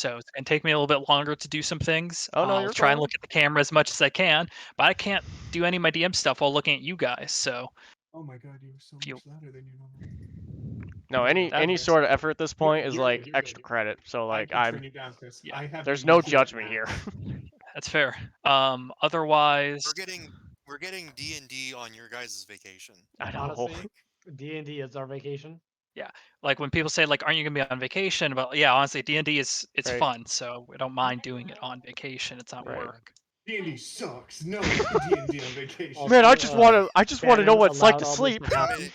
So it's gonna take me a little bit longer to do some things. Oh no, I'll you're try and fine. look at the camera as much as I can, but I can't do any of my DM stuff while looking at you guys. So Oh my god, you were so if you much louder than you normally. No, No, that any okay. sort of effort at this point is You're like good. You're extra good. credit. So I like can turn you down, Chris. yeah, I have there's the no usual judgment here. max. that's fair. Otherwise, We're getting D&D on your guys' vacation. I know. Honestly, D&D is our vacation. like when people say like, "Aren't you gonna be on vacation?" But yeah, honestly, D&D is it's Right. fun, so we don't mind doing it on vacation. It's not Right. work. D&D sucks. No one do D&D on vacation. Man, I Also, just want to know Shannon what it's like allowed to all this sleep. to happen.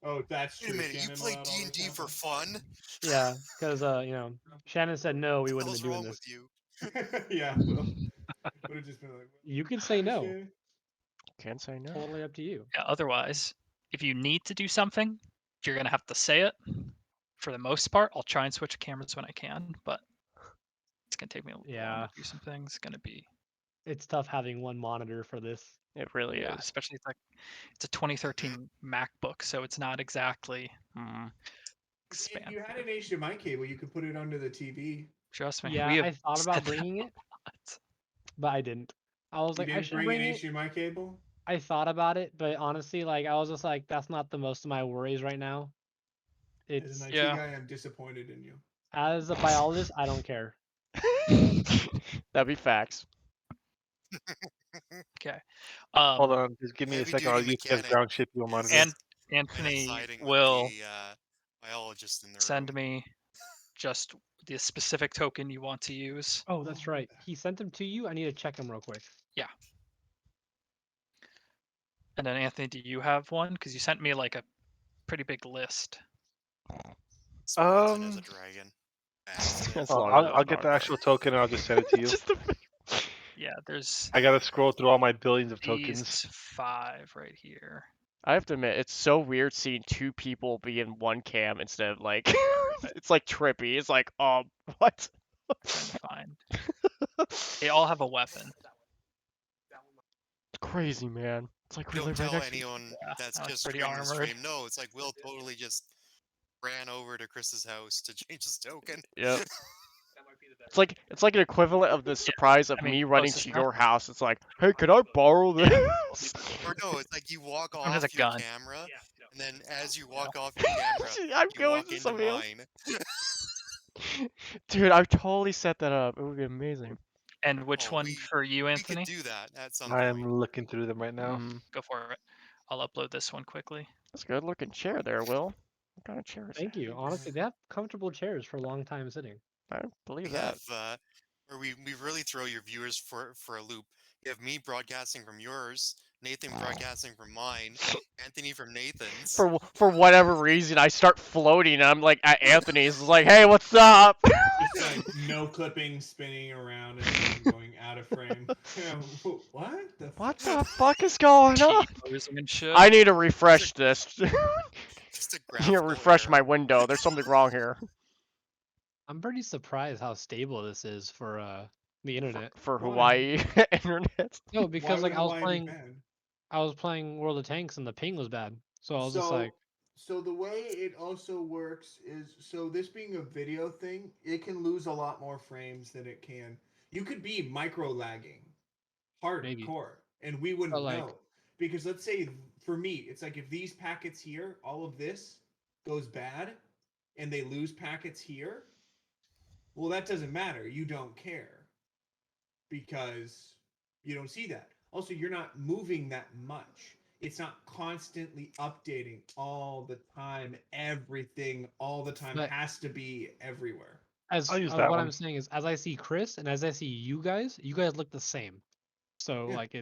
Oh, that's Wait a true. minute, you Shannon play allowed all this D&D to for happen. fun? Yeah, because you know, Shannon said no, we What the wouldn't hell's have been doing wrong this. with you? Yeah, well, would have just been like. You could say no. Shannon. Can't say no. Totally up to you. Yeah, otherwise, if you need to do something, you're gonna have to say it. For the most part, I'll try and switch cameras when I can, but it's gonna take me a little bit longer Yeah, to do some things. It's gonna be it's tough having one monitor for this. It really yeah, is. especially it's a 2013 MacBook, so it's not exactly Mm. If you had expansive. an HDMI cable, you could put it under the TV. Trust me, Yeah, we have I thought said about that bringing a it, lot. but I didn't. I was You like, I didn't should bring bring an it. HDMI cable? I thought about it, but honestly, like, I was just like, that's not the most of my worries right now. As It's an IT Yeah. guy, I'm disappointed in you. as a biologist, I don't care. That'd be facts. Okay. Hold on, just give me a Heavy second. I'll duty use Kev's mechanic ground ship you monitor. And kind of Anthony siding with will the biologist in the send room. me just the specific token you want to use. Oh, that's right. He sent them to you. I need to check them real quick. Yeah. And then Anthony, do you have one? Because you sent me like a pretty big list. Spartan as a dragon. That's Oh, long I'll get the actual token and I'll just send it to you. Yeah, there's I gotta scroll through all my billions of these tokens. 5 right here. I have to admit, it's so weird seeing two people be in one cam instead of like, it's like trippy. It's like, what? Trying to find. They all have a weapon. It's crazy, man. It's like we Don't live right tell next to. anyone Yeah, that's that looks just pretty joining the armored. stream. No, it's like Will totally just ran over to Chris's house to change his token. Yep. It's like an equivalent of the surprise of I mean, me running close to enough. your house. It's like, hey, could I borrow this? Or no, it's like you walk Someone has off a your gun. camera, and then as you walk off your camera, I'm you going walk to into somebody else. mine. Dude, I've totally set that up. It would be amazing. And which Oh, one we for you, we Anthony? could do that at some I point. am looking through them right now. Go for it. I'll upload this one quickly. That's a good looking chair there, Will. What kind of chair is Thank that? you. Honestly, they have comfortable chairs for a long time sitting. I believe We that. have where we really throw your viewers for a loop. You have me broadcasting from yours, Nathan broadcasting from mine, Anthony from Nathan's. For whatever reason, I start floating. And I'm like at Anthony's. It's like, hey, what's up? It's like no clipping, spinning around, and then going out of frame. What the? What the fuck is going on? T-posing and shit. I need to refresh this. Just a I need to graphical refresh error. my window. There's something wrong here. I'm pretty surprised how stable this is for the internet. For Why? Hawaii internet. No, Why because like would Hawaii be bad? I was playing World of Tanks and the ping was bad. So I was just like, So the way it also works is, so this being a video thing, it can lose a lot more frames than it can. You could be micro lagging, hardcore, and we wouldn't like- know. Because let's say for me, it's like if these packets here, all of this goes bad, and they lose packets here, well, that doesn't matter. You don't care because you don't see that. Also, you're not moving that much. It's not constantly updating all the time. Everything all the time has to be everywhere. I'll use that one. I'm saying is, as I see Chris and as I see you guys look the same. So like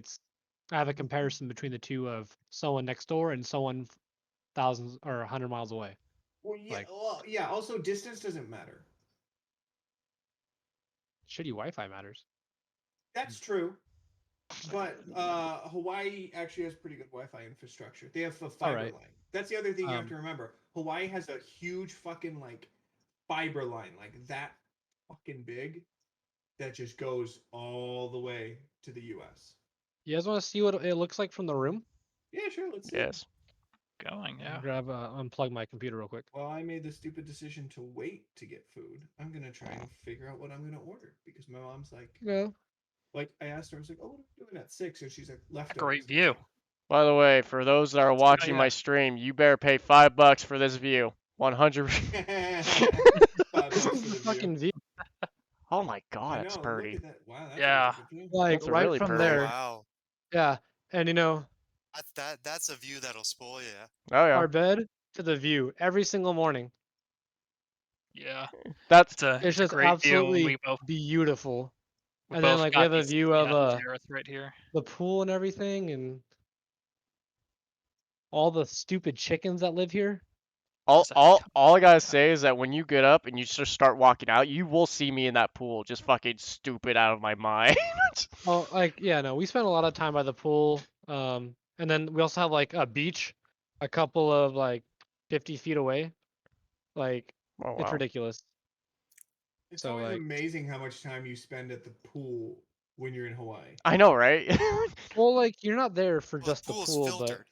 I have a comparison between the two of someone next door and someone thousands or 100 miles away. Well, yeah. Also, distance doesn't matter. Shitty Wi-Fi matters. That's true. But Hawaii actually has pretty good Wi-Fi infrastructure. They have a fiber line. That's the other thing you have to remember. Hawaii has a huge fucking like fiber line, like that fucking big, that just goes all the way to the U.S. You guys want to see what it looks like from the room? Yeah, sure. Let's see. Yes. going. Yeah. Unplug my computer real quick. Well, I made the stupid decision to wait to get food. I'm gonna try and figure out what I'm gonna order because my mom's Yeah. like I asked her, I was like, "Oh, what are you doing at 6?" And she's like, "Leftovers." Great I was view. like, By the way, for those that are watching yeah. my stream, you better pay $5 for this view. 100. $5 This for is the the view. fucking view. Oh my I god, that's know. Look pretty. at that. Wow, that's Yeah. a really good view. Like That's right really from pretty. Oh there. wow, Yeah, and that's a view that'll spoil you. Oh yeah. our bed to the view every single morning. Yeah. That's It's It's a just great view. And absolutely beautiful. we And then both like we got have a these view yeah, of terrace right here. the pool and everything, and all the stupid chickens that live here. all There's a all ton all I gotta of say is that when you get up and you just start walking out, you will see me in that pool just fucking stupid out of my mind. Oh, like yeah, no, we spent a lot of time by the pool. And then we also have like a beach, a couple of like 50 feet away. Like Oh it's wow. ridiculous. It's So, always like- amazing how much time you spend at the pool when you're in Hawaii. I know, right? Well, like you're not there for Well, just the the pool's pool, but filtered.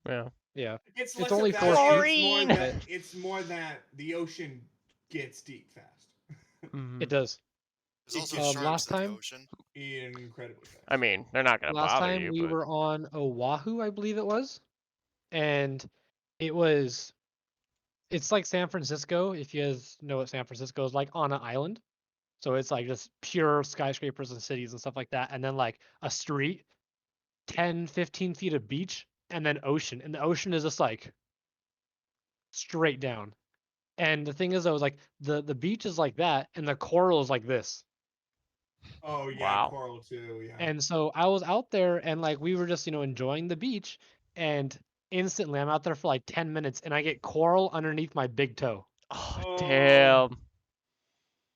Yeah. yeah, It's It's less only of that. 4 It's feet, more Chlorine! that but- it's more that the ocean gets deep fast. Mhm. it does. There's also Um, sharks last in the time- ocean. Incredibly fast. I mean, they're not gonna Last bother time you, we but were on Oahu, I believe it was, and it's like San Francisco. If you guys know what San Francisco is like, on an island. So it's like just pure skyscrapers and cities and stuff like that, and then like a street, 10, 15 feet of beach, and then ocean. And the ocean is just like straight down. And the thing is, though, is like the beach is like that, and the coral is like this. Oh yeah, Wow. coral too. Yeah. And so I was out there, and like we were just enjoying the beach, and instantly I'm out there for like 10 minutes, and I get coral underneath my big toe. oh Oh. damn.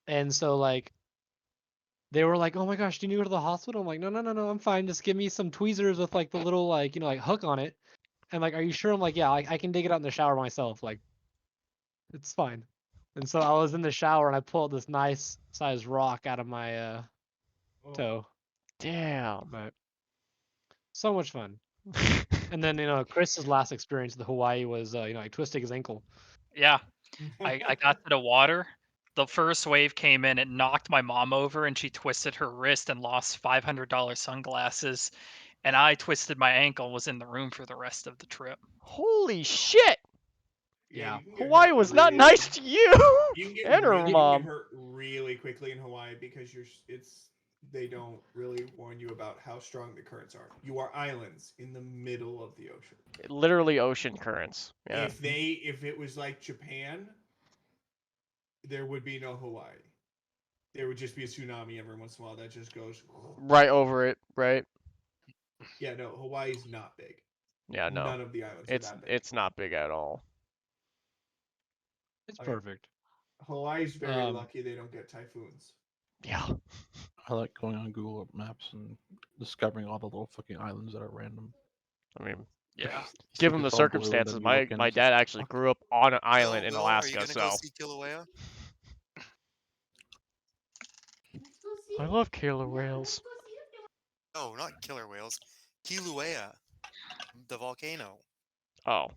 And so like they were like, "Oh my gosh, do you need to go to the hospital?" I'm like, "No, no, no, no, I'm fine. Just give me some tweezers with like the little like like hook on it." And like, "Are you sure?" I'm like, "Yeah, I can dig it out in the shower myself. Like, it's fine." And so I was in the shower and I pulled this nice sized rock out of my Oh. toe. Damn. But so much fun. And then Chris's last experience with Hawaii was like twisting his ankle. Yeah. I got to the water. The first wave came in, it knocked my mom over, and she twisted her wrist and lost $500 sunglasses. And I twisted my ankle and was in the room for the rest of the trip. Holy shit! Yeah. you can get Hawaii hurt was not really- nice to you You can get and her really, you can mom. get hurt really quickly in Hawaii because they don't really warn you about how strong the currents are. You are islands in the middle of the ocean. Literally ocean currents. Yeah. If it was like Japan, there would be no Hawaii. There would just be a tsunami every once in a while that just goes Right over it, right? Yeah, no, Hawaii's not big. Yeah, no. None of the islands are that big. It's not big at all. It's Okay. perfect. Hawaii's very Um, lucky they don't get typhoons. Yeah. I like going on Google Maps and discovering all the little fucking islands that are random. I mean, Yeah. It's given like the it's all blue, and circumstances, then you look and my it's just dad like, actually fuck. grew up on an island in Will, Alaska, are you gonna so go see Kilauea? I love killer whales. No, not killer whales. Kilauea, the volcano. Oh.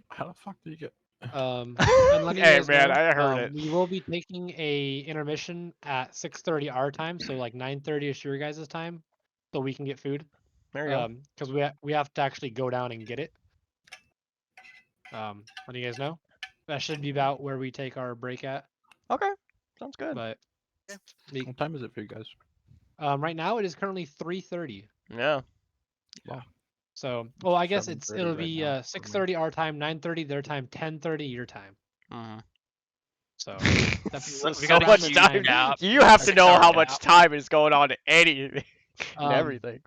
How the fuck do you get? And letting you Hey guys man, know, I heard it. we will be taking a intermission at 6:30 our time, so like 9:30 is your guys' time, so we can get food. There you go. Because we have to actually go down and get it. Letting you guys know, that should be about where we take our break at. Okay. Sounds good. But What time is it for you guys? right now it is currently 3:30. Yeah. So, well, I guess 7:30 it'll right be now for me. 6:30 our time, 9:30 their time, 10:30 your time. Mhm. So that's So we gotta much keep time. gap. You have to Six know hour how much gap. time is going on in anything and Um, everything.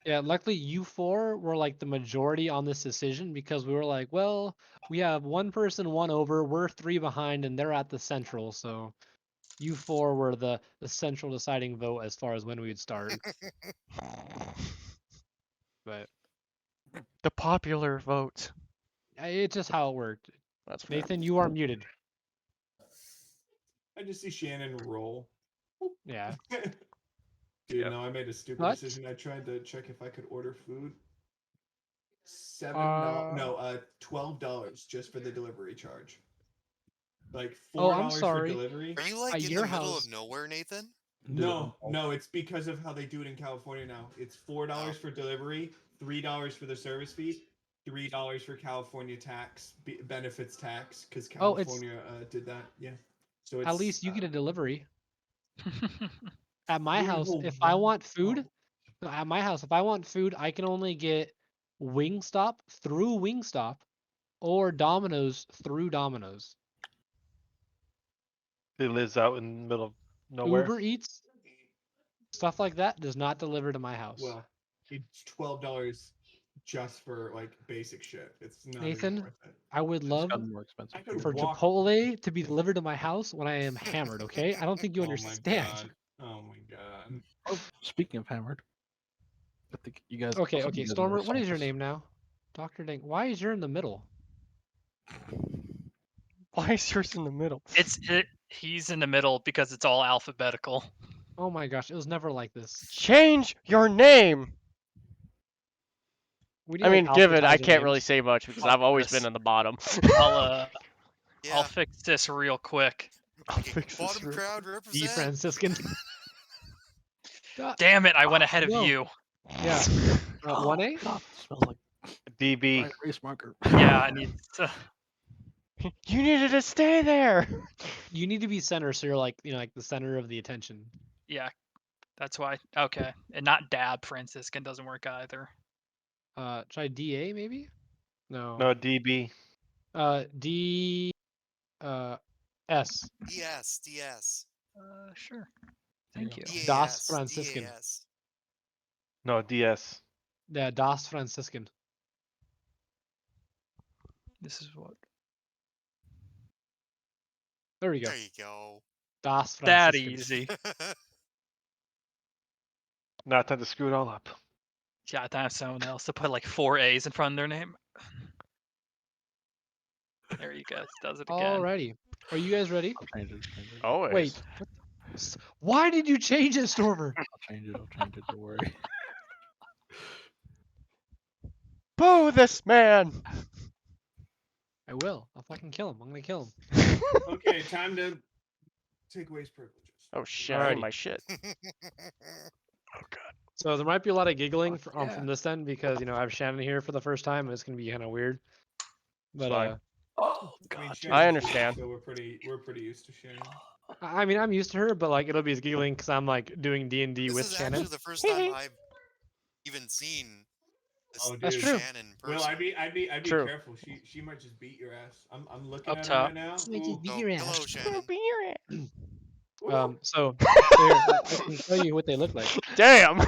Yeah, luckily you four were like the majority on this decision because we were like, well, we have one person one over, we're 3 behind, and they're at the central. So you four were the central deciding vote as far as when we would start. But The popular vote. it's just how it worked. That's fair. Nathan, you are muted. I just see Shannon roll. Yeah. Dude, Yep. no, I made a stupid What? decision. I tried to check if I could order food. $12 just for the delivery charge. Like Oh, I'm $4 for sorry. delivery. Are you like At in your the middle house- of nowhere, Nathan? No, it's because of how they do it in California now. It's $4 for delivery, $3 for the service fee, $3 for California tax, benefits tax, because Oh, it's- California did that. Yeah. So it's At least you get a delivery. At my Wait, house, hold if I on. want food, at my house, if I want food, I can only get Wingstop through Wingstop or Domino's through Domino's. It lives out in the middle of nowhere. Uber Eats, stuff like that, does not deliver to my house. Well, it's $12 just for like basic shit. It's not Nathan, even worth it. I would It's love gotten more expensive. I could for walk- Chipotle to be delivered to my house when I am hammered, okay? I don't think you Oh my understand. god. Oh my god. Oh, speaking of hammered, I think you guys. Okay, some of okay, you guys Stormer, never what saw is your this. name now? Dr. Dink. Why is your in the middle? Why is yours in the middle? He's in the middle because it's all alphabetical. Oh my gosh, it was never like this. Change your name. We need, I like, mean, give it. I alphabetizer can't really names. say much because Fuck I've always this. been in the bottom. I'll Yeah. fix this real quick. Okay, bottom crowd D represent. Franciscan. Damn it! I went ahead of no. you. Yeah. Oh, 1A? God, it smells like DB. dry erase marker. Yeah, I need to. You needed to stay there. You need to be center, so you're like, like the center of the attention. Yeah, that's why. Okay, and not dab. Franciscan doesn't work either. Try DA maybe? No. No, DB. D S. DS. Sure. Thank you. DAS. Das Franciscan. DAS. No, DS. Yeah, Das Franciscan. This is what. There we go. There you go. Das That Franciscan. easy. Not time to screw it all up. Yeah, I have someone else to put like 4 A's in front of their name. There you go. Does it again. Alrighty. Are you guys ready? I'll change it. Change it. Always. Wait. Why did you change it, Stormer? I'll change it. I'll change it. Don't worry. Boo this man. I will. I'll fucking kill him. I'm gonna kill him. Okay, time to take away his privileges. Oh shit! I need Alrighty. my shit. So there might be a lot of giggling Fuck from yeah. this end because I have Shannon here for the first time and it's gonna be kind of weird. But fine. Oh I mean, God. Shannon's I here, understand. So we're pretty used to Shannon. I mean I'm used to her, but like it'll be giggling because I'm like doing D&D This with is Shannon. actually the first time I've even seen this Oh, That's dude. true. Shannon Well, person. I'd be True. careful. She might just beat your ass. I'm looking Up at top. her right now. Might just Ooh. beat Oh, your hello, ass. Shannon. So here, I can tell you what they look like. Damn.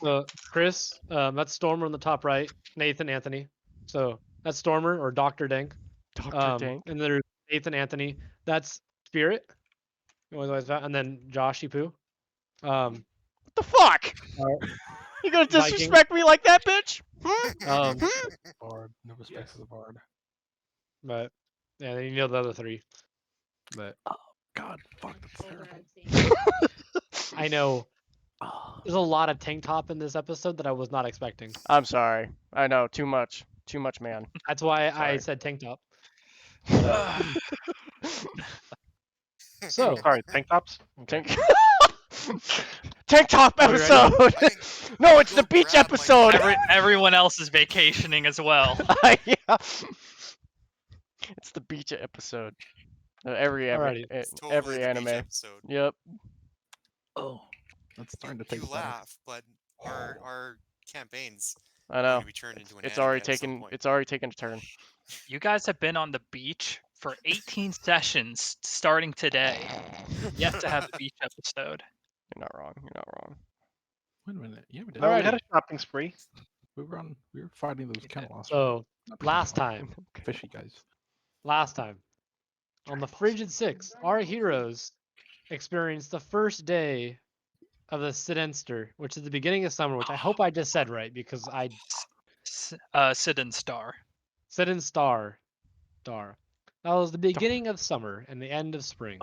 So Chris, that's Stormer on the top right. Nathan, Anthony. So that's Stormer or Dr. Dank. Dr. Dank. And there's Nathan, Anthony. That's Spirit. And then Josh Poo. What the fuck? You gonna Viking. disrespect me like that, bitch? Hmm? Bard. No respect for the bard. But yeah, then you know the other three. But God, fuck. That's terrible. I know Oh, there's a lot of tank top in this episode that I was not expecting. I'm sorry. I know. Too much. Too much, man. That's why I Sorry. said tank top. So, sorry, tank tops? Okay. Tank. Tank top Are we ready? episode. No, it's Go the beach grab my episode. Everyone else is vacationing as well. Yeah. It's the beach episode. Alrighty. It's totally Every the beach anime. episode. Yep. oh. That's starting to take You us out of- laugh, but our campaigns I are know. going to be turned into an It's anime already at some taken. point. It's already taken a turn. You guys have been on the beach for 18 sessions starting today. Yet to have a beach episode. You're not wrong. You're not wrong. Wait a minute. Yeah, we did. No, we had a shopping spree. We were fighting those Kennelas. So last time, Fishy guys. on the Frigid Six, our heroes experienced the first day of the Sidenster, which is the beginning of summer, which I hope I just said right because I Sid and Star. Sidenstar. That was the beginning of summer and the end of spring.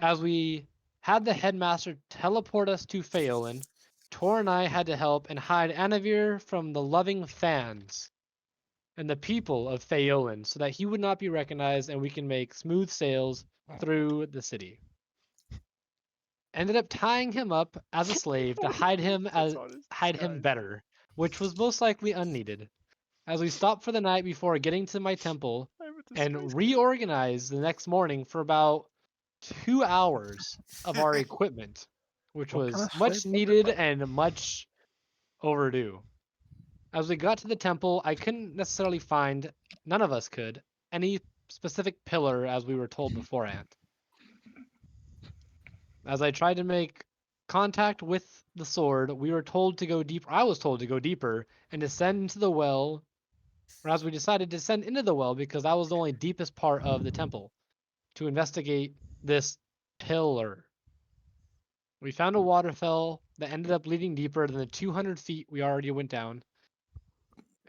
As we had the headmaster teleport us to Phelan, Tor and I had to help and hide Anavir from the loving fans. and the people of Phaeolin so that he would not be recognized and we can make smooth sails through the city. Ended up tying him up as a slave to hide him better, which was most likely unneeded. As we stopped for the night before getting to my temple and reorganized the next morning for about 2 hours of our equipment, which What kind was of much slave needed and much overdue. As we got to the temple, I couldn't necessarily find, none of us could, any specific pillar as we were told beforehand. As I tried to make contact with the sword, we were told to go deeper. I was told to go deeper and descend into the well, or as we decided to descend into the well because that was the only deepest part of the temple to investigate this pillar. We found a waterfall that ended up leading deeper than the 200 feet we already went down.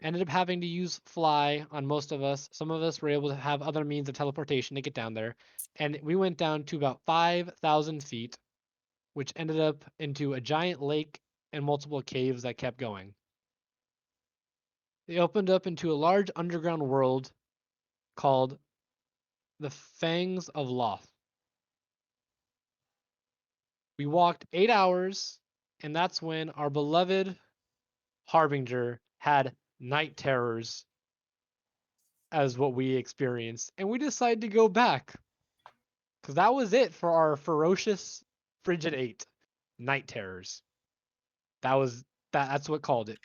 Ended up having to use fly on most of us. Some of us were able to have other means of teleportation to get down there. And we went down to about 5,000 feet, which ended up into a giant lake and multiple caves that kept going. They opened up into a large underground world called the Fangs of Loth. We walked 8 hours, and that's when our beloved Harbinger had night terrors as what we experienced, and we decided to go back because that was it for our ferocious Frigid 8 night terrors. That's what called it.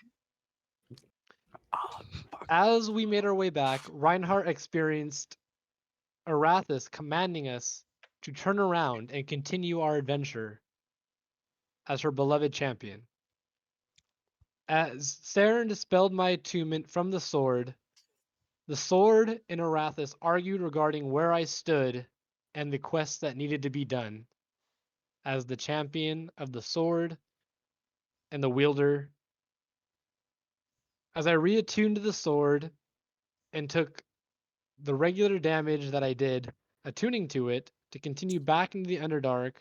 As we made our way back, Reinhardt experienced Arathis commanding us to turn around and continue our adventure as her beloved champion. As Saren dispelled my attunement from the sword and Arathis argued regarding where I stood and the quests that needed to be done as the champion of the sword and the wielder. As I reattuned to the sword and took the regular damage that I did attuning to it to continue back into the Underdark,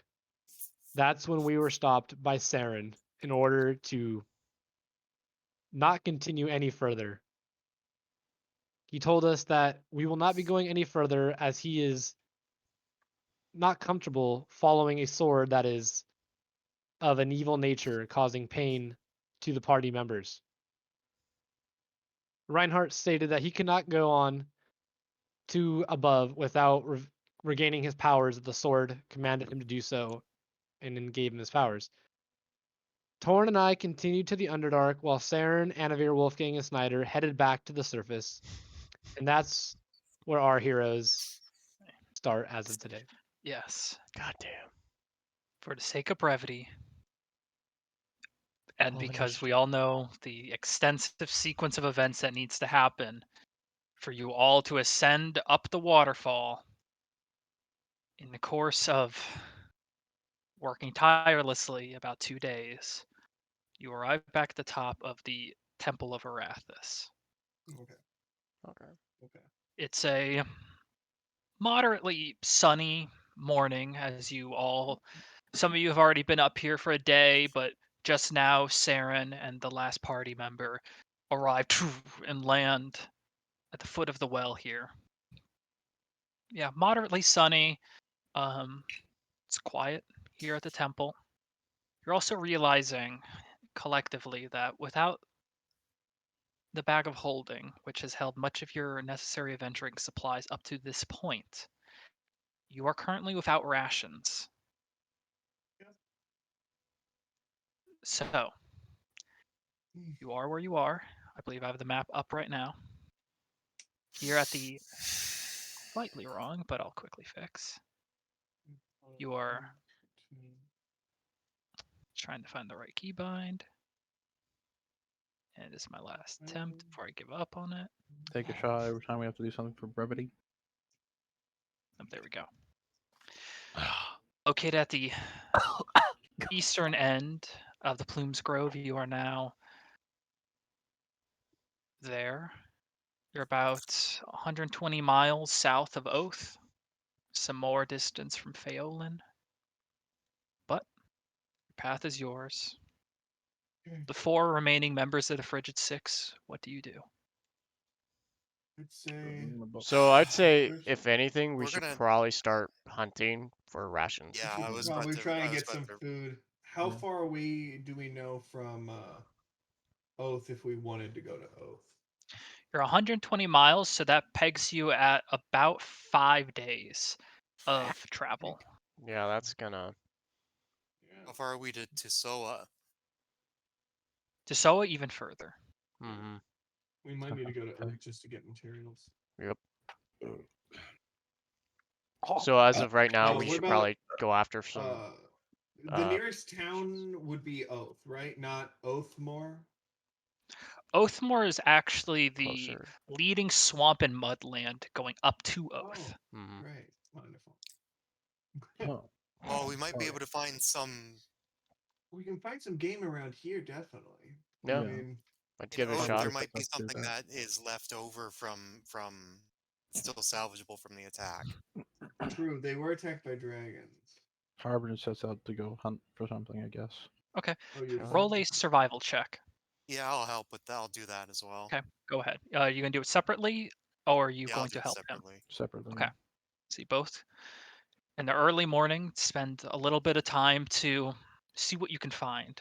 that's when we were stopped by Saren in order to not continue any further. He told us that we will not be going any further as he is not comfortable following a sword that is of an evil nature causing pain to the party members. Reinhardt stated that he could not go on to above without regaining his powers that the sword commanded him to do so and then gave him his powers. Torn and I continued to the Underdark while Saren, Anavir, Wolfgang, and Snyder headed back to the surface. And that's where our heroes start as of today. Yes. Goddamn. For the sake of brevity, and All because we initiative. all know the extensive sequence of events that needs to happen for you all to ascend up the waterfall in the course of working tirelessly about 2 days, you arrive back at the top of the Temple of Arathis. Okay. Okay. Okay. It's a moderately sunny morning as some of you have already been up here for a day, but just now Saren and the last party member arrived and land at the foot of the well here. Yeah, moderately sunny. It's quiet here at the temple. You're also realizing collectively that without the bag of holding, which has held much of your necessary adventuring supplies up to this point, you are currently without rations. So, you are where you are. I believe I have the map up right now. Here at the slightly wrong, but I'll quickly fix. You are trying to find the right keybind. And this is my last attempt before I give up on it. Take a shot every time we have to do something for brevity. Oh, there we go. Located at the eastern end of the Plumes Grove, you are now there. You're about 120 miles south of Oath, some more distance from Phaeolin. But your path is yours. The 4 remaining members of the Frigid Six, what do you do? I'd say. So I'd say, Chris? if anything, we We're should gonna- probably start hunting for rations. Yeah, We I should was about probably to. try I and was get about some to. food. How Yeah. far away do we know from Oath if we wanted to go to Oath? You're 120 miles, so that pegs you at about 5 days of travel. Yeah, that's gonna. Yeah. How far are we to Soa? To Soa, even further. Mm-hmm. We might need to go to Okay. Oath just to get materials. Yep. So as of right now, Oh, we what should about, probably go after some. The nearest town would be Oath, right? Not Oathmore. Oathmore is actually the Closer. leading swamp and mudland going up to Oh, Oath. Mm-hmm. great, wonderful. Oh, Oh, we might be sorry. able to find some. We can find some game around here, definitely. Yeah. I mean, I'd In give it a Oath, shot. there might be Let's do something that. that is left over from still salvageable from the attack. true, they were attacked by dragons. Harbinger sets out to go hunt for something, I guess. Okay. Oh, you're Roll a survival check. Yeah, I'll help with that. I'll do that as well. Okay, go ahead. You gonna do it separately, or are you Yeah, I'll going do to it help him? separately. Separately. Okay. See both. In the early morning, spend a little bit of time to see what you can find.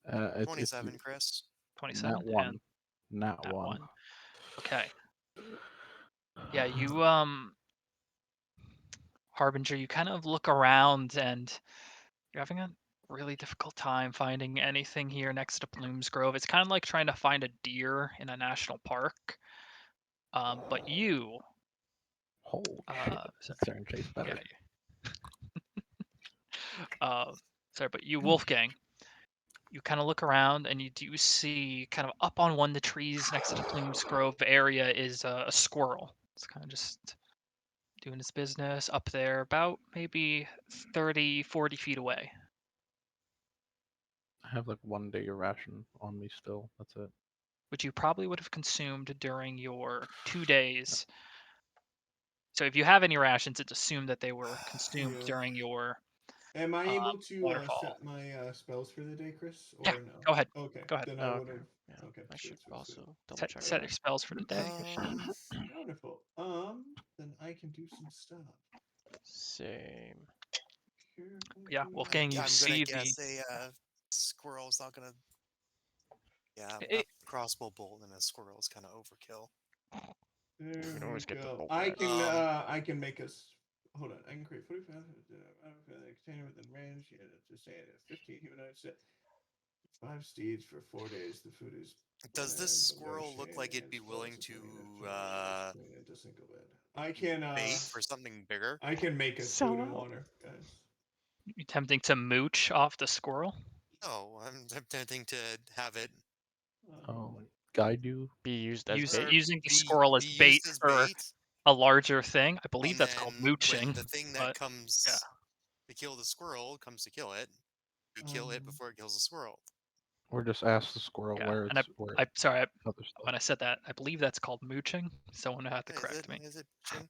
It's 27, Chris. 27 Nat 1. and Nat that 1. one. Okay. Yeah, you Harbinger, you kind of look around and you're having a really difficult time finding anything here next to Bloom's Grove. It's kind of like trying to find a deer in a national park. But you, Holy shit. sorry, That's starting to taste better. sorry, but you, Wolfgang, you kind of look around and you do see kind of up on one of the trees next to the Plumes Grove area is a squirrel. It's kind of just doing its business up there, about maybe 30, 40 feet away. I have like 1 day ration on me still. That's it. Which you probably would have consumed during your 2 days. So if you have any rations, it's assumed that they were consumed Yeah. during your Am I able to waterfall. set my spells for the day, Chris? Or Yeah, no? go ahead. Okay. Go ahead. Then I Oh, would okay. have. Yeah. Okay. I should Sweet, sweet, also sweet. double Set, check set that. your spells for the day. Wonderful. Then I can do some stuff. Same. Yeah, Wolfgang, you I'm gonna see the guess a squirrel's not gonna. Yeah, a it, crossbow bolt and a squirrel is kind of overkill. There can we always get the go. bolt I back. can. I can make us. Hold on. I can create 45 container within range. Yeah, just say it. 15 humanoids. 5 steeds for 4 days. The food is. Does this squirrel look like it'd be willing to I can. bait for something bigger? I can make us Sell food and out. water, guys. you attempting to mooch off the squirrel. No, I'm attempting to have it Oh, guide you. Be used as bait. Using the be, squirrel as be bait used as for bait, a larger thing. I believe and that's called then when mooching. the thing that but comes yeah. to kill the squirrel comes to kill it, you kill it before it kills the squirrel. Or just ask the squirrel Yeah, where and it's where I'm sorry, other stuff. when I said that, I believe that's called mooching. Someone had to Is correct it? me. Is it? Chin?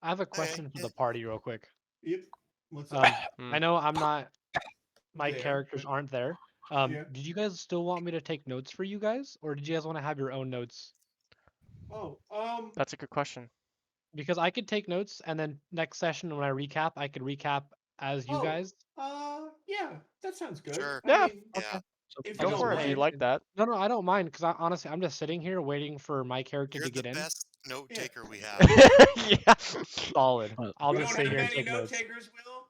I have a question for the party, real quick. Yep. What's up? I know I'm not. My There. characters aren't there. Yeah. Did you guys still want me to take notes for you guys, or did you guys want to have your own notes? Oh, That's a good question. Because I could take notes, and then next session when I recap, I could recap as you guys. Yeah, that sounds good. Sure. I Yeah. mean, Yeah. if I you Go just don't for it if you mind. like that. No, I don't mind because honestly, I'm just sitting here waiting for my character You're to get the in. best note Yeah. taker we have. Yeah. Solid. I'll We just don't sit have here and many take note notes. takers, Will,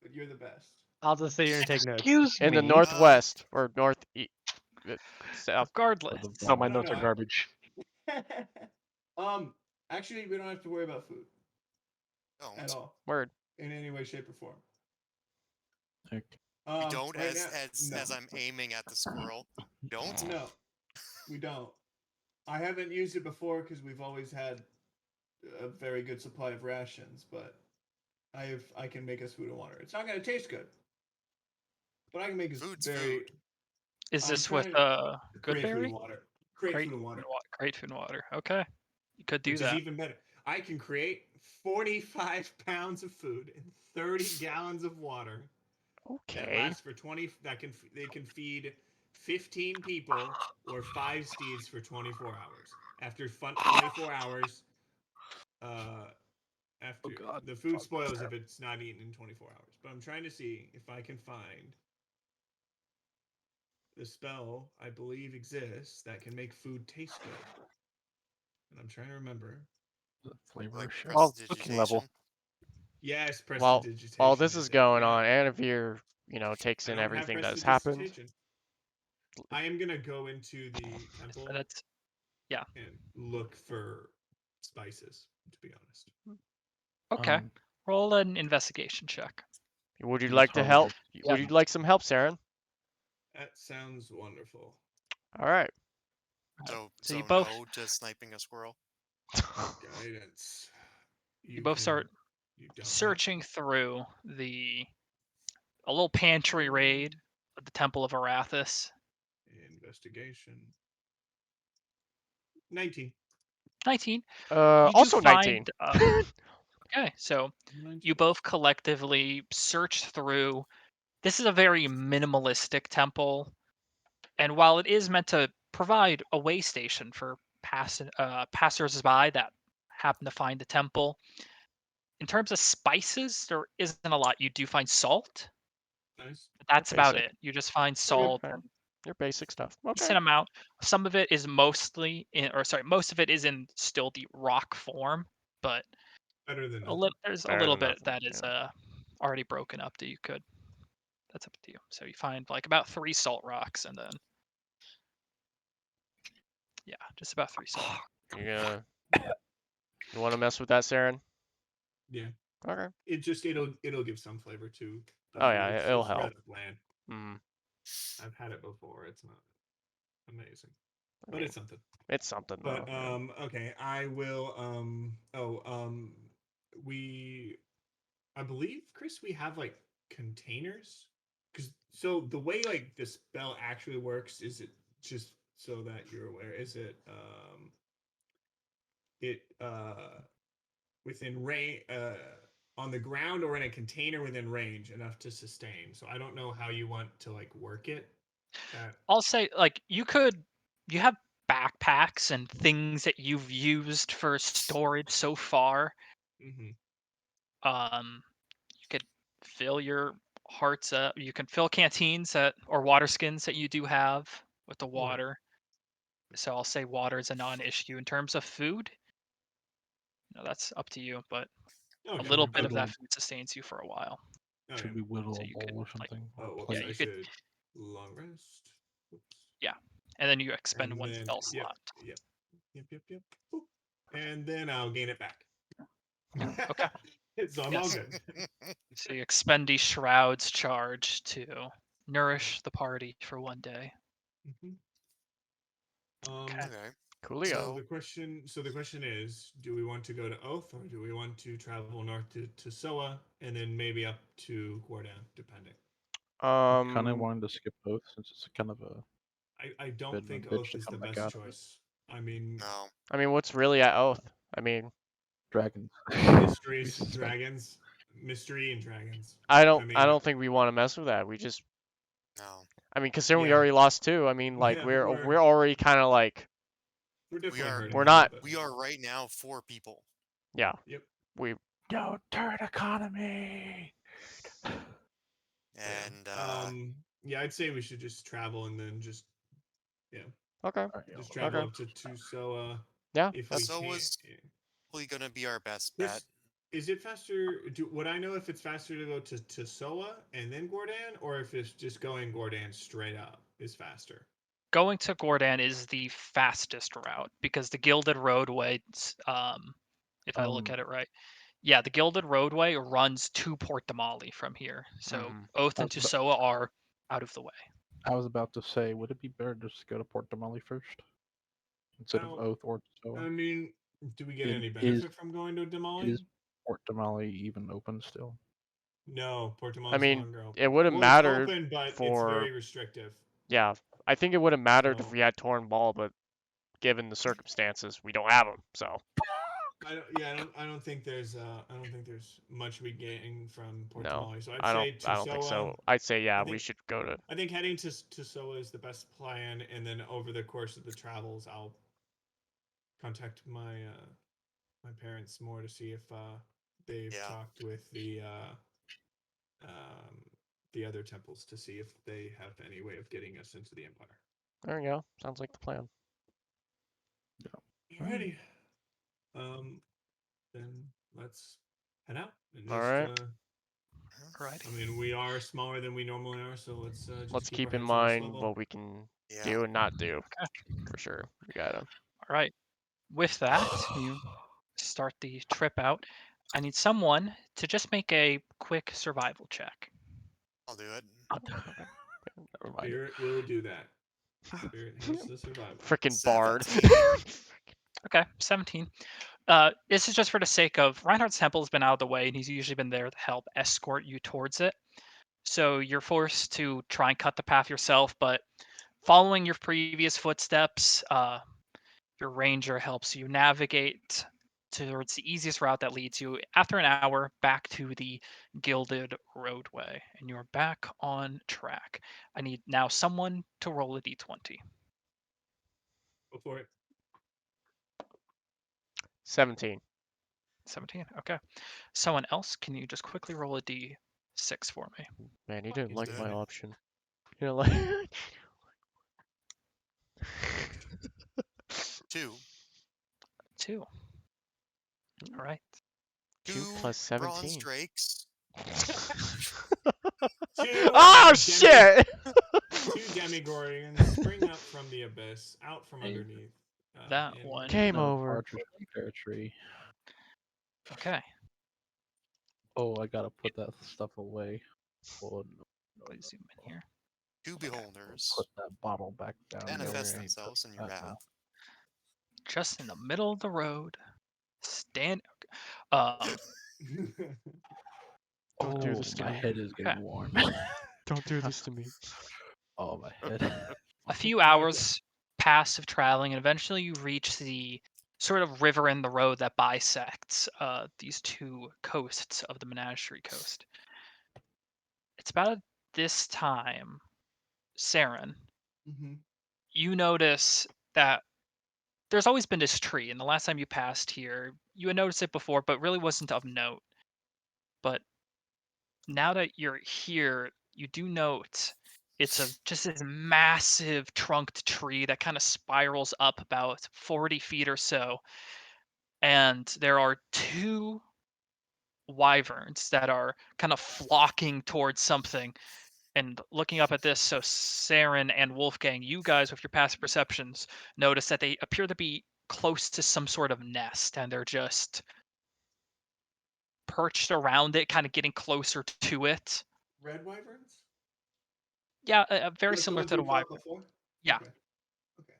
but you're the best. I'll just sit here and take notes. Excuse In the me. northwest or northeast, south. Regardless, So my No, notes no, are I- garbage. Actually, we don't have to worry about food at Don't. all Word. in any way, shape, or form. Heck, You don't right as now, as I'm aiming at the squirrel. Don't. no, we don't. I haven't used it before because we've always had a very good supply of rations, but I can make us food and water. It's not gonna taste good, but I can make us Food's very. food. is I'm this with trying to create food Goodberry? and water. Create food and water. Great food and water. Okay, you could do Which that. is even better. I can create 45 pounds of food and 30 gallons of water that Okay. lasts for 20. They can feed 15 people or 5 steeds for 24 hours, after 24 hours. After God. the food Fuck. spoils if it's not eaten in 24 hours. But I'm trying to see if I can find the spell I believe exists that can make food taste good. And I'm trying to remember. The flavor Like shit. Oh, cooking level. prestidigitation. Yes, While prestidigitation this is is it. going Yeah. on, Anavir, takes I in don't have everything that has happened. prestidigitation. I am gonna go into the temple But that's yeah. and look for spices, to be honest. Okay. Roll an investigation check. Would you Use like to Harley help? to- Would you like some help, Saren? That sounds wonderful. All right. So you So both no to sniping a squirrel. Guidance. you both start You don't have searching through a little pantry raid of the Temple of Arathis. investigation. 19. 19. You do Also 19. find, okay, so 19. you both collectively search through. This is a very minimalistic temple, and while it is meant to provide a way station for passers-by that happen to find the temple, in terms of spices, there isn't a lot. You do find salt, Nice. but that's about Basic. it. You just find Okay, salt fine. Your basic stuff. Okay. decent amount. Some of it is most of it is in still the rock form, but Better than nothing. there's a Better little than bit nothing, that is yeah. already broken up that you could. That's up to you. So you find like about 3 salt rocks, and then yeah, just about 3 salt. You want to mess with that, Saren? Yeah. Okay. It'll give some flavor to the Oh food. yeah, It's it'll rather help. bland. Mm. I've had it before. It's not amazing, I but mean, it's something. it's something But though. okay, I will I believe, Chris, we have like containers. Because so the way like the spell actually works is, it just so that you're aware, is it within range, on the ground or in a container within range enough to sustain. So I don't know how you want to like work it. I'll say like you have backpacks and things that you've used for storage so far. Mhm. You could fill your hearts up. You can fill canteens or water skins that you do have with the Right. water. So I'll say water is a non-issue. In terms of food, that's up to you, but a little bit of that Okay. food sustains you for a while. Should we whittle So a you bowl could or like something? Or Oh, whoops, plate? you I could should long rest. Whoops. yeah, and then you expend And one then, spell yep, slot. yep. Boop. And then I'll gain it back. Okay. So I'm all Yes. good. So you expend the Shroud's charge to nourish the party for one day. Mhm. Okay. Okay. Coolio. So the question is, do we want to go to Oath, or do we want to travel north to Soa and then maybe up to Gordan, depending? Kind of wanted to skip both since it's kind of a I bit don't of a think bitch Oath to is the come back best out of it. choice. I mean, No. I mean, what's really at Oath? I mean, Dragons. mysteries, We suspect. dragons, mystery and dragons. I mean, don't think we want to mess with that. We just, No. I mean, considering we Yeah. already lost 2, I mean, like Yeah, we're we're already kind of like, definitely hurting. we're a little not- bit. We are right now 4 people. yeah, Yep. we Yo, turd economy. And Yeah, I'd say we should just travel and then just okay. just travel Okay. up to Soa. Yeah, If we so can't. was probably gonna be our best Chris, bet. is it faster? Would I know if it's faster to go to Soa and then Gordan, or if it's just going Gordan straight up is faster? Going to Gordan is the fastest route because the Gilded Roadway, if I look at it right, yeah, the Gilded Roadway runs to Port Damali from here. So Oath and Tusoa are out of the way. I was about to say, would it be better to just go to Port Damali first instead of Oath or Soa? I mean, do we get And any is benefit from going to Damali? Port Damali even open still? No, Port Damali I is no mean, longer open. it wouldn't Well, matter it's open, but it's for very restrictive. yeah. I think it would have mattered if So- we had Torn Ball, but given the circumstances, we don't have them. So I don't think there's much we gain from Port no, Damali. So I'd I say don't think Tusoa. so. I'd say yeah, I we think- should go to. I think heading to Soa is the best plan, and then over the course of the travels, I'll contact my my parents more to see if they've Yeah. talked with the other temples to see if they have any way of getting us into the Empire. There you go. Sounds like the plan. Alrighty. Then let's head out and All just. right. Alrighty. I mean, we are smaller than we normally are, so let's just Let's keep our keep in heads on a mind swivel. what we can Yeah. do and not do. For sure. We got him. All right. With that, you start the trip out. I need someone to just make a quick survival check. I'll do it. Never mind. Spirit will do that. Spirit has the survival. Freaking bard. 17. Okay, 17. This is just for the sake of Reinhardt's temple has been out of the way, and he's usually been there to help escort you towards it. So you're forced to try and cut the path yourself, but following your previous footsteps, your ranger helps you navigate towards the easiest route that leads you, after an hour, back to the gilded roadway, and you're back on track. I need now someone to roll a d20. Go for it. 17. 17. Okay. Someone else, can you just quickly roll a d6 for me? Man, you didn't He's like doing my it. option. You know, like 2. 2. All right. 2 plus 17. Bronze drakes. Two Oh demi- shit! Two demigorgons spring up from the abyss, out from Hey, underneath. that and- one. Game No over. partridge in a pear tree. Okay. Oh, I gotta put that stuff away. Oh no. Please zoom in here. 2 beholders. Put that bottle back down. Manifest there. themselves in your That now. path. Just in the middle of the road. Stand. Don't do Oh, this to my me. head is Okay. getting warm. Don't do this to me. Oh, my head. A few hours pass of traveling, and eventually you reach the sort of river in the road that bisects these two coasts of the Menagerie Coast. It's about this time, Saren, Mhm. you notice that there's always been this tree, and the last time you passed here, you had noticed it before, but really wasn't of note. But now that you're here, you do note it's just this massive trunked tree that kind of spirals up about 40 feet or so. And there are two wyverns that are kind of flocking towards something. And looking up at this, so Saren and Wolfgang, you guys with your passive perceptions notice that they appear to be close to some sort of nest, and they're just perched around it, kind of getting closer to it. Red wyverns? Yeah, very Like the similar ones to the we fought wyvern. before? Yeah. Okay. Okay.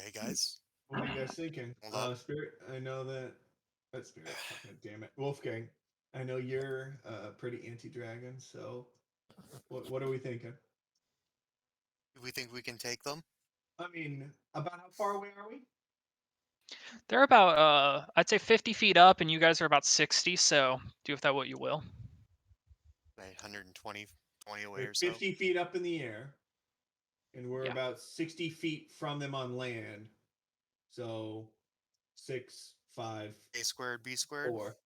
Hey guys. What are you guys thinking? Hold up. Spirit, I know that Spirit. God damn it, Wolfgang. I know you're pretty anti-dragon, so what are we thinking? Do we think we can take them? I mean, about how far away are we? They're about, I'd say 50 feet up, and you guys are about 60, so do with that what you will. Right, 120 away We're or so. 50 feet up in the air, and we're Yeah. about 60 feet from them on land. So 6, 5, A squared, B squared. 4.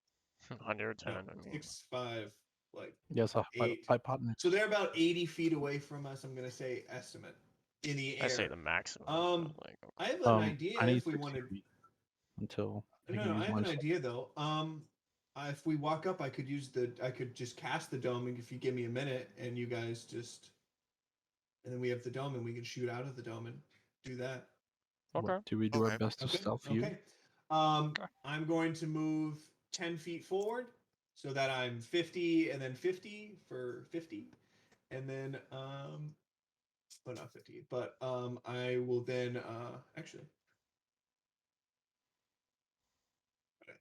110. No, I mean, 6, 5, like Yes, eight. hypotenuse. So they're about 80 feet away from us. I'm gonna say estimate in the air. I say the maximum. Like, I have an idea I need if we 60 wanted. feet until I No, can use I have my an idea though. If we walk up, I could just cast the dome, and if you give me a minute, and you guys just, and then we have the dome, and we can shoot out of the dome and do that. Okay. Do we do our Okay. best to Okay. stealth you? Okay. Okay. I'm going to move 10 feet forward so that I'm 50 and then 50 for 50. And then but not 50. But I will then actually.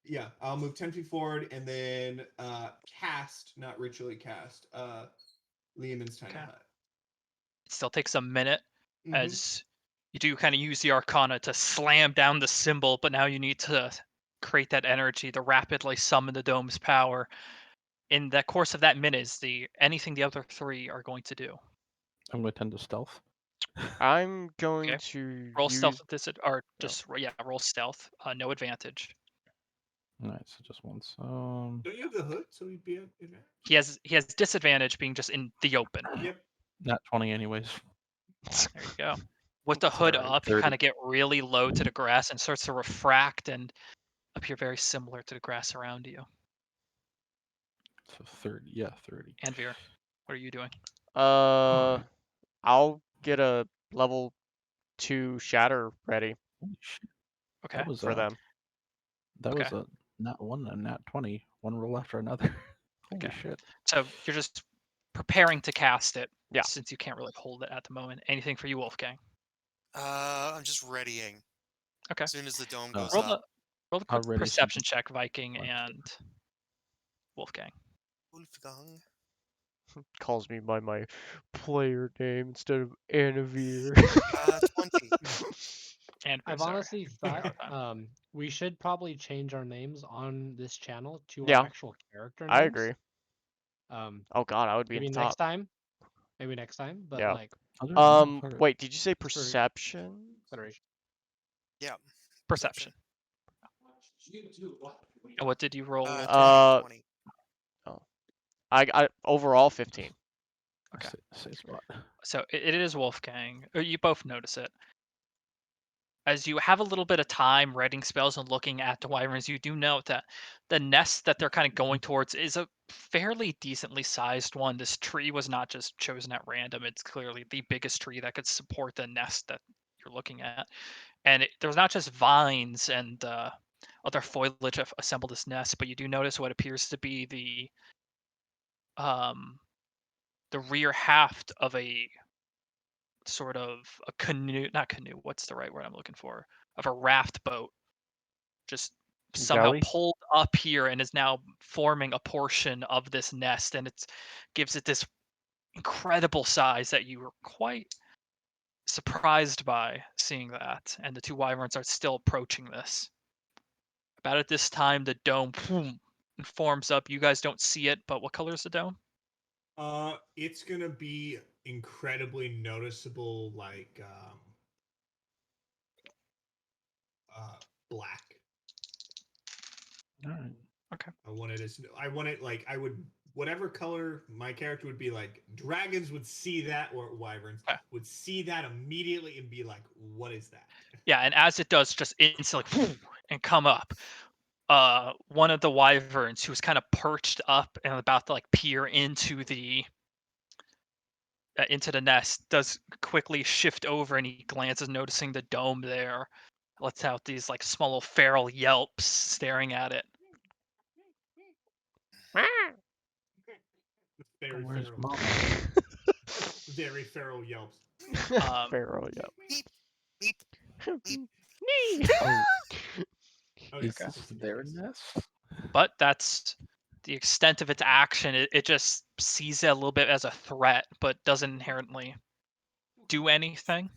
Yeah, I'll move 10 feet forward and then cast, not ritually cast, Lehman's Tiny Okay. Hut. It still takes a minute Mhm. as you do kind of use the Arcana to slam down the symbol, but now you need to create that energy to rapidly summon the dome's power. In the course of that minute is anything the other three are going to do. I'm going to tend to stealth. I'm going Okay. to Roll use. stealth with this, or No. just yeah, roll stealth. No advantage. Alright, so just once. Don't you have the hood? So he'd be at advantage. He has disadvantage being just in the open. Yep. Nat 20 anyways. There you go. With the hood Sorry. up, you 30. kind of get really low to the grass and starts to refract and appear very similar to the grass around you. So 30. Yeah, 30. Anvir, what are you doing? I'll get a level 2 shatter ready Holy shit. Okay. That was for them. That was Okay. a nat 1 and nat 20. One roll after another. Holy Okay. shit. So you're just preparing to cast it. Yeah. Since you can't really hold it at the moment. Anything for you, Wolfgang? I'm just readying. Okay. As soon as the dome Uh, goes Roll up. the quick Already perception check, Viking Like- and Wolfgang. Wolfgang. Calls me by my player name instead of Anavir. 20. And I've sorry. honestly thought we should probably change our names on this channel to Yeah. our actual character names. I agree. Um, Oh god, I would be in maybe the next top. time. Maybe next time, but Yeah. like I'll do it now, fuck it. Wait, did you say Just for- perception? consideration. Yeah. Perception. And what did you roll? Uh, Wolfgang? 20. I overall 15. Okay. Say spot. So it is Wolfgang. You both notice it. As you have a little bit of time writing spells and looking at the wyverns, you do note that the nest that they're kind of going towards is a fairly decently sized one. This tree was not just chosen at random. It's clearly the biggest tree that could support the nest that you're looking at. And there's not just vines and other foliage that assemble this nest, but you do notice what appears to be the rear haft of a sort of a canoe, not canoe, what's the right word I'm looking for? Of a raft boat, just somehow Galley? pulled up here and is now forming a portion of this nest, and it gives it this incredible size that you were quite surprised by seeing that. And the two wyverns are still approaching this. About at this time, the dome boom, forms up. You guys don't see it, but what color is the dome? It's gonna be incredibly noticeable, like black. Alright. I want it like I would whatever color my character would be like. Dragons would see that, or wyverns Okay. would see that immediately and be like, "What is that?" Yeah, and as it does, just instantly and come up. One of the wyverns who was kind of perched up and about to like peer into the nest does quickly shift over, and he glances, noticing the dome there. Lets out these like small little feral yelps, staring at it. Very Where's feral. mama? Very feral yelps. Feral, yeah. Beep. Beep. Beep. Oh, Okay, is so this 16 their hits. nest? But that's the extent of its action. It just sees it a little bit as a threat, but doesn't inherently do anything.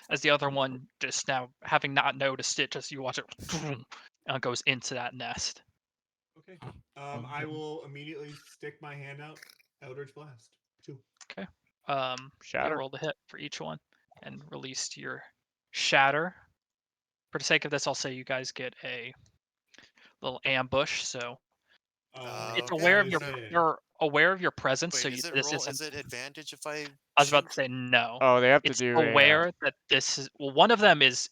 As the other one, just now having not noticed it, just you watch it and goes into that nest. Okay. I will immediately stick my hand out. Eldritch Blast. 2. Okay. Shatter. Roll the hit for each one and release your shatter. For the sake of this, I'll say you guys get a little ambush, so it's Okay, aware I'm of your. gonna- They're aware of your presence, Wait, so is it this roll? isn't. Is it advantage if I? I was about to shoot? say no. Oh, they have to It's do a. aware that this is. Well, one of them is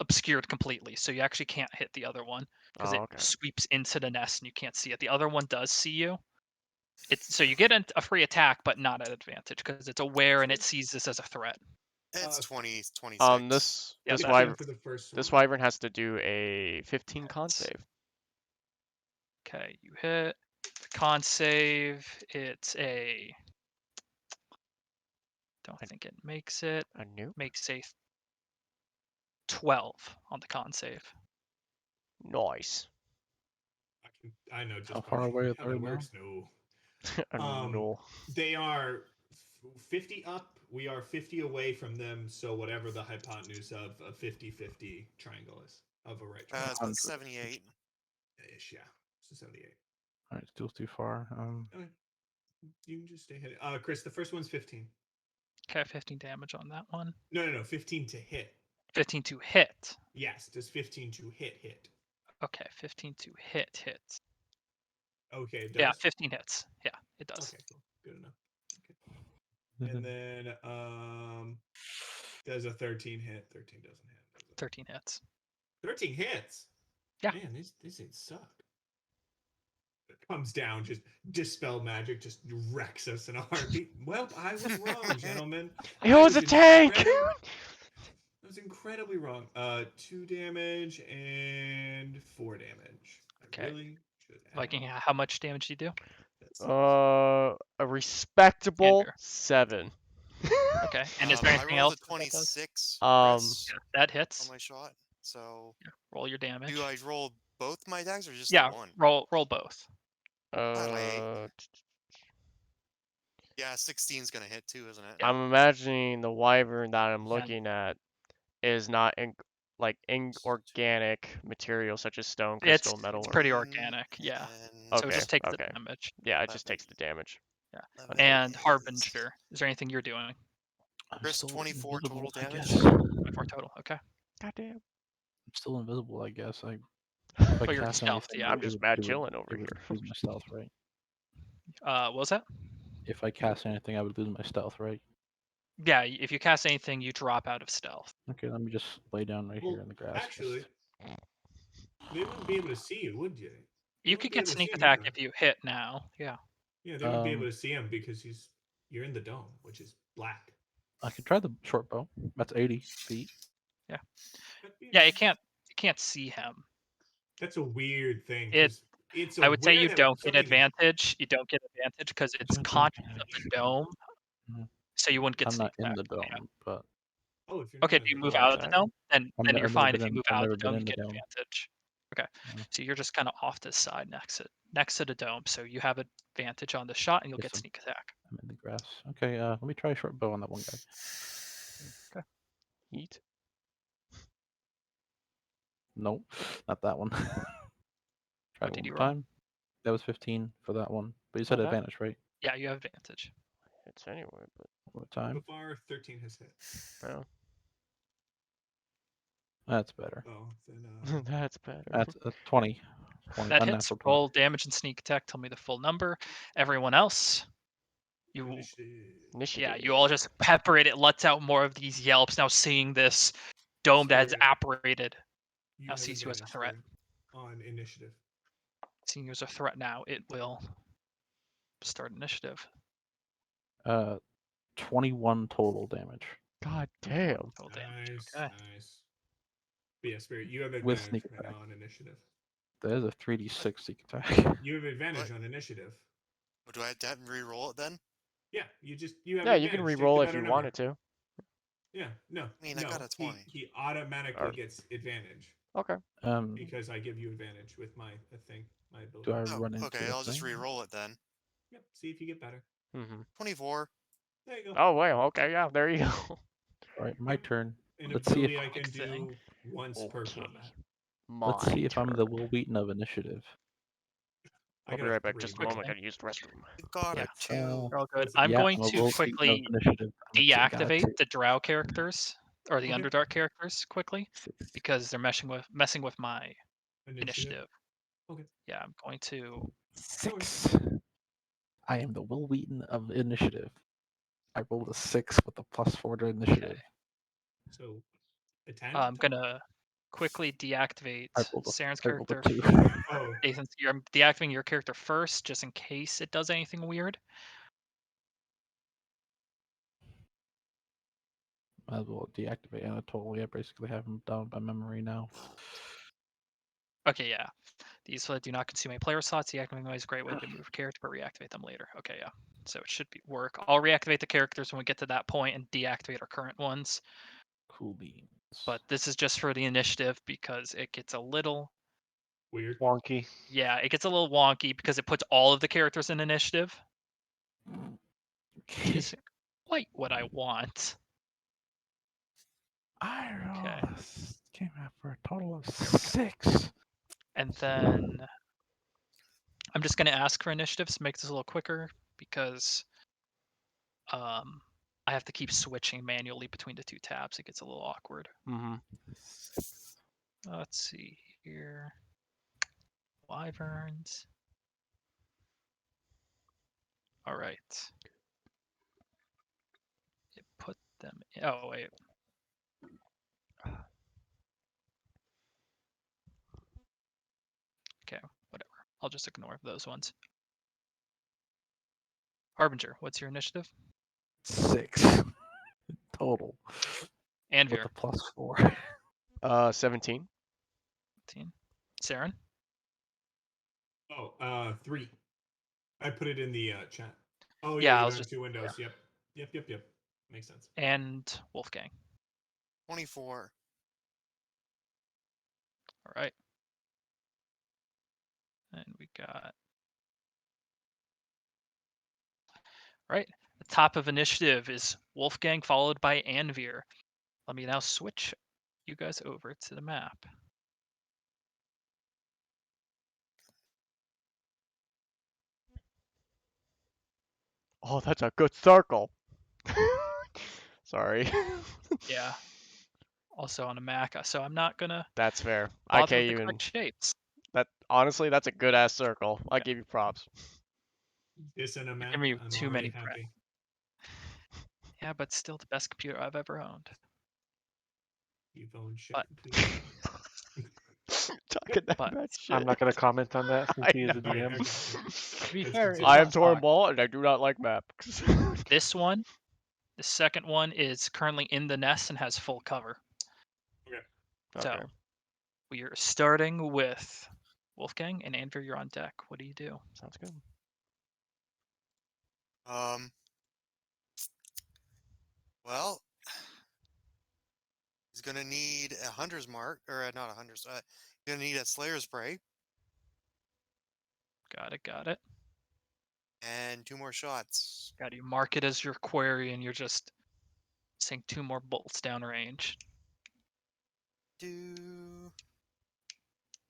obscured completely, so you actually can't hit the other one because Oh, it okay. sweeps into the nest and you can't see it. The other one does see you. It's so you get a free attack, but not at advantage because it's aware and it sees this as a threat. It's 20, 26. Yeah, This that's wyvern, for the first this one. wyvern has to do a 15 con save. Okay, you hit. The con save. It's a. Don't think it makes it. A nuke? Makes a 12 on the con save. Nice. I know just How by far away how are that they now? works. No. No. They are 50 up. We are 50 away from them. So whatever the hypotenuse of a 50-50 triangle is of a right It's triangle. about 100. 78. Ish, yeah. So 78. Alright, still too far. Okay. You can just stay hit. Chris, the first one's 15. Okay, 15 damage on that one. No. 15 to hit. 15 to hit. Yes, does 15 to hit? Okay, 15 to hit. Okay, it Yeah, does? 15 hits. Yeah, it does. Okay, cool. Good enough. Okay. And then does a 13 hit? 13 doesn't hit. 13 hits. 13 hits? Yeah. Man, these things suck. It comes down, just dispel magic, just wrecks us in a heartbeat. Well, I was wrong, gentlemen. It I was a tank! I was incredibly wrong. 2 damage and 4 damage. Okay. I really should add. Viking, how much damage do you do? That's A respectable Andrew. 7. Okay. And is there I anything rolled else a that does? 26 Um, Chris, That on hits. my shot. So Roll your damage. do I roll both my attacks or just Yeah, the one? roll both. Yeah, 16's gonna hit too, isn't it? Yeah. I'm imagining the wyvern that I'm Yeah. looking at is not inorganic material such as stone, crystal, metal. It's or... pretty organic, yeah. So Okay, it just takes okay. the damage. Yeah, it just takes the damage. Yeah. That And is- Harbinger, is there anything you're doing? I'm Chris, still 24 invisible, total I damage? guess. 24 total, okay. Goddamn. I'm still invisible, I guess. If I But you're cast stealth, anything, yeah. I'm just mad chilling over it would here. lose my stealth, right? What was that? If I cast anything, I would lose my stealth, right? Yeah, if you cast anything, you drop out of stealth. Okay, let me just lay down right here in the grass. Actually, they wouldn't be able to see you, would you? You could get sneak attack if you hit now. Yeah. Yeah, they would be able to see him because you're in the dome, which is black. I could try the short bow. That's 80 feet. Yeah. Yeah, you can't see him. That's a weird thing. It's I would say aware you that don't get something is- advantage. You don't get advantage because it's Don't get conscious of advantage. the dome. Mhm. So you wouldn't get I'm sneak not in attack. the dome, Yeah. but Oh, if you're Okay, not do you in move the out of the dome? Then I've you're fine. never If you been- move I've out of never the dome, been you in the get dome. advantage. Okay. Yeah. So you're just kind of off to the side next to the dome. So you have advantage on the shot and you'll Yes, get sneak attack. I'm in the grass. Okay, let me try a short bow on that one guy. Okay. Eat. Nope, not that one. Try What it did one you more roll? time. That was 15 for that one. But you said Okay. advantage, right? Yeah, you have advantage. It's anyway, but One more time. So far, 13 has hit. well, That's better. Oh, then that's better. That's a 20. 20. That hits. Unnatural 20. Roll damage and sneak attack. Tell me the full number. Everyone else, you Initiative. yeah, you all just pepper it. It lets out more of these yelps. Now seeing this dome that has Spirit, apparated, you now have sees you as a advantage, threat. Spirit, on initiative. Seeing you as a threat now, it will start initiative. 21 total damage. God damn. Total damage. Nice, Okay. nice. But yeah, Spirit, you have With advantage sneak attack. on initiative. That is a 3d6 sneak attack. You have advantage What? on initiative. Do I have to re-roll it then? Yeah, you have Yeah, advantage. you can Take re-roll the if better you number. wanted to. Yeah, no. I mean, I no, got a 20. He automatically gets advantage Okay. because I give you advantage with my thing, my ability. Do I Oh, run into okay, the I'll just thing? re-roll it then. Yep. See if you get better. Mm-hmm. 24. There you go. Oh, well, okay, yeah, there you go. Alright, my turn. An Let's see if ability I can thing. do once per Okay. combat. let's see if I'm the Will Wheaton of initiative. I'll got be a right back. 3, Just a but- moment. I gotta use the restroom. You got Yeah. it too. You're all good. What's it? I'm Yeah, going I'm a to Will Wheaton of quickly initiative. I'm a got deactivate two. the drow characters or the Okay. underdark characters quickly 6. because they're messing with my initiative. Okay. Yeah, I'm going to 6. I am the Will Wheaton of initiative. I rolled a 6 with a +4 to initiative. So a 10. I'm gonna quickly deactivate I rolled Saren's a, I rolled a character. 2. Oh, Nathan, I'm deactivating your character first, just in case it does anything weird. Might as well deactivate Anatoly. I basically have him down by memory now. Okay, yeah. These do not consume a player slots. Deactivating is a great way to move a character, but reactivate them later. Okay, yeah. So it should work. I'll reactivate the characters when we get to that point and deactivate our current ones. Cool beans. But this is just for the initiative because it gets a little weird. Wonky. Yeah, it gets a little wonky because it puts all of the characters in initiative. Which Okay. isn't quite what I want. I Okay. came out for a total of 6. And then I'm just going to ask for initiatives to make this a little quicker because I have to keep switching manually between the 2 tabs. It gets a little awkward. Mm-hmm. Let's see here. Wyverns. All right. It put them. Oh wait. Okay, whatever. I'll just ignore those ones. Harbinger, what's your initiative? 6 total with Anvir, the +4. 17. 15. Saren, Oh, 3. I put it in the chat. Oh Yeah, yeah, I you was have just 2 windows. Yep. Makes sense. and Wolfgang. 24. All right. And we got. All right. The top of initiative is Wolfgang, followed by Anvir. Let me now switch you guys over to the map. Oh, that's a good circle. Sorry. Yeah. Also on a Mac, so I'm not gonna That's fair. I bother can't with the even. correct shapes. That honestly, that's a good ass circle. I Okay. give you props. This and a You're map. giving me I'm too already many prep. happy. Yeah, but still the best computer I've ever owned. You've owned shit But- computers. Talking that But much shit. I'm not gonna comment on that since I he is the know. Okay, DM. To be It's fair, considered. it's I am not Torn stock. Ball, and I do not like maps. This one, the second one, is currently in the nest and has full cover. So Okay. we are starting with Wolfgang and Andrew. You're on deck. What do you do? Sounds good. Well, he's gonna need a hunter's mark, or not a hunter's. He's gonna need a slayer's spray Got it. and 2 more shots. Got you mark it as your query, and you're just saying 2 more bolts downrange. Do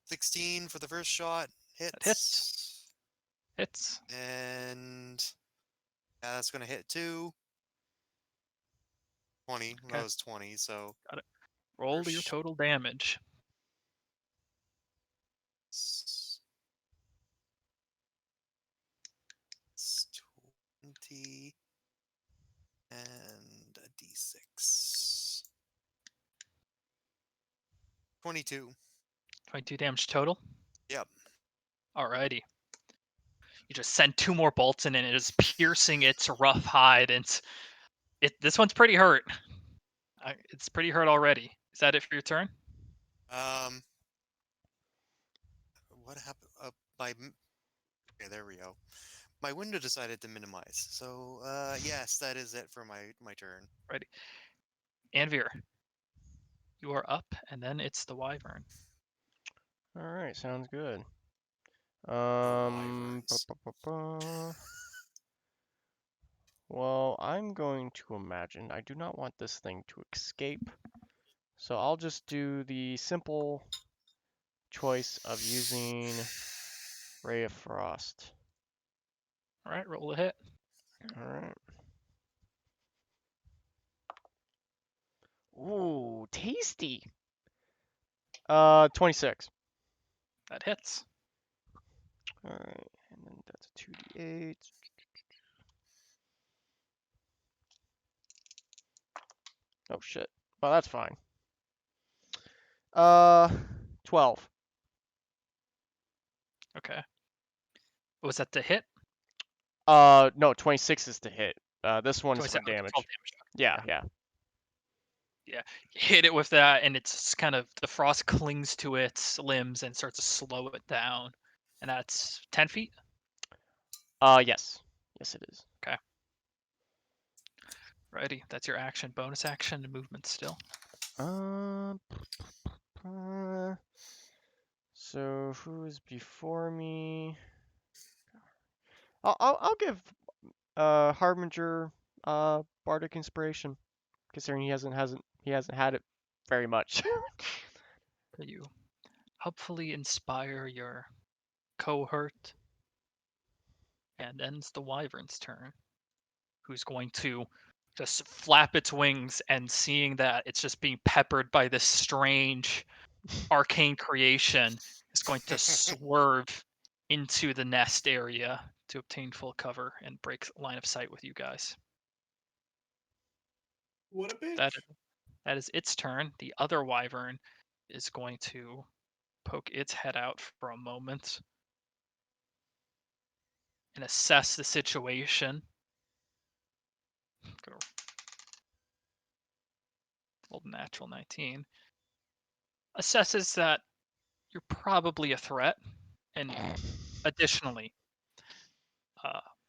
16 for the first shot. That hits. And yeah, that's gonna hit 2. 20. Okay. That was 20. So Roll your First- total damage. it's 20 and a d6. 22. 22 damage total. Yep. Alrighty. You just send 2 more bolts in, and it is piercing its rough hide, and this one's pretty hurt. It's pretty hurt already. Is that it for your turn? What happened? Okay, there we go. My window decided to minimize. So yes, that is it for my turn. Ready. Anvir, you are up, and then it's the Wyvern. All right, sounds good. Wyverns. Well, I'm going to imagine I do not want this thing to escape, so I'll just do the simple choice of using Ray of Frost. All right, roll a hit. All right. Ooh, tasty. 26. That hits. All right, and then that's a 2d8. Oh shit. Well, that's fine. 12. Okay. Was that the hit? No, 26 is to hit. This one is for 27, okay, damage. 12 damage. Yeah. You hit it with that, and it's kind of the frost clings to its limbs and starts to slow it down. And that's 10 feet. Yes. Yes, it is. Righty, that's your action. Bonus action and movement still. So who's before me? I'll give Harbinger Bardic Inspiration, considering he hasn't had it very much. You hopefully inspire your cohort, and ends the Wyvern's turn, who's going to just flap its wings, and seeing that it's just being peppered by this strange arcane creation, is going to swerve into the nest area to obtain full cover and break line of sight with you guys. What a bitch. That is its turn. The other wyvern is going to poke its head out for a moment and assess the situation. Go roll natural 19. Assesses that you're probably a threat, and additionally,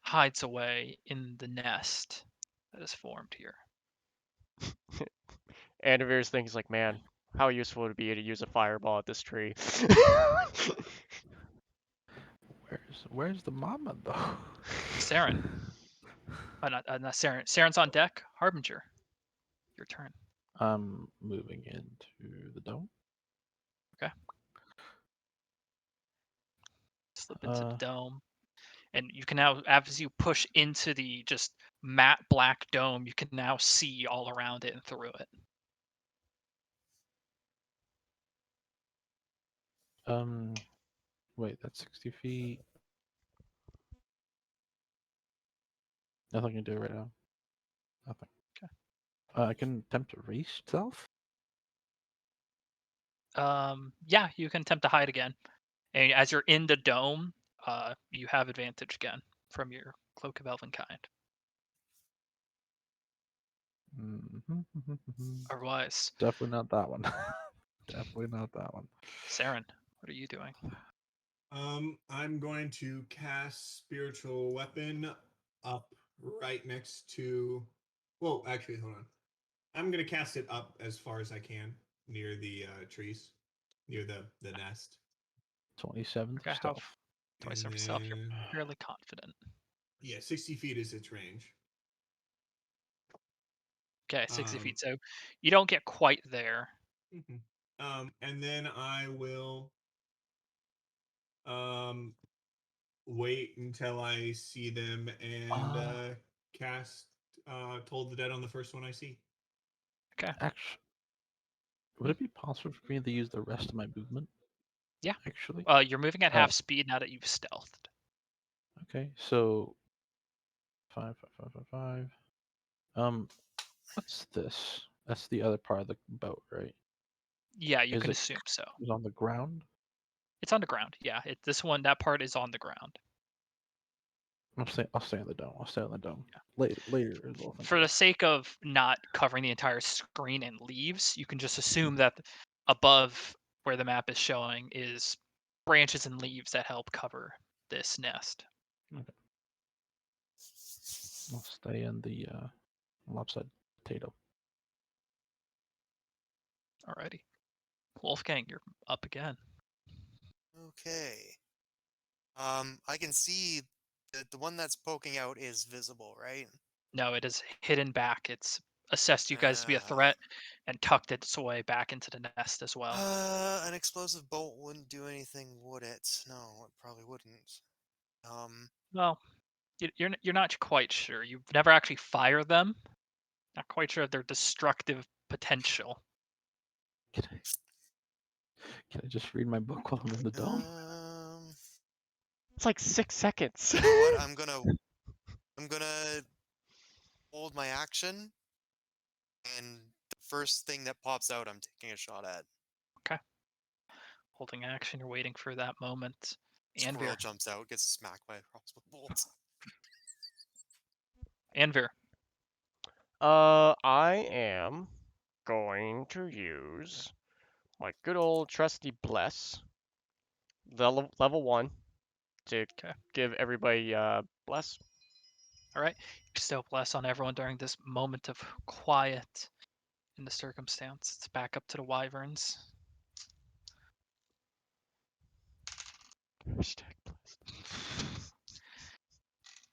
hides away in the nest that is formed here. Andovir's thinking like, man, how useful would it be to use a fireball at this tree? Where's the mama though? Saren. Not Saren. Saren's on deck. Harbinger, your turn. I'm moving into the dome. Okay. Slip into the dome. And you can now, as you push into the just matte black dome, you can now see all around it and through it. Wait, that's 60 feet. Nothing to do right now. Nothing. Okay. I can attempt to race stealth. Yeah, you can attempt to hide again. And as you're in the dome, you have advantage again from your Cloak of Elvenkind. Otherwise, Definitely not that one. Definitely not that one. Saren, what are you doing? I'm going to cast Spiritual Weapon up right next to. Well, actually, hold on. I'm gonna cast it up as far as I can near the trees, near the nest. 27 Okay, stealth. 27 And yourself. You're then- fairly confident. Yeah, 60 feet is its range. Okay, 60 Um, feet. So you don't get quite there. and then I will wait until I see them and cast Toll the Dead on the first one I see. Okay. Actually, would it be possible for me to use the rest of my movement? Yeah. Actually. You're moving at half speed now that you've stealthed. Okay, so 5, 5, 5, 5, 5. What's this? That's the other part of the boat, right? Yeah, you Is can it assume so. is on the ground? It's on the ground. Yeah, that part is on the ground. I'll stay on the dome. I'll stay on the dome. Later we'll think For about the sake of not covering the entire screen and leaves, you can just assume that above where the map is showing is branches and leaves that help cover this nest. Okay. I'll stay in the lopsided potato. Alrighty. Wolfgang, you're up again. Okay. I can see that the one that's poking out is visible, right? No, it is hidden back. It's assessed you guys to be a threat and tucked its way back into the nest as well. An explosive bolt wouldn't do anything, would it? No, it probably wouldn't. Well, you're not quite sure. You've never actually fired them. Not quite sure of their destructive potential. Can I just read my book while I'm in the dome? It's like 6 seconds. You know what? I'm gonna hold my action, and the first thing that pops out, I'm taking a shot at. Okay. Holding action, you're waiting for that moment. Squirrel Anvir. jumps out, gets smacked by a crossbow bolt. Anvir. I am going to use my good old trusty bless, level 1, to give everybody bless. All right. Bestow bless on everyone during this moment of quiet in the circumstance. It's back up to the wyverns. Hashtag blessed.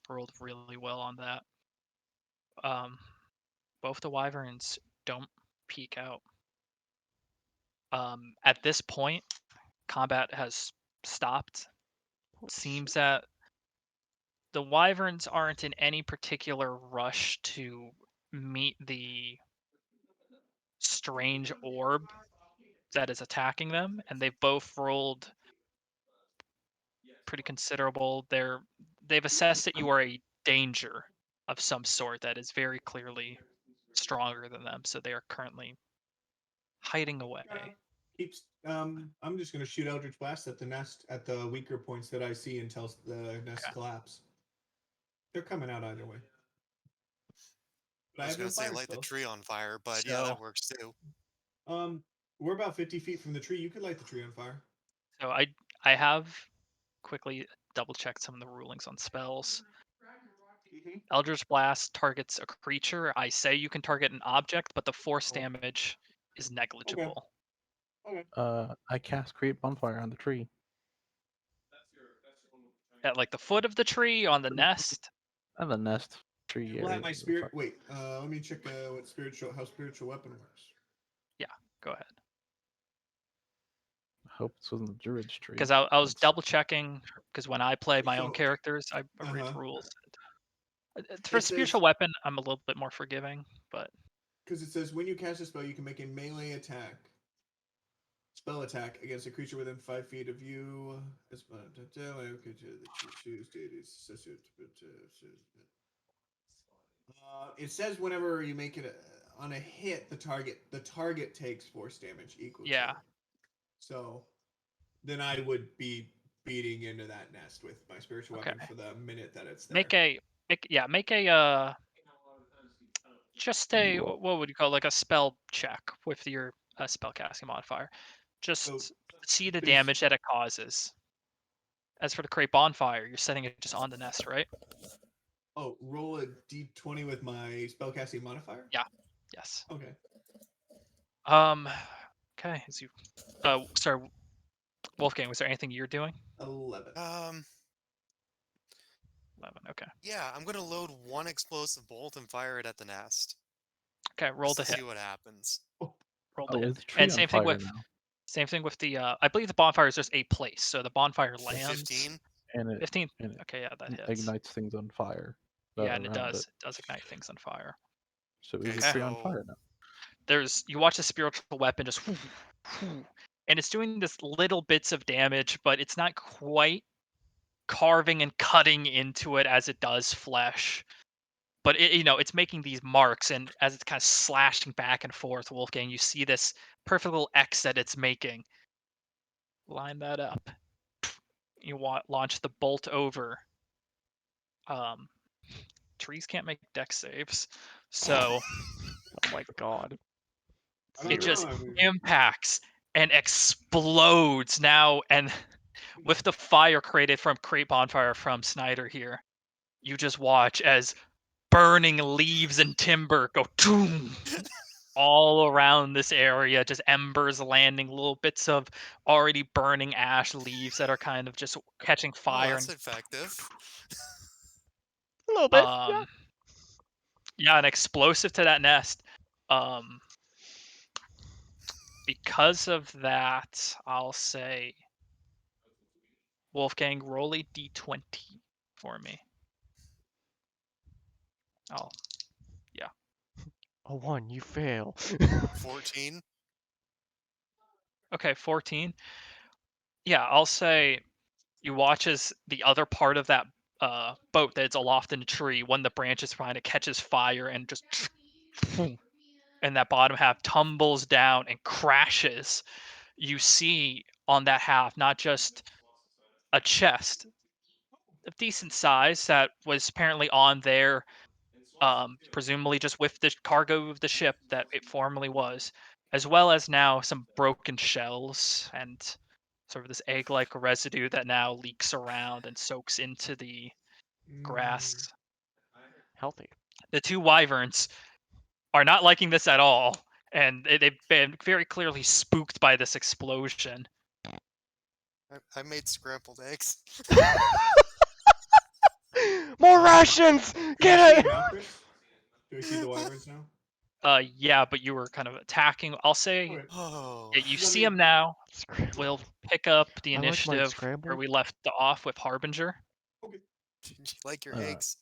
Rolled really well on that. Both the wyverns don't peek out. At this point, combat has stopped. Seems that the wyverns aren't in any particular rush to meet the strange orb that is attacking them, and they've both rolled pretty considerable. They've assessed that you are a danger of some sort that is very clearly stronger than them, so they are currently hiding away. Keeps. I'm just gonna shoot Eldritch Blast at the nest at the weaker points that I see until the nest Okay. collapse. They're coming out either way. But I was have no gonna say fire light the spells. tree on fire, but yeah, So, that works too. We're about 50 feet from the tree. You could light the tree on fire. so I have quickly double checked some of the rulings on spells. Mm-hmm. Eldritch Blast targets a creature. I say you can target an object, but the force Oh. damage is negligible. Okay. I cast create bonfire on the tree. At like the foot of the tree, on the nest. And the nest tree We'll area. have my spirit. Wait. Let me check what how spiritual weapon works. Yeah, go ahead. I hope this wasn't the druid's tree. Because I was That's- double checking, because when I play my own So- characters, I read Uh-huh. the rules. For It spiritual says- weapon, I'm a little bit more forgiving, but Because it says when you cast a spell, you can make a melee attack. Spell attack against a creature within 5 feet of you. It says whenever you make it on a hit, the target takes force damage equal yeah. to. So then I would be beating into that nest with my spiritual weapon Okay. for the minute that it's there. Make a just a what would you call it, like a spell check with your spell casting modifier. Just So, see the please- damage that it causes. As for the create bonfire, you're setting it just on the nest, right? Oh, roll a d20 with my spellcasting modifier? Yeah. Yes. Okay. Okay. As you sorry, Wolfgang, was there anything you're doing? 11. 11. Okay. Yeah, I'm gonna load one explosive bolt and fire it at the nest. Okay. Roll Just the to hit. see what happens. Roll Oh, the is hit. the tree And on same thing fire with now? the I believe the bonfire is just a place, so the bonfire The lands. 15. And it 15. and it Okay, yeah, that hits. ignites things on fire. Yeah, and it around does. It does ignite things on fire. So is Okay, the tree on so- fire now? You watch the spiritual weapon just and it's doing this little bits of damage, but it's not quite carving and cutting into it as it does flesh. But it's making these marks, and as it's kind of slashing back and forth, Wolfgang, you see this perfect little X that it's making. Line that up. You launch the bolt over. Trees can't make dex saves, so Oh my god. it just I mean, impacts and explodes now. And with the fire created from Create Bonfire from Snyder here, you just watch as burning leaves and timber go toom all around this area, just embers landing, little bits of already burning ash leaves that are kind of just catching Oh, fire. that's effective. A little bit. Yeah. Yeah, an explosive to that nest. Because of that, I'll say Wolfgang, roll a d20 for me. Oh, A 1, you fail. 14. okay, 14. Yeah, I'll say you watch as the other part of that boat that's aloft in the tree, one of the branches behind it catches fire and just and that bottom half tumbles down and crashes. You see on that half not just a chest of decent size that was apparently on there, presumably just with the cargo of the ship that it formerly was, as well as now some broken shells and sort of this egg-like residue that now leaks around and soaks into the grass. Healthy. The two wyverns are not liking this at all, and they've been very clearly spooked by this explosion. I made scrambled eggs. More rations! Do you Get see it! now, Chris? Do we see the wyverns now? Yeah, but you were kind of attacking. I'll say Okay. Oh. yeah, you Let see me- him now. Scramble. We'll pick up the I like mine initiative where scrambled. we left off with Harbinger. Did you like your Uh, eggs?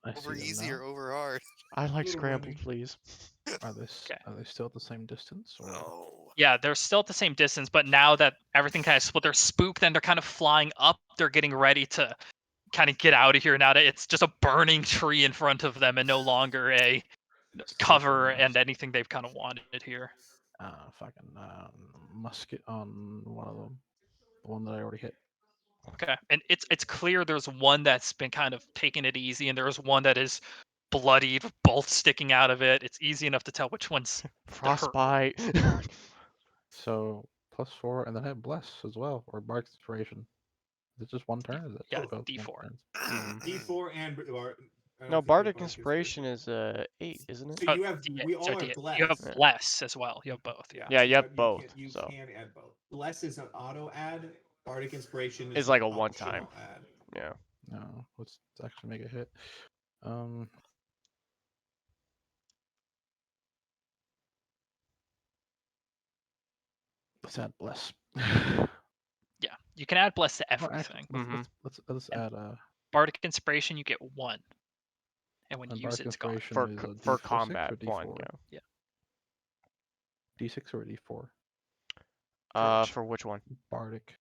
I see Over them easy now. or over hard? I like Little scrambled, runny. please. Okay. Are they still at the same distance or? Oh. Yeah, they're still at the same distance, but now that everything kind of split, they're spooked and they're kind of flying up. They're getting ready to kind of get out of here now that it's just a burning tree in front of them and no longer a cover and anything they've kind of wanted here. Fucking musket on one of them, the one that I already hit. Okay, and it's clear there's one that's been kind of taking it easy, and there's one that is bloodied, both sticking out of it. It's easy enough to tell which one's the hurt. Frostbite. So +4, and then I have bless as well, or bark inspiration. Is it just one turn? Or is it Yeah, both D4. turns? D4 and I don't No, think you have bardic inspiration is 8, isn't it? So Oh, you have D8. we all So have D8. bless. You have Yeah. bless as well. You have both. Yeah. Yeah, so you have both, You so. can add both. Bless is an auto add. Bardic inspiration is It's like an a one-time. optional add. Yeah. No, let's actually make a hit. Let's add bless. Yeah. You can add bless to Well, everything. actually, let's And add Bardic inspiration, you get 1, and when you use bardic it, it's gone. inspiration is a For D4 combat 6 or one, D4? yeah. D6 or a D4? For which one? Bardic.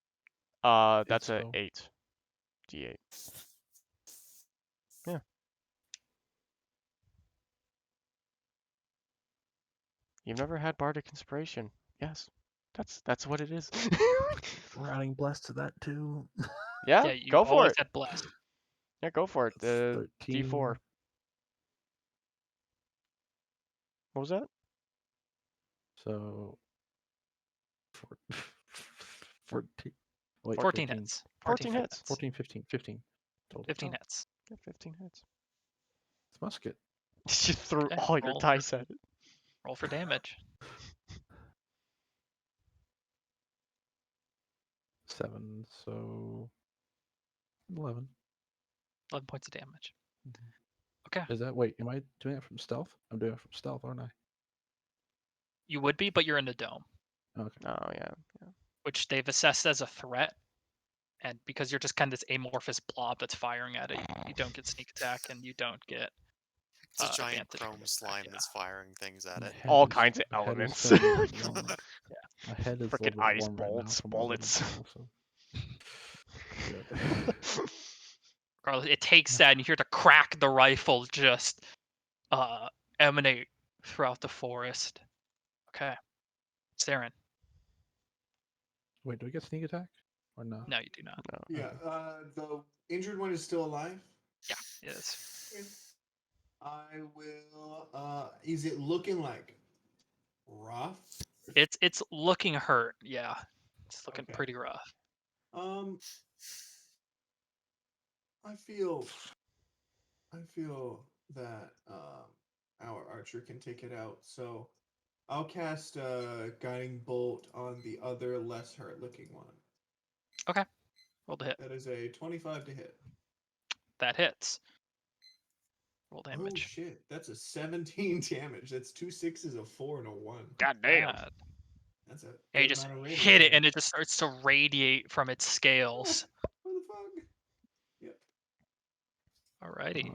That's a spell. 8. D8. Yeah. You've never had bardic inspiration? Yes. That's what it is. We're adding bless to that too. Yeah, Yeah, you go for always it. had bless. Yeah, go for it. That's D4. 13. What was that? So 14. Wait, 14 hits. 14 hits. 14, 15 total. 15 Oh. hits. Yeah, 15 hits. It's musket. You threw Okay, all your roll dice at it. Roll for damage. 7, so 11. 11 points of damage. Mhm. Okay. Is that wait? Am I doing it from stealth? I'm doing it from stealth, aren't I? You would be, but you're in the dome, Okay. Oh, yeah. which they've assessed as a threat. And because you're just kind of this amorphous blob that's firing at it, you don't get sneak attack and you don't get It's a giant advantage. chrome from slime attack, that's firing things at My it. head All is- kinds of my head is elements. feeling a bit warm. My head is a Frickin' little bit ice warm right now bolts, from my little bullets. bottle, so. Good. Regardless, it takes that and you hear the crack the rifle just emanate throughout the forest. Okay. Saren. Wait, do we get sneak attack or no? No, you do not. Yeah. The injured one is still alive. Yeah, it is. I will. Is it looking like rough? It's looking hurt. Yeah, it's looking Okay. pretty rough. I feel that our archer can take it out. So I'll cast guiding bolt on the other less hurt looking one. Okay. Roll the hit. That is a 25 to hit. That hits. Roll Oh damage. shit! That's a 17 damage. That's 2 6s, a 4, and a 1. God damn. Bad. That's a Yeah, you good just amount of hit radiant. it and it just starts to radiate from its scales. What the fuck? Yep. Alrighty.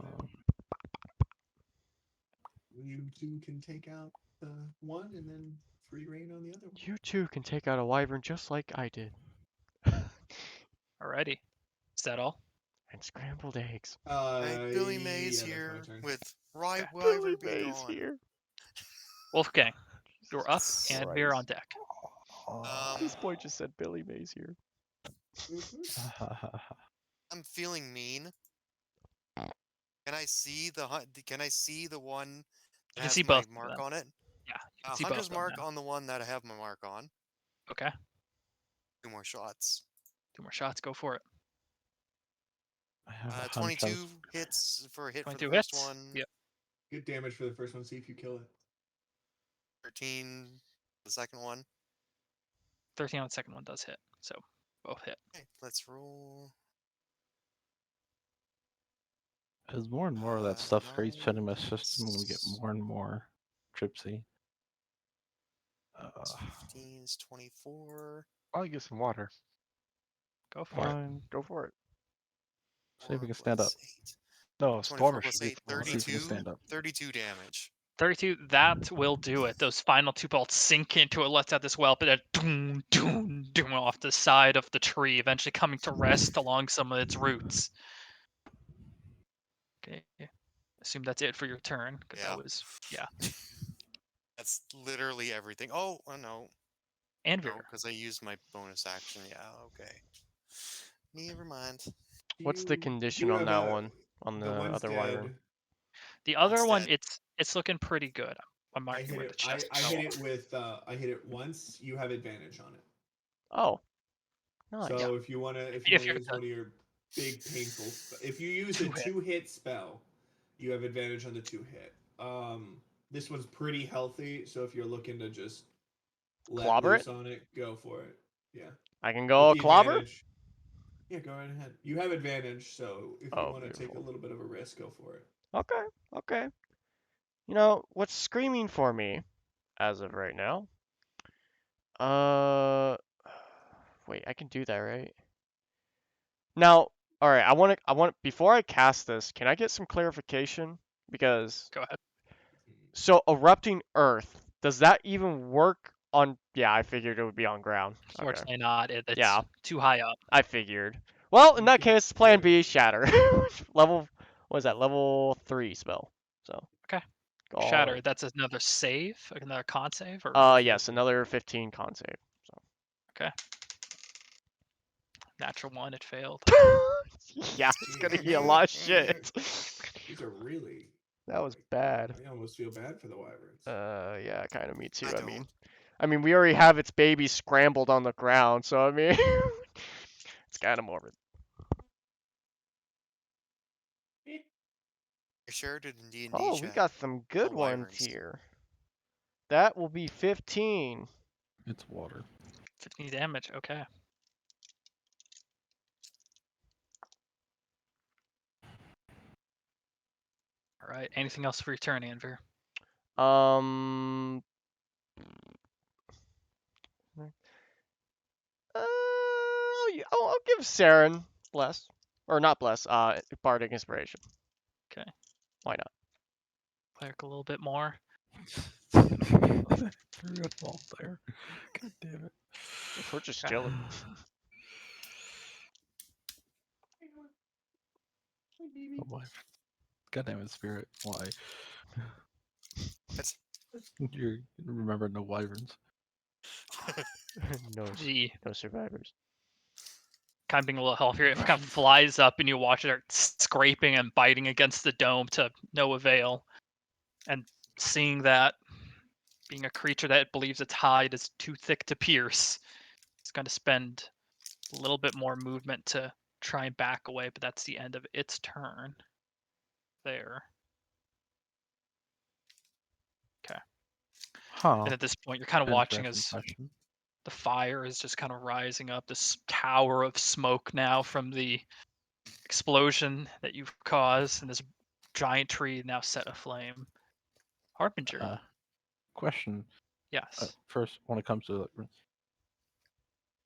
You two can take out the one and then free reign on the other one. You too can take out a wyvern just like I did. Alrighty. Is that all? And scrambled eggs. Right, Billy Mays yeah, that's my here turn. with Rye Okay. Wyvern Billy be Mays gone. here. Wolfgang, you're up Jesus and we're on Christ. deck. This boy just said Billy Mays here. I'm feeling mean. Can I see the Can I see the one You that can has see my both of mark them. on it? Yeah, you can see both Hunter's of them mark now. on the one that I have my mark on. Okay. 2 more shots. 2 more shots. Go for it. I have a hunch 22 hits for a hit for the 22 first hits. one. Yep. Good damage for the first one. See if you kill it. 13 the second one. 13 on the second one does hit. So both hit. Okay, let's roll. As more and more of that stuff creeps Nine into my system, I'm gonna get plus- more and more tripsy. 15 is 24. I'll get some water. Go for it. Fine, go for it. See if we 4 can stand up. plus 8. No, 24 Stormer plus should be 8, the one. Let's see if he can stand 32, up. 32 damage. 32, that will do it. Those final 2 bolts sink into it, lets out this whelp, and then doom, doom, doom off the side of the tree, eventually coming to rest along some of its roots. Okay. Assume that's it for your turn, because Yeah. that was, yeah. That's literally everything. Oh, no. And No, Vera. because I used my bonus action. Yeah, okay. Never mind. What's the You condition do on have that a- one? On the one's other dead. wyvern? The other One's one, dead. it's looking pretty good. I'm I marking hit where it. the chest I fell hit it off. with. I hit it once. You have advantage on it. Oh, nice. So if you wanna If use you're one of your big painful, if you use a 2-hit. 2-hit spell, you have advantage on the 2-hit. This one's pretty healthy, so if you're looking to just let Clobber loose it? on it, go for it. Yeah. I can With go the clobber? advantage. Yeah, go right ahead. You have advantage, so if you Oh, want to take a beautiful. little bit of a risk, go for it. Okay, okay. You know, what's screaming for me, as of right now? Wait, I can do that, right? Now, alright, I want, before I cast this, can I get some clarification? Because, Go ahead. so erupting earth, does that even work on, yeah, I figured it would be on ground. Okay. Unfortunately not. It's Yeah. too high up. I figured. Well, in You that can- case, plan B, shatter. Level, what is that? Level 3 spell. So. Okay. Go all Shatter, in. that's another save? Another con save? Or Yes, another 15 con save. okay. Natural 1, it failed. Yeah, it's gonna be a lot of shit. These are really. That was bad. I almost feel bad for the wyverns. Yeah, kind of me too. I I don't. mean, we already have its baby scrambled on the ground, so I mean, it's kind of morbid. I shared it in D&D Oh, we chat. got some good The ones wyverns. here. That will be 15. It's water. 15 damage, okay. Alright, anything else for your turn, Anvir? Um. I'll give Saren bless, or not bless. Bardic inspiration. Okay. Why not? Cleric a little bit more. Threw it all there. God damn it. If we're just Okay. chilling. Oh my. God damn it, Spirit. Why? That's You remember no wyverns. no, Gee. no survivors. Kind of being a little healthier. It kind of flies up and you watch it scraping and biting against the dome to no avail. And seeing that, being a creature that believes its hide is too thick to pierce, it's going to spend a little bit more movement to try and back away, but that's the end of its turn. There. Huh. And at this point, you're kind of watching Interesting as question. the fire is just kind of rising up, this tower of smoke now from the explosion that you've caused, and this giant tree now set aflame. Harbinger. Question. Yes. First, when it comes to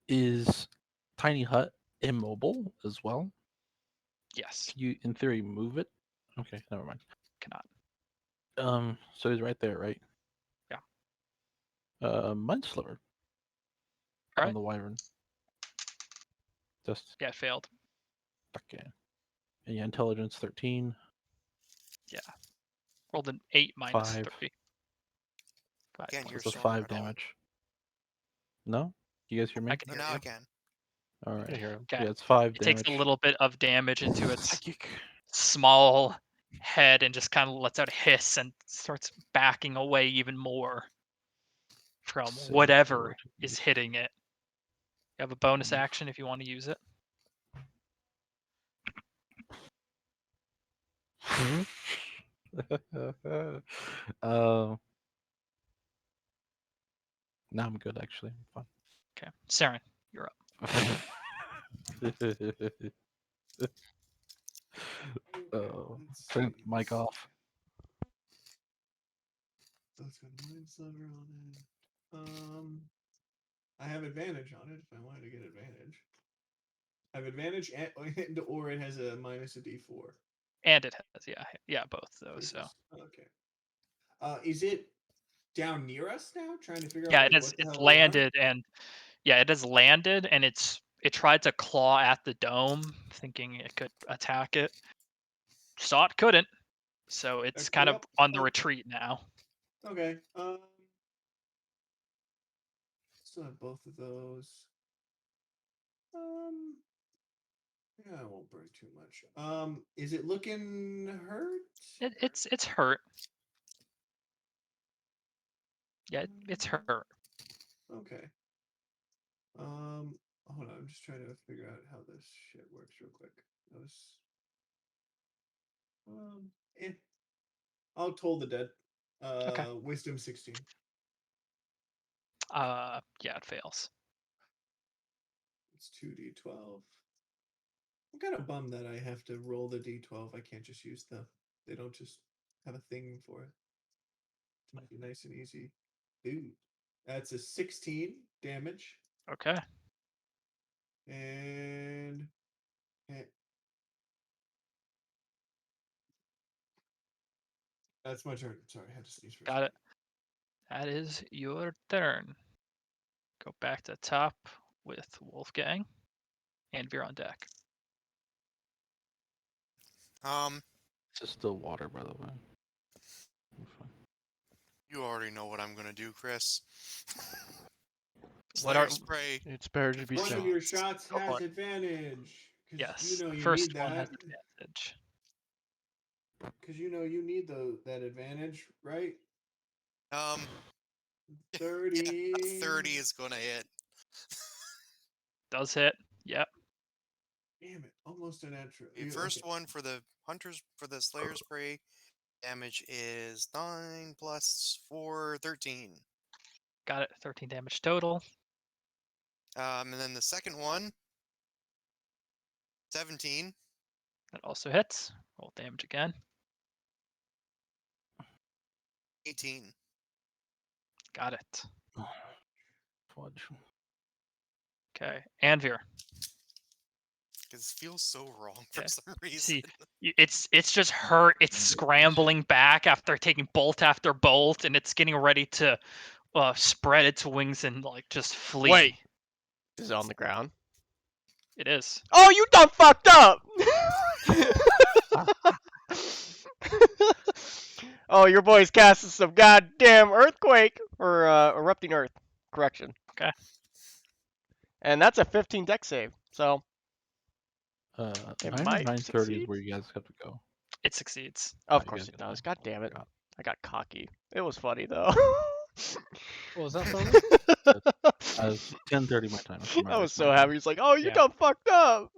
is Tiny Hut immobile as well? Yes. Can you, in theory, move it? Okay, never mind. Cannot. So he's right there, right? Yeah. Mind Sliver. All On right. the wyvern. Just Yeah, it failed. okay. And yeah, intelligence 13. Yeah. Rolled an 8 minus 5. 3. 5 Can't hear points. So of Storm five at all. damage. No? You guys hear me? I can Oh, hear now you. I can. All I right. can hear him. Okay. Yeah, it's 5 It damage. takes a little bit of damage into its Psychic. small head and just kind of lets out a hiss and starts backing away even more from Save whatever throw. is hitting it. You have a bonus Mm. action if you want to use it. Now I'm good actually. I'm Okay. Saren, you're up. fine. Oh, Let's turn see. mic off. So it's got Mind Sliver on it. I have advantage on it if I wanted to get advantage. I have advantage and or it has a minus a d4. And it has, yeah, both those. So Versus- Okay. Is it down near us now? Trying to figure out yeah, like what the it's hell we are. landed, and yeah, it has landed, and it tried to claw at the dome, thinking it could attack it. Saw it couldn't, so it's kind of Yep. on the retreat now. Okay. Still have both of those. Yeah, I won't burn too much. Is it looking hurt? It's hurt. Yeah, it's hurt. Okay. Hold on. I'm just trying to figure out how this shit works real quick. That was. Eh. I'll toll the dead. Okay. Wisdom 16. Yeah, it fails. It's 2d12. I'm kind of bummed that I have to roll the d12. I can't just use the. They don't just have a thing for it. To make it nice and easy. Ooh, that's a 16 damage. Okay. And that's my turn. Sorry, I had to sneeze for a Got it. That is your turn. Go back to top with Wolfgang, and Veer on deck. This is still water, by the way. You already know what I'm gonna do, Chris. What Slayer are- spray. It's better to be One of safe. your shots Go has for it. advantage. Yes, You know the you first need one has that. advantage. Because you know you need that advantage, right? 30. Yeah, 30 is gonna hit. Does hit. Yep. Damn it, almost a natural. The first one for the hunters for the Slayer spray damage is 9 plus 4, 13. Got it. 13 damage total. And then the second one, 17. That also hits. Roll damage again. 18. Got it. Fudge. Okay. Anvir. Because it feels so wrong for Yeah. some reason. See, it's just her. It's scrambling back after taking bolt after bolt, and it's getting ready to spread its wings and like just flee. Wait. Is it on the ground? It is. Oh, you done fucked up! Oh, your boy's casting some goddamn earthquake or erupting earth. Correction. Okay. And that's a 15 deck save. So It 9 or might 9:30 succeed. is where you guys have to go. It succeeds. of you course guys it got does. that. God damn it. Forgot. I got cocky. It was funny though. What was that, Sonia? It's 10:30 my time. It's I was my so time. happy. He's like, "Oh, you Yeah. done fucked up."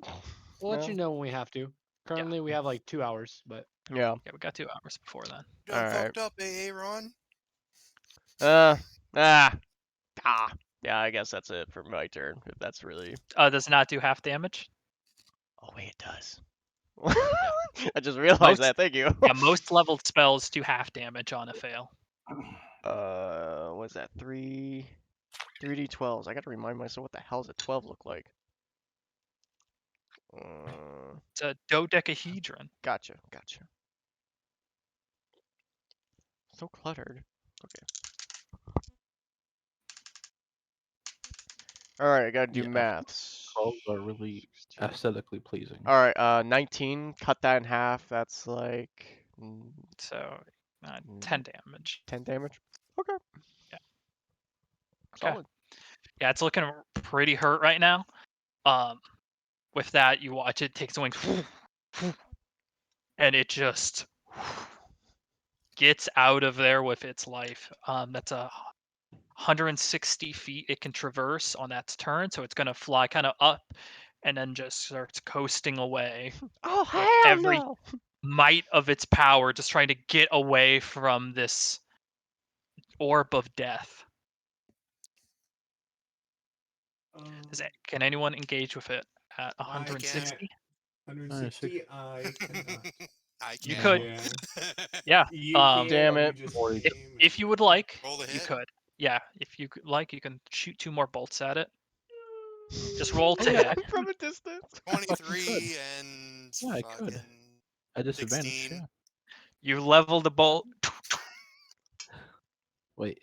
We'll let No. you know when we have to. Currently, we have like 2 hours, but Yeah. Yeah, we got 2 hours before then. You done Alright. fucked up, Aaron. Yeah, I guess that's it for my turn. If that's really. Does not do half damage. Oh wait, it does. I just realized that. Thank you. Yeah, most leveled spells do half damage on a fail. What's that? 3d12s. I gotta remind myself what the hell does a 12 look like. It's a dodecahedron. Gotcha. So cluttered. Okay. Alright, I gotta do Yeah, maths. 12s are really aesthetically pleasing. Alright, 19. Cut that in half. That's like So 10 damage. 10 damage. Okay. Yeah. Solid. Yeah, it's looking pretty hurt right now. With that, you watch it take its wings, and it just gets out of there with its life. That's 160 feet it can traverse on that turn, so it's gonna fly kind of up, and then just starts coasting away. Oh with hell every no! might of its power, just trying to get away from this orb of death. Can anyone engage with it at 160? 160. I cannot. I You can. could. Yeah. Yeah. You can, Damn you it. just If you would like, Roll the you hit. could. Yeah, if you like, you can shoot 2 more bolts at it. Just roll to yeah, hit. From a distance. 23 and Yeah, I could. fucking At disadvantage, 16. yeah. You level the bolt, Wait.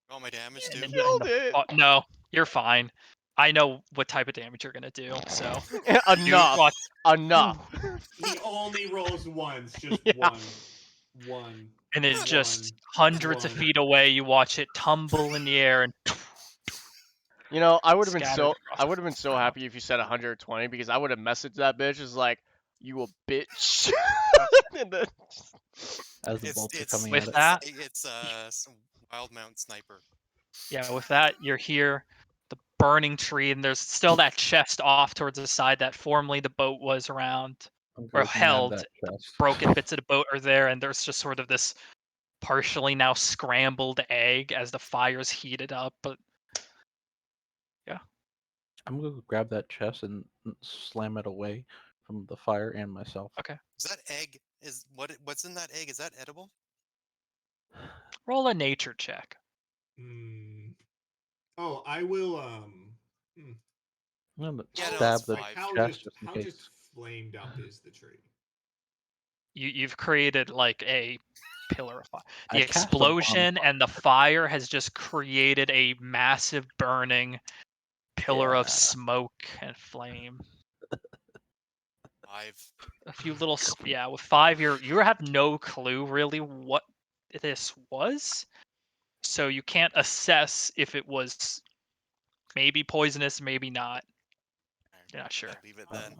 All my damage and too. then Killed it. no, you're fine. I know what type of damage you're gonna do. So Enough. watch. Enough. He only rolls once, just Yeah. one, And it one, just hundreds of one. feet away. You watch it tumble in the air and You know, I would have been scattered so happy if you said 120 because I would have messaged that bitch as like, you a bitch. And then As the It's bolts are it's coming With at it. that, it's WildeMount sniper. yeah, with that, you're here, the burning tree, and there's still that chest off towards the side that formerly the boat was around I'm or going to nab held. that chest. Broken bits of the boat are there, and there's just sort of this partially now scrambled egg as the fire's heated up. But I'm going to grab that chest and slam it away from the fire and myself. okay, Is that egg? What's in that egg? Is that edible? roll a nature check. Mm. Oh, I will. Hmm. I'm going to Yeah, no, stab it's the Like five. chest just in how case. just flamed up is the tree? You've created like a pillar of fire. I The cast a bomb. explosion and the fire has just created a massive burning pillar of Yeah. smoke and flame. 5. A few little yeah, with 5 you have no clue really what this was. So you can't assess if it was maybe poisonous, maybe not. You're not sure. I'd leave it then.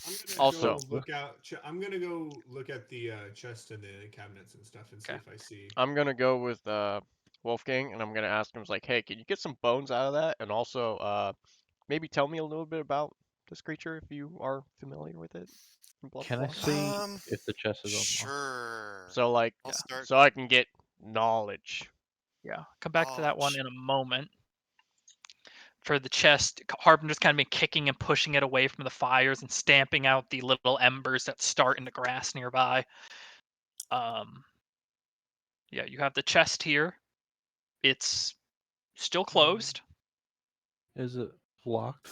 I'm gonna Also- go look out. I'm gonna go look at the chest and the cabinets and stuff and see Okay. if I see. I'm gonna go with Wolfgang, and I'm gonna ask him, like, hey, can you get some bones out of that, and also maybe tell me a little bit about this creature if you are familiar with it. From blah, Can blah, I blah. see if the chest is unlocked? Sure. So like, I'll Yeah. start. so I can get knowledge. Yeah. Come back to that one Ouch. in a moment. For the chest, Harpender's kind of been kicking and pushing it away from the fires and stamping out the little embers that start in the grass nearby. Yeah, you have the chest here. It's still closed. Is it locked?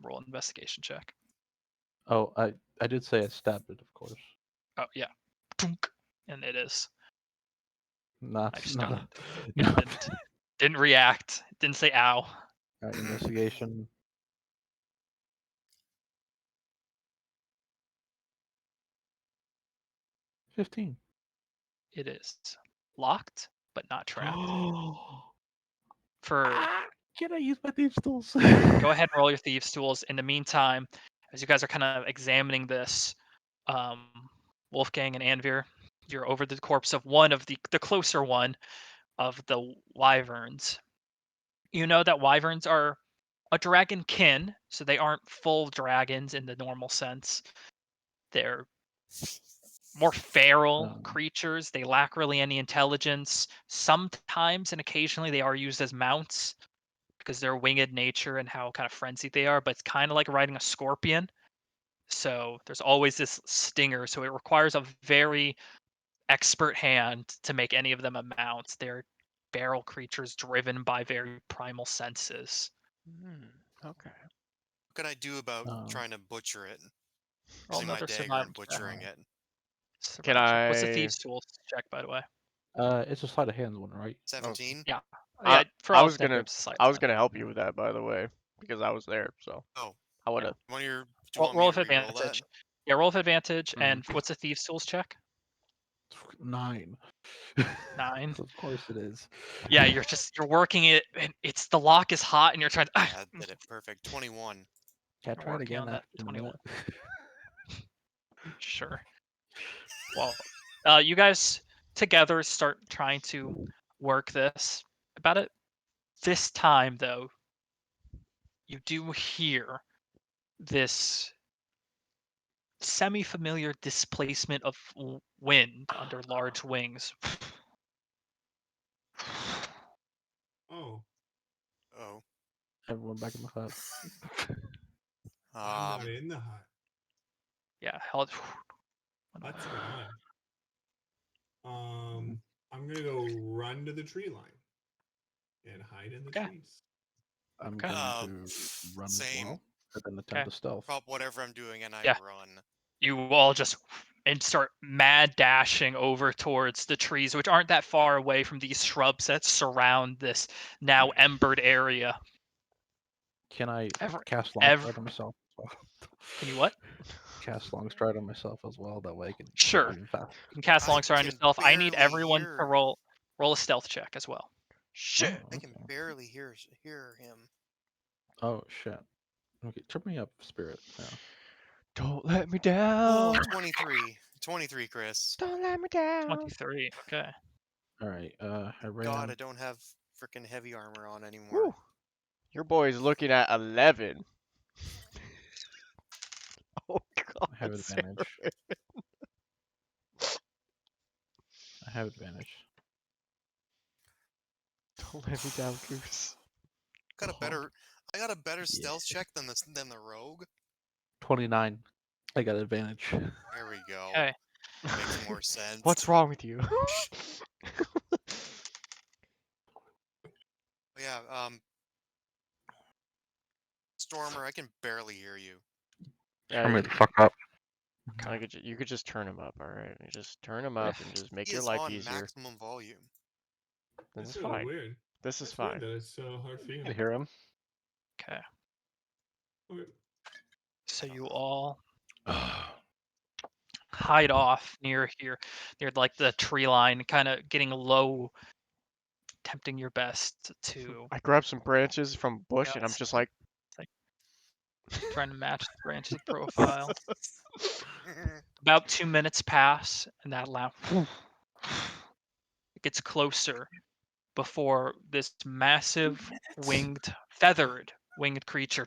Roll an investigation check. Oh, I did say I stabbed it, of course. Oh yeah, Tunk. And it is. Not, Nice not, stone. It not. didn't react. Didn't say ow. Alright, investigation. 15. It is locked, but not trapped. Ah, For can I use my thieves tools? go ahead and roll your thieves tools. In the meantime, as you guys are kind of examining this, Wolfgang and Anvir, you're over the corpse of one of the closer one of the wyverns. You know that wyverns are a dragon kin, so they aren't full dragons in the normal sense. They're more feral creatures. They lack really any intelligence. Sometimes and occasionally they are used as mounts because their winged nature and how kind of frenzied they are, but it's kind of like riding a scorpion. So there's always this stinger. So it requires a very expert hand to make any of them a mount. They're feral creatures driven by very primal senses. Okay. What can I do about trying to butcher it? Roll Using my another dagger and survival check. butchering it. Can Survival check. What's the I? thieves tools check, by the way? It's a sleight of hand one, right? 17. Yeah. I, Yeah, for I all was intents and gonna, purposes, sleight I of was hand. gonna help you with that, by the way, because I was there. So Oh, I would have. do you Roll, want me roll to with re-roll that? advantage. Yeah, roll with advantage. Mhm. And what's the thieves tools check? 9. 9. Of course it is. Yeah, you're working it, and it's the lock is hot, and you're trying to. Yeah, that did it. Perfect. 21. Can't try it Working again on that after in a 21. minute. Sure. Well, you guys together start trying to work this. About it this time, though, you do hear this semi-familiar displacement of wind under large wings. Oh, Oh. Everyone back in the hut. I'm not in the hut. Yeah, hell. Hut's gone. I'm gonna go run to the tree line and hide in the Okay. trees. I'm Okay. going to run as Same. well. and then attempt to stealth. Drop whatever I'm doing and I Yeah. run. You all just and start mad dashing over towards the trees, which aren't that far away from these shrubs that surround this now embered area. Can I Ever- cast ever- Longstride on myself as well? Can you what? Cast Longstride on myself as well. That way I can Sure. go even faster. You can cast I Longstar on can yourself. I need barely everyone to hear- roll a stealth check as well. Shit. Oh, I can okay. barely hear him. Oh shit. Okay, trip me up, Spirit. Yeah. Don't let me Oh, down. 23. 23, Chris. Don't let me down. 23. Okay. All right. I ran. God, I don't have freaking heavy armor on anymore. Woo. Your boy's looking at 11. Oh God. I have advantage. I have advantage. Don't let me down, Goose. I got a better Yeah. stealth check than the rogue. 29. I got advantage. There we go. Okay. Makes more sense. What's wrong with you? Yeah, Stormer, I can barely hear you. Turn me the fuck up. You could just turn him up, all right? You just turn him up and just make He your is life on easier. maximum volume. This That's is really fine. weird. This is That's weird fine. that it's so hard for you. I hear him. Okay. Okay. So you all hide off near here, near like the tree line, kind of getting low, tempting your best to I grabbed some branches from bush and I'm Yes. just like, trying to match the branch's profile. About 2 minutes pass, and that loud it gets closer before this massive feathered winged creature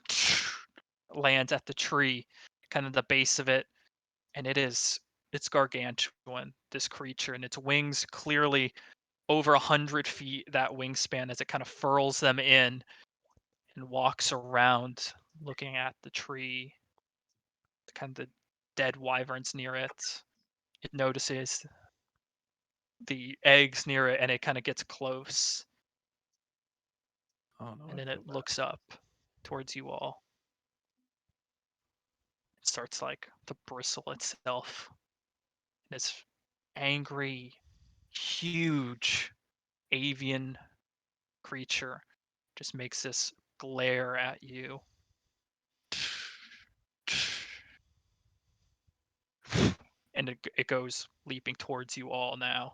lands at the tree, kind of the base of it, and it's gargantuan, this creature, and its wings clearly over 100 feet, that wingspan, as it kind of furls them in and walks around looking at the tree, kind of the dead wyverns near it. It notices the eggs near it and it kind of gets close, Oh no. and I then feel it bad. looks up towards you all. It starts like to bristle itself. And this angry, huge avian creature just makes this glare at you. And it goes leaping towards you all now.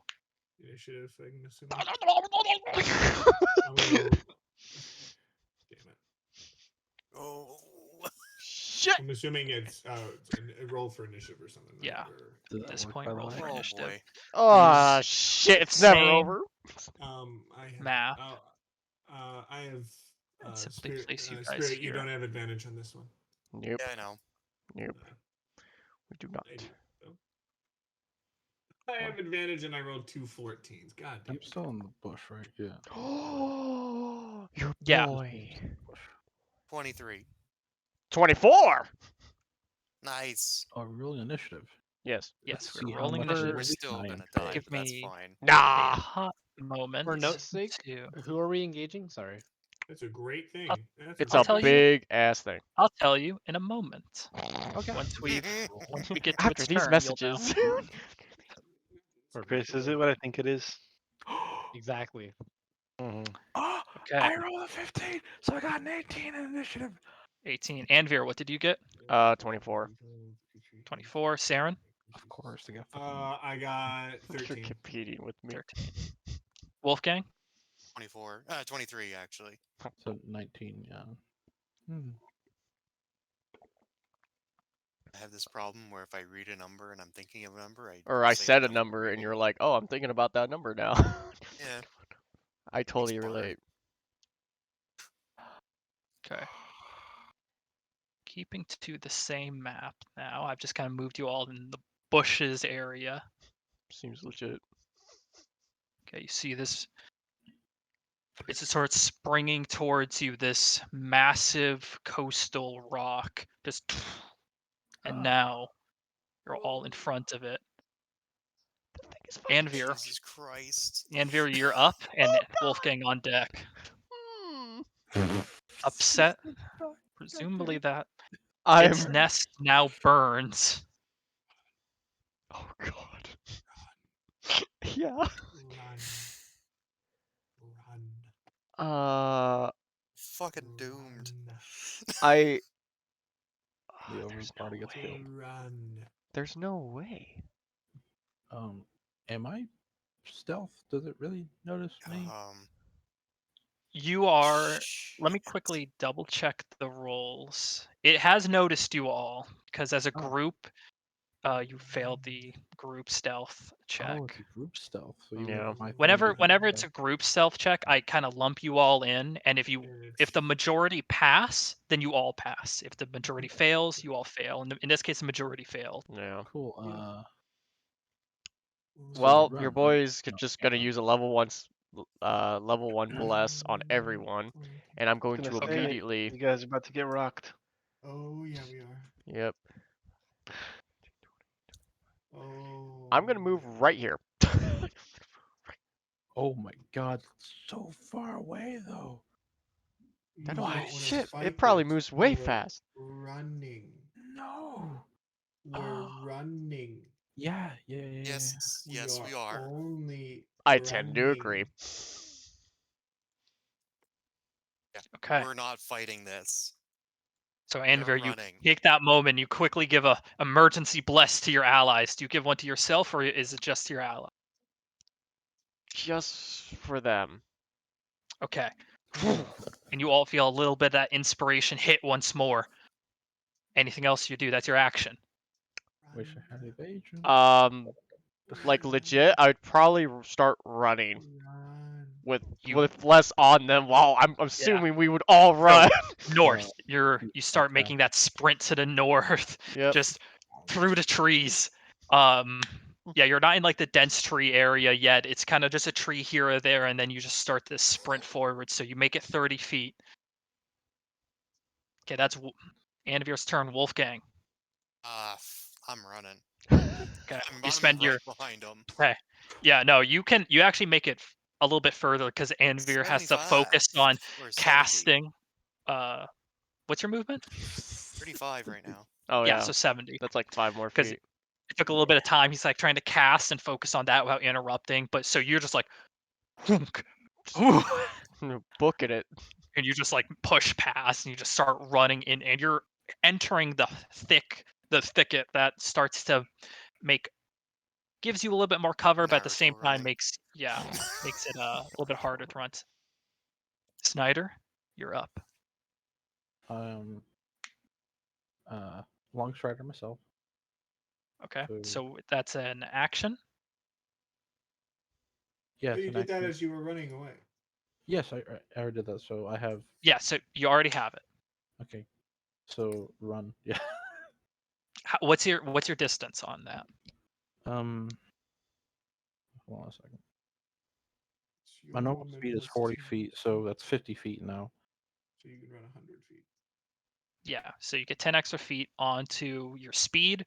Initiative, I'm assuming. I'm gonna roll. Damn it. Oh. shit. I'm assuming it's a roll for initiative or something. Right? Yeah. Or, Did At that this work, point, by the roll way? for Oh initiative. boy. Oh Use shit! It's never same over. I have. Math. I have. And simply Spirit. place you guys Spirit, you here. don't have advantage on this one. Nope. Yeah, I know. Nope. We do not. I do. Though. I have advantage, and I rolled 2 14s. God damn I'm it. still in the bush, right? Yeah. Oh, your Yeah. boy. 23. 24. Nice. Oh, we're rolling initiative. Yes. Yes, Let's we're see how rolling much initiative. We're weight still I am gonna die, Give but that's me fine. a Nah. hot moment. For note's sake, to who are we engaging? Sorry. That's a great thing. I'll- That's It's I'll a tell you- big ass thing. I'll tell you in a moment. Okay. Once we get to After its these turn, messages. Or Chris, is it what I think it is? Exactly. Mhm. Oh, Okay. I rolled a 15, so I got an 18 in initiative. 18. Anvir, what did you get? 24. 24. Saren? Of course, they got fucking. I got You're 13. competing with me. 13. Wolfgang? 24. 23, actually. So 19, yeah. Hmm. I have this problem where if I read a number and I'm thinking of a number, Or I say said the a number and you're like, oh, I'm thinking about that number now. Yeah. I totally bummer. relate. Okay. Keeping to the same map now. I've just kind of moved you all in the bushes area. Seems legit. Okay, you see this. It starts springing towards you, this massive coastal rock. Just. And now you're all in front of it. Anvir. Jesus Christ. Anvir, you're up, and Wolfgang on deck. Hmm. Upset. Presumably that Its nest now burns. Oh God. Yeah. Run. Run. Fucking doomed. Run. I. The over There's party no gets way. killed. Run. There's no way. Am I stealth? Does it really notice me? You are. Let me Shit. quickly double check the rolls. It has noticed you all because as a Oh. group, you failed the group stealth check. Oh, it's a group stealth. So even Yeah. if my thing Whenever doesn't it's a group stealth check, I kind of lump you all in, and if the majority pass, then you all pass. If the majority fails, you all fail. And in this case, the majority failed. Yeah. cool. So Well, run. your boys could No, just can't gonna run. use a level 1 bless on everyone, and I'm I going was to gonna say, immediately. you guys are about to get rocked. Oh yeah, we are. Yep. Oh. I'm gonna move right here. Oh my god, it's so far away though. You That don't why wanna shit. fight It probably it. moves way We're fast. running. No. We're Oh. running. Yeah. Yes, We yes, are we are. only I tend to running. agree. Okay. We're not fighting this. So We're Anvir, you running. take that moment, you quickly give a emergency bless to your allies. Do you give one to yourself, or is it just to your ally? Just for them. Okay. And you all feel a little bit of that inspiration hit once more. Anything else you do? That's your action. Wish I had evasion. Like legit, I would probably start running Run. with less on them. While I'm assuming we would all run. North. You Okay. start making that sprint to the north, Yep. just through the trees. Yeah, you're not in like the dense tree area yet. It's kind of just a tree here or there, and then you just start this sprint forward. So you make it 30 feet. Okay, that's Anvir's turn. Wolfgang. I'm running. Okay, I'm you spend right your. behind them. Okay, yeah, no, you can. You actually make it a little bit further because Anvir has to 75 focus on or 70. casting. What's your movement? 35 right now. Oh Yeah, yeah. so 70. That's like 5 more Because feet. it took a little bit of time. He's like trying to cast and focus on that without interrupting. But so you're just like, "Hunk, ooh," Booking it. and you just like push past and you just start running in, and you're entering the thicket that starts to gives you a little bit more cover, but at the Naruto same time running. makes it a little bit harder to run. Snyder, you're up. Long strider myself. Okay, So so that's an action. yeah, But it's you an did that action. as you were running away. Yes, I already did that. So I have. Yeah, so you already have it. Okay. So run. Yeah. What's your distance on that? Hold on a second. It's My your normal moment, speed is Mr. 40 feet, so that's 50 feet now. So you can run 100 feet. Yeah, so you get 10 extra feet onto your speed.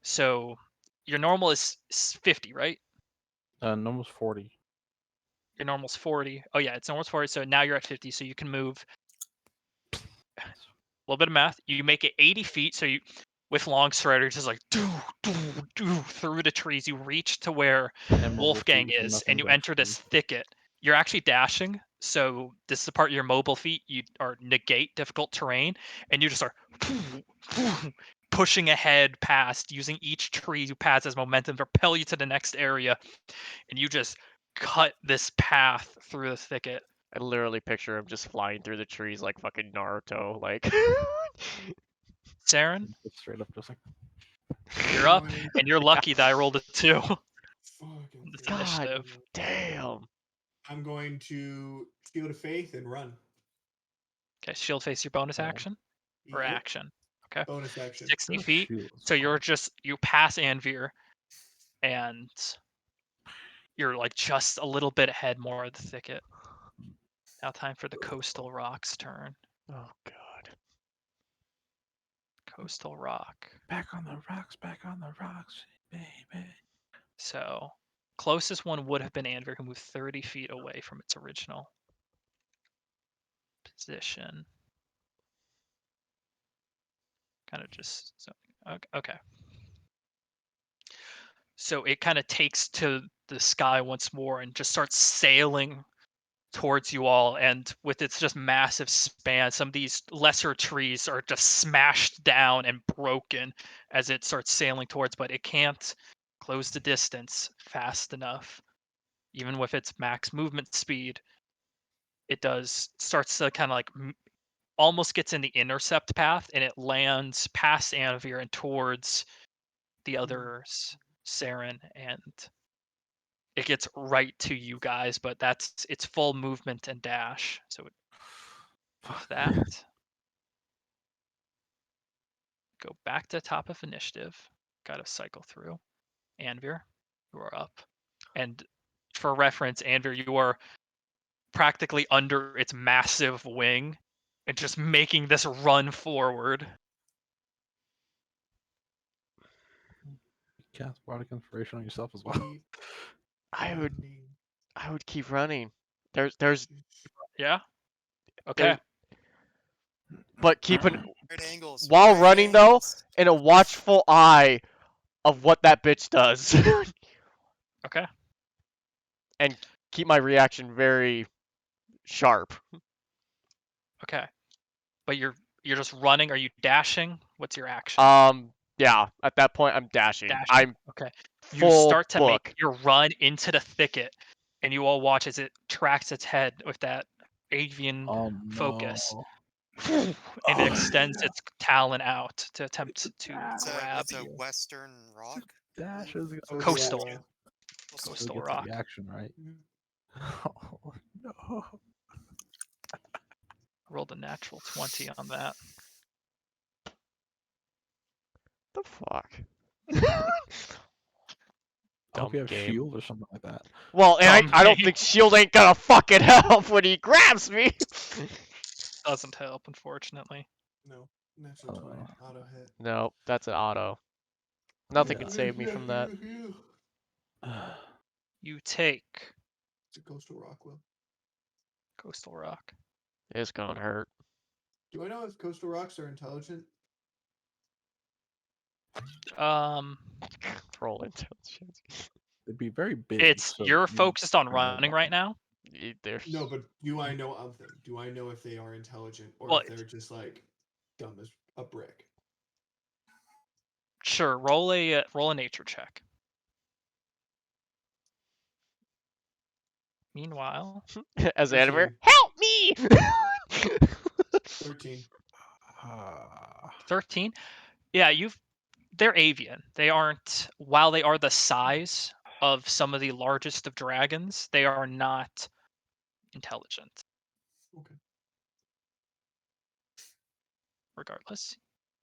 So your normal is 50, right? Normal's 40. Your normal's 40. Oh yeah, it's normal's 40. So now you're at 50. So you can move a little bit of math. You make it 80 feet. So you, with long strider, just like through the trees. You reach to where And mobile Wolfgang feet, so is, and nothing's you enter actually. this thicket. You're actually dashing. So this is the part of your mobile feet. You are negate difficult terrain, and you just are pushing ahead past, using each tree you pass as momentum to propel you to the next area, and you just cut this path through the thicket. I literally picture him just flying through the trees like fucking Naruto. Like. Saren, It's straight up just like. you're up, and you're lucky that I rolled a 2 on Fucking this God initiative. damn. I'm going to Shield of Faith and run. Okay, shield face your bonus action or Yep. action. Okay, Bonus action. 60 Your feet. shield is So you're far. you pass Anvir, and you're like just a little bit ahead more of the thicket. Now time for the Coastal Rock's turn. Oh god. Coastal Rock. Back on the rocks, baby. So closest one would have been Anvir, who moved 30 feet away from its original position. kind of just so okay. So it kind of takes to the sky once more and just starts sailing towards you all, and with its just massive span, some of these lesser trees are just smashed down and broken as it starts sailing towards, but it can't close the distance fast enough. Even with its max movement speed, it does starts to kind of like almost gets in the intercept path, and it lands past Anvir and towards the others, Saren, and it gets right to you guys, but that's its full movement and dash. So with Fuck. that, go back to top of initiative. Got to cycle through. Anvir, you are up. And for reference, Anvir, you are practically under its massive wing and just making this run forward. Cast Bardic Inspiration on yourself as well. Keep I would running. keep running. There's Yeah? Okay. but keeping Right angles. while right running though, angles. in a watchful eye of what that bitch does, Okay. and keep my reaction very sharp. Okay. But you're just running. Are you dashing? What's your action? Yeah. At that point, I'm dashing. Dashing. I'm Okay. You full start to book. make your run into the thicket, and you all watch as it tracks its head with that avian Oh focus, no. and it extends its talon out to attempt to grab It's a you. western rock. Dash is gonna Coastal. Yeah. Coastal. still Coastal get the rock. reaction, right? Oh no. Rolled a natural 20 on that. The fuck. I hope you have game. shield or something like that. Well, and Dumb I don't game. think shield ain't gonna fucking help when he grabs me. Doesn't help, unfortunately. No. Natural 20. Auto hit. No, that's an auto. Nothing Yeah. can save me from that. You take It's a coastal rock, Will. Coastal Rock. It's gonna hurt. Do I know if coastal rocks are intelligent? Roll intelligence. It'd be very big. It's so you're you focused on know running about right them. now. There's No, but do I know of them? Do I know if they are intelligent or Well, if they're just like dumb as a brick? Sure, roll a nature check. Meanwhile, as Anivir, 13. help me! 13. 13. Yeah, they're avian. They aren't, while they are the size of some of the largest of dragons, they are not intelligent. Okay. Regardless,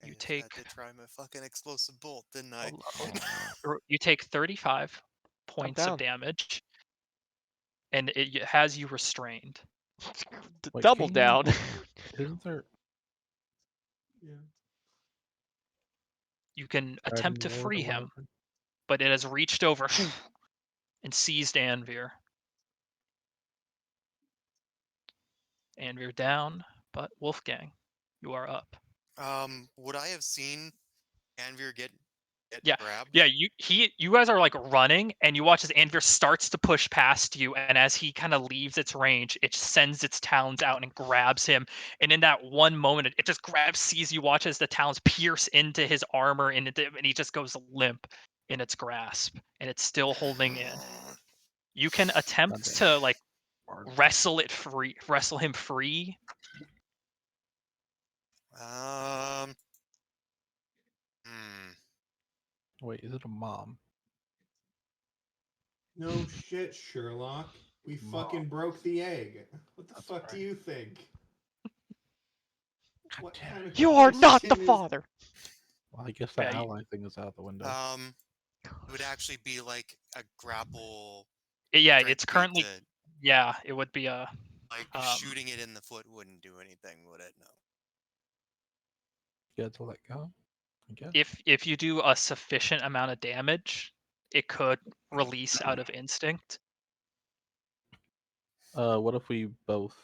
I you just take had to try my fucking explosive bolt, didn't I? you take 35 points of down. damage, and it has you restrained. Wait, Double can you- down. Isn't there Yeah. You can Dragon attempt to Lord or free him, whatever? but it has reached over and seized Anvir. Anvir down, but Wolfgang, you are up. Would I have seen Anvir get Yeah, grabbed? yeah. You guys are like running, and you watch as Anvir starts to push past you, and as he kind of leaves its range, it sends its talons out and grabs him. And in that one moment, it just grabs, sees you, watch as the talons pierce into his armor, and he just goes limp in its grasp, and it's still holding in. You can attempt Goddamn to like Bard. wrestle him free. Um. Hmm. Wait, is it a mom? No shit, Sherlock. We Mom. fucking broke the egg. What the That's fuck do right. you think? God What damn kind it. of You are not the question is- father. Well, I guess the Yeah, ally thing is out the window. It would actually be like a grapple. Yeah, strength it's feat currently. to, Yeah, it would be a. like shooting it in the foot wouldn't do anything, would it? No. You had to let go, I guess. If you do a sufficient amount of damage, it could release out of instinct. What if we both?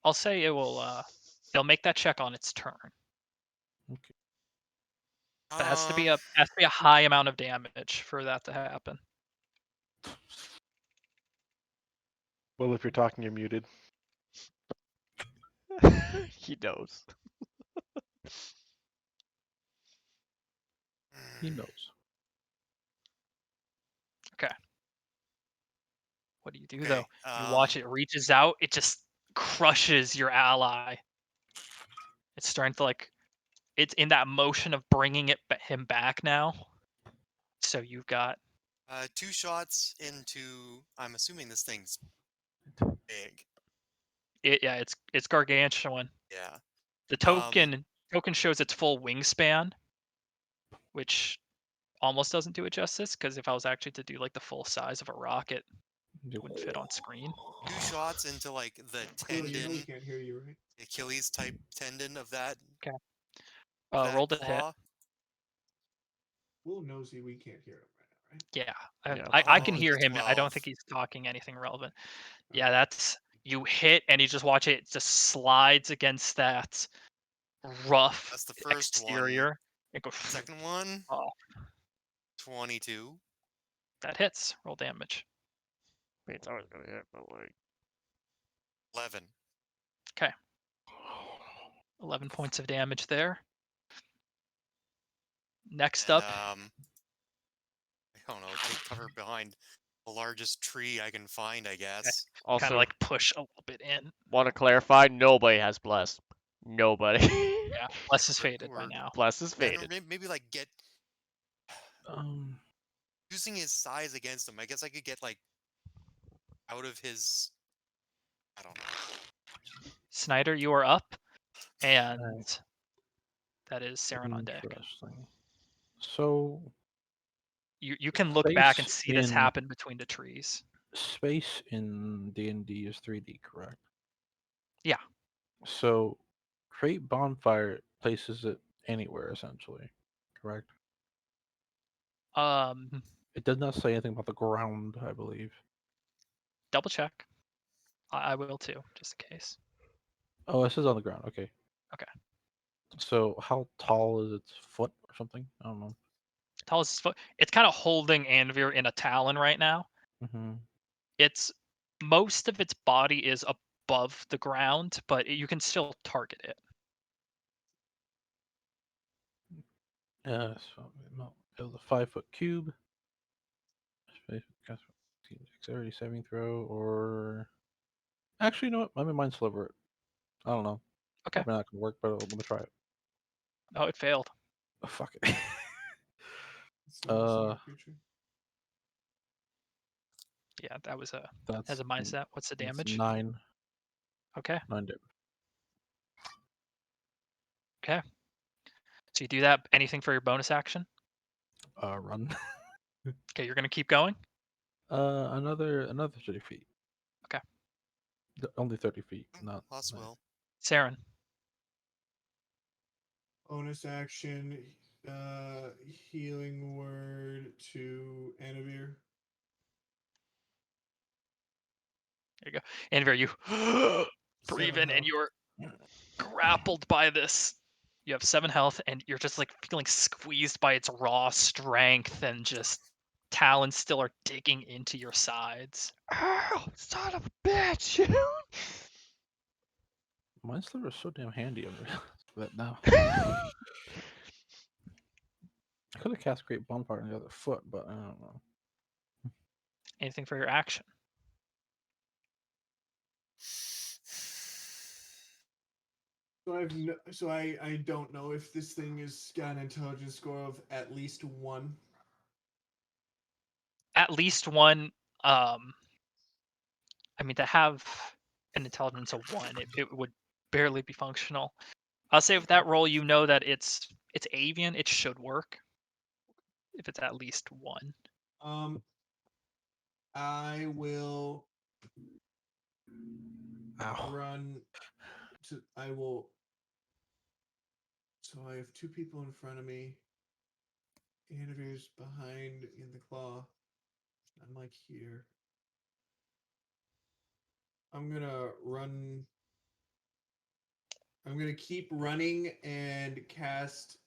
I'll say it will They'll make that check on its turn. Okay. But it has to be a high amount of damage for that to happen. Well, if you're talking, you're muted. He knows. He knows. What do you do Okay, though? You watch it reaches out, it just crushes your ally. It's starting to it's in that motion of bringing him back now. So you've got 2 shots into. I'm assuming this thing's big. it. Yeah, it's gargantuan. Yeah. The token shows its full wingspan, which almost doesn't do it justice. Because if I was actually to do like the full size of a rocket, it wouldn't fit on screen. 2 shots into like the Really, you know we tendon, can't hear you, right? Achilles type tendon of that Roll to hit. claw. Will nosy, we can't hear him right now, right? Yeah, Yeah. I can Oh, hear it's a him. I don't 12. think he's talking anything relevant. Yeah, that's you hit and you just watch it just slides against that rough That's the first one. exterior. It goes Second one, off. 22. That hits. Roll damage. I mean, it's always gonna hit, but like. 11. 11 points of damage there. Next And up, I don't know, take cover behind the largest tree I can find, I guess. kind Also, of like push a little bit in. want to clarify? Nobody has bless. Nobody. Yeah, Bless is faded by Or- now. Bless is And faded. maybe like get Um. using his size against him. I guess I could get like out of his. I don't know. Snyder, you are up, and Right. that is Saren on deck. Interesting. So You can look back and Space see this in- happen between the trees. space in DnD is 3D, correct? Yeah. So create bonfire places it anywhere essentially, correct? It does not say anything about the ground, I believe. Double check. I will too, just in case. Oh, it says on the ground. Okay. Okay. So how tall is its foot or something? I don't know. Tallest foot. It's kind of holding Anvir in a talon right now. Mm-hmm. It's most of its body is above the ground, but you can still target it. So no, it was a 5-foot cube. Dexterity saving throw, or actually, you know what? Let me mind sliver it. I don't know. Okay. Probably not gonna work, but I'm gonna try it. Oh, it failed. Oh, fuck it. It's not a single Uh, creature. Yeah, that was a that's as a mindset. What's the that's damage? 9 Okay. 9 damage. Okay. So you do that. Anything for your bonus action? Run. Okay, you're gonna keep going. Another 30 feet. Okay. Only 30 feet, not. Lost will. Saren. Bonus action, healing word to Anavir. Anvir, you breathe 7 in, and health. you're grappled by this. You have 7 health, and you're just like feeling squeezed by its raw strength, and just talons still are digging into your sides. Ow, son of a bitch! Mind sliver is so damn handy. I'm that now. I could have cast Great Bonfire on the other foot, but I don't know. Anything for your action? So I don't know if this thing has got an intelligence score of at least 1. At least 1. I mean, to have an intelligence of 1, it would barely be functional. I'll say with that roll, you know that it's avian. It should work if it's at least 1. I will Ow. run to. I will. So I have 2 people in front of me. Anavir's behind in the claw. I'm like here. I'm gonna run. I'm gonna keep running and cast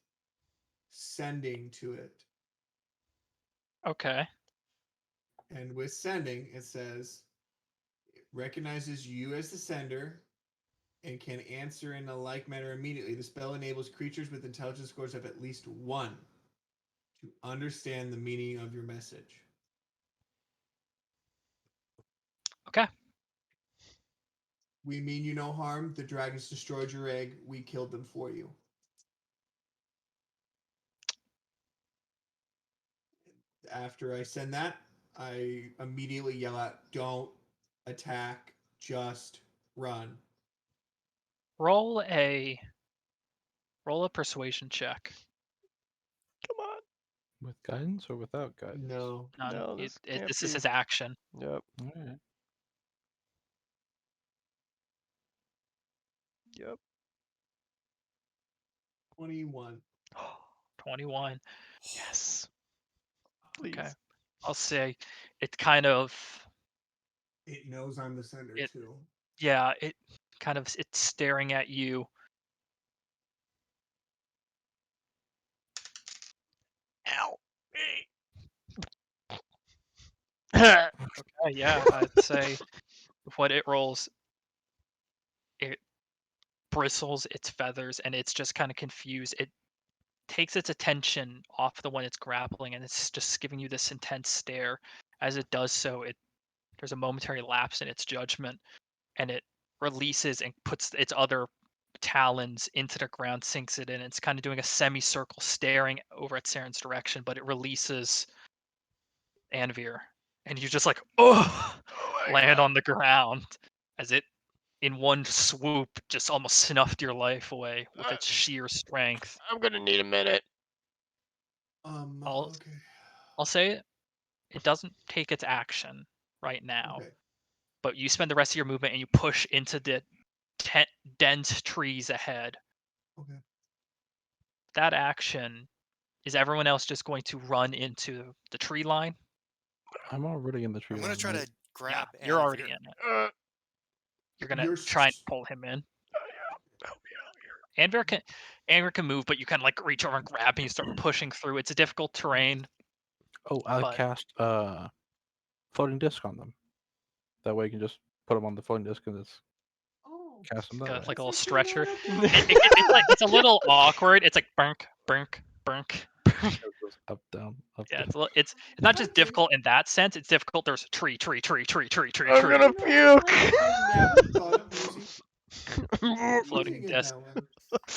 sending to it. Okay. And with sending, it says it recognizes you as the sender and can answer in a like manner immediately. The spell enables creatures with intelligence scores of at least 1 to understand the meaning of your message. Okay. We mean you no harm. The dragons destroyed your egg. We killed them for you. After I send that, I immediately yell out, "Don't attack, just run." Roll a persuasion check. Come on. With guidance or without guidance? No, None. no, this can't This be. is his action. Yep, Alright. yep. 21. 21. Yes. Please. Okay. I'll say it kind of It knows I'm the sender It- too. yeah, it's staring at you. Ow. Yeah, I'd say what it rolls, it bristles its feathers and it's just kind of confused. It takes its attention off the one it's grappling and it's just giving you this intense stare. As it does so, there's a momentary lapse in its judgment and it releases and puts its other talons into the ground, sinks it in. It's kind of doing a semicircle, staring over at Saren's direction, but it releases Anvir, and you just like, oh, land on the ground as it, in one swoop, just almost snuffed your life away with its sheer strength. I'm gonna need a minute. I'll Okay. I'll say it doesn't take its action right now, Okay. but you spend the rest of your movement and you push into the dense trees ahead. Okay. That action, is everyone else just going to run into the tree line? I'm already in the tree I'm gonna line, try right? to grab. Yeah, you're already Anvir. in it. You're gonna You're try and s- pull him in. Help me out here. Anvir can move, but you kind of like reach over and grab and you start pushing through. It's a difficult terrain. Oh, I But- cast floating disc on them. That way you can just put them on the floating disc and just Oh. cast them that Got way. like a little That's stretcher. right It's a little awkward. It's like burk, burk, burk. It goes up, down, up, Yeah, down. it's not just Okay. difficult in that sense. It's difficult. There's a tree. I'm gonna puke. I never thought of using Floating using it disc. that way.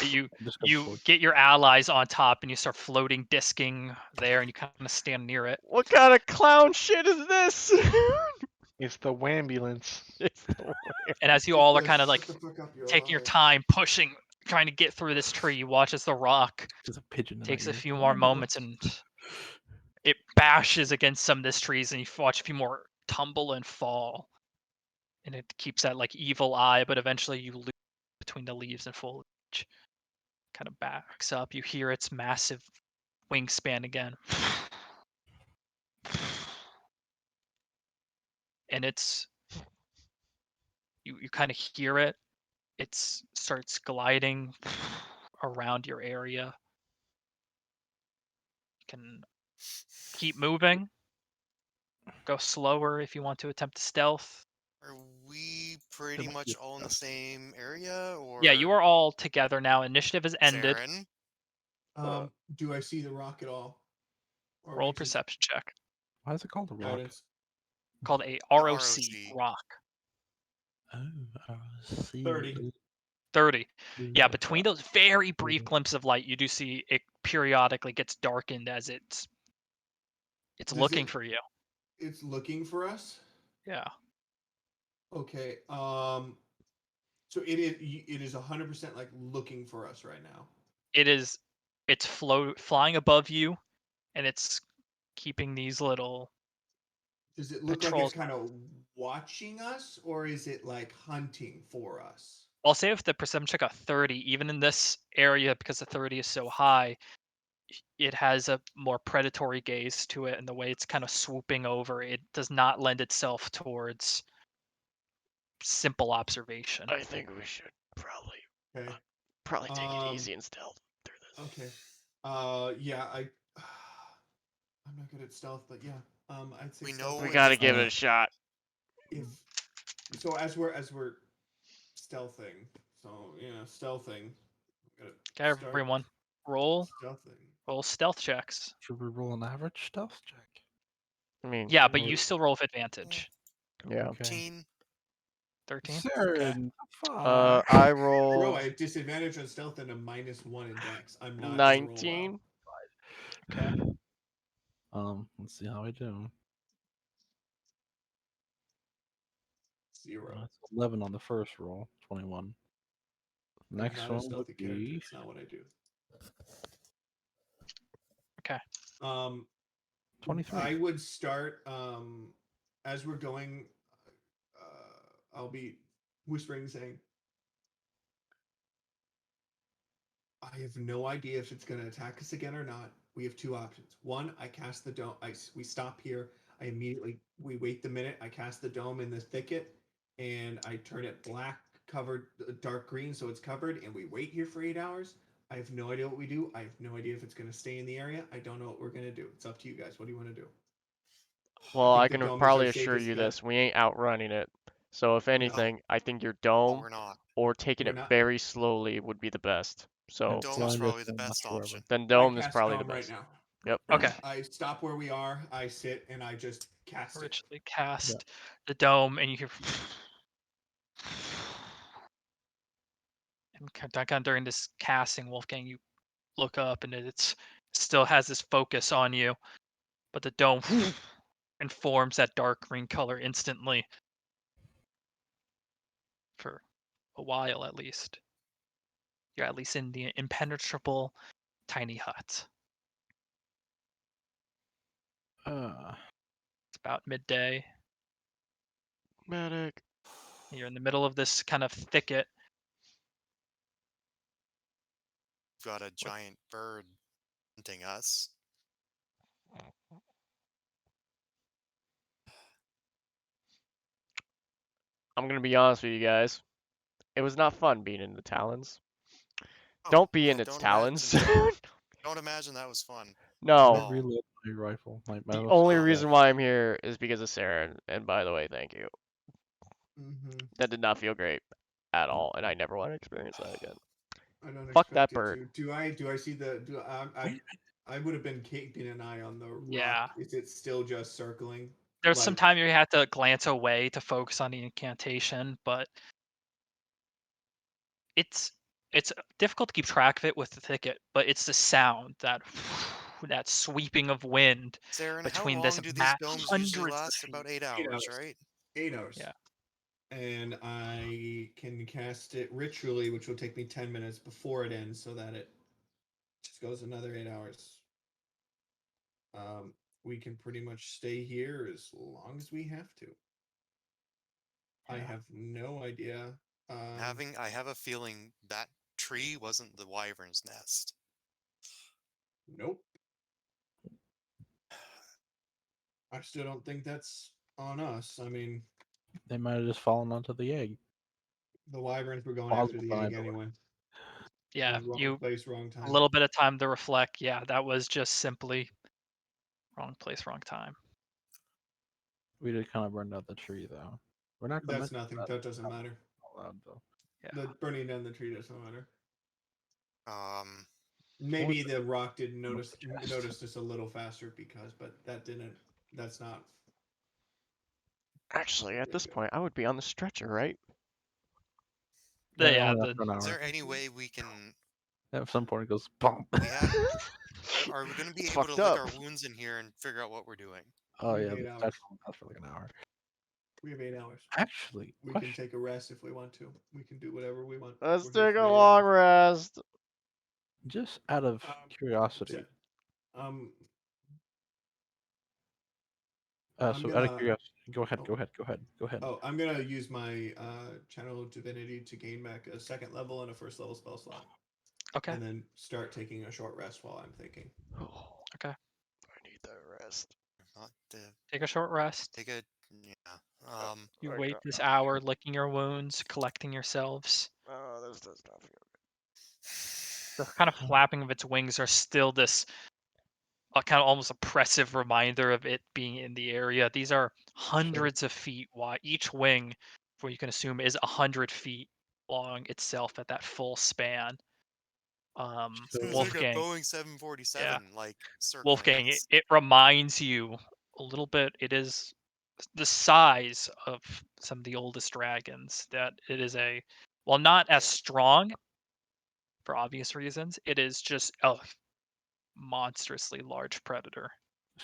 You Just goes you forward. get your allies on top and you start floating disking there, and you kind of stand near it. What kind of clown shit is this? It's the wambulance. It's the way. And as you all are kind of like Shut the fuck up, you're taking your alive. time, pushing, trying to get through this tree, you watch as the rock Just a pigeon in takes my a ear. few more moments and it bashes against some of this trees, and you watch a few more tumble and fall. And it keeps that like evil eye, but eventually you lose between the leaves and foliage. Kind of backs up. You hear its massive wingspan again. And you kind of hear it. It starts gliding around your area. You can keep moving. Go slower if you want to attempt stealth. Are we pretty Don't much get all in the stuck. same area, or Yeah, you are all together now. Initiative has ended. Saren? Do I see the rock at all? Or Roll a we just perception check. Why is it called a rock? guidance? Called a The ROC, ROC. rock. Oh, I see. 30. 30. Yeah, Yeah. between those very brief Mhm. glimpses of light, you do see it periodically gets darkened as it's Does looking it- for you. It's looking for us. Yeah. Okay. So it is 100% like looking for us right now. It's flying above you, and it's keeping these little Does it look like patrols. it's kind of watching us, or is it like hunting for us? I'll say if the perception check got 30, even in this area, because the 30 is so high, it has a more predatory gaze to it, and the way it's kind of swooping over, it does not lend itself towards simple observation. I think we should probably Okay. Probably take it easy and stealth through this. Okay. Yeah, I'm not good at stealth, but yeah. I'd say We stealth. know We it's gotta a give it thing. a shot. If so, as we're stealthing, stealthing. Gotta Okay, start everyone, roll stealthing. stealth checks. Should we roll an average stealth check? I mean, Yeah, but Or- you still roll with advantage. yeah. Okay. 13. 13. Saren, I I rolled have disadvantage on stealth and a -1 in dex. I'm not gonna roll well. 19. Okay. Let's see how I do. 0. That's 11 on the first roll. 21. I'm Next not a one would stealthy character. be It's not what I do. Okay. 23. I would start as we're going. I'll be whispering, saying, "I have no idea if it's going to attack us again or not. We have two options. One, I cast the dome. We stop here. We wait the minute. I cast the dome in the thicket, and I turn it black, covered, dark green, so it's covered, and we wait here for 8 hours. I have no idea what we do. I have no idea if it's going to stay in the area. I don't know what we're going to do. It's up to you guys. What do you want to do?" Well, I the can dome is probably our assure safest you bet. this: we ain't outrunning it. So if anything, I think your dome we're not. or taking We're it not. very slowly would be the best. So It's Dome is blind probably the distance, best forever. option. then I dome is cast probably the dome right best. now. Yep. Okay. I stop where we are. I sit and I just cast it. Ritually cast the dome, and you hear. And kind of during this casting, Wolfgang, you look up, and it still has this focus on you, but the dome informs that dark green color instantly for a while, at least. You're at least in the impenetrable tiny hut. It's about midday. Medic. You're in the middle of this kind of thicket. We've got a giant bird hunting us. I'm gonna be honest with you guys. It was not fun being in the Talons. Oh, Don't be yeah, in its don't Talons. Don't imagine that was fun. No. I Oh. reload my rifle. My The most only best. reason why I'm here is because of Sarah. And by the way, thank you. Mm-hmm. That did not feel great at all, and I never want to experience that again. I don't Fuck expect that it bird. to. Do I see the? I would have been keeping an eye on the Yeah. rock. Is it still just circling? There's some Like- time you had to glance away to focus on the incantation, but it's difficult to keep track of it with the thicket. But it's the sound that sweeping of wind Saren, how between long this do these domes usually hundreds of last? feet. About 8 8 hours, hours. right? 8 hours. Yeah. And I can cast it ritually, which will take me 10 minutes before it ends, so that it just goes another 8 hours. We can pretty much stay here as long as we have to. I have no idea. I have a feeling that tree wasn't the wyvern's nest. Nope. I still don't think that's on us. I mean, They might have just fallen onto the egg. the wyverns were going Plausible after the egg deniability. anyway. Yeah, Wrong place, wrong time. a little bit of time to reflect. Yeah, that was just simply wrong place, wrong time. We did kind of burn down the tree, though. We're not gonna That's mention nothing. That doesn't matter. out loud, though. Yeah. The burning down the tree doesn't matter. Maybe the rock didn't notice this a little faster but that didn't. That's not. Actually, at this point, I would be on the stretcher, right? Yeah, only after an Is hour. there any way we can? At some point, it goes bump. We have. Are we going to be It's able to fucked lick up. our wounds in here and figure out what we're doing? Oh We have yeah, 8 the hours. statue will last for like an hour. We have 8 hours. Actually, We question. can take a rest if we want to. We can do whatever we want. Let's We're here take for a 8 long hours. rest. Just out of curiosity. I'm So out gonna. of curiosity, go ahead. Oh, I'm gonna use my channel divinity to gain back a second level and a first level spell slot. Okay. And then start taking a short rest while I'm thinking. Okay. I need that rest. Not to Take a short rest. take a yeah. You I wait got this nothing. hour, licking your wounds, collecting yourselves. Oh, this does not feel good. The kind of flapping of its wings are still this kind of almost oppressive reminder of it being in the area. These are hundreds of feet wide. Each wing, what you can assume, is 100 feet long itself at that full span. It's like a Wolfgang, Boeing yeah, 747, like circling Wolfgang, us. it reminds you a little bit. It is the size of some of the oldest dragons. That it is while not as Yeah. strong for obvious reasons, it is just a monstrously large predator.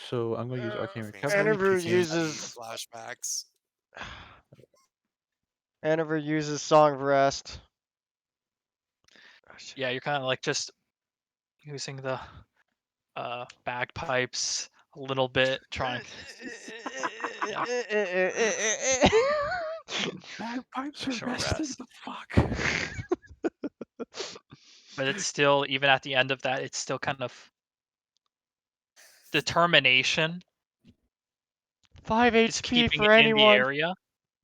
So I'm gonna use arcane Wolfgang's recovery. Aniver PTSD uses flashbacks. Aniver uses Song of Rest. Yeah, you're kind of like just using the bagpipes a little bit, trying. Yeah, Bagpipes are short rested. rest. The fuck. But it's still, even at the end of that, it's still kind of determination. 5 It's HP keeping for it in the anyone. area.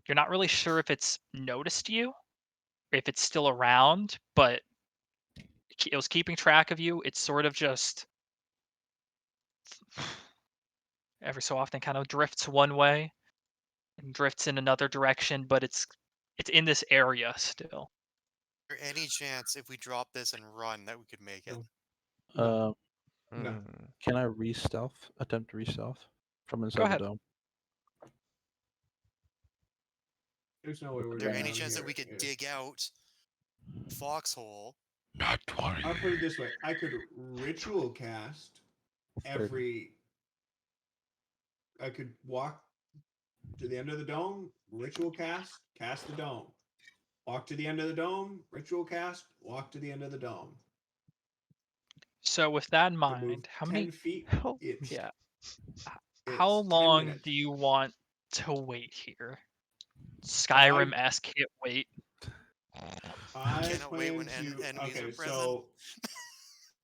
You're not really sure if it's noticed you, if it's still around, but it was keeping track of you. It's sort of just every so often kind of drifts one way and drifts in another direction, but it's in this area still. Is there any chance if we drop this and run that we could make it? No. Um, No. can I re-stealth? Attempt to re-stealth from Go inside the ahead. dome. There's no way we're Is there getting any out of chance that here. we could if- dig out foxhole? Not 20. I'll put it this way: I could ritual cast every. I could walk to the end of the dome, ritual cast the dome. Walk to the end of the dome, ritual cast, walk to the end of the dome. So with that in To move mind, how 10 many? feet, it's Yeah. How it's 10 long minutes. do you want to wait here? I Skyrim-esque hit wait. I Cannot wait plan when to. enemies Okay, are present. so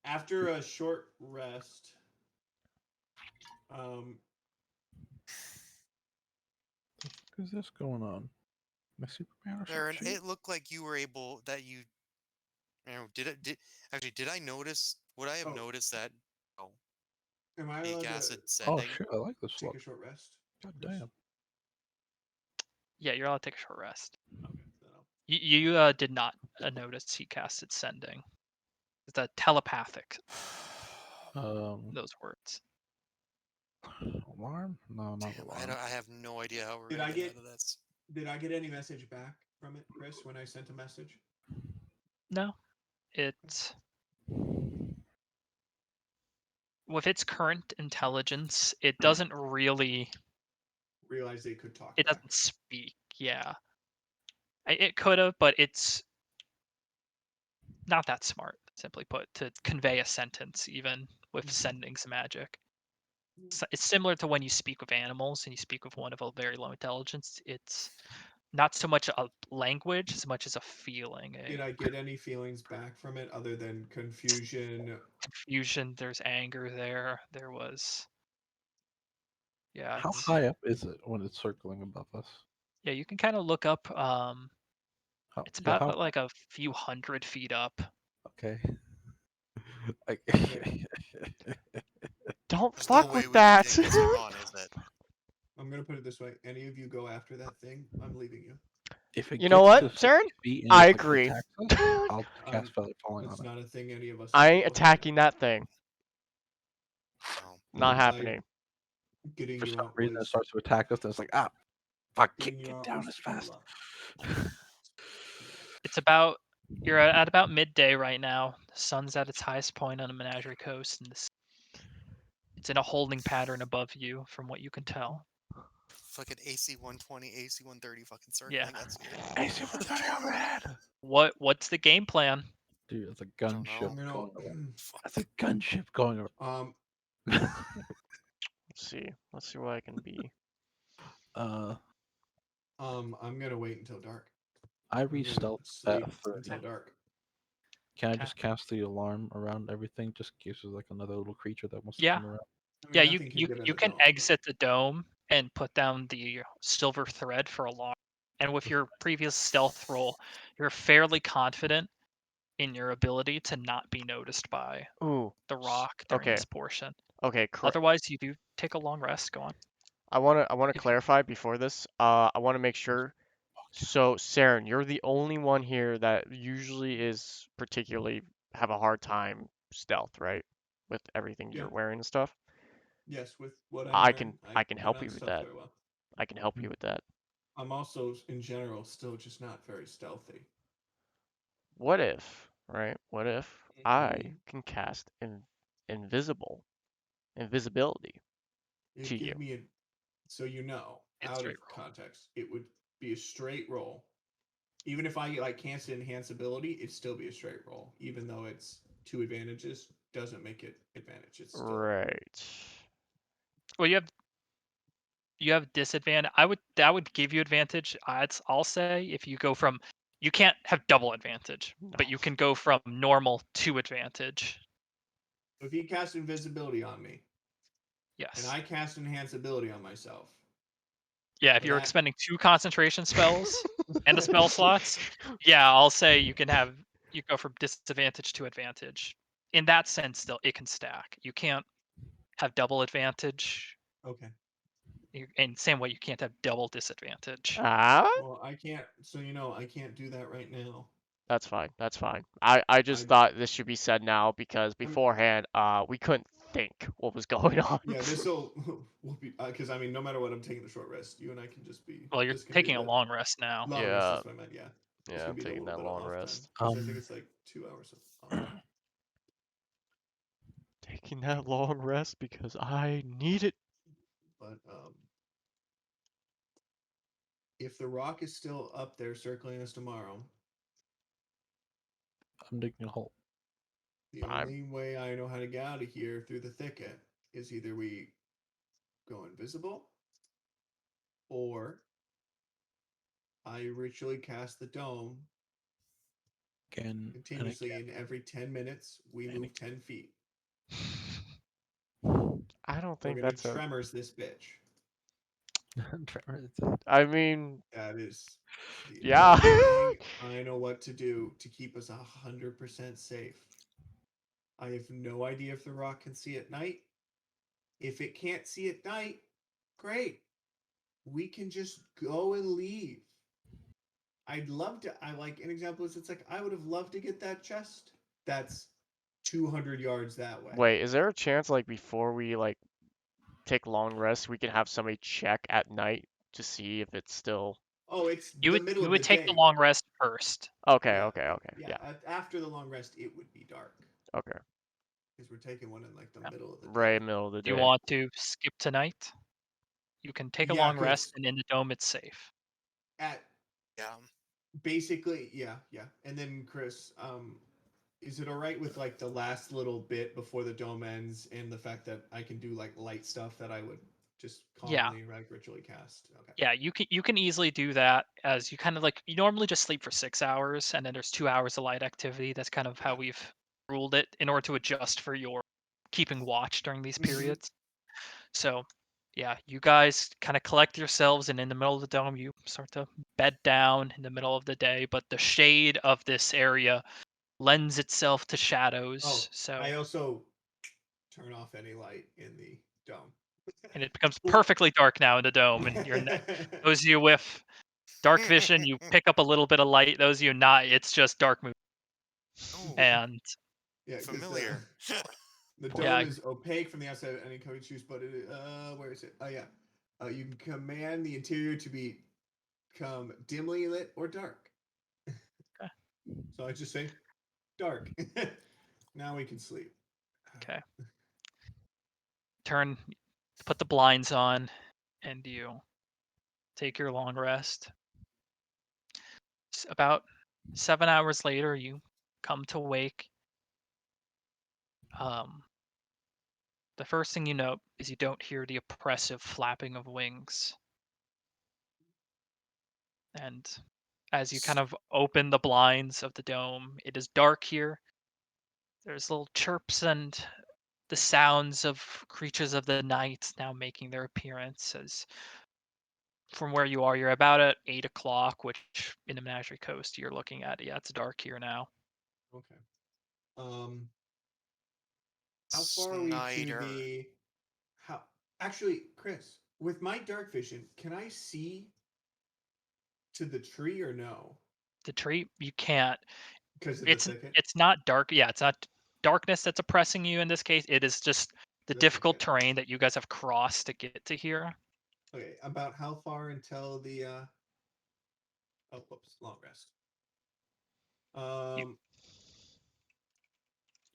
after a short rest, What is this going on? My Superman or Baron, something? it looked like you were able that you know, did I notice, would I have Oh. noticed that am I peak allowed to acid Oh sending? shit! I like this take look. a short rest? God Chris? damn. Yeah, you're allowed to take a short rest. Okay, then I'll- You did not notice he casted sending. It's a telepathic. Those words. Alarm? No, not Damn, alarm. I have no idea how we're Did gonna I get get out of this. Did I get any message back from it, Chris, when I sent a message? No, it with its current intelligence, it doesn't really. Realized they could talk It back. doesn't speak. Yeah, it could have, but it's not that smart. Simply put, to convey a sentence, even with sending some magic. It's similar to when you speak with animals and you speak with one of a very low intelligence. It's not so much a language as much as a feeling, Did a I get any feelings back from it other than confusion? confusion. There's anger there. There was, yeah, How it's, high up is it when it's circling above us? yeah. You can kind of look up. It's Yeah, about how? like a few 100 feet up. Okay. I- Okay. Don't There's no fuck way with we that. can dig this and run, is it? I'm gonna put it this way: any of you go after that thing, I'm leaving you. if it You know gets to what, 60 Saren? feet and I just like agree. attacks us, I'll I'm. cast Feather Falling It's on it. not a thing any of us. I will ain't do, okay? attacking that thing. No. Not Besides happening. getting For you some out reason, it was starts to attack us, and it's like, ah, fuck, getting can't you get out down was as pure fast. luck. It's about you're at about midday right now. The sun's at its highest point on the Menagerie Coast, and it's in a holding pattern above you, from what you can tell. Fucking AC 120, AC 130 fucking Yeah. circling us here. AC 130 overhead. What's the game plan? Dude, it's a Don't gunship know. I'm gonna. going around. Fuck. That's a gunship going around. Let's see. Let's see what I can be. I'm gonna wait until dark. I I'm gonna re-stealth sleep at 30. until dark. Can I Okay. just cast the alarm around everything, just in case there's like another little creature that wants to Yeah. come around? I mean, Yeah, nothing can get in you the can dome. exit the dome and put down the silver thread for alarm. And with your previous stealth roll, you're fairly confident in your ability to not be noticed by Ooh. the rock during Okay. this portion. Okay. Otherwise, you do take a long rest. Go on. I wanna If you, clarify before this. I wanna make sure. So, Saren, you're the only one here that usually is particularly have a hard time stealth, right? With everything Yeah. you're wearing and stuff. Yes, with what I'm I wearing, can I help cannot you with stealth that. very well. I can help you with that. I'm also, in general, still just not very stealthy. What if, right? What if I Mhm. can cast invisibility to It'd you? give me a, so you know, it's out straight of roll. context, it would be a straight roll. Even if I like cancel enhance ability, it'd still be a straight roll. Even though it's 2 advantages, doesn't make it advantage. It's still Right. Well, you have disadvantage. That would give you advantage. I'll say if you go from you can't have double advantage, No. but you can go from normal to advantage. if he casts invisibility on me and Yes. I cast enhance ability on myself. Yeah, if For you're that, expending 2 concentration spells and the spell slots, yeah, I'll say you go from disadvantage to advantage. In that sense, still it can stack. You can't have double advantage. okay. And same way you can't have double disadvantage. Ah, Well, I can't. So I can't do that right now. that's fine. That's fine. I just I thought this should be said now because I'm beforehand, we couldn't think what was going on. yeah. This will be because I mean, no matter what, I'm taking the short rest. You and I can just be. Well, you're This can be taking a the long rest now. long rest. Yeah, Is what I meant. Yeah. This yeah, can I'm be the taking little that bit of long off time rest. because I think it's like 2 hours of off time. Taking that long rest because I need it. But if the rock is still up there circling us tomorrow, I'm digging a hole. the I'm only way I know how to get out of here through the thicket is either we go invisible or I ritually cast the dome Again and continuously, again and every 10 minutes we and move 10 feet. I don't We're think gonna that's a. tremors this bitch. again. Trevor, I mean, That is the yeah. only thing I know what to do to keep us 100% safe. I have no idea if the rock can see at night. If it can't see at night, great. We can just go and leave. I'd love to. I like an example is it's like I would have loved to get that chest. That's 200 yards that way. Wait, is there a chance like before we like take long rest, we can have somebody check at night to see if it's still. Oh, it's You the would middle you of would the take the day. long rest first. Okay, Yeah, okay, okay. yeah. Yeah. After the long rest, it would be dark Okay. because we're taking one in like the Yeah. middle of the Right day. middle of the Do you day. want to skip tonight? You can take a Yeah, long rest, because and in the dome it's safe. at Yeah. basically, yeah. And then Chris, is it all right with like the last little bit before the dome ends and the fact that I can do like light stuff that I would just Yeah, calmly like ritually cast? Okay. yeah. You can easily do that as you kind of like you normally just sleep for 6 hours, and then there's 2 hours of light activity. That's kind of how Yeah. we've ruled it in order to adjust for your keeping watch during these Mm-hmm. periods. So, yeah, you guys kind of collect yourselves, and in the middle of the dome, you start to bed down in the middle of the day. But the shade of this area lends itself to shadows, Oh, so I also turn off any light in the dome. and it becomes Well, perfectly dark now in the dome. And those of you with dark vision, you pick up a little bit of light. Those of you not, it's just dark movement. Oh, And yeah, because familiar. the yeah, dome is opaque from the outside of any color you choose, but where is it? Oh yeah, you can command the interior to become dimly lit or dark. okay, So I just say dark. Now we can sleep. okay. Put the blinds on, and you take your long rest. About 7 hours later, you come to wake. Um, the first thing you note is you don't hear the oppressive flapping of wings. And as you kind of open the blinds of the dome, it is dark here. There's little chirps and the sounds of creatures of the night now making their appearance. As from where you are, you're about at 8 o'clock, which in the Menagerie Coast you're looking at. Yeah, it's dark here now. Okay. How far are we to Snyder. the? How actually, Chris, with my dark vision, can I see to the tree or no? The tree, you can't. Because of the It's thicket. it's not dark. Yeah, it's not darkness that's oppressing you in this case. It is just the The difficult thicket. terrain that you guys have crossed to get to here. Okay, about how far until the? Oh, whoops, long rest. Um.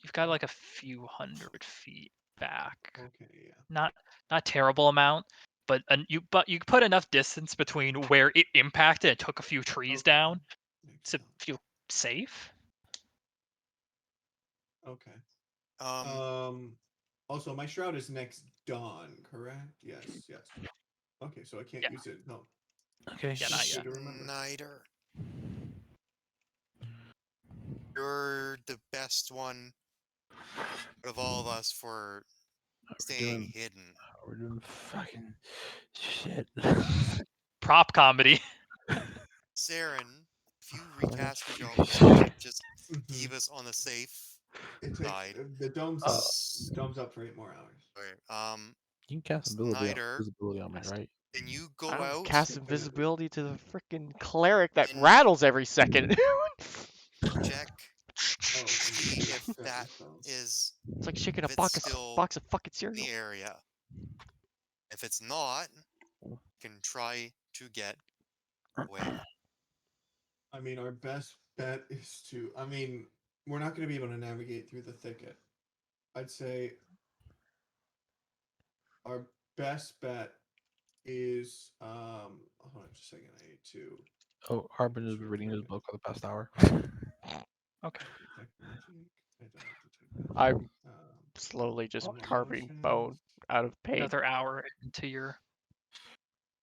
You've got like a few hundred feet back. Okay. Yeah. Not terrible amount, but you put enough distance between where it impacted and took a few trees Okay. down Makes to sense. feel safe. Okay. Um, Also, my shroud is next dawn, correct? Yes. Yes. Okay, so I can't Yeah. use it. No. Okay. Yeah, not yet. Good to remember. Snyder. You're the best one out of all of us for staying hidden. We're doing fucking shit. Prop comedy. Saren, if you Oh, recast your dome, can shit. you just Mhm. keep us on the safe It takes side? the dome's Uh, up. The dome's up for 8 more hours. Okay. You can cast Snyder, visibility on me, Yes. right? can you I go don't out cast Yeah, invisibility to the freaking cleric that and rattles every second. check Oh, to see if crap that spells. is It's like shaking a if it's box still of fucking in cereal. the area? If it's not, you can try to get away. I mean, our best bet is to. I mean, we're not going to be able to navigate through the thicket. I'd say our best bet is. Hold on just a second. I need to. Oh, Harbin has been Sure, reading his thicket. book for the past hour. Okay. Detect magic. I don't detect magic. I'm Um, slowly just bonus carving actions. bone out of pain. Another hour into your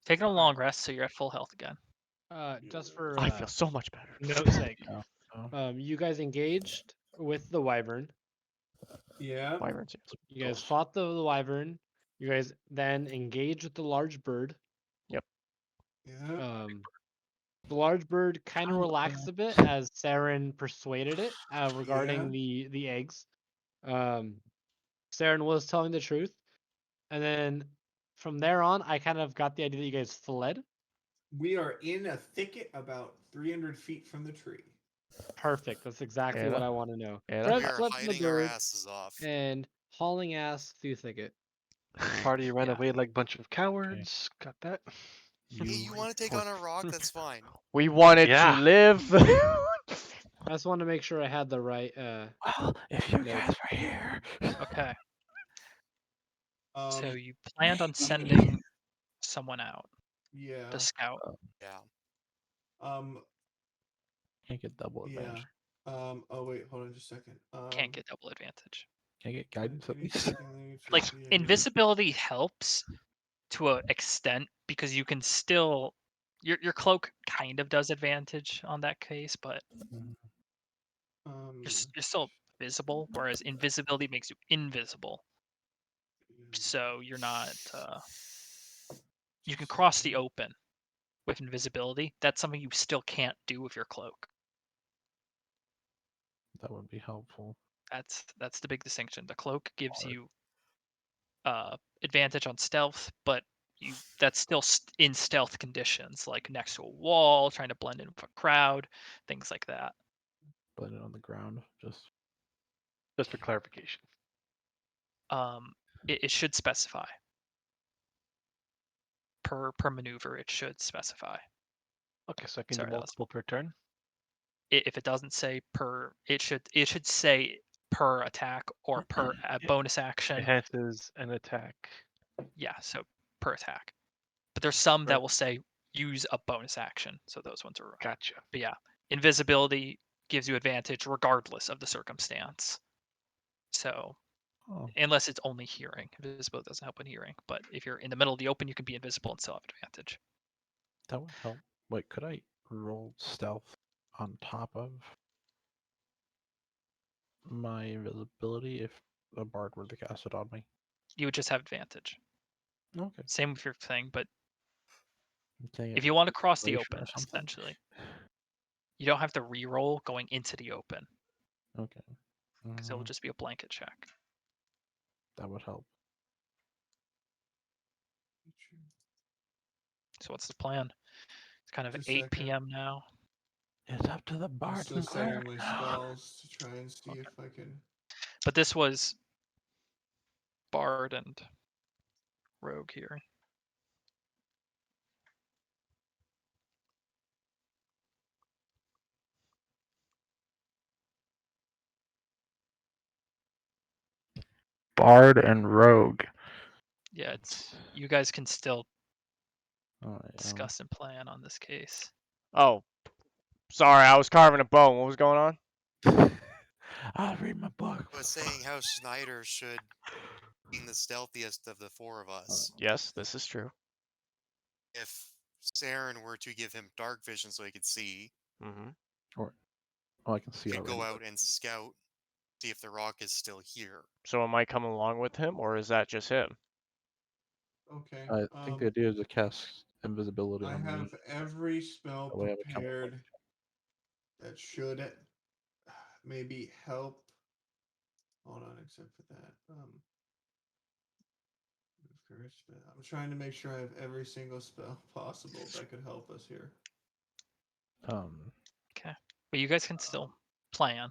taking a long rest, so you're at full health again. Just Yeah. for I feel so much better. note's sake, No, no. you guys engaged with the wyvern. Yeah. Wyverns, yes. You guys fought the wyvern. You guys then engaged with the large bird. Yep. Yeah. The large bird kind of relaxed a bit as Saren persuaded it regarding the eggs. Saren was telling the truth, and then from there on, I kind of got the idea that you guys fled. We are in a thicket about 300 feet from the tree. Perfect. That's exactly what I want to know. Yeah, Trev We are fled from the hiding our bird asses off. and hauling ass through thicket. Party ran Yeah. away like a bunch of cowards. Got that? Hey, you want to take on a rock? That's fine. We wanted Yeah. to live. I just wanted to make sure I had the right. Well, if you Nope. guys were here. Okay. So Um, you planned on sending someone out yeah. to scout. Yeah. Um, Can't get double yeah. advantage. Oh wait, hold on just a second. Can't get double advantage. Can I get guidance at Any least? second to Like see any- invisibility helps to an extent because you can still your cloak kind of does advantage on that case, but you're still visible, whereas invisibility makes you invisible. So you're not you can cross the open with invisibility. That's something you still can't do with your cloak. That would be helpful. That's the big distinction. The cloak gives you advantage on stealth, but that's still in stealth conditions, like next to a wall, trying to blend in with a crowd, things like that. Blend it on the ground. Just for clarification. It should specify per maneuver. It should specify. Okay, so I can Sorry, do that was multiple per turn. if it doesn't say per, it should say per attack or per bonus action. Enhances an attack. Yeah, so per attack. But there's some that Right. will say use a bonus action, so those ones are right. Gotcha. But yeah, invisibility gives you advantage regardless of the circumstance. So unless it's only hearing, invisibility doesn't help in hearing. But if you're in the middle of the open, you can be invisible and still have advantage. That would help. Wait, could I roll stealth on top of my invisibility if a bard were to cast it on me? You would just have advantage. Okay. Same with your thing, but Can I if get you want to cross the inspiration open, or something? essentially, you don't have to re-roll going into the open. Okay. because it will Mhm. just be a blanket check. That would help. So what's the plan? It's kind of Just a 8 second. p.m. now. It's up to the I'm bards still and setting my clerics. spells to try and see if I can. But this was Bard and Rogue here. Bard and rogue. Yeah, it's you guys can still All right. discuss and plan on this case. Oh, sorry, I was carving a bone. What was going on? I'll read my book. I was saying how Schneider should be the stealthiest of the four of us. Yes, this is true. If Saren were to give him dark vision so he could see, Mm-hmm. Oh, I can see he could already. go out and scout, see if the rock is still here. So am I coming along with him, or is that just him? Okay. I think the idea is to cast invisibility I on me. have every spell That way I become prepared that should maybe help. Hold on, except for that. I'm trying to make sure I have every single spell possible that could help us here. Okay, but you guys can still plan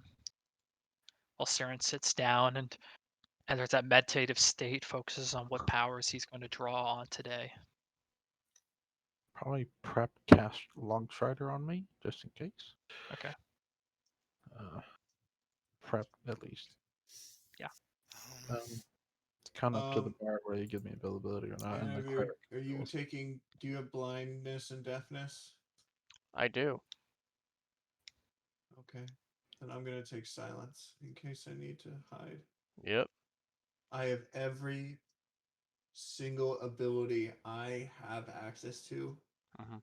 while Saren sits down and enters that meditative state, focuses on what powers he's going to draw on today. probably prep cast Longstrider on me just in case. Okay. Prep at least. Yeah. It's kind of up to the Um, bard whether you give me availability or not, and the and cleric. are you also. taking? Do you have blindness and deafness? I do. Okay, then I'm gonna take silence in case I need to hide. Yep. I have every single ability I have access to Mm-hmm.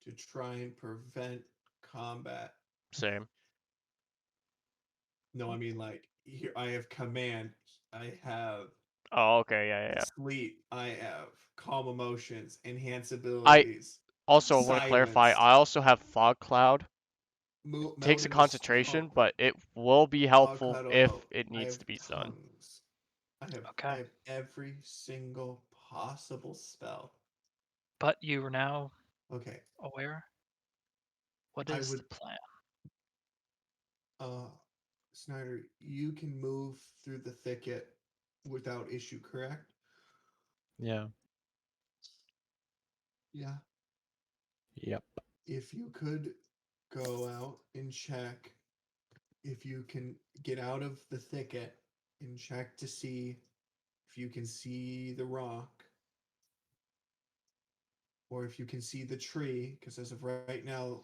to try and prevent combat. Same. No, I mean like here I have command, I have Oh, okay. Yeah. sleep, I have calm emotions, enhance I abilities, also want to clarify. silence, I also have fog cloud. Takes a melting concentration, but it will be helpful cloud will if help. it I needs have to be done. tongues. I Okay. have every single possible spell. But you are now Okay. aware. What I is would the plan? Snyder, you can move through the thicket without issue, correct? Yeah. Yeah. Yep. If you could go out and check if you can get out of the thicket and check to see if you can see the rock or if you can see the tree, because as of right now,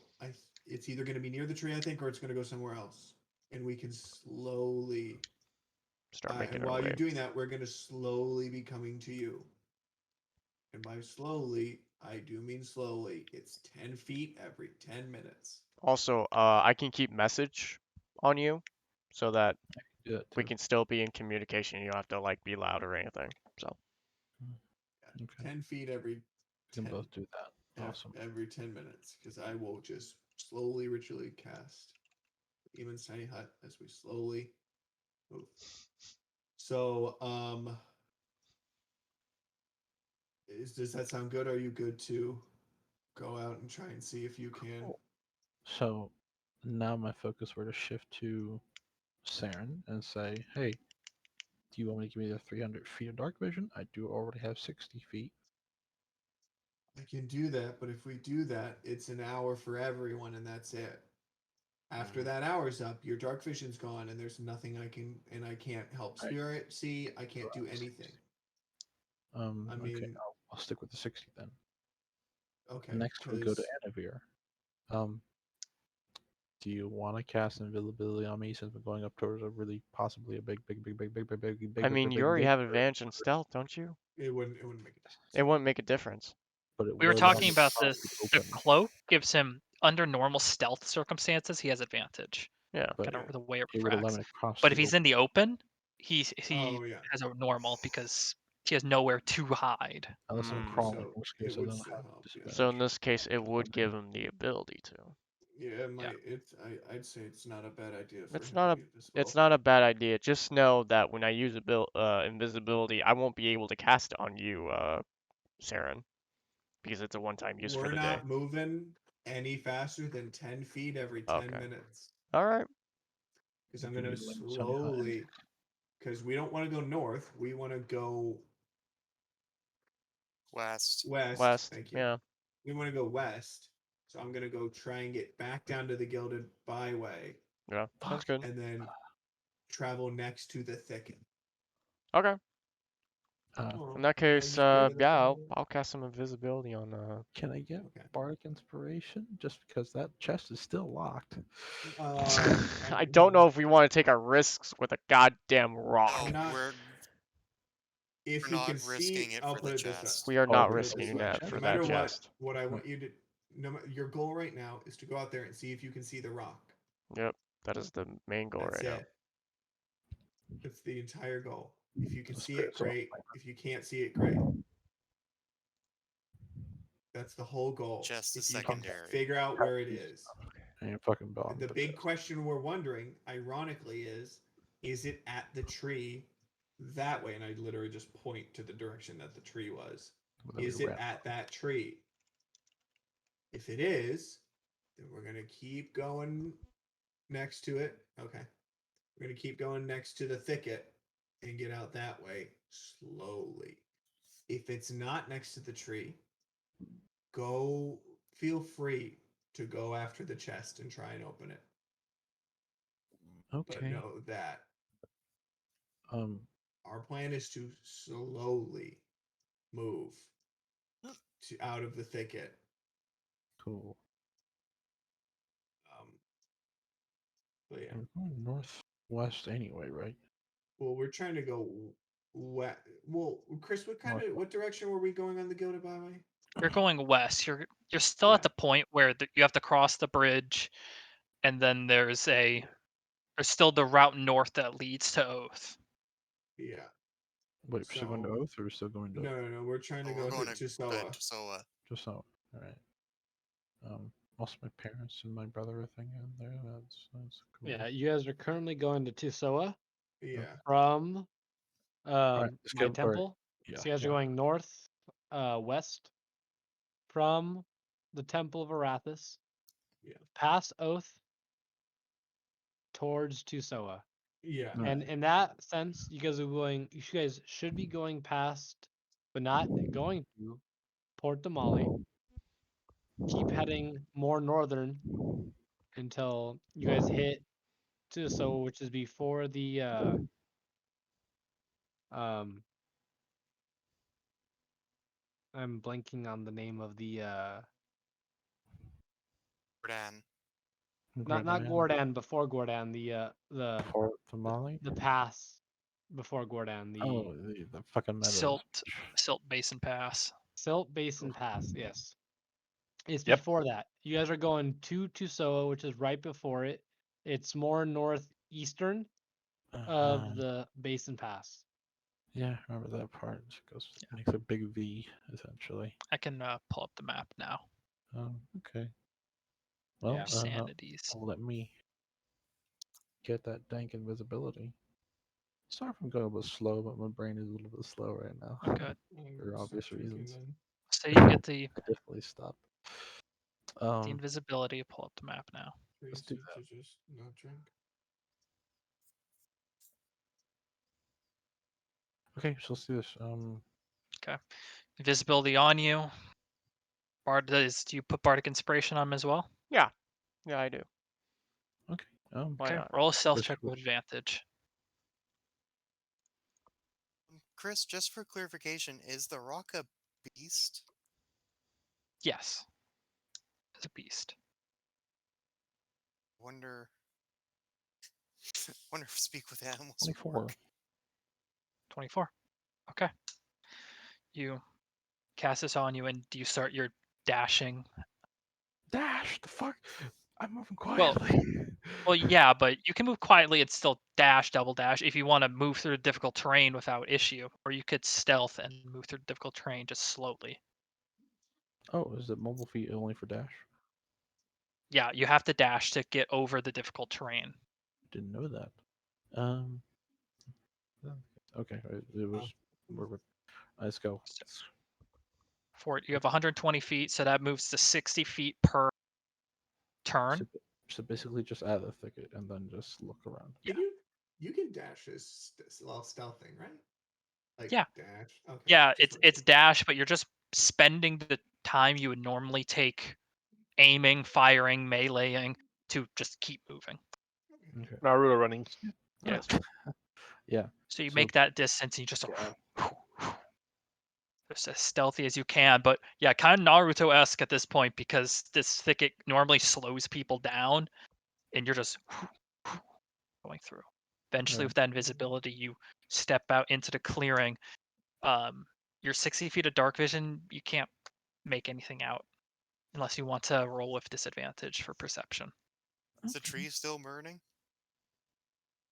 it's either going to be near the tree, I think, or it's going to go somewhere else, and we can slowly. Start And making our while way. you're doing that, we're going to slowly be coming to you. And by slowly, I do mean slowly. It's 10 feet every 10 minutes. Also, I can keep message on you, so that Do that we too. can still be in communication. You don't have to like be loud or anything. So. Yeah, Okay. 10 feet every We can 10, both do that. Awesome. every 10 minutes, because I will just slowly ritually cast Eamon's Tiny Hut as we slowly move. So, does that sound good? Are you good to go out and try and see if you can? Cool. So now my focus were to shift to Saren and say, hey, do you want me to give you the 300 feet of dark vision? I do already have 60 feet. I can do that, but if we do that, it's an hour for everyone, and that's it. After that hour's up, your dark vision's gone, and there's nothing I can, and I can't help Right. spirit see. I can't do anything. I Okay, mean, I'll stick with the 60 then. okay, Next we go to because Anavir. Do you want to cast invisibility on me since we're going up towards a really possibly a big I mean, you already have advantage in stealth, don't you? it wouldn't make a difference. It wouldn't make a difference. but it We were would talking on about the the open. cloak gives him under normal stealth circumstances he has advantage. Yeah. But Kind of the way it it would refracts. eliminate across But the if he's open. in the open, he Oh yeah, has a normal because he has nowhere to hide. Unless I'm Mm. crawling, in so which it case I would don't still have help. Yeah. So disadvantage. in this case, it would give him the ability to. Yeah, it might. It's. I'd say it's not a bad idea for It's him to not be a invisible. it's not a bad idea. Just know that when I use invisibility, I won't be able to cast it on you, Saren, because it's a one-time use for We're the day. not moving any faster than 10 feet every 10 Okay. minutes. All right. Because I'm Give gonna me limits on your end. slowly. Because we don't want to go north. We want to go West. west. Thank you. Yeah. We want to go west. So I'm gonna go try and get back down to the Gilded Byway, Yeah. Sounds good. and then travel next to the thicket. Okay. Oh, In that did I case, just go to the yeah, thicket? I'll cast some invisibility on. Can I get Okay. bardic inspiration? Just because that chest is still locked. I don't know if we want to take our risks with a goddamn rock. No, I'm not. we're If we're you not can risking see, it I'll for put the it this way. chest. We are Oh, not I'll put it risking this way. that chest. for No that matter chest. what I want you to, your goal right now is to go out there and see if you can see the rock. Yep. That is the main goal That's right now. it. That's the entire goal. If you can That's see fair, it, so- great. If you can't see it, great. That's the whole goal. Chest is If you can secondary. figure out where it is. I ain't fucking bottom. The big question we're wondering, ironically, is it at the tree that way? And I literally just point to the direction that the tree was. Is it at that tree? If it is, then we're gonna keep going next to it. Okay. We're gonna keep going next to the thicket and get out that way slowly. If it's not next to the tree, go feel free to go after the chest and try and open it. But Okay. know that our plan is to slowly move out of the thicket. Cool. But yeah. We're going northwest anyway, right? Well, we're trying to go west. Well, Chris, what direction were we going on the Gilded Byway? You're going west. You're still at the point where you have to cross the bridge, and then there's still the route north that leads to Oath. Yeah. Wait, we're still going to Oath, or we're still going to? No. We're trying to Oh, go we're going to Soa. to Soa. Just so. All right. Also, my parents and my brother are thinking there. That's cool. Yeah, you guys are currently going to Tusoa. Yeah. From Alright, my temple. Yeah. So you guys are going north, west from the Temple of Arathis. Yeah. Past Oath towards Tusoa. Yeah. And in that sense, you guys should be going past, but not going to Port Damali. Keep heading more northern until you guys hit Tusoa, which is before the I'm blanking on the name of the Gordon. not Gordon, before Gordon, the Port Tamale? the pass before Gordon, the fucking meadows. Silt Basin Pass. Silt Basin Pass, yes. It's Yep. before that. You guys are going to Tusoa, which is right before it. It's more northeastern of the Basin Pass. Yeah, I remember that part. It goes makes a big V essentially. I can pull up the map now. Oh, okay. Well, Sanities. let me get that dank invisibility. Sorry if I'm going a little bit slow, but my brain is a little bit slow right now. Okay. For obvious reasons. So you get the I definitely stop. the invisibility. Pull up the map now. Let's do that. Just not drink. Okay, so let's do this. Okay. Invisibility on you. Do you put Bardic Inspiration on him as well? Yeah. Yeah, I do. Okay. Why Okay. not? Roll a stealth check with advantage. Chris, just for clarification, is the rock a beast? Yes. It's a beast. Wonder if speak with animals 24. work. 24. Okay. You cast this on you, and do you start your dashing? Dash the fuck! I'm moving quietly. Well, yeah, but you can move quietly and still dash, double dash if you want to move through difficult terrain without issue, or you could stealth and move through difficult terrain just slowly. Oh, is it mobile feet only for dash? Yeah, you have to dash to get over the difficult terrain. Didn't know that. Okay, it was. Let's go. You have 120 feet, so that moves to 60 feet per turn. So basically, just add the thicket and then just look around. Yeah. You can dash as well stealthing, right? Like Yeah. dash. Okay. Yeah, just it's dash, but you're just spending the time you would normally take aiming, firing, meleeing to just keep moving. Okay. Naruto running. Yeah. Yeah. So you So- make that distance and you just Yeah. just as stealthy as you can. But yeah, kind of Naruto-esque at this point because this thicket normally slows people down and you're just going through. Eventually, Right. with that invisibility, you step out into the clearing. You're 60 feet of dark vision. You can't make anything out unless you want to roll with disadvantage for perception. Is the tree still burning?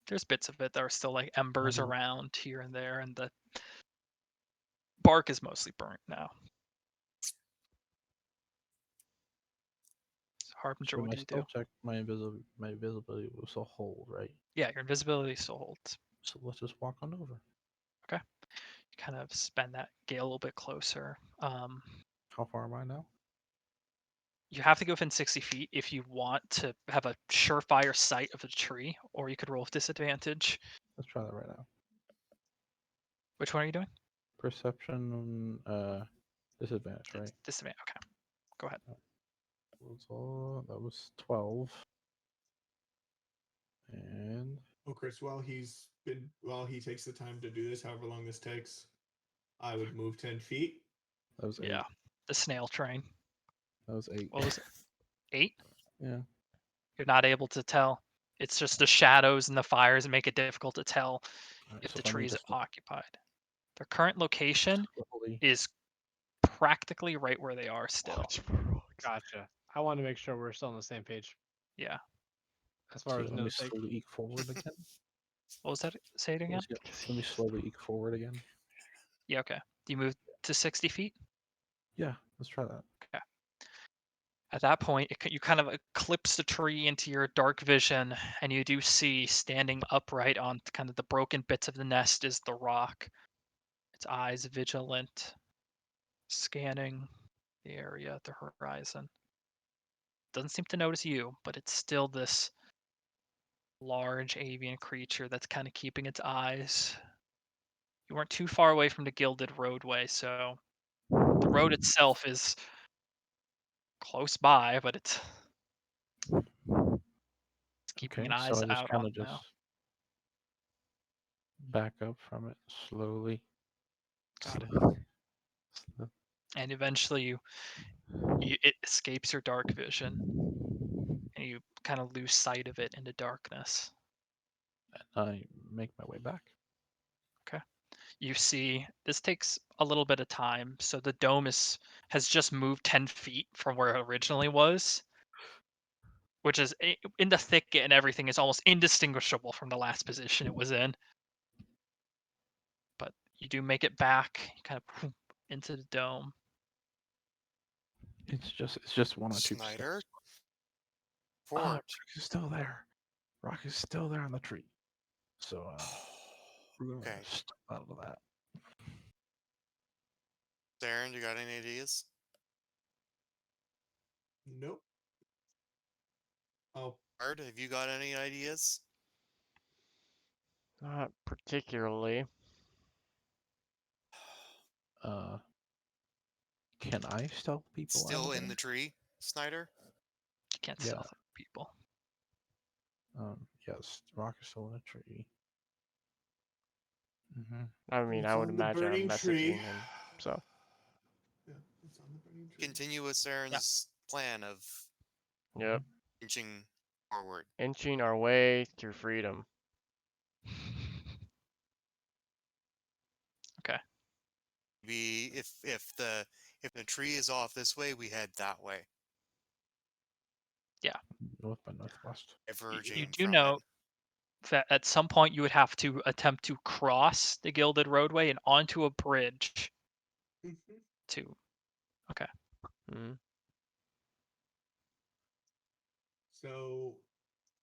There's bits of it that are still like embers Uh-huh. around here and there, and the bark is mostly burnt now. So Harbinger, So what my do you do? stealth check, my invisibility will still hold, right? Yeah, your invisibility still holds. So let's just walk on over. Okay. You kind of spend that, get a little bit closer. How far am I now? You have to go within 60 feet if you want to have a surefire sight of the tree, or you could roll with disadvantage. Let's try that right now. Which one are you doing? Perception, disadvantage, right? Disadvantage. Okay. Go ahead. That was 12. And Oh, Chris, while he takes the time to do this, however long this takes, I would move 10 feet. that was 8. Yeah. The snail train. That was 8. What was it? 8? Yeah. You're not able to tell. It's just the shadows and the fires that make it difficult to tell Alright, if so the let me tree is just occupied. Their current location slowly. is practically right where they are still. Watch for rocks. Gotcha. I want to make sure we're still on the same page Yeah. as far So as let me note take. slowly eke forward again. What was that? Say it again. Let me slowly eke forward again. Yeah, okay. Do you move to 60 feet? Yeah, let's try that. Okay. At that point, you kind of eclipse the tree into your dark vision, and you do see standing upright on kind of the broken bits of the nest is the rock. Its eyes vigilant, scanning the area at the horizon. Doesn't seem to notice you, but it's still this large avian creature that's kind of keeping its eyes. You weren't too far away from the gilded roadway, so the road itself is close by, but it's keeping Okay, an so eyes I just out on kind it of now. just back up from it slowly. Got it. Slowly. And eventually it escapes your dark vision, and you kind of lose sight of it in the darkness. I make my way back. You see, this takes a little bit of time, so the dome has just moved 10 feet from where it originally was, which is in the thicket, and everything is almost indistinguishable from the last position it was in. But you do make it back, kind of into the dome. It's just one or two Schneider? steps. Fort. Rock is still there. Rock is still there on the tree. So we're gonna Okay. step out of that. Darren, you got any ideas? Nope. Oh, Art, have you got any ideas? Not particularly. Can I stealth people out Still of in there? the tree, Snyder? You can't Yeah. stealth people. Yes, Rock is still in a tree. I mean, it's I would on the imagine I'm burning tree. messaging him. So Yeah, it's on the burning tree. Continue with Saren's plan of yep, inching forward. inching our way to freedom. Okay. Maybe if the tree is off this way, we head that way, North by northwest. diverging You do from know it. that at some point you would have to attempt to cross the gilded roadway and onto a bridge Mhm. to Hmm. So,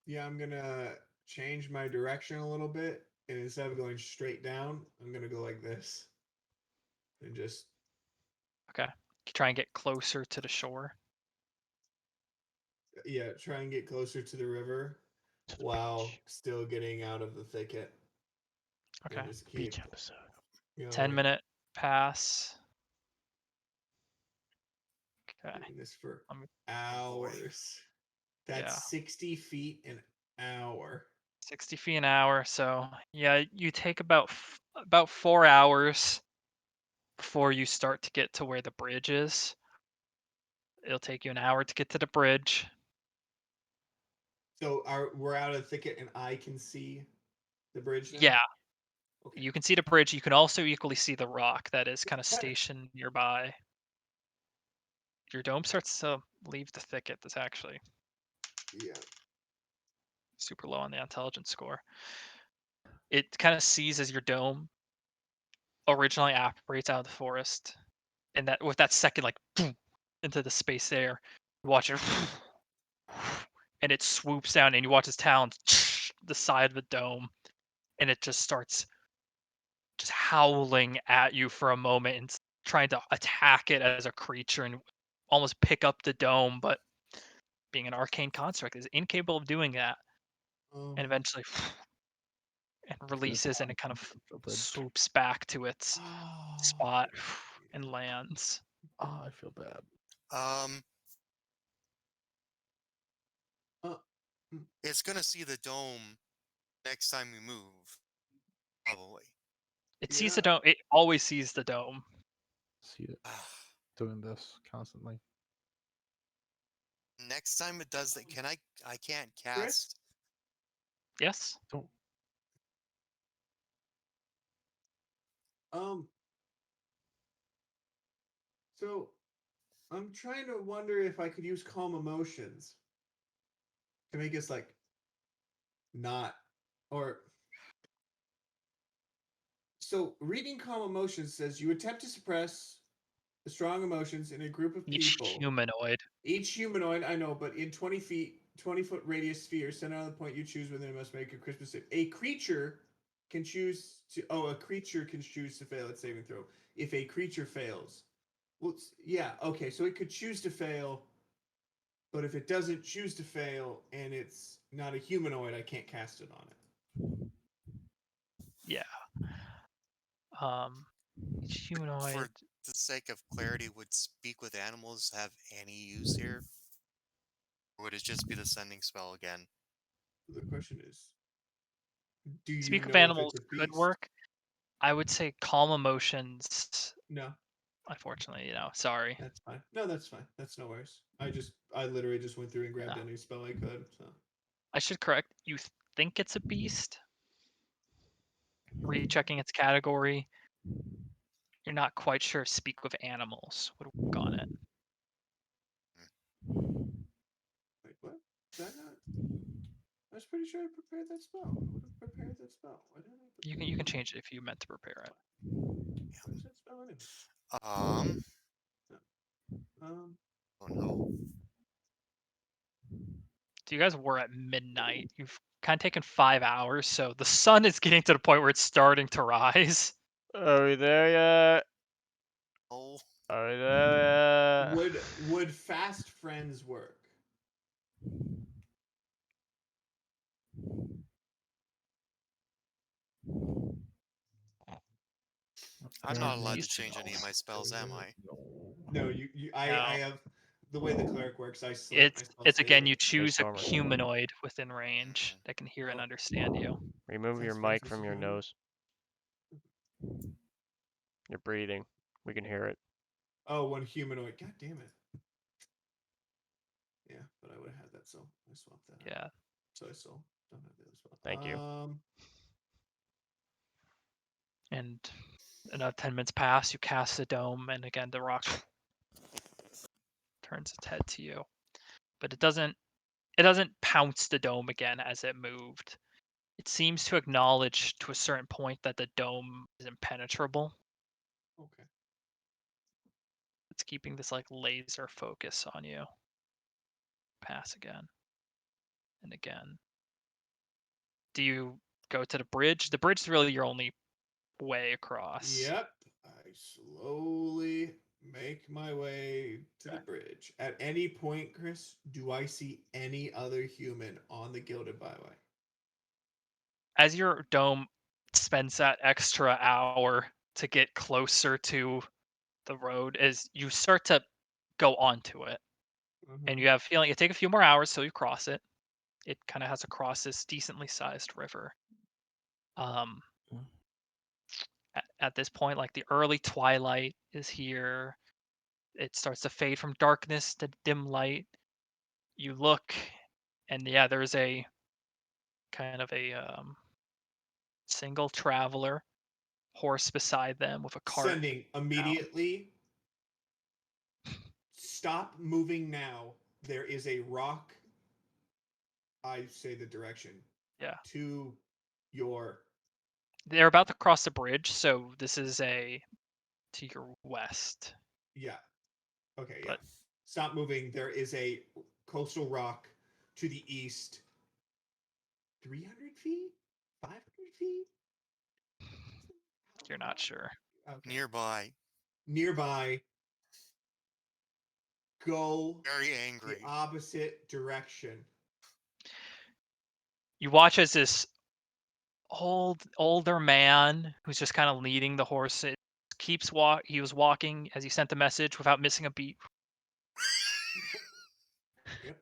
yeah, I'm gonna change my direction a little bit, and instead of going straight down, I'm gonna go like this, and just Okay. Try and get closer to the shore. try and get closer to the river To the while beach. still getting out of the thicket, Okay. and just Beach keep episode. 10-minute pass. Okay. doing this for I'm, Oh boy. hours. That's yeah. 60 feet an hour. 60 feet an hour. So yeah, you take about 4 hours before you start to get to where the bridge is. It'll take you an hour to get to the bridge. So we're out of the thicket, and I can see the bridge now. Yeah, Okay. you can see the bridge. You can also equally see the rock that is kind of stationed nearby. Your dome starts to leave the thicket. That's actually Yeah. super low on the intelligence score. It kind of sees as your dome originally operates out of the forest, and that with that second like boom, into the space there, you watch it, and it swoops down, and you watch his talons the side of the dome, and it just starts just howling at you for a moment and trying to attack it as a creature and almost pick up the dome, but being an arcane construct is incapable of doing that, and eventually and releases, and it kind of The bridge. swoops back to its spot yeah. and lands. Ah, I feel bad. Um, Uh, mm, it's gonna see the dome next time we move. Probably. It sees yeah. the dome. It always sees the dome. See it doing this constantly. Next time it does that, can I can't Chris? cast. Yes. Don't. Um. So I'm trying to wonder if I could use calm emotions to make us like not or so reading calm emotions says you attempt to suppress the strong emotions in a group of Each people. humanoid. Each humanoid, I know, but in 20-foot radius sphere, center on the point you choose within it must make a Christmas save. A creature can choose to. Oh, a creature can choose to fail at saving throw. If a creature fails, well, yeah, okay, so it could choose to fail, but if it doesn't choose to fail and it's not a humanoid, I can't cast it on it. Yeah. Each humanoid. For the sake of clarity, would speak with animals have any use here? Or would it just be the sending spell again? So the question is, do you Speak of know if it's animals a could beast? work. I would say calm emotions. No, Unfortunately, sorry. that's fine. No, that's fine. That's no worries. I literally just went through and grabbed No. any spell I could. So I should correct. You think it's a beast. Rechecking its category. You're not quite sure if speak with animals would work on it. wait, what? Did I not? I was pretty sure I prepared that spell. I would have prepared that spell. Why didn't I prepare You can that? change it if you meant to prepare it. Where's that spell anyway? Um, No. Um. oh no. So you guys were at midnight. You've kind of taken 5 hours, so the sun is getting to the point where it's starting to rise. Are we there yet? Oh, Are we there yet? Would fast friends work? I'm not allowed Apparently, to change any of my spells, am I? No, I No. have the way the cleric works. I select It's myself it's again saving. you choose a Stormer. humanoid within range that can hear and Oh, understand you. Remove your fast friends mic is a from your humanoid. nose. You're breathing. We can hear it. Oh, one humanoid. God damn it. Yeah, but I would have had that, so I swapped that out. Yeah. So I still don't have the other spell. Thank you. And another 10 minutes pass, you cast the dome, and again the rock turns its head to you. But it doesn't pounce the dome again as it moved. It seems to acknowledge to a certain point that the dome is impenetrable. Okay. It's keeping this like laser focus on you. Pass again. And again, do you go to the bridge? The bridge is really your only way across. Yep. I slowly make my way to the Okay. bridge. At any point, Chris, do I see any other human on the Gilded Byway? As your dome spends that extra hour to get closer to the road, as you start to go onto it, and you have a feeling it take a few more hours till you cross it. It kind of has to cross this decently sized river. Um, Mm. at this point, like the early twilight is here. It starts to fade from darkness to dim light. You look, and yeah, there's a kind of a single traveler horse beside them with a cart. Sending immediately. Stop moving now. There is a rock. I say the direction Yeah, to your. they're about to cross the bridge, so this is a to your west. Yeah. Okay. Yeah. But Stop moving. There is a coastal rock to the east. 300 feet? 500 feet? you're not sure. Okay. Nearby, Nearby. Go very the angry. opposite direction. You watch as this older man who's just kind of leading the horse. It keeps walk. He was walking as he sent the message without missing a beat. Yep.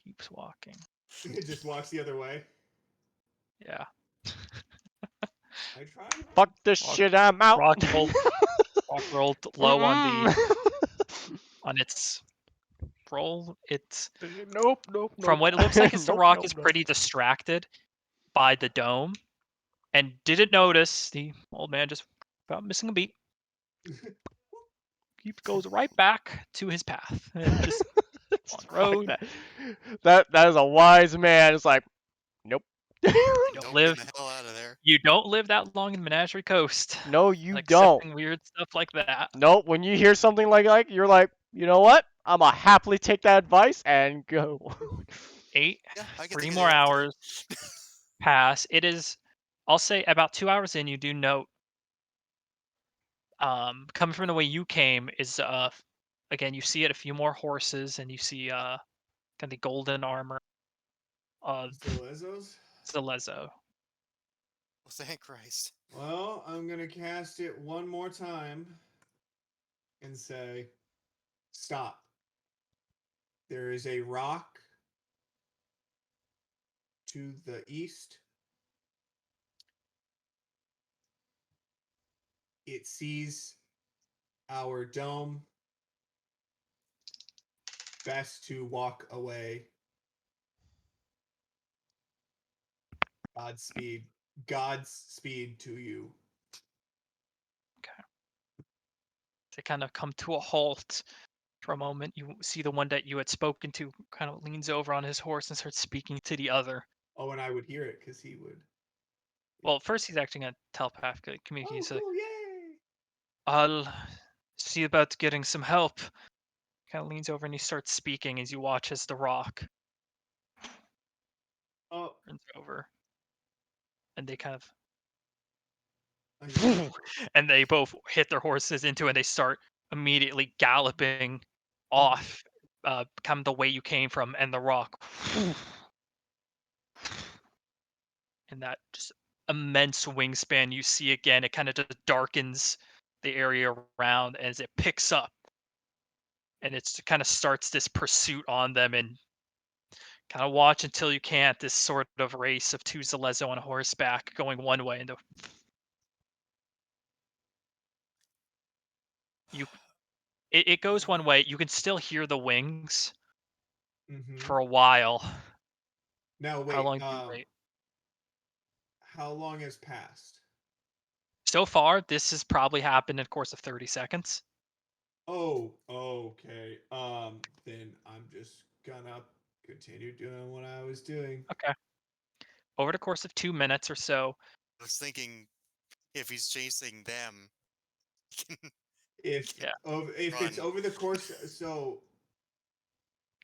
Keeps walking. It just walks the other way. Yeah. I tried. Fuck this shit, I'm out. Rock rolled low on the Mm-mm. on its roll. It's Nope, nope, from nope. what it looks like. Is the Nope, rock nope, is nope. pretty distracted by the dome, and didn't notice the old man just without missing a beat. He goes right back to his path and just on the Fuck road. that. That is a wise man. It's like, nope. You don't Nope, live. get the hell out of there. You don't live that long in Menagerie Coast. No, you don't. Accepting weird stuff like that. Nope. When you hear something like you're like, you know what? I'ma happily take that advice and go. 8, Yeah, I get 3 to get more it. hours pass. It is, I'll say, about 2 hours in. You do note, coming from the way you came is again you see it a few more horses and you see kind of the golden armor of Stilezos? Zalezo. Oh, thank Christ. Well, I'm going to cast it one more time and say, stop. There is a rock to the east. It sees our dome. Best to walk away. Godspeed. Godspeed to you. They kind of come to a halt for a moment. You see the one that you had spoken to kind of leans over on his horse and starts speaking to the other. Oh, and I would hear it because he would. Well, first he's acting a telepathically communicating. Oh, He's like, cool! Yay! I'll see about getting some help. Kind of leans over and he starts speaking as you watch as the rock Oh, turns over. And they kind I of and they both hit their horses into it and they start immediately galloping off kind of the way you came from, and the rock in that just immense wingspan you see again, it kind of just darkens the area around as it picks up, and it's kind of starts this pursuit on them, and kind of watch until you can't, this sort of race of two Zalezo on horseback going one way and you it goes one way. You can still hear the wings Mm-hmm. for a while. Now How wait. long do you wait? How long has passed? So far, this has probably happened in the course of 30 seconds. Oh, okay. Then I'm just gonna continue doing what I was doing. Okay. Over the course of 2 minutes or so, I was thinking if he's chasing them, If Yeah. if it's Run. over the course, so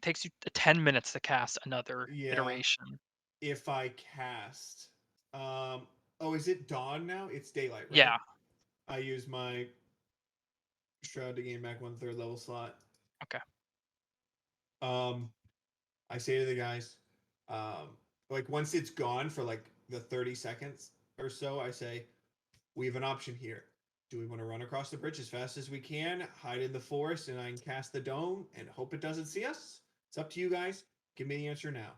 takes you 10 minutes to cast another Yeah. iteration. If I cast, oh, is it dawn now? It's daylight, right? Yeah. I use my shroud to gain back 1/3 level slot. Okay. I say to the guys, like once it's gone for like the 30 seconds or so, I say, we have an option here. Do we want to run across the bridge as fast as we can, hide in the forest, and I can cast the dome and hope it doesn't see us? It's up to you guys. Give me the answer now.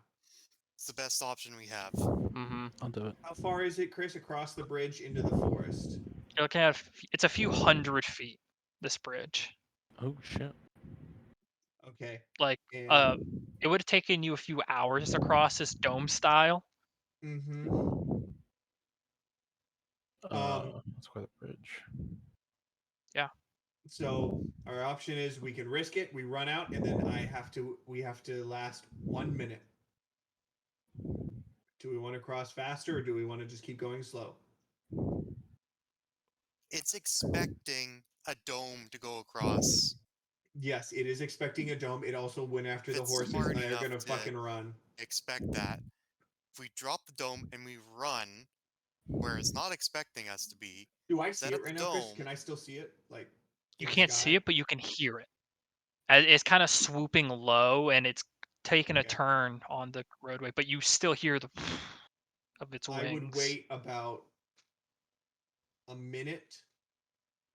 It's the best option we have. Mm-hmm. I'll do it. How far is it, Chris, across the bridge into the forest? You're looking at it's a few hundred feet. This bridge, Oh shit. Okay. like, And it would have taken you a few hours across this dome style. mm-hmm. Let's go to the bridge. Yeah. So our option is we can risk it, we run out, and then we have to last 1 minute. Do we want to cross faster or do we want to just keep going slow? It's expecting a dome to go across. Yes, it is expecting a dome. It also went after the It's horses smart and they're enough gonna to fucking run. expect that. If we drop the dome and we run where it's not expecting us to be, Do I set see up it right the now, Chris? dome. Can I still see it? Like You in the can't see sky? it, but you can hear it. It's kind of swooping low, and it's taking a Okay. turn on the roadway, but you still hear the of its I would wings. wait about a minute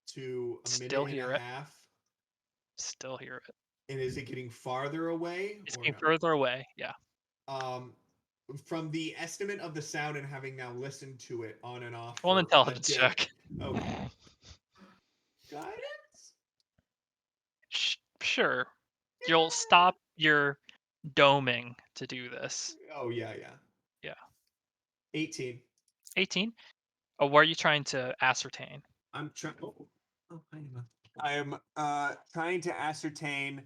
to a Still minute and hear a it. half. Still hear it. And is it getting farther away It's or getting no? further away. Yeah. From the estimate of the sound and having now listened to it on and off Roll an for a intelligence day. check. Okay. Guidance? Sure. You'll stop your doming to do this. Oh yeah. Yeah. 18. 18. Oh, what are you trying to ascertain? I'm trying. Oh, hi, Emma. I am trying to ascertain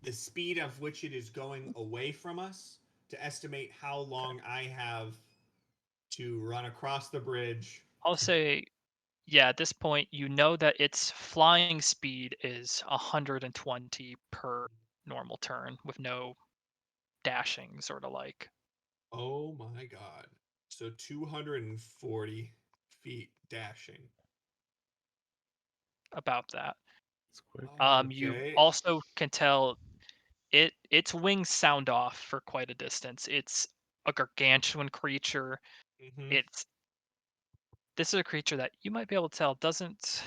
the speed of which it is going away from us to estimate how long I have to run across the bridge. I'll say, yeah, at this point, you know that its flying speed is 120 per normal turn with no dashings or the like. Oh my god. So 240 feet dashing. About that. It's quick. You Okay. also can tell its wings sound off for quite a distance. It's a gargantuan creature. Mm-hmm. This is a creature that you might be able to tell doesn't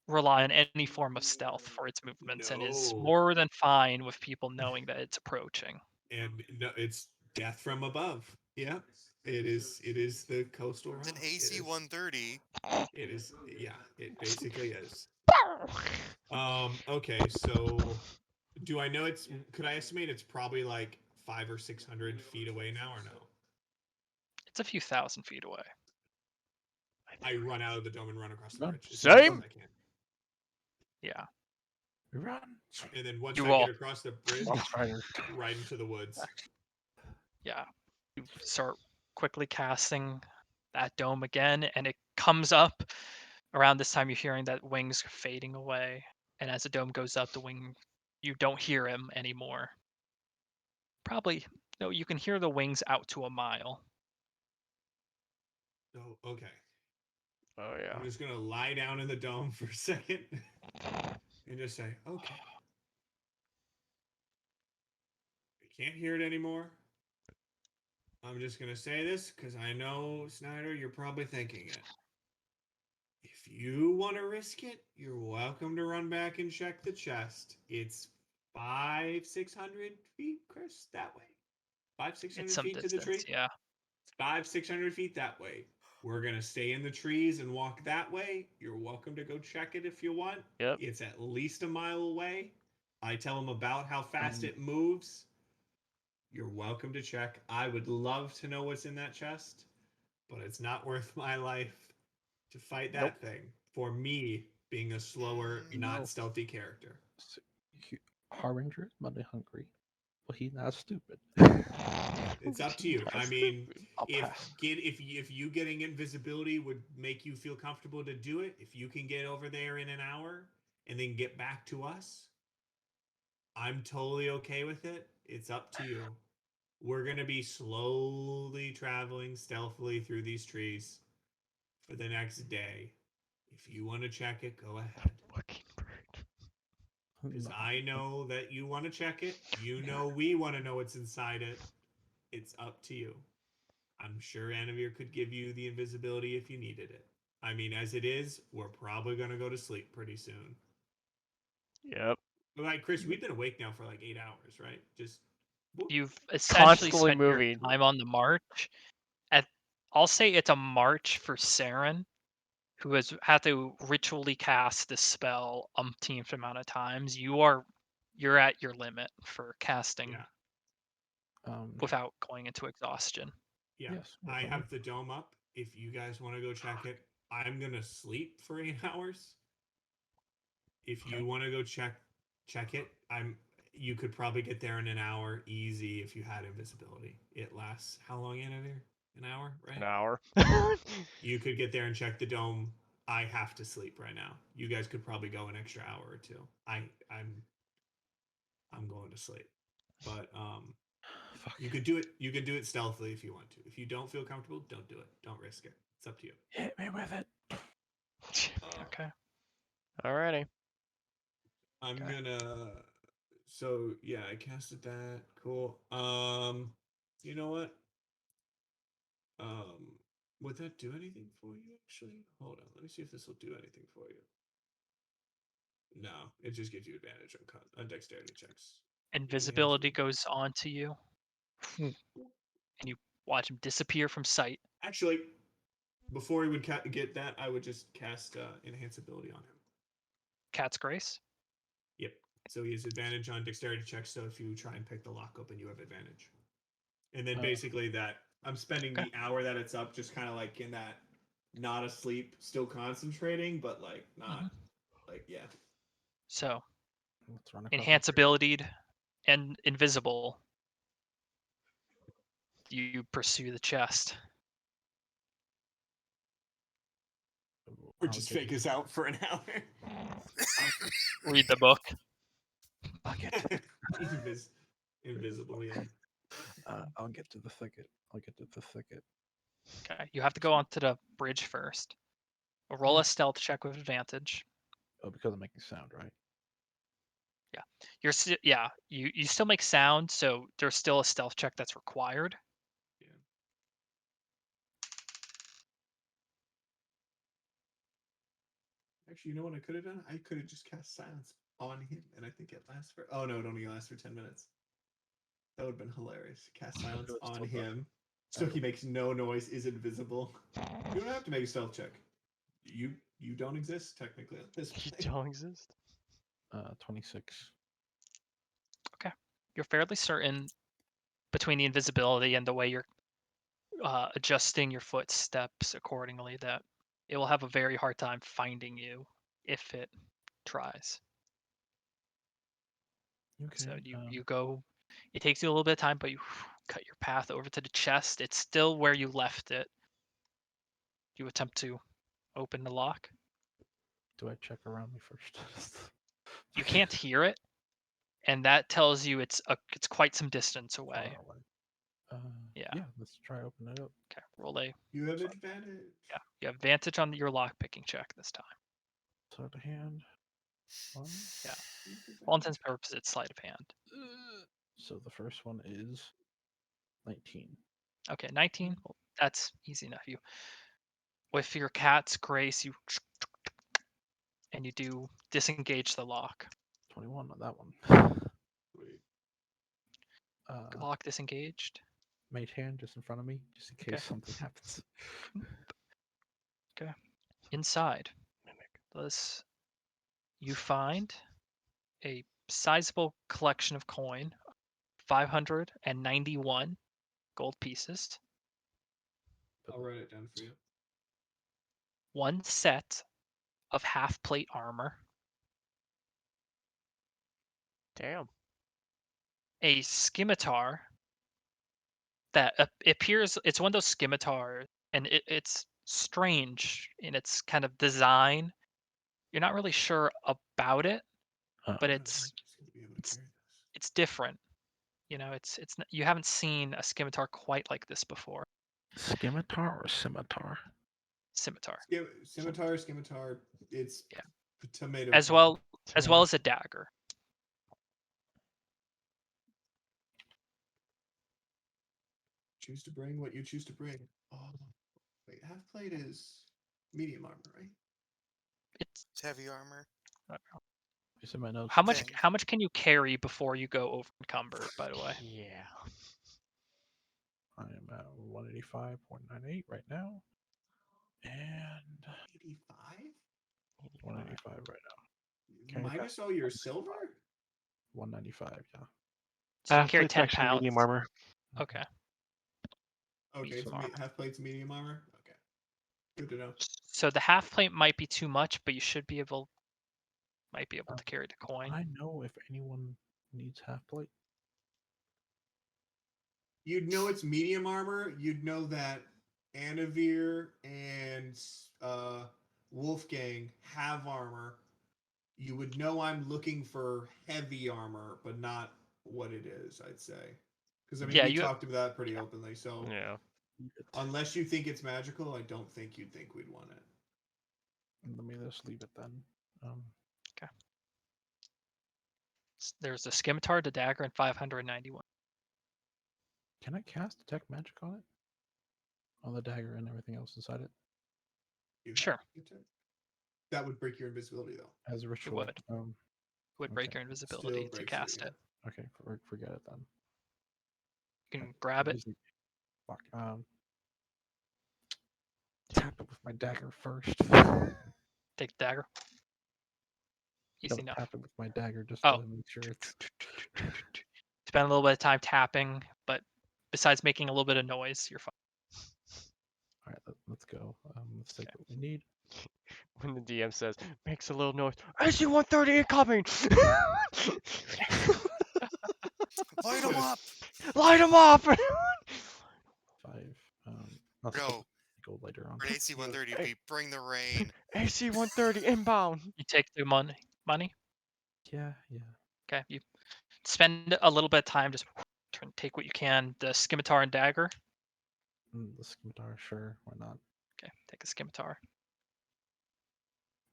rely on any form of stealth for its movements and is No. more than fine with people knowing that it's approaching. And no, it's death from above. Yeah. It is. It is the coastal It's an rock. AC 130. It is. Yeah. It basically is. Okay. So, do I know it's? Could I estimate it's probably like 500 or 600 feet away now, or no? It's a few thousand feet away. I run out of the dome and run across the Run. bridge as fast as Same. I can. Yeah. Run. And then once You I roll. get across the bridge, right into the woods. Yeah. You start quickly casting that dome again, and it comes up. Around this time, you're hearing that wings fading away, and as the dome goes up, the wing, you don't hear him anymore. Probably, no, you can hear the wings out to a mile. Oh, okay. Oh yeah. I'm just gonna lie down in the dome for a second and just say, okay. I can't hear it anymore. I'm just gonna say this because I know, Snyder, you're probably thinking it. If you want to risk it, you're welcome to run back and check the chest. It's 600 feet, Chris, that way. 600 It's some feet to the distance, tree. yeah. 600 feet that way. We're gonna stay in the trees and walk that way. You're welcome to go check it if you want. Yep. It's at least a mile away. I tell them about how fast it moves. You're welcome to check. I would love to know what's in that chest, but it's not worth my life to fight that thing for me being a slower, not stealthy character. Harbinger is money hungry, but he's not stupid. It's up to you. I mean, I'll if pass. if you getting invisibility would make you feel comfortable to do it, if you can get over there in an hour and then get back to us, I'm totally okay with it. It's up to you. We're going to be slowly traveling stealthily through these trees for the next day. If you want to check it, go ahead. Fucking bird. Because No, I know that you want to check it. You know we want to know what's inside it. It's up to you. I'm sure Anavir could give you the invisibility if you needed it. I mean, as it is, we're probably going to go to sleep pretty soon. Yep. Like, Chris, we've been awake now for like 8 hours, right? Just. You've essentially Constantly spent your moving. time on the march. I'll say it's a march for Saren, who has had to ritually cast this spell umpteenth amount of times. You're at your limit for casting Yeah. without going into exhaustion. Yeah. Yes. I okay. have the dome up. If you guys want to go check it, I'm going to sleep for 8 hours. If you want to go check it, you could probably get there in an hour easy if you had invisibility. It lasts how long, Anavir? An hour, right? An hour. You could get there and check the dome. I have to sleep right now. You guys could probably go an extra hour or two. I'm going to sleep. But Fuck. you could do it. You could do it stealthily if you want to. If you don't feel comfortable, don't do it. Don't risk it. It's up to you. Hit me with it. Okay. Alrighty. I'm Okay. gonna. So yeah, I casted that. Cool. You know what? Would that do anything for you? Actually, hold on. Let me see if this will do anything for you. No, it just gives you advantage on dexterity checks. Invisibility goes onto you, and you watch him disappear from sight. Actually, before he would get that, I would just cast enhance ability on him. Cat's Grace. Yep. So he has advantage on dexterity checks. So if you try and pick the lock open, you have advantage. And then basically that I'm spending the hour that it's up, just kind of like in that not asleep, still concentrating, but like not like yeah. So Let's run across the enhance street. ability and invisible. You pursue the chest. Or I'll just get fake us out for an hour. Read the book. Fuck it. Invisible, yeah. I'll get to the thicket. I'll get to the thicket. Okay. You have to go onto the bridge first. Roll a stealth check with advantage. Oh, because I'm making sound, right? You still make sound, so there's still a stealth check that's required. Yeah. Actually, you know what I could have done? I could have just cast silence on him, and I think it lasts for. Oh no, it only lasts for 10 minutes. That would have been hilarious. Cast silence was on still him, so he makes no noise, is invisible. You don't have to make a stealth check. You don't exist technically at this You point. don't exist. 26. Okay. You're fairly certain between the invisibility and the way you're adjusting your footsteps accordingly that it will have a very hard time finding you if it tries. Okay. So you go. It takes you a little bit of time, but you cut your path over to the chest. It's still where you left it. You attempt to open the lock. Do I check around me first? You can't hear it, and that tells you it's quite some distance Far away. away. Yeah. Yeah, let's try open it up. Okay. Roll a. You have advantage. Yeah. You have advantage on your lock picking check this time. Sleight of hand. 1. Yeah. For all intents and purposes, it's sleight of hand. So the first one is 19. Okay, 19. Well, that's easy enough. You, with your cat's grace, you and you do disengage the lock. 21 on that one. Wait. Lock disengaged. Mage hand just in front of me, just in case Okay. something happens. Okay. Inside, Mimic. you find a sizable collection of coin, 591 gold pieces, I'll write it down for you. one set of half plate armor, Damn. a scimitar that appears. It's one of those scimitars, and it's strange in its kind of design. You're not really sure about it, but Oh, it's He's gonna be able to carry this. it's different. You know, you haven't seen a scimitar quite like this before. Scimitar or scimitar? Scimitar, Scimitar. It's yeah, tomato. as tomato. well as a dagger. Choose to bring what you choose to bring. Oh, wait, half plate is medium armor, right? It's It's heavy armor. It's in my notes. how much Thing. how much can you carry before you go over encumbered? By the way, Yeah. I am at 185.98 right now. And 85? 185 right now. Carry Minus all your silver? 195, yeah. so you Half carry plate's 10 actually pounds. medium armor. Okay. Okay, Medium so armor. half plate's medium armor? Okay. Good to know. So the half plate might be too much, but you might be able to carry the coin. I know if anyone needs half plate. You'd know it's medium armor. You'd know that Anavir and Wolfgang have armor. You would know I'm looking for heavy armor, but not what it is, I'd say. Because, I mean, Yeah, we you talked about that pretty openly. So, Yeah. unless you think it's magical, I don't think you'd think we'd want it. Let me just leave it then. there's the scimitar, the dagger, and 591. Can I cast detect magic on it? On the dagger and everything else inside it? You Sure. That would break your invisibility, though. As a ritual. would. Would break Okay. your invisibility to cast it. Okay, forget it then. You can grab it. Fuck. Tap it with my dagger first. Take the dagger. Easy enough. Tap it with my dagger just Oh. to make sure it's. Spend a little bit of time tapping, but besides making a little bit of noise, you're fine. All right, let's go. Let's take what we need. When the DM says, makes a little noise, AC-130 incoming! Light them up! Light them up! 5. I'll skip No. gold later on. For an AC-130, be bring the rain. AC-130 inbound! You take the money. Yeah. Okay. You spend a little bit of time just take what you can. The scimitar and dagger. The scimitar, sure, why not? Okay, take a scimitar.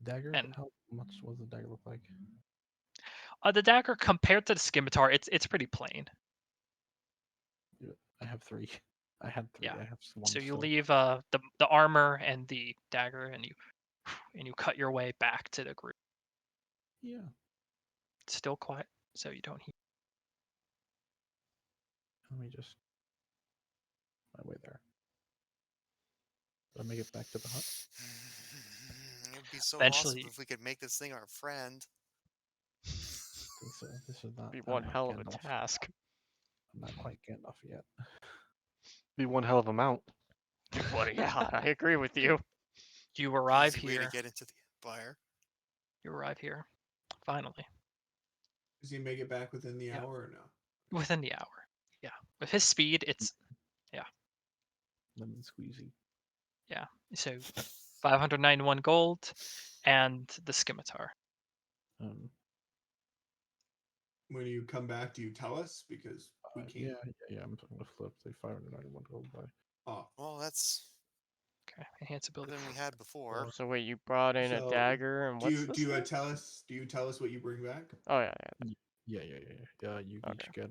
Dagger? And How much does the dagger look like? the dagger compared to the scimitar, it's pretty plain. I have 3. I had 3. Yeah. I have 1 So you still. leave the armor and the dagger, and you cut your way back to the group. Yeah. It's still quiet, so you don't hear. Let me just my way there. Did I make it back to the hut? It would be so Eventually- awesome if we could make this thing our friend. This is not. Be I'm one not hell of a Gandalf. task. I'm not quite Gandalf yet. Be one hell of a mount. Well, yeah, I agree with you. You arrive Easy way to here. get into the Empire. You arrive here. Finally, Does he make it back within the Yeah. hour or no? within the hour. Yeah, with his speed, it's Lemon squeezy. so 591 gold, and the scimitar. When you come back, do you tell us? Because we can't. Yeah. I'm gonna flip the 591 gold by. Oh, Well, that's Okay, enhance more ability. than we had before. So wait, you brought in a So, dagger and what's this? do you thing? tell us? Do you tell us what you bring back? Oh yeah. Yeah. You Okay. each get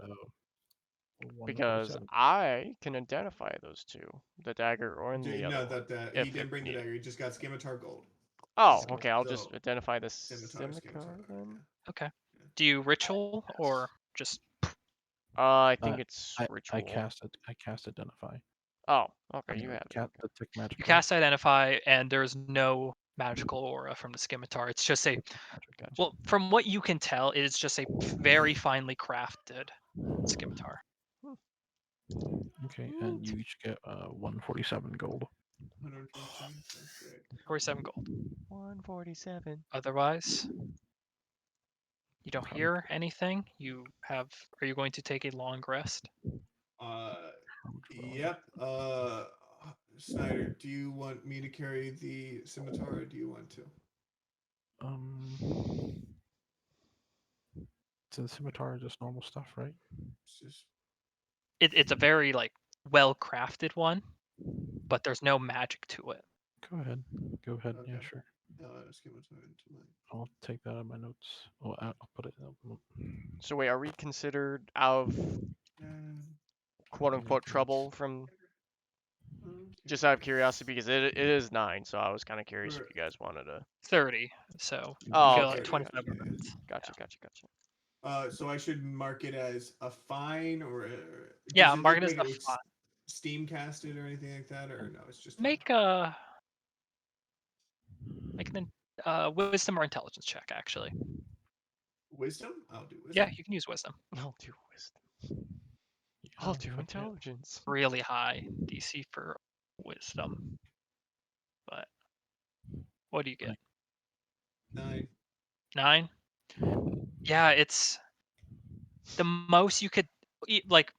Because 147. I can identify those two, the dagger or in the No, other one. that if he didn't bring the needed. dagger. He just got scimitar gold. Oh, So- okay. I'll just so, identify the Scimitar, scimitar then. Okay. Do you ritual or just? I think it's I ritual. cast identify. Oh, okay. You have it. Okay. Detect magic. You cast identify, and there's no magical aura from the scimitar. It's just a Magic. well, from what you can tell, it is just a very finely crafted scimitar. Okay, and you each get 147 gold. 147. Sounds great. 47 gold. 147. Otherwise, you don't Okay. hear anything. Are you going to take a long rest? Uh, How much would I- yep. Snyder, do you want me to carry the scimitar, or do you want to? So the scimitar is just normal stuff, right? It's just It's a very like well crafted one, but there's no magic to it. Go ahead. Go ahead. Yeah, okay. sure. Just give it to my. I'll take that out of my notes. Oh, I'll put it in. So wait, are we considered out of quote unquote trouble from? Just out of curiosity, because it is 9, so I was kind of curious if you guys wanted to. 30, so you Oh, feel okay. like 25 Gotcha. minutes. Gotcha. So I should mark it as a fine, or Yeah, does it mark look it as like a it was fine. steam casted or anything like that, or no? It's just Make an wisdom or intelligence check actually. wisdom. I'll do wisdom. Yeah, you can use wisdom. I'll do wisdom. Yeah, I'll do fuck yeah. intelligence. Really high DC for wisdom. But what do you get? 9. 9? Yeah, it's the most you could like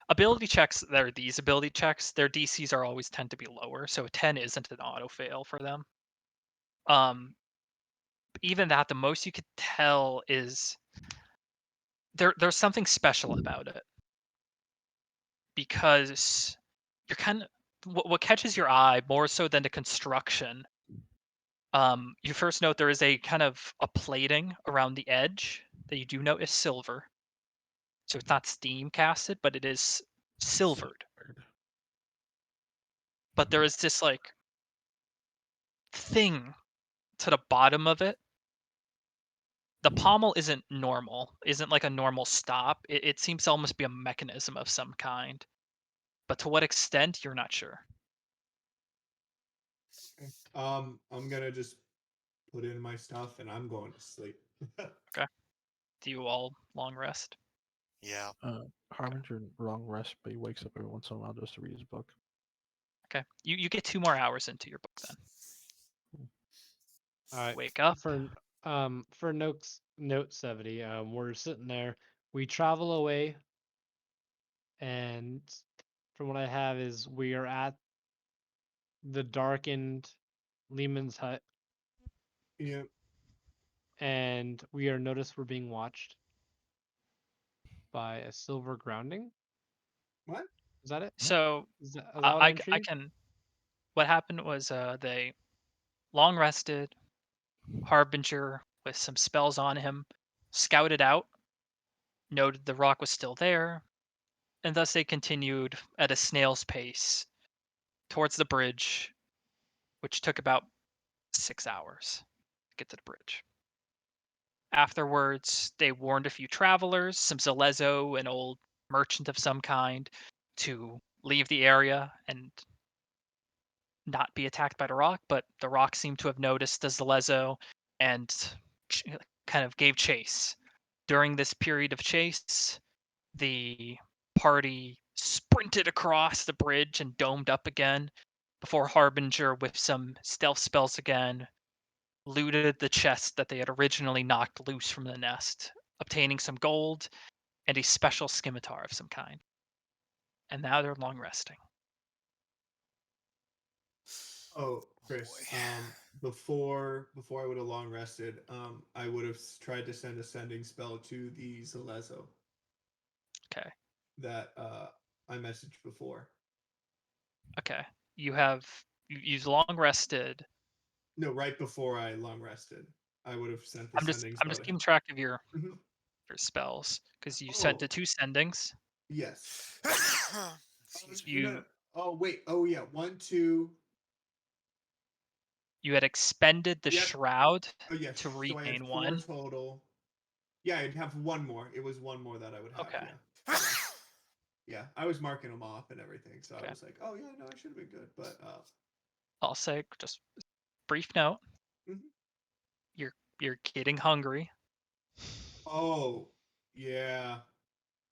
ability checks that are these ability checks, their DCs are always tend to be lower, so a 10 isn't an auto fail for them. Even that, the most you could tell is there's something special about it because you're kind of what catches your eye more so than the construction. You first note there is a kind of a plating around the edge that you do note is silver. So it's not steam casted, but it is silvered. But there is this like thing to the bottom of it. The pommel isn't normal, isn't like a normal stop. It seems to almost be a mechanism of some kind. But to what extent, you're not sure. Okay. I'm gonna just put in my stuff and I'm going to sleep. Okay. Do you all long rest? Yeah. Harbinger wrong rest, but he wakes up every once in a while just to read his book. Okay. You get 2 more hours into your book then. All right. Wake up. For note 70, we're sitting there. We travel away, and from what I have is we are at the darkened Lehman's hut, Yeah. and we are noticed we're being watched by a silver grounding. What? Is that it? So Is that what I I'm treating? can. What happened was they long rested. Harbinger with some spells on him, scouted out, noted the rock was still there, and thus they continued at a snail's pace towards the bridge, which took about 6 hours to get to the bridge. Afterwards, they warned a few travelers, some Zalezo, an old merchant of some kind, to leave the area and not be attacked by the rock, but the rock seemed to have noticed the Zalezo and kind of gave chase. During this period of chase, the party sprinted across the bridge and domed up again before Harbinger, with some stealth spells again, looted the chest that they had originally knocked loose from the nest, obtaining some gold and a special scimitar of some kind. And now they're long resting. Oh, Oh Chris. boy. Before I would have long rested, I would have tried to send a sending spell to the Zalezo Okay. that I messaged before. Okay. You you've long rested. No, right before I long rested, I would have sent the sending I'm spell just to keeping him. track of your Mhm. spells because you sent Oh, the 2 sendings. yes. Excuse me. You Oh wait. Oh yeah. 1, 2. you had expended the Yep. shroud Oh yes. to So I had regain 4 1. total. Yeah, I'd have one more. It was one more that I would have. Okay. Yeah. Yeah. I was marking them off and everything, so I Okay. was like, oh yeah, no, I should have been good. But I'll say just brief note. mhm. You're getting hungry. Oh yeah,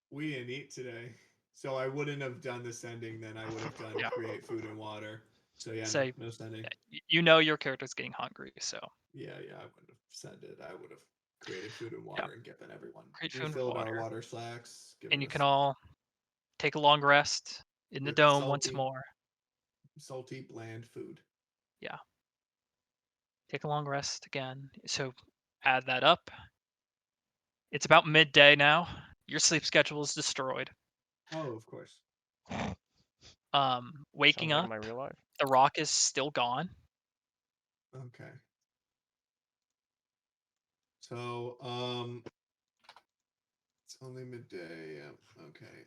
we didn't eat today, so I wouldn't have done the sending. Then I would have done Yeah. create food and water. So yeah, no, Say no sending. you know your character's getting hungry, so Yeah, I wouldn't have sent it. I would have created food and yeah, water and given everyone. create food and Refilled our water. water slacks, And given you can us all take a long rest in the with dome once more. salty, bland food. Yeah. Take a long rest again. So add that up. It's about midday now. Your sleep schedule is destroyed. Oh, of course. Waking Sounds like up, my real life. the rock is still gone. Okay. So, it's only midday. Yeah. Okay.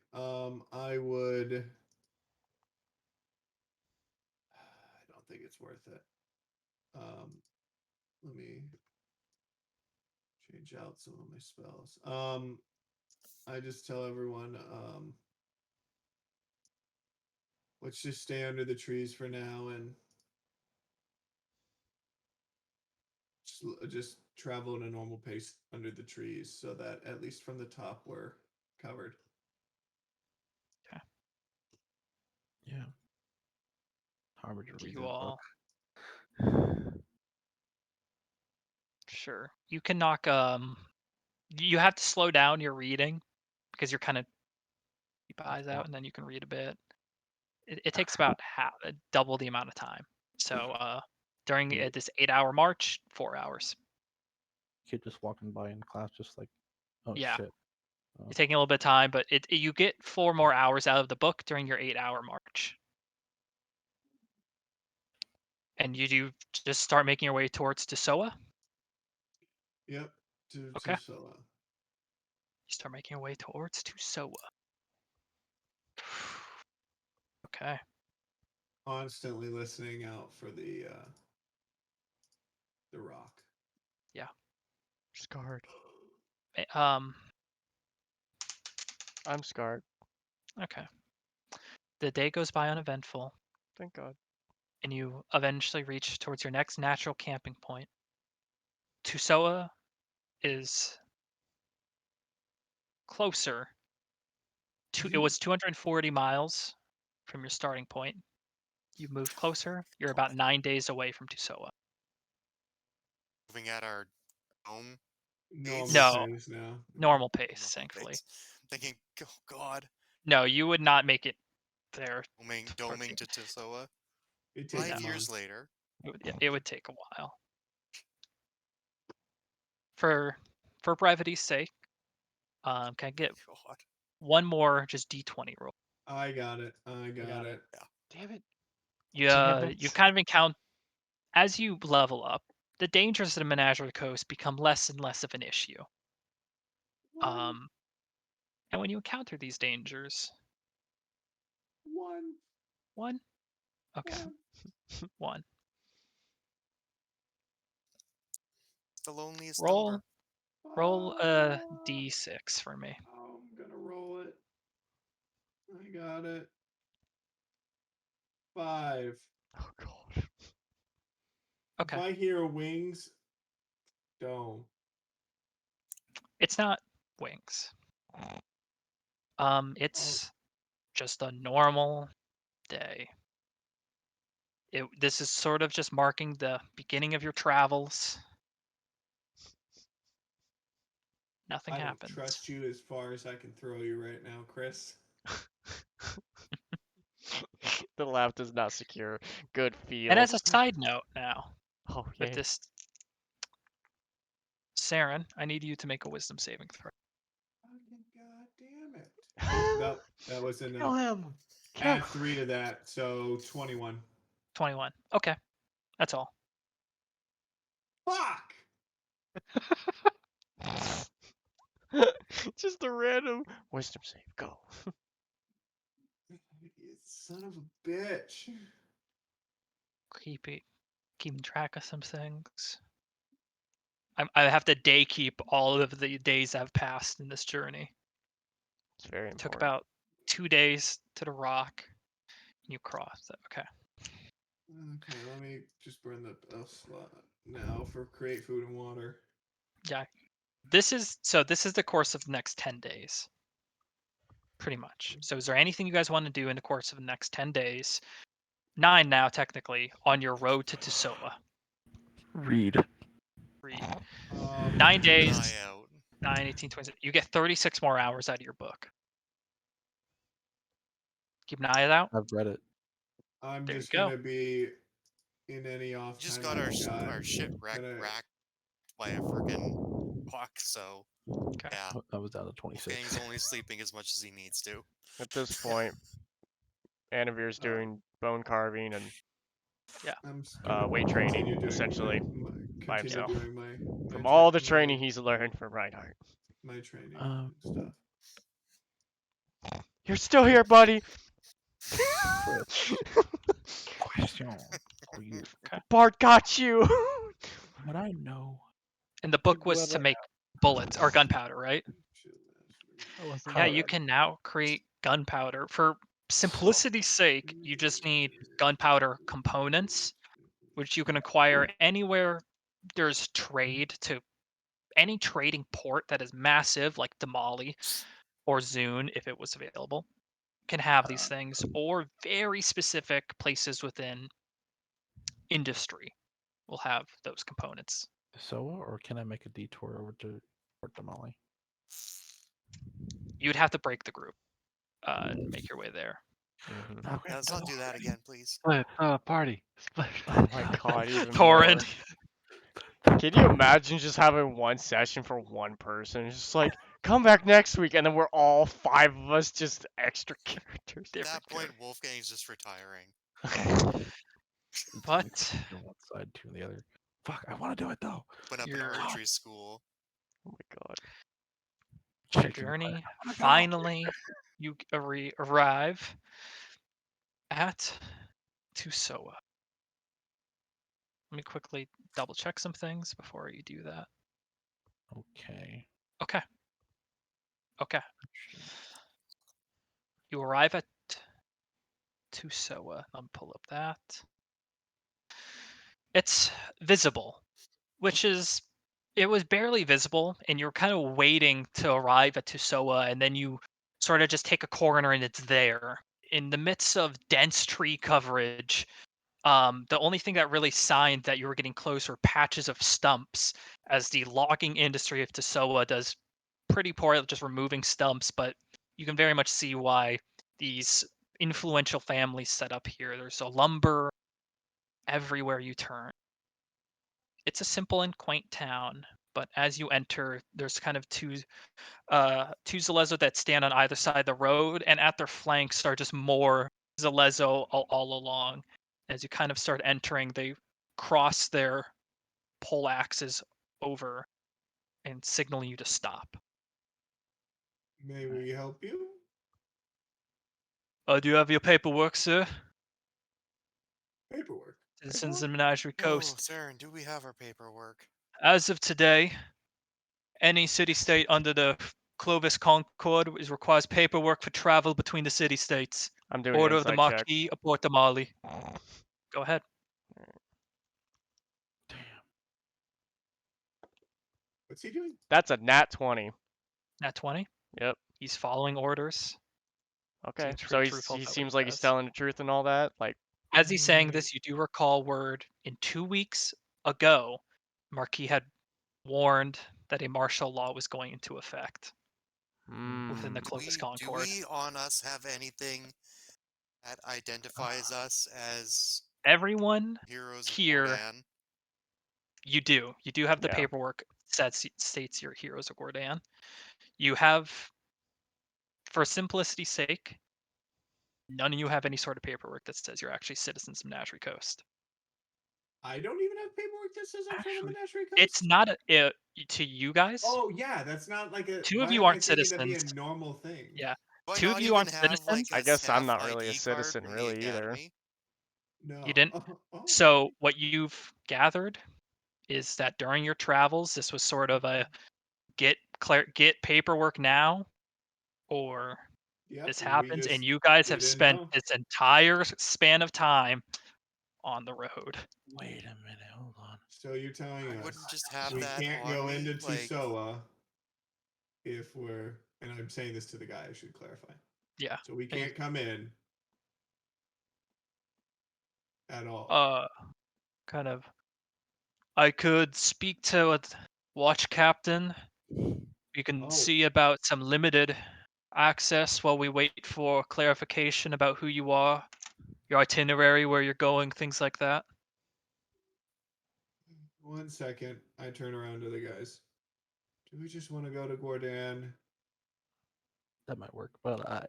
I would. I don't think it's worth it. Let me change out some of my spells. I just tell everyone, let's just stay under the trees for now and just travel at a normal pace under the trees so that at least from the top we're covered. Yeah. Harvard to read You that all, book. sure. You can knock. You have to slow down your reading because you're kind of keep eyes out, and then you can read a bit. It takes about double the amount of time. So during Yeah. this 8-hour march, 4 hours. Kid just walking by in class, just like, oh Yeah. shit. You're taking a little bit of time, but you get 4 more hours out of the book during your 8-hour march. And you do just start making your way towards Tusoa. Yep. To Okay. Soa. You start making your way towards Tusoa. Okay. Constantly listening out for the rock. Yeah. Scarred. Um. I'm scarred. Okay. The day goes by uneventful, Thank God. and you eventually reach towards your next natural camping point. Tusoa is closer. It was 240 miles from your starting point. You moved closer. You're about God. 9 days away from Tusoa. Moving at our home Normal No, pace now. normal pace, normal thankfully. pace. Thinking, oh God, No, you would not make it there. doming to Tisoa. It takes 5 a years month. later. It would take a while. For brevity's sake, can I get God. one more just D20 roll? I got it. I got it. Damn it. You Damn you it. kind of encounter as you level up, the dangers of the Menagerie Coast become less and less of an issue. And when you encounter these dangers, one, okay, one. The loneliest Roll number. a D6 for me. Oh, I'm gonna roll it. I got it. 5. Oh God. If Okay, I hear wings, don't. it's not wings. It's just a normal day. This is sort of just marking the beginning of your travels. Nothing I don't happens. trust you as far as I can throw you right now, Chris. The laugh does not secure good feel. And as a side note now, Oh with yeah. this, Saren, I need you to make a wisdom saving throw. God damn it. Oh, no, that was Kill enough. him. Add 3 to that, so 21. 21. Okay, that's all. Fuck! Just a random wisdom save. Go. You son of a bitch. Keeping track of some things. I have to day keep all of the days I've passed in this journey. It's very It took important. about 2 days to the rock. You crossed it. Okay. Okay, let me just burn the slot now for create food and water. Yeah. This is the course of the next 10 days. Pretty much. So is there anything you guys want to do in the course of the next 10 days? 9 now, technically, on your road to Tusoa. Read. Read. 9 Keep an days, eye out. 9, 18, 20. You get 36 more hours out of your book. Keep an eye out. I've read it. I'm There you just go. gonna be in any off We just time got our I've got. shit racked Gonna- by a freaking walk. So Okay. yeah, That was down to 26. Wolfgang's only sleeping as much as he needs to. At this point, Anivir's doing bone carving and I'm just gonna weight training, continue doing essentially, by continue himself. doing my From all the my- training he's learned from Reinhardt. my training Um, and stuff. You're still here, buddy. Question for you. Bart got you. Would I know? And the book was to make bullets or gunpowder, right? I wasn't Yeah, there. you can now create gunpowder. For simplicity's sake, you just need gunpowder components, which you can acquire anywhere there's trade to any trading port that is massive, like Damali or Zune, if it was available, can have these things, or very specific places within industry will have those components. Soa, or can I make a detour over to Port Damali? You'd have to break the group and make your way there. Mhm. Okay. Yeah, let's not do that again, please. Split. Party. Split. Oh my god, even Torin, more. Can you imagine just having one session for one person? It's just like, come back next week, and then we're all 5 of us just extra characters. At that different point, Wolfgang's just retiring. but On one side, two on the other. Fuck, I want to do it though. Open up an You're- archery school. Oh my god. your Shaking my journey head, I wanna go. finally you arrive at Tusoa. Let me quickly double check some things before you do that. Okay. Okay. You arrive at Tusoa. I'll pull up that. It's visible, which is it was barely visible, and you're kind of waiting to arrive at Tusoa, and then you sort of just take a corner and it's there. In the midst of dense tree coverage, the only thing that really signed that you were getting close were patches of stumps, as the logging industry of Tusoa does pretty poor at just removing stumps, but you can very much see why these influential families set up here. There's a lumber everywhere you turn. It's a simple and quaint town, but as you enter, there's kind of two Zalezo that stand on either side of the road, and at their flanks are just more Zalezo all along. As you kind of start entering, they cross their pole axes over and signal you to stop. May we help you? Do you have your paperwork, sir? Paperwork. Citizens in Menagerie Oh, Coast. Saren, do we have our paperwork? As of today, any city-state under the Clovis Concord requires paperwork for travel between the city-states. I'm doing Order an of the insight check. Marquis of Portamali. Go ahead. Damn. What's he doing? That's a nat 20. Nat 20. Yep. He's following orders. Okay. Seems So pretty he truthful about what seems he like he's says. telling the truth and all that. Like, As he's saying this, you do recall word in 2 weeks ago, Marquis had warned that a martial law was going into effect within the mm, Clovis Do Concord. we on us have anything that identifies us as Everyone heroes of here, Gordan? you do have the Yeah. paperwork that states you're heroes of Gordan. You have, for simplicity's sake, none of you have any sort of paperwork that says you're actually citizens of Menagerie Coast. I don't even have paperwork that says I'm from the Actually, Menagerie Coast. It's not to you guys. Oh yeah, that's not like a. Two of Why you am I aren't thinking that'd be a citizens. normal thing? Yeah. Do I Two of not you even aren't have like citizens. a I guess I'm staff not really a ID card citizen from the really either. academy? No. You didn't? Oh. So what you've gathered is that during your travels, this was sort of a get paperwork now, or Yep, this we happens, just and you guys have didn't spent know. this entire span of time on the road. wait a minute. Hold on. So you're telling I us wouldn't just have we that can't on go me? into Like, Tusoa if we're, and I'm saying this to the guy, I should clarify. Yeah. So we And can't come in at all. kind of. I could speak to a watch captain. You can Oh. see about some limited access while we wait for clarification about who you are, your itinerary, where you're going, things like that. 1 second. I turn around to the guys. Do we just want to go to Gordon? That might work. But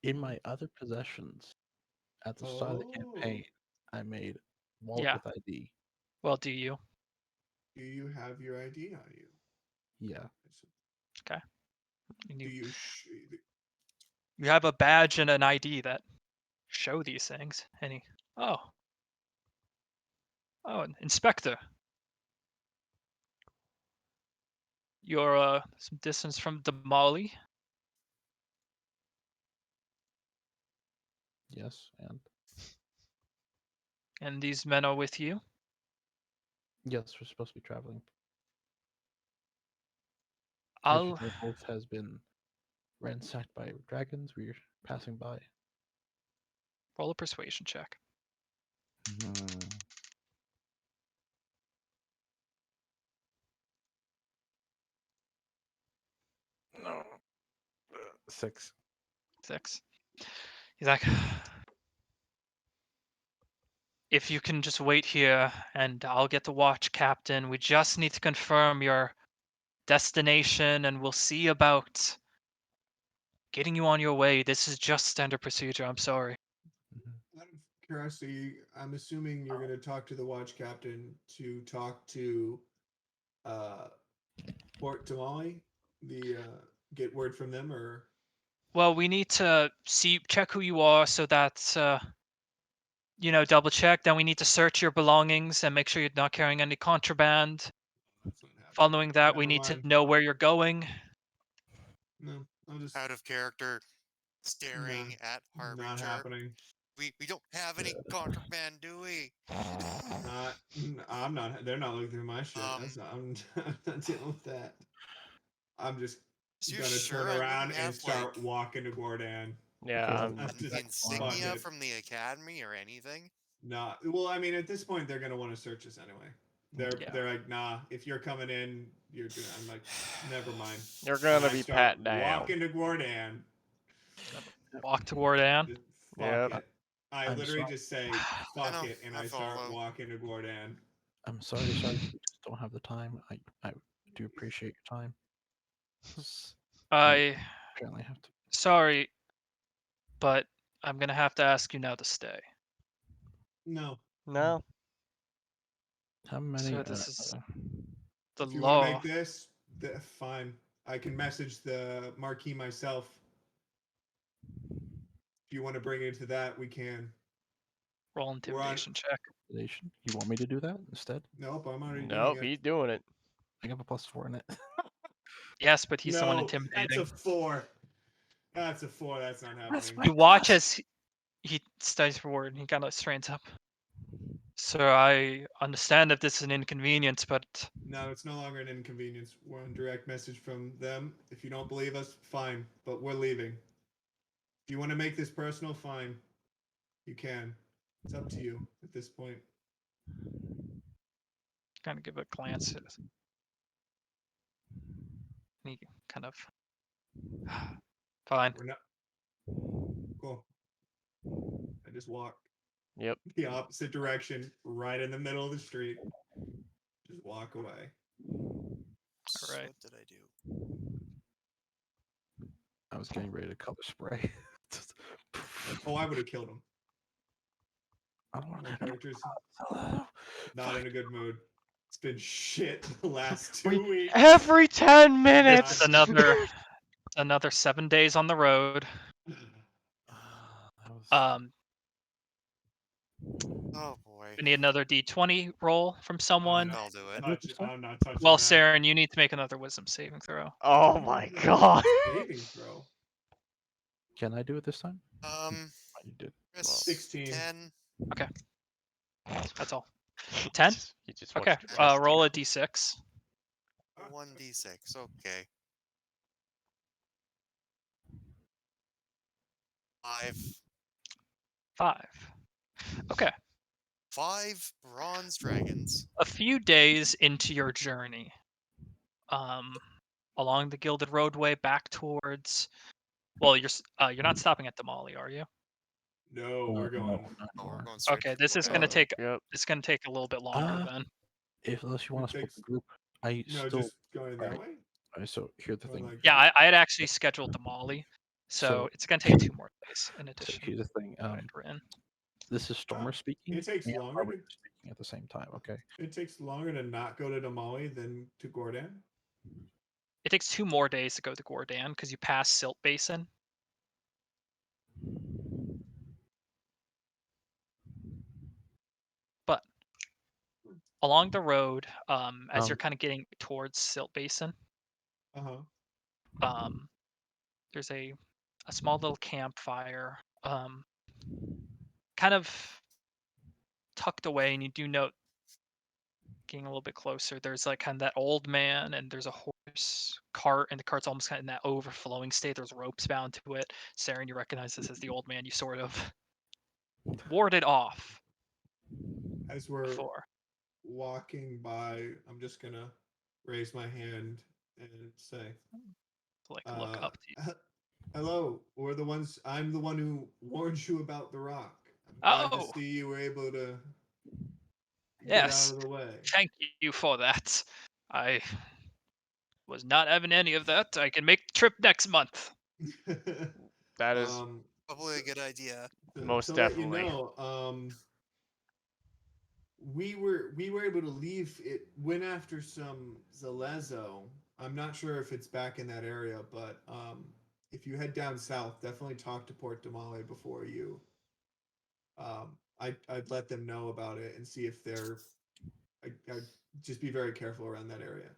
in my other possessions, at the start of the campaign, I made wallet Yeah. with ID. Well, do you? Do you have your ID on you? Yeah. And Do you, you? you have a badge and an ID that show these things. Any? Oh, an inspector. You're some distance from Damali. Yes. And these men are with you. Yes, we're supposed to be traveling. I'll Our both has been ransacked by dragons. We're passing by. roll a persuasion check. No. 6. 6. He's like, if you can just wait here and I'll get the watch captain. We just need to confirm your destination and we'll see about getting you on your way. This is just standard procedure. I'm sorry. Out of curiosity, I'm assuming you're going to talk to the watch captain to talk to Port Tamale, the get word from them, or Well, we need to check who you are so that double check. Then we need to search your belongings and make sure you're not carrying any contraband. that's not happening. Following that, we Never need to mind. know where you're going. No, I'll just Out of character, staring at not Harbinger. happening. We don't have any contraband, do we? Not. I'm not. They're not looking through my shit. That's not. I'm not dealing with that. I'm just So you're gonna sure turn I around wouldn't and have, start like, walking to Gordon. Yeah, I'm an just fuck insignia it. from the academy or anything? Nah. Well, I mean, at this point, they're gonna want to search us anyway. Yeah. They're like, nah. If you're coming in, you're doing. I'm like, never mind. you're And gonna I be start pat down. walking to Gordon. Walk toward Anne. Just Yep. fuck it. I I'm literally sorry. just say fuck know, it, and I I start follow. walking to Gordon. I'm sorry to start. We just don't have the time. I do appreciate your time. I Apparently have to. sorry, but I'm gonna have to ask you now to stay. No. No. How many? So this is the If you want to law. make this, fine. I can message the marquee myself. If you want to bring it to that, we can. Roll intimidation check. Intimidation? You want me to do that instead? Nope, I'm already Nope, doing it. he's doing it. I have a +4 in it. Yes, but he's the one No, that's intimidating. a 4. That's a 4. That's not happening. You watch as he studies forward and he kind of strains up. Sir, I understand if this is an inconvenience, but No, it's no longer an inconvenience. We're on direct message from them. If you don't believe us, fine, but we're leaving. If you want to make this personal, fine. You can. It's up to you at this point. kind of give a glance at he kind of fine. We're not. Cool. I just walk Yep. the opposite direction, right in the middle of the street. Just walk away. So right. what did I do? I was getting ready to color spray. Just- Oh, I would have killed him. I don't want My character's not in a good mood. It's been shit the last 2 weeks. Every 10 This minutes. is another 7 days on the road. Oh boy. We need another D20 roll from someone. I'll do it. I'm not touching Well, that. Saren, you need to make another wisdom saving throw. Oh my god. Saving throw. Can I do it this time? Um, Oh, you did. Chris, 16. 10. That's all. 10? You just Okay. watched Chris Roll do a D6. 1d6. Okay. 5. 5. Okay. 5 bronze dragons. A few days into your journey, along the Gilded Roadway back towards. Well, you're not stopping at Damali, are you? No, we're going. not Oh, we're anymore. going straight Okay, to this is Gordon. gonna take. Yep. It's gonna take a little bit longer then. Unless you want to split takes- the group, I No, still just going that Right. way. Alright, so here's the Or thing. like Yeah, that? I had actually scheduled Damali, so So it's gonna take 2 more days in so addition here's the thing. to what I'd written. This is Stormer Oh, speaking it takes and longer Harvard to speaking at the same time. Okay. it takes longer to not go to Damali than to Gordon. It takes 2 more days to go to Gordan because you pass Silt Basin. But along the road, as you're kind of getting towards Silt Basin, Uh-huh. there's a small little campfire, kind of tucked away, and you do note getting a little bit closer. There's like kind of that old man, and there's a horse cart, and the cart's almost kind of in that overflowing state. There's ropes bound to it. Saren, you recognize this as the old man you sort of warded off As we're before. walking by, I'm just gonna raise my hand and say, Like look up to you. hello, I'm the one who warned you about the rock. I'm glad to Oh, see you were able to get out yes. of the way. Thank you for that. I was not having any of that. I can make the trip next month. That is Probably a good idea. most to definitely. let you know, we were able to leave. It went after some Zalezo. I'm not sure if it's back in that area, but if you head down south, definitely talk to Port Damale before you. I'd let them know about it and see if they're. I'd just be very careful around that area.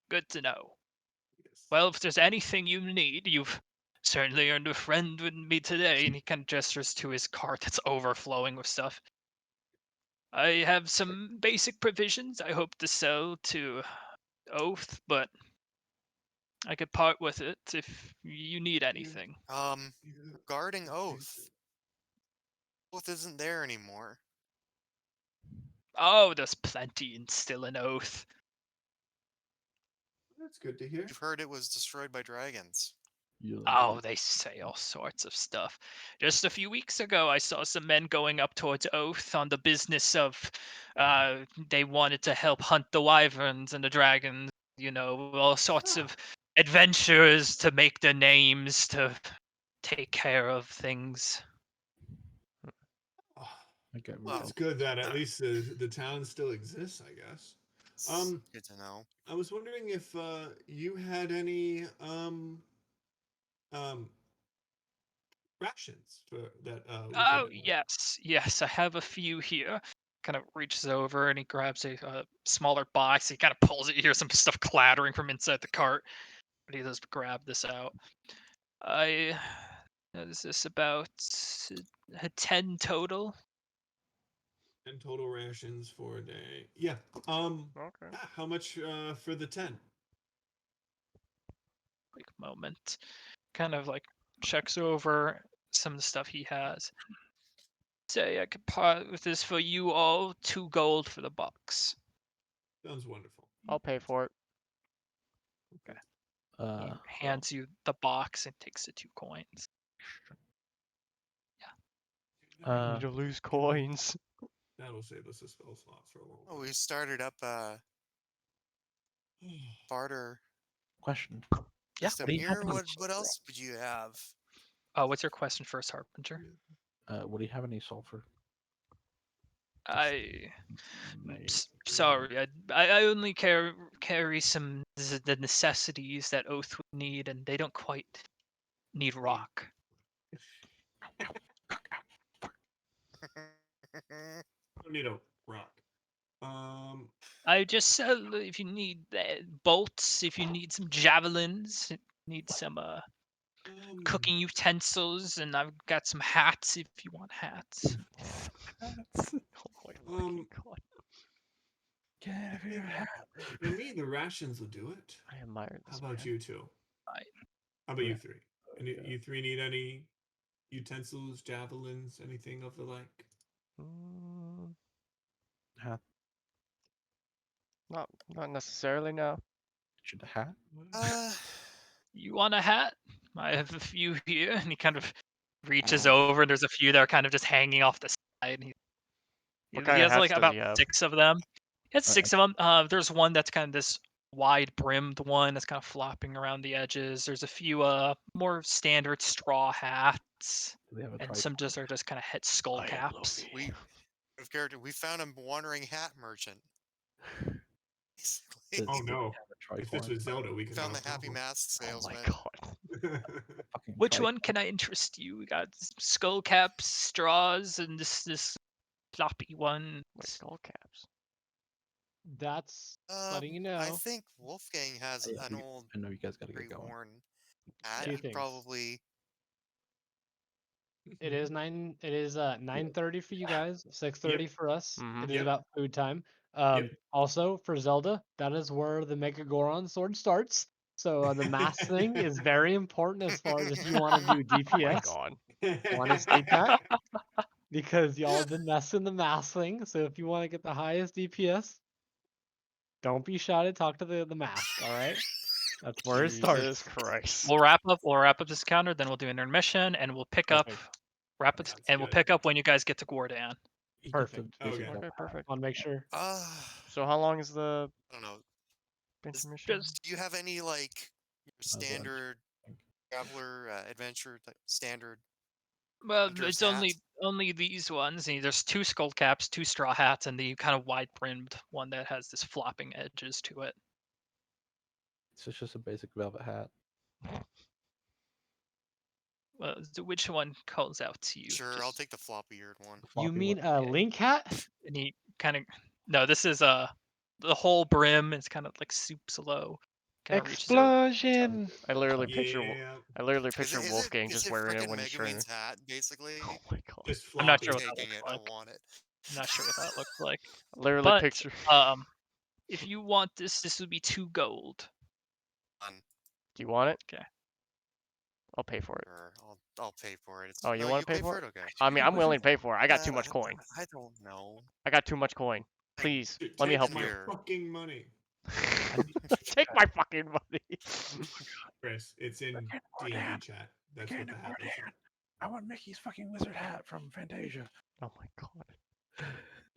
Good to know. Yes. Well, if there's anything you need, you've certainly earned a friend with me today. And he kind of gestures to his cart that's overflowing with stuff. I have some basic provisions I hope to sell to Oath, but I could part with it if you need anything. Regarding Oath. Oath isn't there anymore. Oh, there's plenty and still an Oath. That's good to hear. You've heard it was destroyed by dragons. Oh, they say all sorts of stuff. Just a few weeks ago, I saw some men going up towards Oath on the business of, they wanted to help hunt the wyverns and the dragons, all sorts of adventures to make their names, to take care of things. Oh, Okay. well, it's good that at least the town still exists, I guess. It's good to know. I was wondering if you had any rations for that we Oh, could. yes, I have a few here. Kind of reaches over and he grabs a smaller box. He kind of pulls it. You hear some stuff clattering from inside the cart, but he does grab this out. Is this about 10 total? 10 total rations for a day. Yeah. Okay. How much for the 10? Quick moment. Kind of like checks over some of the stuff he has. Say I could part with this for you all. 2 gold for the box. Sounds wonderful. I'll pay for it. Okay. Uh, He hands you the box and takes the 2 coins. I need to lose coins. That'll save us a spell slot for a little Oh, while. we started up barter question. Yeah. system What do you have here. in your What else would you have? What's your question first, Harbinger? What do you have any sulfur? Sorry, I only carry some the necessities that Oath would need, and they don't quite need rock. Don't need a rock. I just sell if you need bolts, if you need some javelins, need some cooking utensils, and I've got some hats if you want hats. Oh my fucking god. For me, the rations will do it. I admire How this about man. you two? Right. How about you Yeah. three? You three need any utensils, javelins, anything of the like? Hat. Not necessarily, no. Should a hat? You want a hat? I have a few here, and he kind of reaches over, and there's a few that are kind of just hanging off the side. And What he kind of has hats like does about he have? 6 of them. He has Alright. 6 of them. There's one that's kind of this wide brimmed one that's kind of flopping around the edges. There's a few more standard straw hats, Do they have a and tripod? some just are just kind of head skull I am caps. Luffy. We found a wandering hat merchant. Basically, Does Oh it no! have a If this tripod? was Zelda, we could found have the happy mask Oh my salesman. god. Fucking Which tripod. one can I interest you? We got skull caps, straws, and this floppy one. Wait, skull caps. That's letting you I know. think Wolfgang has Yeah, an old I know you guys gotta get going. pre-worn hat. Two things. Probably. It is 9:30 for you guys, 6:30 for us. Mhm. It is Yep. about food time. Yep. Also for Zelda, that is where the Mega Goron sword starts. So the mask thing is very important as far as if you want to do Oh my DPS. god. I want to state that because y'all have been messing the mask thing. So if you want to get the highest DPS, don't be shy to talk to the mask. All right, that's where it Jesus starts. Christ. We'll wrap up this encounter, then we'll do an intermission, and we'll pick up Perfect. Sounds and we'll good. pick up when you guys get to Gordan. Perfect. Okay. Okay, perfect. Want to make sure. So how long is the I don't know. intermission? Just Do you have any like your As well, standard traveler adventure standard well, hunter's it's hat? only these ones. And there's two skull caps, two straw hats, and the kind of wide brimmed one that has this flopping edges to it. It's just a basic velvet hat. Which one calls out to you? Sure, I'll take the floppy-eared one. You Floppy mean one. a Okay. link hat? And he kind of no. This is the whole brim is kind of like soups low. Kind of reaches over. Explosion! I literally Yeah. picture Is it Wolfgang is just it wearing it frickin' when he's Megumin's training. hat, basically? Oh my god. Just I'm not floppy. sure what that Taking looks it, like. I want it. I'm not sure what that looks like. Literally But picture. if you want this would be 2 gold. Fun. Do you want it? Okay. I'll pay for it. Sure, I'll pay for it. It's, Oh, you no, want you to pay pay for for it? it? Okay. I mean, I'm willing to pay for it. I got too much coin. I don't know. I got too much coin. I- Please, Dude, let me take help my you. Here. fucking money, Take my fucking money. Chris. It's in DnD chat. That's what the hat looks like. I want Mickey's fucking wizard hat from Fantasia. Oh my god.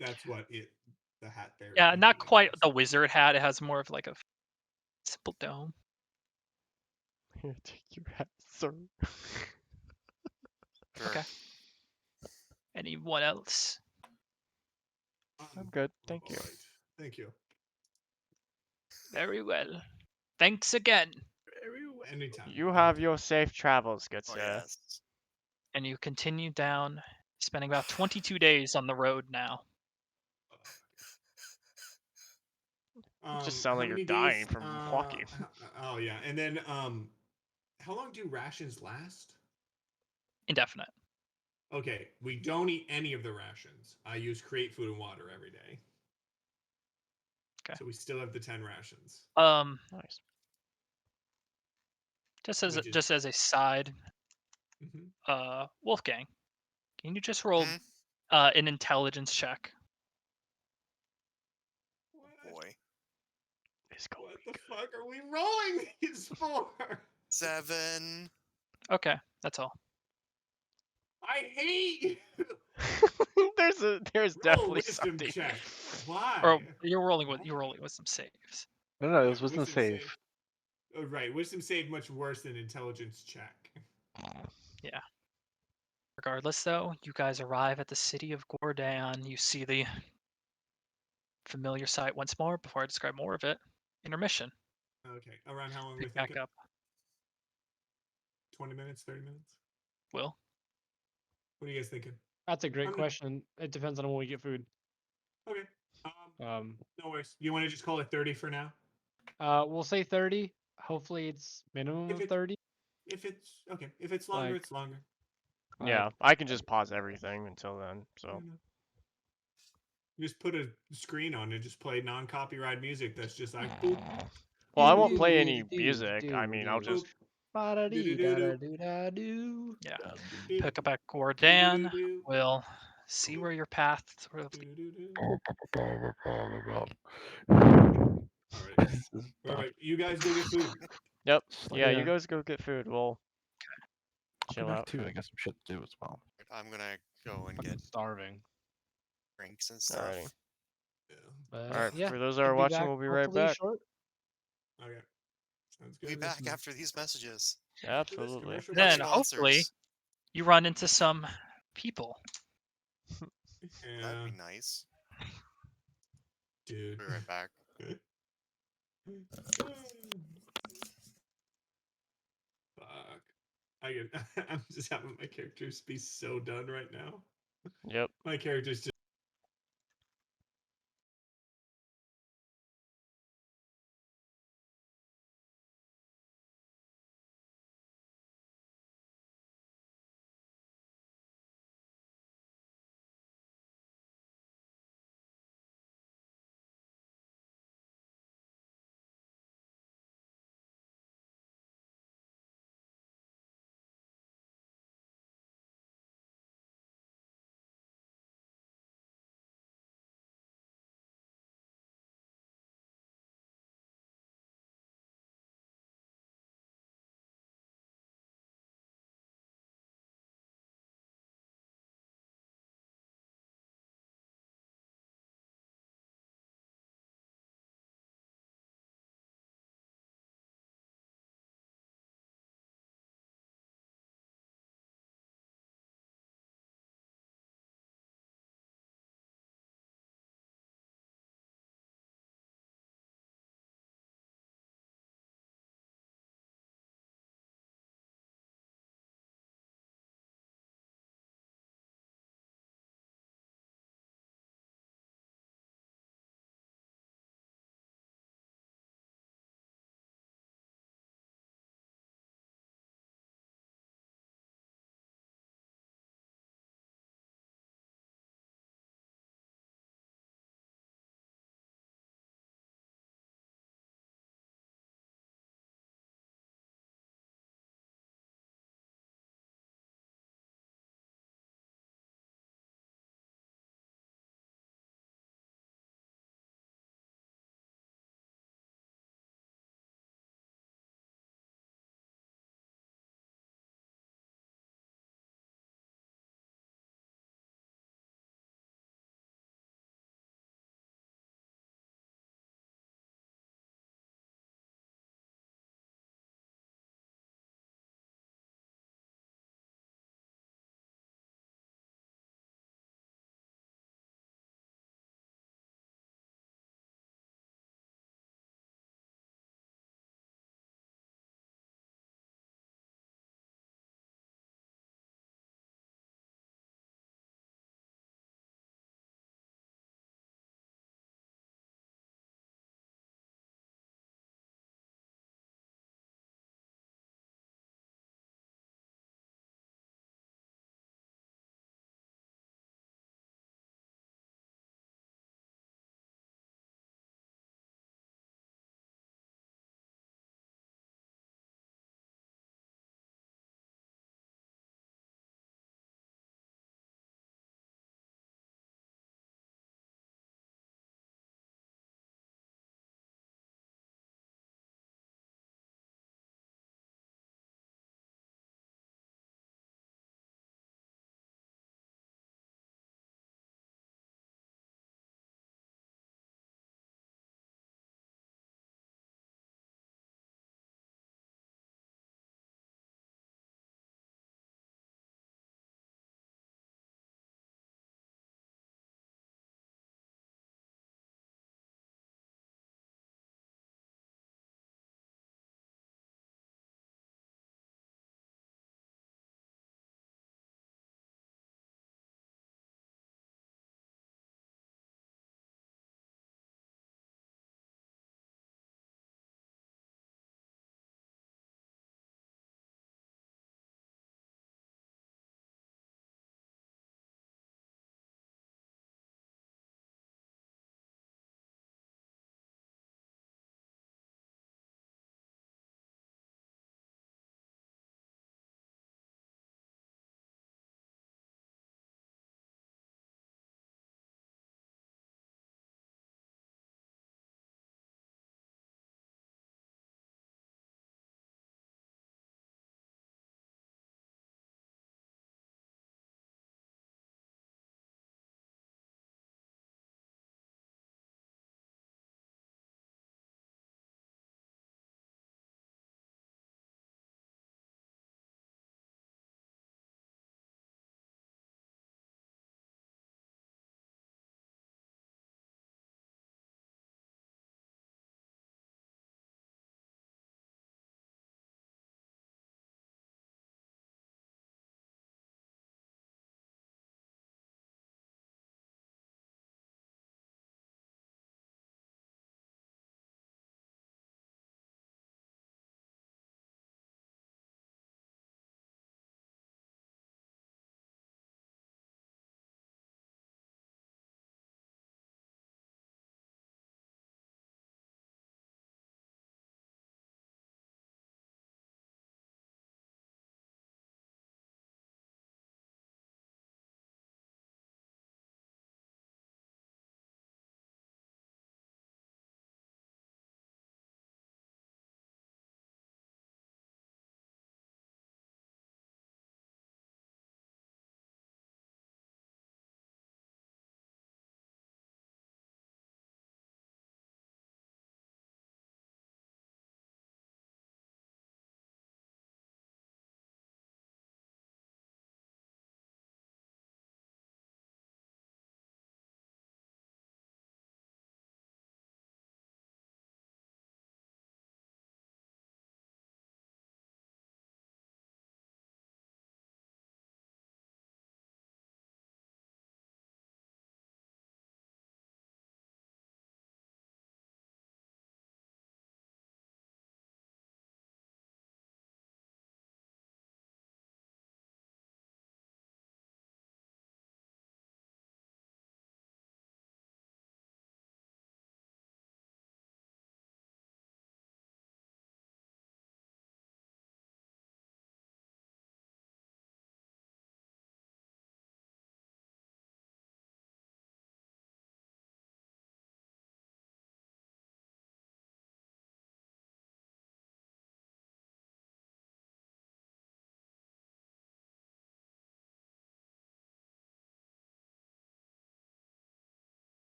That's what the hat there. Yeah, not including quite looks the like. wizard hat. It has more of like a simple dome. Here, take your hat, sir. Sure. Okay. Anyone else? I'm good, thank you. Alright. Thank you. Very well. Thanks again. Anytime. You have your safe travels, good Oh sir. yes. And you continue down, spending about 22 days on the road now. Just sound How like you're many dying days, from walking. Oh yeah, and then how long do rations last? Indefinite. Okay, we don't eat any of the rations. I use create food and water every day. Okay. So we still have the 10 rations. Nice. Just as a side, Mhm. Wolfgang, can you just roll Hmm? an intelligence check? Boy. It's going What the fuck are we rolling these for? 7. Okay, that's all. I hate you. there's Roll definitely wisdom something. check. Why? Or you're rolling with some saves. No, it was Yeah, wisdom save. Oh, right, wisdom save much worse than intelligence check. Yeah. Regardless, though, you guys arrive at the city of Gordan. You see the familiar sight once more before I describe more of it. Intermission. Okay, around how long we Pick back thinking? up. 20 minutes, 30 minutes? Will. What are you guys thinking? That's a great I'm- question. It depends on when we get food. Okay. No worries. You want to just call it 30 for now? We'll say 30. Hopefully it's minimum If of it's 30. if it's longer, Like- it's longer. Yeah, I can just pause everything until then. So Just put a screen on and just play non-copyright music that's just like boop. well, I won't play any music. I mean, I'll just Ba-da-dee-da-da-doo-da-doo. Yeah. Beep. Pick up at Gordan. Doo-doo-doo-doo. We'll see where your path sort of Doo-doo-doo. Alright. This is Alright, you guys go get food. Yep. Slow Yeah, you down. guys go get food. We'll I'll chill be back out. too. I got some shit to do as well. I'm gonna go and Fucking get starving. drinks and stuff. Yeah. But All right. yeah, For those that we'll are be watching, back we'll be right hopefully back. short. Okay. Sounds We'll be good. back after these messages. After this Absolutely. commercial Then break. hopefully Sponsors. you run into some people. That'd Yeah, be nice. dude. Be right back. Fuck. I'm just having my characters be so done right now. Yep. My character's just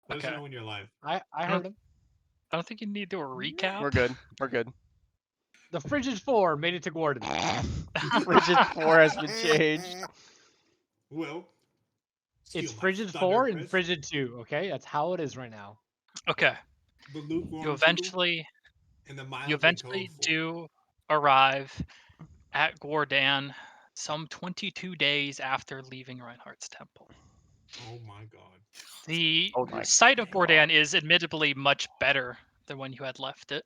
Let us Okay. know when you're live. I heard him. I don't think you need to do a recap. We're good. We're good. The Frigid Four made it to Gordon. Frigid 4 has been changed. Will. It's Steal my Frigid thunder, 4 and Chris. Frigid 2, okay? That's how it is right now. Okay. The lukewarm You 2 eventually and the you mildly eventually cold 4. do arrive at Gordan some 22 days after leaving Reinhardt's temple. Oh my god. The Oh my site of God. Gordan is admittedly much better than when you had left it.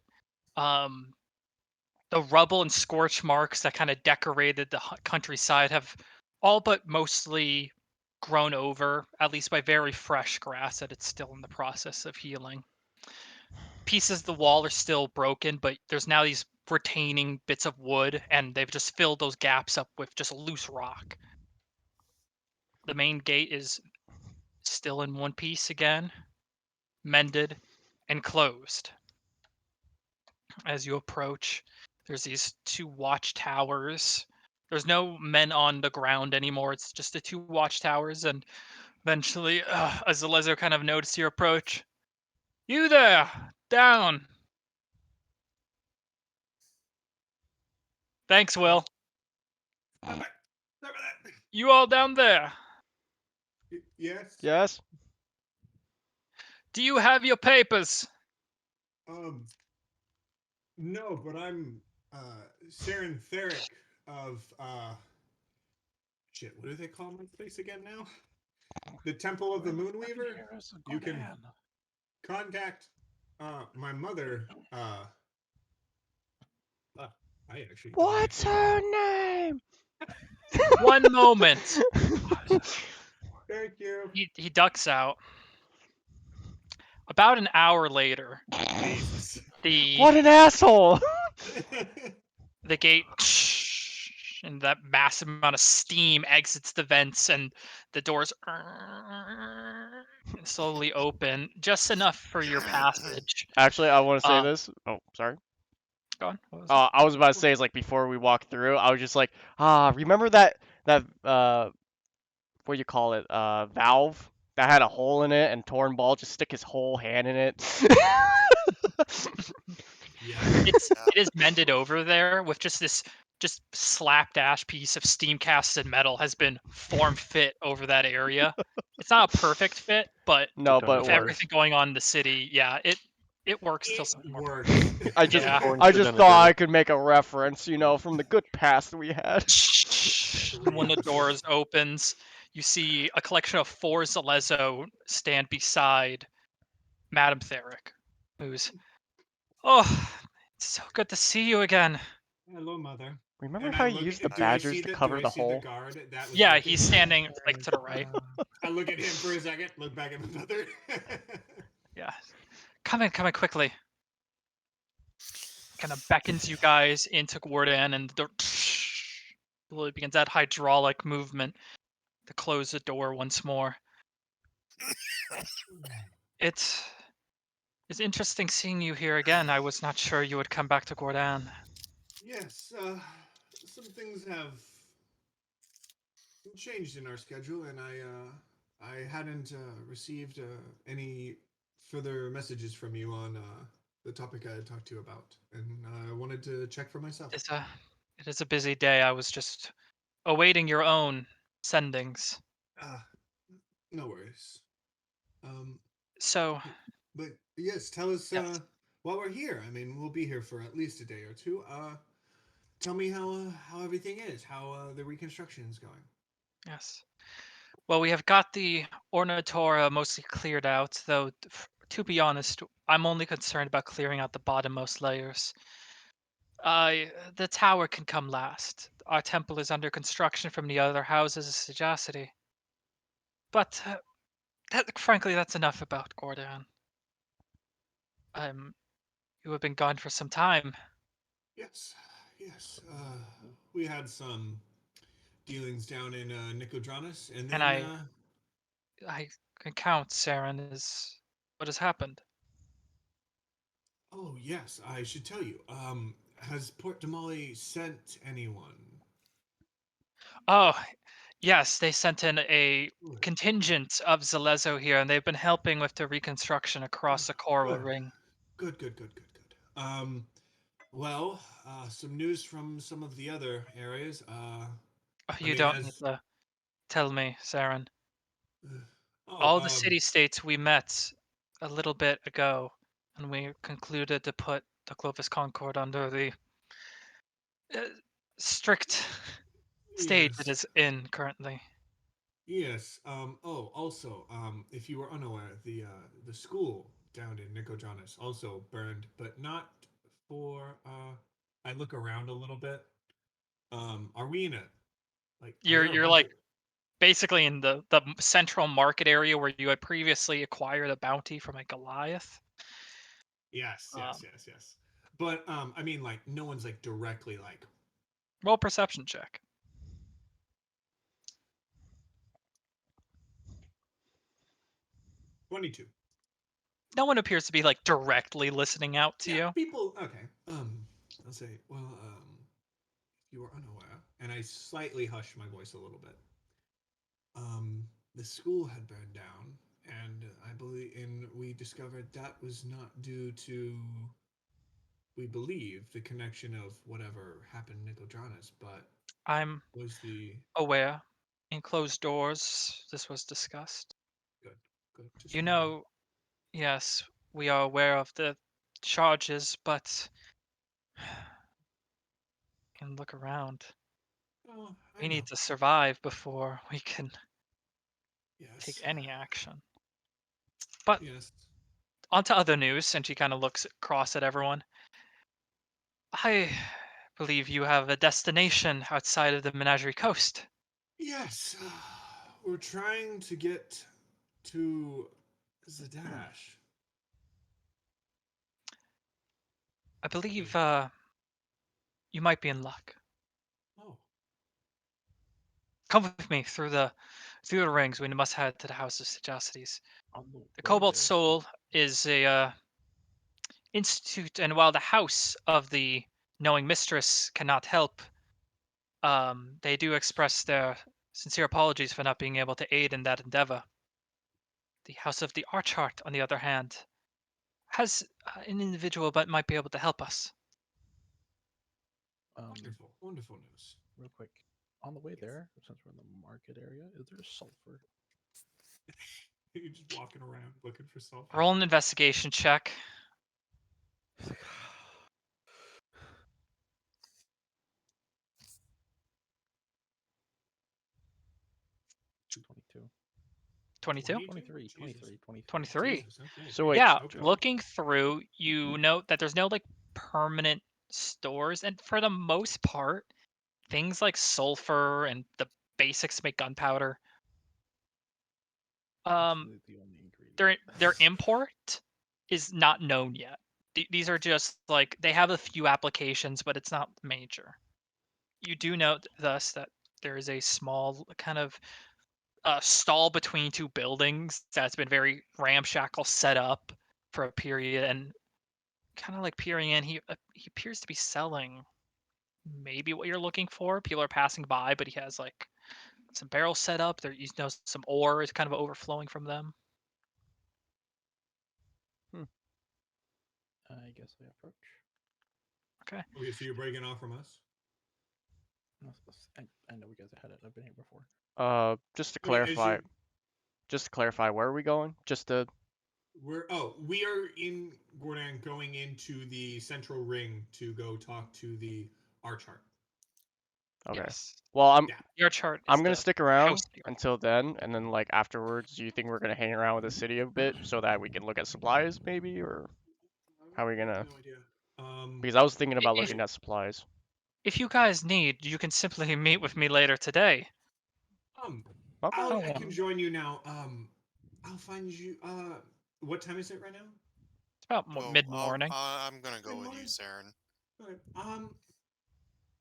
The rubble and scorch marks that kind of decorated the countryside have all but mostly grown over, at least by very fresh grass that it's still in the process of healing. Pieces of the wall are still broken, but there's now these retaining bits of wood, and they've just filled those gaps up with just loose rock. The main gate is still in one piece again, mended and closed. As you approach, there's these 2 watchtowers. There's no men on the ground anymore. It's just the 2 watchtowers, and eventually, as the Lezo kind of notices your approach, "You there, down." "Thanks, Will. Stop it! Stop it! You all down there? Yes. Yes. Do you have your papers?" No, but I'm Saren Theric of shit, what do they call my place again now? The Temple of the Moonweaver. You can contact my mother. I actually don't What's actually her know. name? One moment. Thank you. He ducks out. About an hour later, Jesus. the What an asshole! the gate and that massive amount of steam exits the vents, and the doors slowly open, just enough for your passage. Actually, I want to say Uh, this. Oh, sorry. Go on. What was it? I was about to say is like before we walk through, I was just like, remember that what do you call it? Valve that had a hole in it, and Tornball just stick his whole hand in it. Yeah. It is mended over there with just this slapdash piece of steam casted metal has been form fit over that area. It's not a perfect fit, but No, but it with works. everything going on in the city, yeah, it works till It something more works. perfect. I just Yeah. I just thought I could make a reference, from the good past we had. When the doors opens, you see a collection of 4 Zalezo stand beside Madame Theric, who's, "Oh, it's so good to see you again." Hello, mother. Remember And how I you look. used the Do I badgers see to the? cover Do I the see the hole? guard that was? Yeah, looking he's at me? standing like to the right. I look at him for a second. Look back at my mother. Yeah. Come in quickly. Kind of beckons you guys into Gordon, and the slowly begins that hydraulic movement to close the door once more. It's interesting seeing you here again. I was not sure you would come back to Gordon. Yes. Some things have changed in our schedule, and I hadn't received any further messages from you on the topic I had talked to you about, and I wanted to check for myself. It is a busy day. I was just awaiting your own sendings. No worries. Um, So, but yes, tell us yes, while we're here. I mean, we'll be here for at least a day or two. Tell me how everything is, how the reconstruction is going. yes. Well, we have got the Ornatora mostly cleared out, though, to be honest, I'm only concerned about clearing out the bottommost layers. The tower can come last. Our temple is under construction from the other houses of Sagacity. But, frankly, that's enough about Gordon. You have been gone for some time, Yes, yes. We had some dealings down in Nicodranus, and and then I can count, Saren, is what has happened. oh yes, I should tell you. Has Port Damali sent anyone? Oh, Yes, they sent in a Good. contingent of Zalezo here, and they've been helping with the reconstruction across the coral Good. ring. Good. Well, some news from some of the other areas. Oh, I you mean, don't need as to tell me, Saren. oh, All the city-states we met a little bit ago, and we concluded to put the Clovis Concord under the uh, strict stage it yes, is in currently. yes. Oh, also, if you were unaware, the school down in Nicodranas also burned, but not for. I look around a little bit. Are we in a Are there a You're bunch like of? basically in the central market area where you had previously acquired a bounty from a Goliath. Yes, Um, yes. But I mean, like, no one's like directly like roll perception check. 22. No one appears to be like directly listening out to Yeah, you. people. Okay. I'll say, well, if you were unaware, and I slightly hushed my voice a little bit. The school had burned down, and I believe, and we discovered that was not due to, we believe, the connection of whatever happened in Nicodranas, but I'm was the aware. In closed doors, this was discussed. good, good. Just You wondering. know, yes, we are aware of the charges, but can look around. Oh, I We know. need to survive before we can take Yes, any action. But yes. on to other news, and she kind of looks across at everyone. I believe you have a destination outside of the Menagerie Coast. Yes, we're trying to get to Zadash. I believe The- you might be in luck. Oh, Come with me through the rings. We must head to the House of Sagacity. On the The way Cobalt there, Soul is a institute, and while the House of the Knowing Mistress cannot help, they do express their sincere apologies for not being able to aid in that endeavor. The House of the Archheart, on the other hand, has an individual but might be able to help us. wonderful news. real quick. On the way Yes. there, since we're in the market area, is there sulfur? You're just walking around looking for sulfur. Roll an investigation check. Twenty-two. 22? 23, Jesus. 23. 23. Jesus. Okay. So wait, Thanks. Yeah, Okay. looking through, you note that there's no like permanent stores, and for the most part, things like sulfur and the basics to make gunpowder, That's um, really the only ingredient. their import is not known yet. These are just like they have a few applications, but it's not major. You do note thus that there is a small kind of stall between two buildings that's been very ramshackle set up for a period, and kind of like peering in, he appears to be selling maybe what you're looking for. People are passing by, but he has like some barrels set up. There, you know, some ore is kind of overflowing from them. I guess I approach. Okay. Okay. So you're breaking off from us. I know we guys have had it. I've been here before. just to Okay. As clarify, you, where are we going? Just to. we are in Gordon going into the central ring to go talk to the Archart. Okay. Yes. Well, Yeah. Your chart I'm is gonna the stick around house. until then, and then like afterwards, do you think we're gonna hang around with the city a bit so that we can look at supplies, maybe, or how are we I have gonna? no idea. Because I was thinking about If looking at supplies. if you guys need, you can simply meet with me later today. Um, Okay. Oh, I can join you now. I'll find you. What time is it right now? It's about Oh, mid morning. I'm gonna go with you, Mid-morning? Saren. Okay.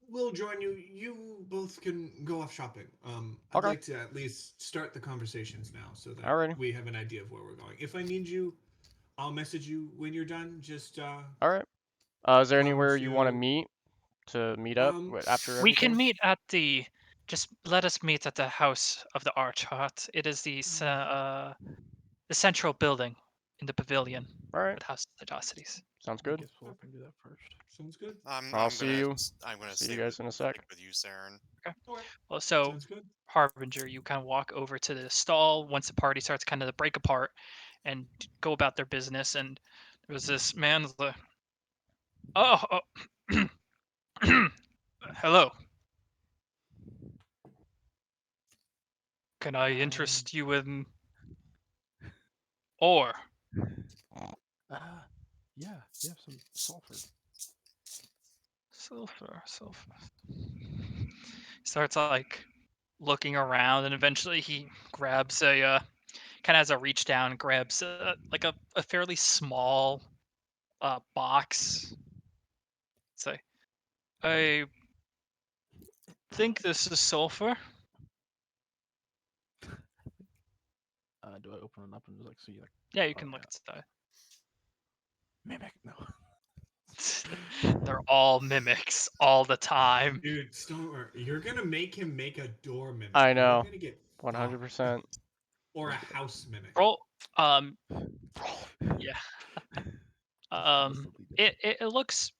We'll join you. You both can go off shopping. I'd Okay. like to at least start the conversations now so that Alrighty. we have an idea of where we're going. If I need you, I'll message you when you're done. Just All right. Is there come anywhere you want to to meet up um after We can everything? meet at the Just let us meet at the house of the Archheart. It is the central building in the pavilion All right. with House of Atrocities. Sounds I good. guess we'll can do that first. Sounds good. I'll see you. I'm gonna See stay you guys in a sec. stick with you, Saren. Well, so Sounds good. Harbinger, you kind of walk over to the stall once the party starts kind of to break apart and go about their business. And there was this man, oh, hello. Can I interest you in ore? Yeah, you have some sulfur. Sulfur. Starts like looking around, and eventually he grabs a kind of has a reach down, and grabs like a fairly small box. Say, I think this is sulfur. Do I open it up and just like see like Yeah, you oh, can look yeah. inside. Mimic? No. They're all mimics all the time. Dude, Stormer, you're gonna make him make a door mimic. I and know. We're gonna get 100%. or a house mimic. Roll. Yeah. Different. It looks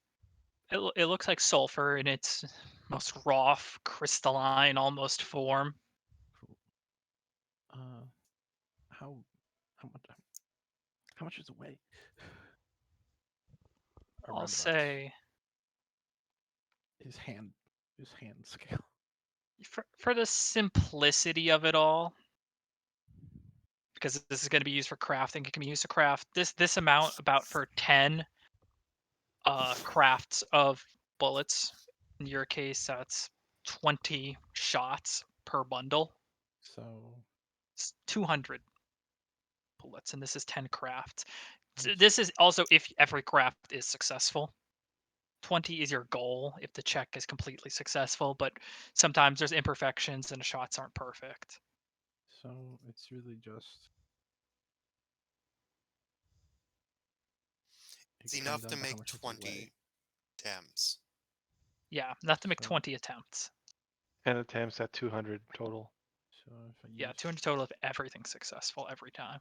it looks like sulfur in its most raw, crystalline, almost form. Cool. How much does it weigh? I'll Around about say his hand scale. for the simplicity of it all, because this is going to be used for crafting. It can be used to craft this amount about for 10 crafts of bullets. In your case, that's 20 shots per bundle. So It's 200 bullets, and this is 10 crafts. This is also if every craft is successful. 20 is your goal if the check is completely successful, but sometimes there's imperfections and the shots aren't perfect. so it's really just It's it enough comes to down how make much does it 20 weigh. attempts. Yeah, not to make So 20 attempts. 10 attempts at 200 total. so if I use Yeah, 200 total if everything's successful every time.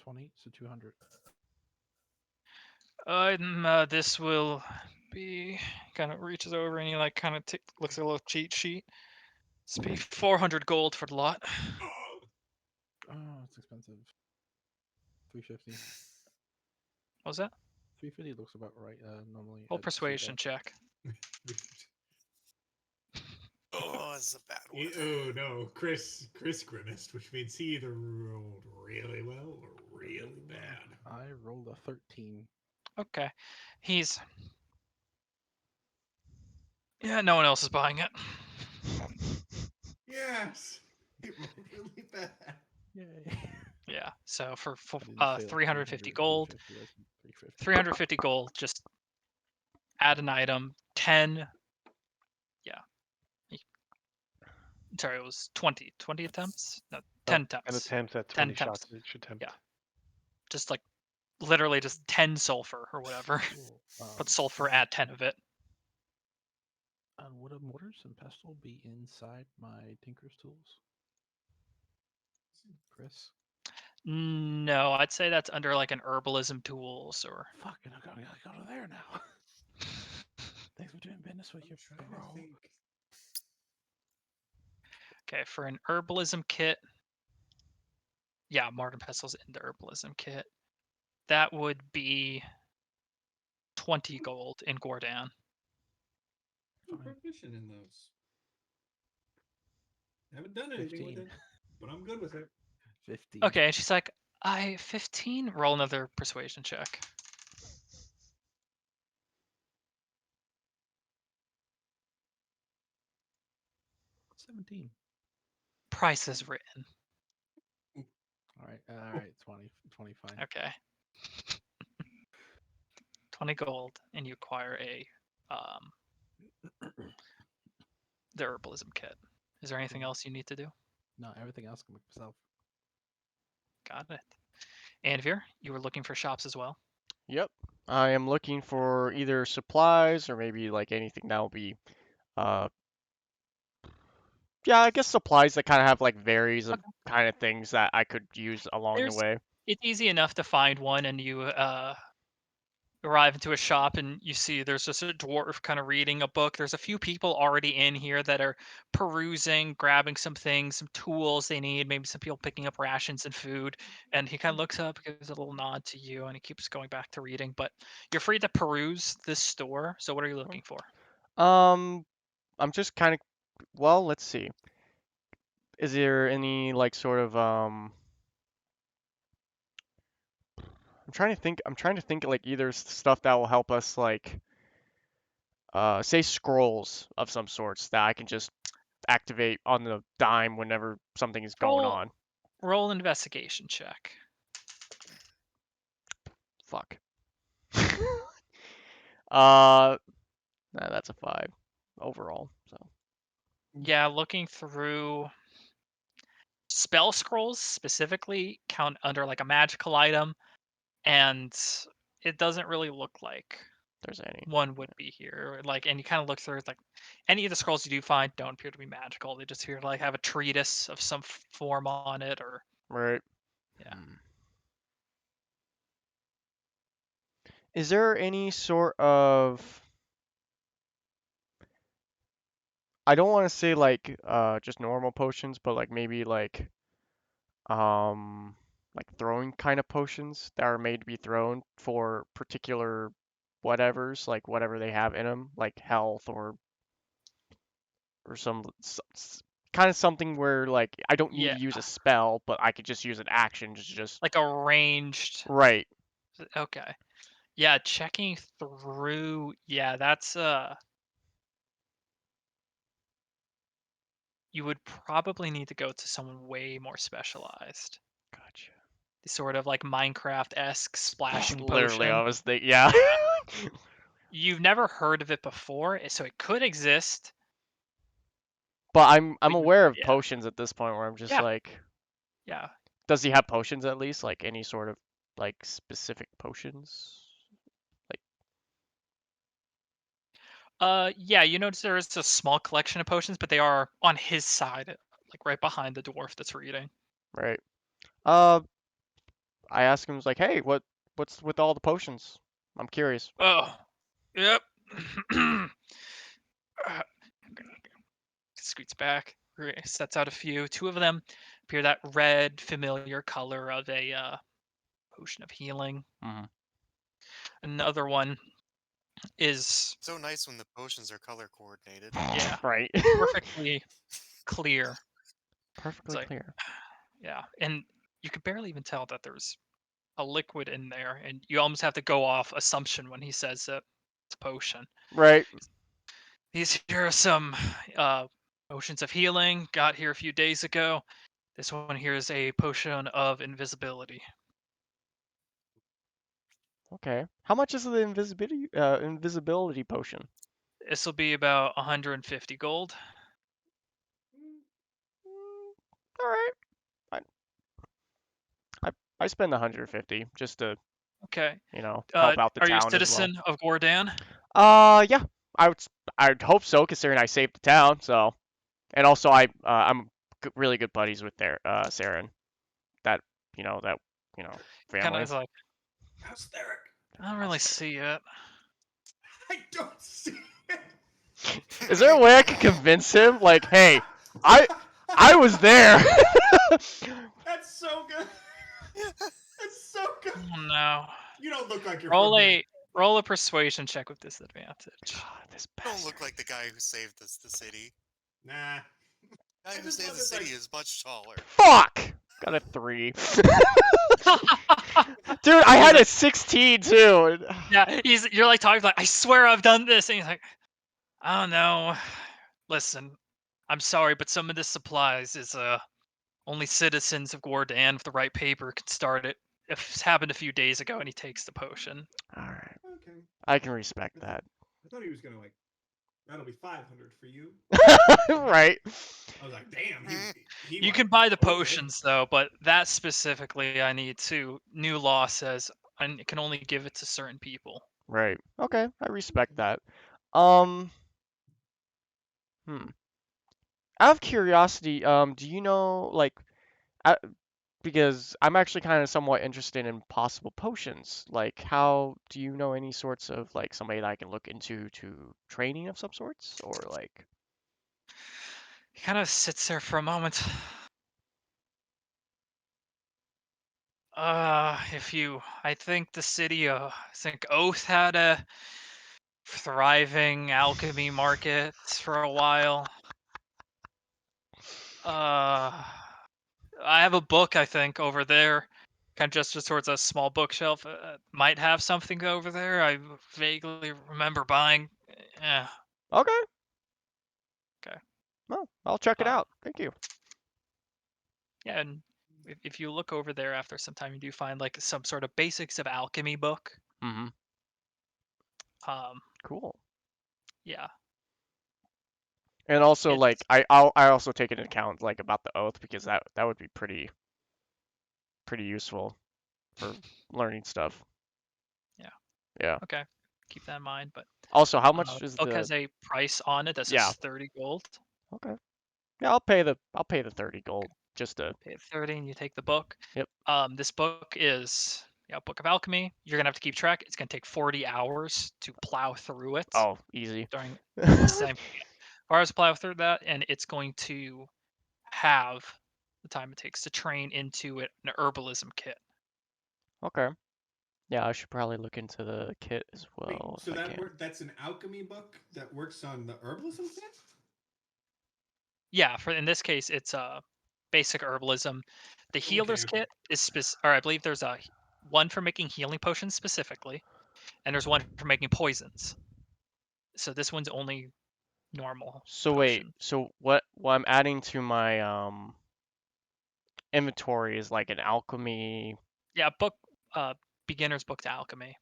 20, so 200. This will be kind of reaches over and he like kind of looks at a little cheat sheet. This be 400 gold for the lot. Oh, it's expensive. 350. What was that? 350 looks about right. Normally Whole at persuasion check. Oh, it's a bad one. Oh no, Chris grimaced, which means he either rolled really well or really bad. I rolled a 13. Okay. Yeah, no one else is buying it. Yes, he rolled really bad. Yay. Yeah, so for I didn't say, like, 350 300, gold, 350, like 350. 350 gold, just add an item, 10, yeah. Sorry, it was 20 attempts? No, 10 10 attempts. attempts at 10 20 attempts. shots each attempt. Yeah. Just like, literally just 10 sulfur or whatever. Cool. Put sulfur, add 10 of it. Would a mortars and pestle be inside my tinker's tools? Chris? No, I'd say that's under like an herbalism tools or... Fucking, I gotta go to there now. Thanks for doing business with your bro. Okay, for an herbalism kit, yeah, Martin Pestil's in the herbalism kit. That would be 20 gold in Gordan. I'm proficient in those. Haven't done anything with 15. it, but I'm good with it. 15. Okay, and she's like, 15? Roll another persuasion check. 17. Price is written. Alright, 20 fine. Okay. 20 gold, and you acquire the herbalism kit. Is there anything else you need to do? No, everything else can make myself. Got it. Anvir, you were looking for shops as well? Yep. I am looking for either supplies or maybe like anything that will be Yeah, I guess supplies that kind of have like varies of Okay. kind of things that I could use along the way. It's easy enough to find one, and you arrive into a shop and you see there's just a dwarf kind of reading a book. There's a few people already in here that are perusing, grabbing some things, some tools they need, maybe some people picking up rations and food. And he kind of looks up, gives a little nod to you, and he keeps going back to reading. But you're free to peruse this store. So what are you looking for? Um, I'm just kind of, well, let's see. Is there any like sort of I'm trying to think like either stuff that will help us like say scrolls of some sorts that I can just activate on the dime whenever something is going Roll on. roll investigation check. Fuck. Nah, that's a 5 overall. So Yeah, looking through spell scrolls specifically count under like a magical item, and it doesn't really look like there's any. one would be here. Like, and you kind of look through, it's like any of the scrolls you do find don't appear to be magical. They just appear to like have a treatise of some form on it, or Right. yeah. Is there any sort of I don't want to say like just normal potions, but like maybe like throwing kind of potions that are made to be thrown for particular whatevers, like whatever they have in them, like health or some kind of something where like I don't need Yeah, to use a spell, but I could just use an action just like a ranged. right. Okay. Yeah, checking through. Yeah, that's you would probably need to go to someone way more specialized. Gotcha. The sort of like Minecraft-esque splashing Literally, I potion. was thinking, yeah. You've never heard of it before, so it could exist. But I'm But aware of yeah, potions at this point where I'm just yeah, like, yeah. does he have potions at least? Like any sort of like specific potions? Like Yeah, you notice there is a small collection of potions, but they are on his side, like right behind the dwarf that's reading. right. Uh, I asked him, I was like, hey, what's with all the potions? I'm curious. Oh, yep. Scoots back, sets out a few. Two of them appear that red, familiar color of a potion of healing. Mhm. Another one is, So nice when the potions are color coordinated. yeah, Right. perfectly clear. It's Perfectly like, clear. yeah, and you could barely even tell that there's a liquid in there, and you almost have to go off assumption when he says that it's a potion. Right. These here are some potions of healing. Got here a few days ago. This one here is a potion of invisibility. Okay. How much is the invisibility potion? This will be about 150 gold. All right. I I spend 150 just to, Okay. help out the Are you a town as well. citizen of Gordan? Yeah. I'd hope so considering I saved the town, so. And also I'm really good buddies with their Saren. That, that, Kind of family. is like, How's Theric? I don't really see it. I don't see it. Is there a way I can convince him like, "Hey, I was there." That's so good. That's so good. Oh no. You don't look like you're Roll forbidden. a persuasion check with disadvantage. God, this Don't bastard. look like the guy who saved the city. Nah. The guy I who just saved love the it, city like- is much taller. Fuck! Got a 3. Dude, I had a 16 too. Yeah, you're like talking like, I swear I've done this, and he's like, I don't know. Listen, I'm sorry, but some of this supplies is only citizens of Gordan with the right paper can start it. It's happened a few days ago, and he takes the potion. All right. Okay. I can respect that. I thought he was gonna like. That'll be 500 for you. Right. I was like, damn. He You like, can buy the over it. potions though, but that specifically I need to. New law says I can only give it to certain people. Right. Okay, I respect that. Um. Hmm. Out of curiosity, do you know like, uh, because I'm actually kind of somewhat interested in possible potions. Like, how do you know any sorts of like somebody that I can look into to training of some sorts, or like? He kind of sits there for a moment. I think the city, I think Oath had a thriving alchemy market for a while. I have a book, I think, over there, kind of just towards a small bookshelf. Might have something over there. I vaguely remember buying. Yeah. Okay, Okay. well, I'll check it Uh, out. Thank you. yeah, and if you look over there after some time, you do find like some sort of basics of alchemy book. Mm-hmm. Um, Cool. yeah, And also, like, it's I also take into account like about the oath because that would be pretty useful for learning stuff. yeah. Yeah. Okay, keep that in mind. But Also, how much is book the? has a price on it that Yeah. says 30 gold. Okay. Yeah, I'll pay the 30 gold just to. Pay 30 and you take the book. Yep. This book is Book of Alchemy. You're gonna have to keep track. It's gonna take 40 hours to plow through it Oh, easy. during same hours to plow through that, and it's going to have the time it takes to train into it an herbalism kit. Okay. Yeah, I should probably look into the kit as Wait, well so if I can. that's an alchemy book that works on the herbalism kit? Yeah, for in this case, it's basic herbalism. The Okay, healer's okay. kit is or I believe there's a one for making healing potions specifically, and there's one for making poisons. So this one's only normal So wait, potion. so what I'm adding to my inventory is like an alchemy. Yeah, book beginner's book to alchemy,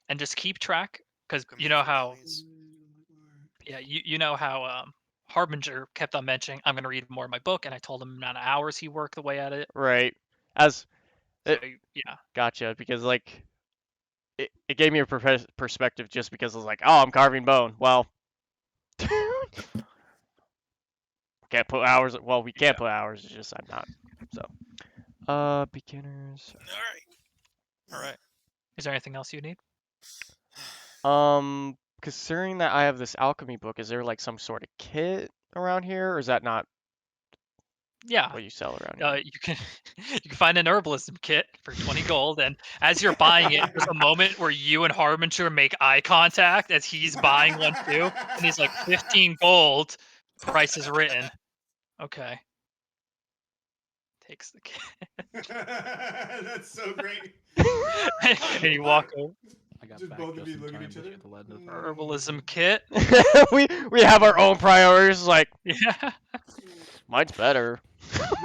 and just keep track because you Alchemy know for how dummies. you know how Harbinger kept on mentioning I'm going to read more of my book, and I told him the amount of hours he worked the way at it. Right. As So it yeah, Gotcha, because like it gave me a perspective just because I was like, oh, I'm carving bone. Well, can't put hours. Well, we can't yeah. put hours. It's just I'm not. So, beginners. All right. All right. Is there anything else you need? Considering that I have this alchemy book, is there like some sort of kit around here, or is that not Yeah, what you sell around here? you can you can find an herbalism kit for 20 gold, and as you're buying it, there's a moment where you and Harbinger make eye contact as he's buying one too, and he's like 15 gold. Price is written. Okay, takes the kit. That's so great. And you walk over. I got Just back both of just you in look at time each to other. hear the legend of Herbalism kit. we have our own priorities. Like Yeah. mine's better.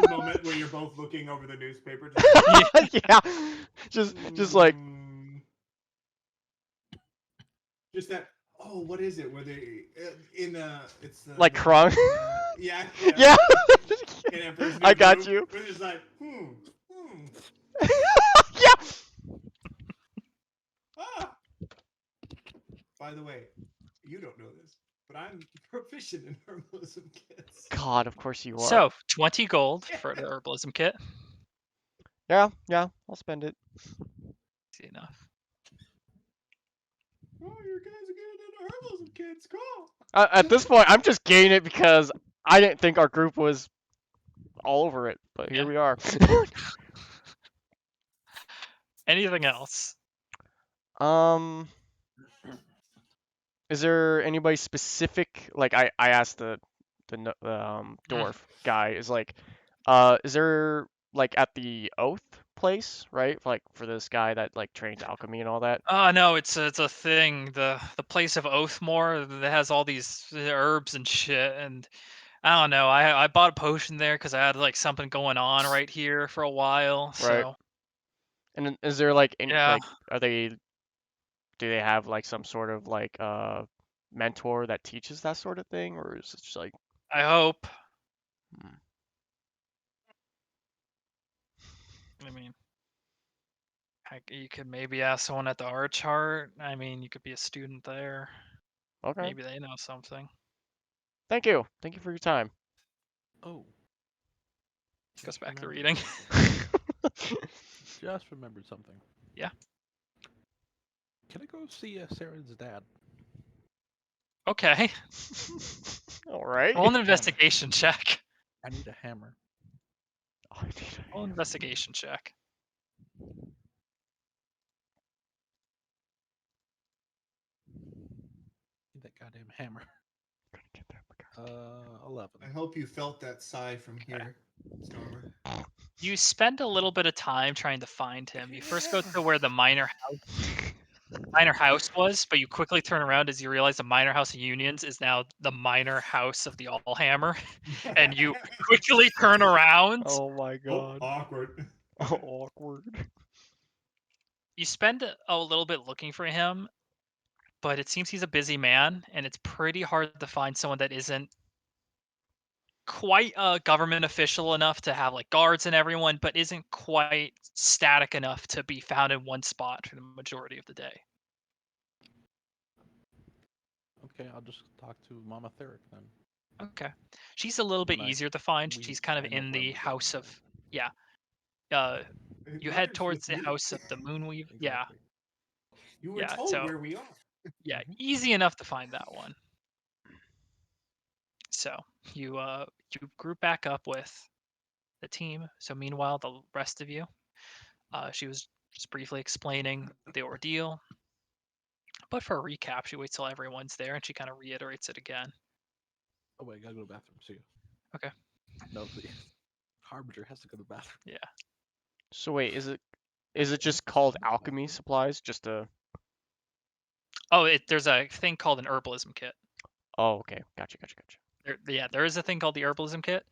The moment where you're both looking over the newspaper. Yeah. Yeah, just like Mm, just that. Oh, what is it? Where they in it's like the moment crunk. yeah, Yeah, in Emperor's I New got Groove. you. We're just like Yeah. ah. By the way, you don't know this, but I'm proficient in herbalism kits. God, of course you are. So 20 gold for the herbalism kit. Yeah, I'll spend it. Easy enough. Oh, you guys are getting into herbalism kits. Cool. At this point, I'm just getting it because I didn't think our group was all over it, but here Yeah. we are. Anything else? um, is there anybody specific? Like I asked the Mm. dwarf guy is like, is there like at the oath place, right? Like for this guy that like trains alchemy and all that, Oh no, it's a thing. The place of Oathmore that has all these herbs and shit, and I don't know. I bought a potion there because I had like something going on right here for a while. right? So And then is there like any yeah, like are they do they have like some sort of like mentor that teaches that sort of thing, or is it just like I hope. hmm, I mean, you could maybe ask someone at the art chart. I mean, you could be a student there. okay? Maybe they know something. Thank you. Thank you for your time. Oh, Goes just back to remembered reading. something. Just remembered something. Yeah. Can I go see Saren's dad? Okay. All right. Roll an investigation check. I need a hammer. Oh, I need a Roll an hammer. investigation check. Need that goddamn hammer. Gonna get that 11. I hope you felt that sigh from here, Stormer. You spend a little bit of time trying to find him. You first go Hammer. to where the minor house was, but you quickly turn around as you realize the minor house of unions is now the minor house of the Allhammer, and you quickly turn around. Oh my Oh, god. awkward. Awkward. You spend a little bit looking for him, but it seems he's a busy man, and it's pretty hard to find someone that isn't quite a government official enough to have like guards and everyone, but isn't quite static enough to be found in one spot for the majority of the day. Okay, I'll just talk to Mama Theric then. Okay. She's a little bit When I- easier to find. we- She's kind of I know in where the I'm going house of then. yeah. You head Mother's towards with the me. house of the Moonweave. Yeah. Exactly. You were Yeah. told So where we are. yeah, Mhm. easy enough to find that one. So you group back up with the team. So meanwhile, the rest of you, she was just briefly explaining the ordeal. But for a recap, she waits till everyone's there and she kind of reiterates it again. Oh wait, I gotta go to the bathroom. See you. Okay. No, the Harbinger has to go to the bathroom. Yeah. So wait, is it just called alchemy supplies? Just a Oh, there's a thing called an herbalism kit. Oh, okay. Gotcha. There is a thing called the herbalism kit.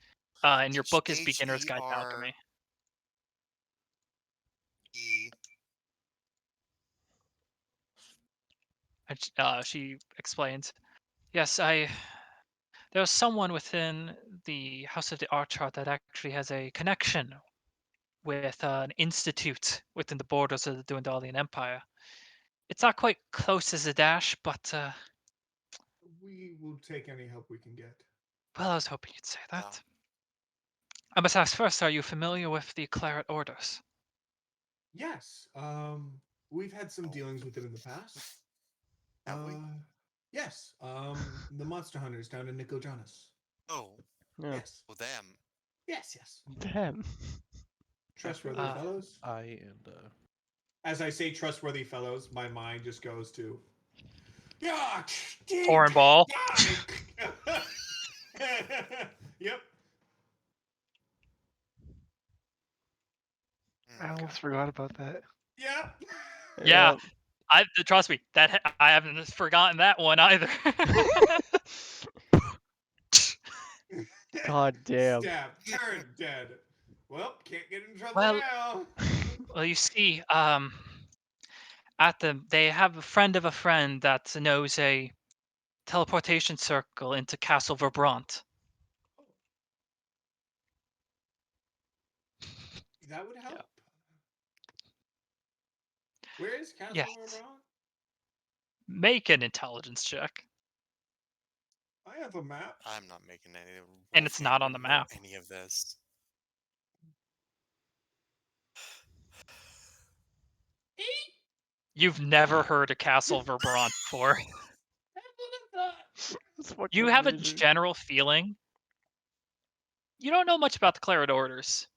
And your book is Beginner's Guide to Alchemy. E. And she explains, yes, there was someone within the House of the Archart that actually has a connection with an institute within the borders of the Dwendalian Empire. It's not quite close as a dash, but We will take any help we can get. well, I was hoping you'd say Yeah. that. I must ask first, are you familiar with the Claret Orders? Yes. We've had some Oh. dealings with them in the past. Have we? Yes. The monster hunters down in Nicojanus. Oh, Yeah. Yes. well, them. Yes. Damn. Trustworthy Uh, fellows. I and As I say trustworthy fellows, my mind just goes to yeah, Foreign ball. Yep. I almost forgot about that. Yep. Yeah. Trust me, I haven't forgotten that one either. God damn. Stab. Turn dead. Well, can't get in trouble Well- now. Well, you see, they have a friend of a friend that knows a teleportation circle into Castle Verbrant. That would help. Where is Castle Yes. Verbrant? Make an intelligence check. I have a map. I'm not making any. And it's not on the know map. Any of this. You've never heard of Castle Verbrant before. That's fucking You have a amazing. general feeling. You don't know much about the Claret Orders.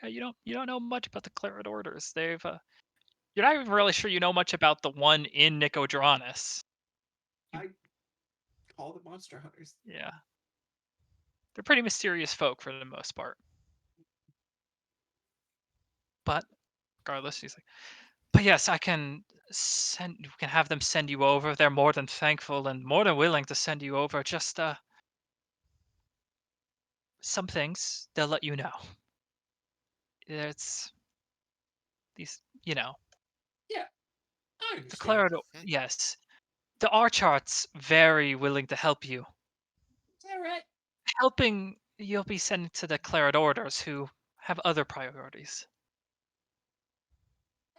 Yeah, you don't know much about the Claret Orders. You're not even really sure you know much about the one in Nicodranus. Call the monster hunters. Yeah. They're pretty mysterious folk for the most part. But regardless, he's like, but yes, we can have them send you over. They're more than thankful and more than willing to send you over. Just some things they'll let you know. It's these, I the understand. Claret. Yes, the Archart's very willing to help you. Is that right? Helping you'll be sent to the Claret Orders who have other priorities.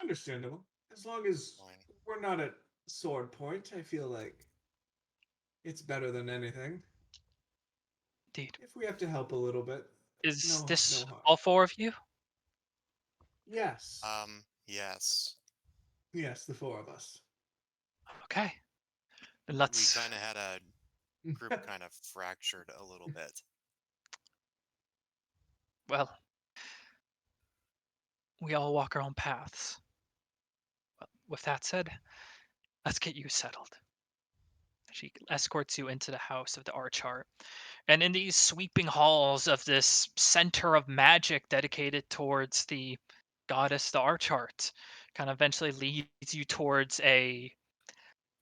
Understandable. As long as Fine. we're not at sword point, I feel like It's better than anything. Indeed. If we have to help a little bit, Is no this harm. all four of you? Yes. Yes. Yes, the four of us. Okay. Then We let's. kind of had a group kind of fractured a little bit. Well, we all walk our own paths. Well, with that said, let's get you settled. She escorts you into the house of the Archart. And in these sweeping halls of this center of magic dedicated towards the goddess, the Archart, kind of eventually leads you towards a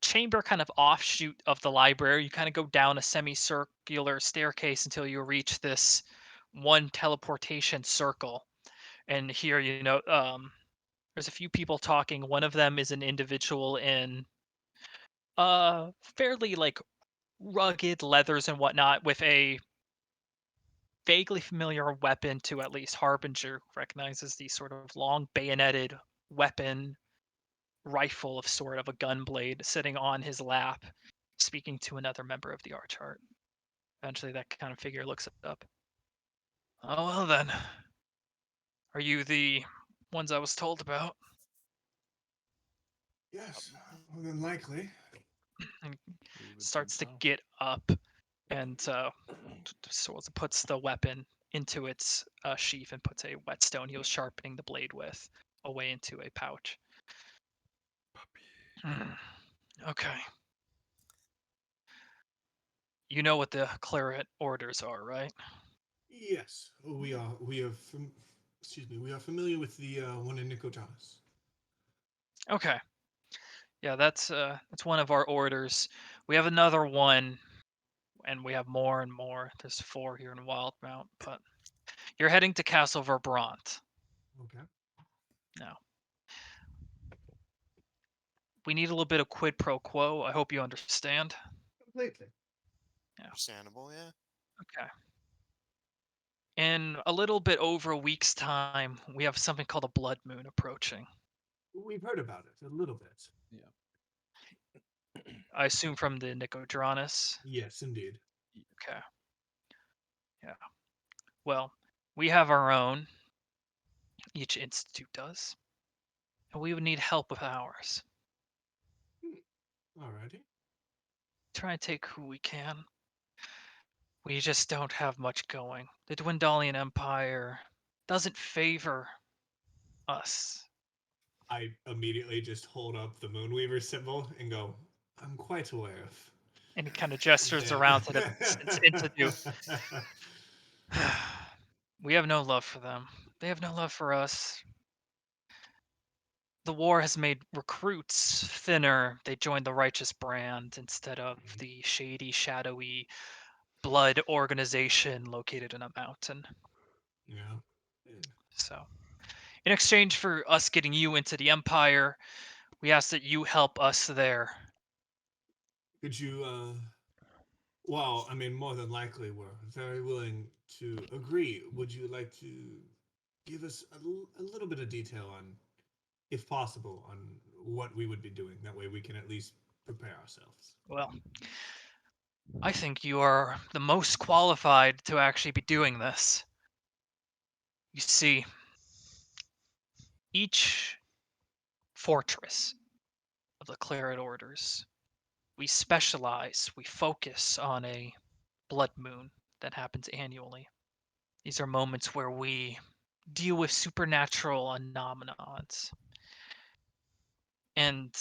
chamber kind of offshoot of the library. You kind of go down a semicircular staircase until you reach this one teleportation circle. And here, there's a few people talking. One of them is an individual in fairly like rugged leathers and whatnot with a vaguely familiar weapon to at least Harbinger recognizes the sort of long bayoneted weapon rifle of sort of a gun blade sitting on his lap, speaking to another member of the Archart. Eventually that kind of figure looks up. Oh well then. Are you the ones I was told about? Yes, more than likely. And We would think starts to so. get up and sort of puts the weapon into its sheath and puts a whetstone he was sharpening the blade with away into a pouch. Okay. You know what the claret orders are, right? Yes, excuse me. We are familiar with the one in Nicotanas. Okay. Yeah, that's one of our orders. We have another one, and we have more and more. There's 4 here in WildeMount, but you're heading to Castle Verbrant. Okay. Now, we need a little bit of quid pro quo. I hope you understand. Completely. Understandable, yeah. Okay. In a little bit over a week's time, we have something called a blood moon approaching. We've heard about it a little bit. I assume from the Nicodranus. Yes, indeed. Okay. Yeah. Well, we have our own. Each institute does. And we would need help with ours. Alrighty. Try and take who we can. We just don't have much going. The Dwendalian Empire doesn't favor us. I immediately just hold up the Moonweaver symbol and go, I'm quite aware of And he kind of gestures around to the institute. We have no love for them. They have no love for us. The war has made recruits thinner. They joined the righteous brand instead of the shady, shadowy blood organization located in a mountain. Yeah. So, in exchange for us getting you into the Empire, we ask that you help us there. Could you, well, I mean, more than likely, we're very willing to agree. Would you like to give us a little bit of detail on, if possible, on what we would be doing? That way we can at least prepare ourselves. Well, I think you are the most qualified to actually be doing this. You see, each fortress of the Claret Orders, we specialize, we focus on a blood moon that happens annually. These are moments where we deal with supernatural phenomenons. And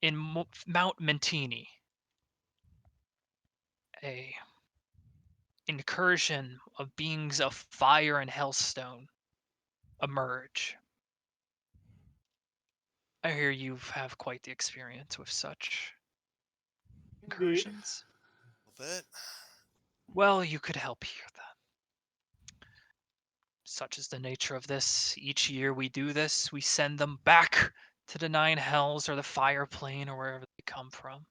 in Mount Mentini, a incursion of beings of fire and hellstone emerge. I hear you have quite the experience with such Indeed. incursions. A little bit. Well, you could help here then. Such is the nature of this. Each year we do this, we send them back to the Nine Hells or the Fire Plane or wherever they come from.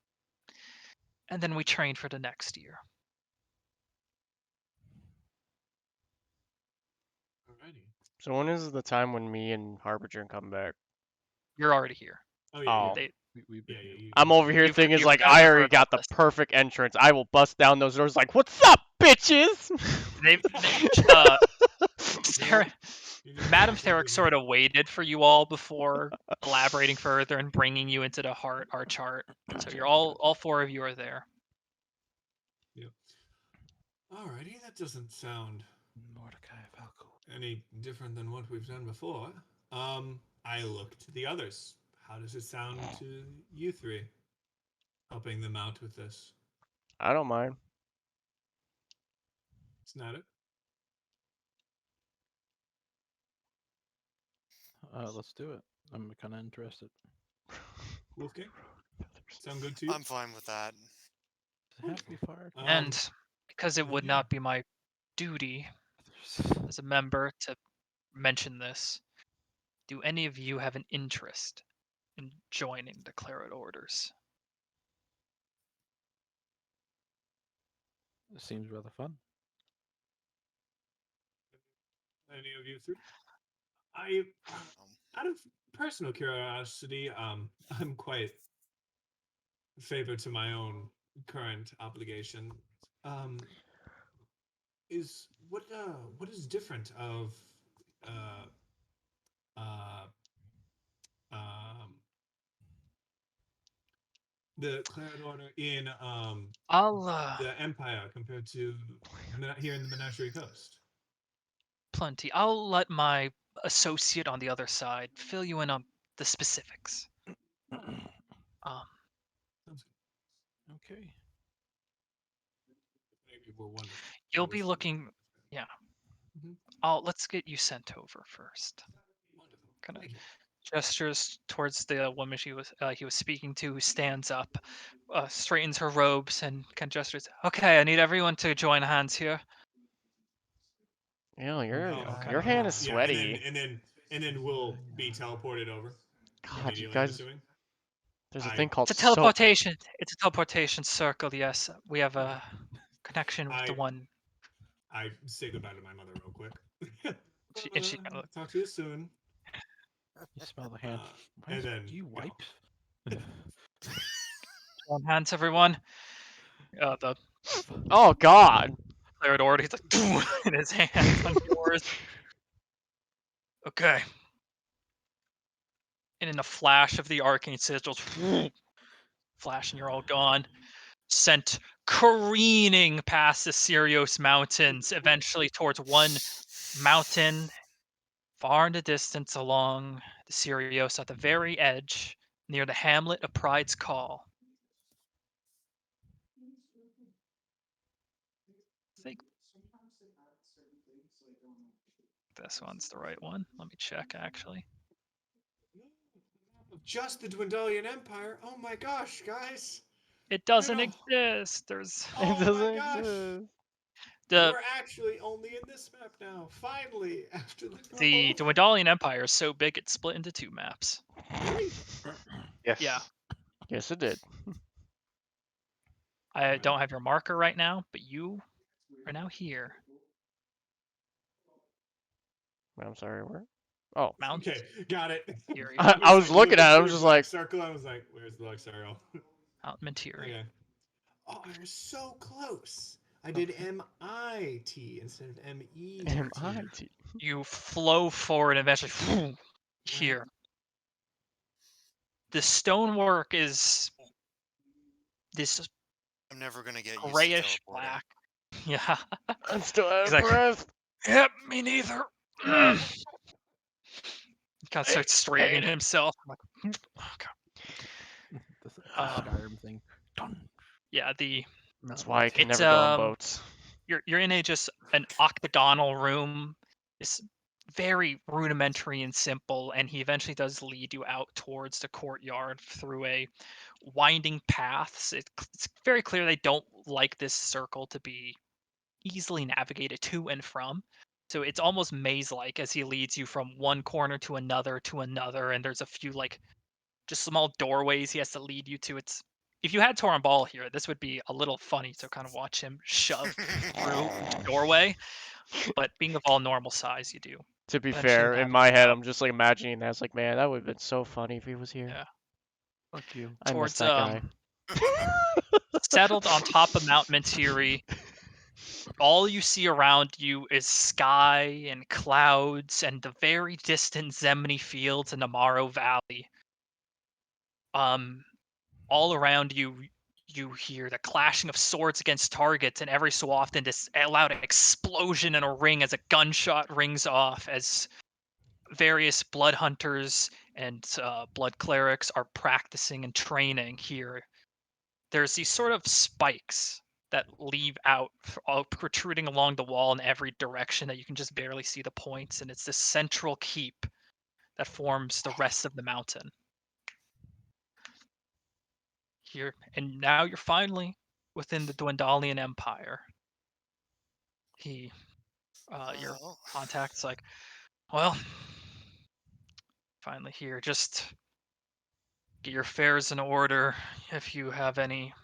And then we train for the next year. Alrighty. So when is the time when me and Harbinger come back? You're already here. Oh, yeah. Oh, You're, We've been Yeah, here. you I'm over here You've thinking, you've like, gotten I over already it all got the this. perfect entrance. I will bust down those doors like, what's up, bitches? They Nope. Sarah, You're just Madam gonna jump Therick in sort here. of waited for you all before elaborating further and bringing you into the heart our chart. So Gotcha, you're all gotcha. 4 of you are there. Yep. Alrighty, that doesn't sound Mordecai Falco. any different than what we've done before. I look to the others. How does it sound to you three? Helping them out with this. I don't mind. Isn't that it? Let's do it. I'm kind of interested. Wolfgang? Sound good to you? I'm fine with that. Does it have to be fired? And because it would yeah. not be my duty as a member to mention this, do any of you have an interest in joining the Claret Orders? It seems rather fun. Any of you three? I, out of personal curiosity, I'm quite favor to my own current obligation. Is what is different of uh uh um the Claret Order in I'll the Empire compared to here in the Menagerie Coast? plenty. I'll let my associate on the other side fill you in on the specifics. Um, Sounds Okay. good. Maybe we're wondering. you'll be looking, yeah. Mhm. Let's get you sent over first. Wonderful. Kind of Thank you. gestures towards the woman he was speaking to, who stands up, straightens her robes, and kind of gestures. Okay, I need everyone to join hands here. Ew, Okay. your hand is Yeah, sweaty. and then we'll be teleported over God, you immediately. I'm guys. assuming. There's a I thing called It's a soap. teleportation. It's a teleportation circle. Yes, we have a connection with the I one. I say goodbye to my mother real quick. And she kind of Talk to you soon. You smell the hand. Why And is, then do you go. wipe? join hands, everyone. The Oh, God. Claret Order. He's like in his hands on yours. Okay. And in a flash of the arcane sigils, flash, and you're all gone. Sent careening past the Sirios Mountains, eventually towards one mountain far in the distance along the Sirios at the very edge, near the hamlet of Pride's Call. I think this one's the right one. Let me check, actually. Just the Dwindalian Empire. Oh my gosh, guys. It doesn't No. exist. There's It Oh my doesn't gosh. exist. the We're actually only in this map now. Finally, after the Dwindalian Empire is so big it's split into 2 maps. Really? Yes. Yeah. Yes, it did. I Alright. don't have your marker right now, but you are now here. I'm sorry, where? Oh. Mount Okay, got it. Material. I was looking at it, I'm through just black like, circle. I was like, "Where's the black circle?" Mount Material. Okay. Oh, you're so close. I did MIT instead of MET. MIT. You flow forward and eventually here. The stonework is this I'm never gonna get used to grayish teleporting. black. Yeah. I'm still out He's of like, breath. yep, me neither. He kind of starts straightening Pain. himself. I'm like, okay. The Um, Skyrim thing. Done. Yeah, That's why I can it's never go on boats. you're in just an octagonal room. It's very rudimentary and simple, and he eventually does lead you out towards the courtyard through a winding path. So it's very clear they don't like this circle to be easily navigated to and from. So it's almost maze-like as he leads you from one corner to another, and there's a few like just small doorways he has to lead you to. It's if you had Torin Ball here, this would be a little funny to kind of watch him shove through each doorway. But being of all normal size, you do To be eventually fair, in navigate my head, out. I'm just like imagining that. It's like, man, that would have been so funny if he was here. Yeah. Fuck you. I miss towards that guy. settled on top of Mount Mentiri. All you see around you is sky and clouds and the very distant Zemni Fields and Amaro Valley. All around you, you hear the clashing of swords against targets, and every so often this loud explosion in a ring as a gunshot rings off as various blood hunters and blood clerics are practicing and training here. There's these sort of spikes that leave out, all protruding along the wall in every direction that you can just barely see the points, and it's this central keep that forms the rest of the mountain. Here, and now you're finally within the Dwendalian Empire. Your Well, contact's like, well, finally here. Just get your affairs in order. If you have anything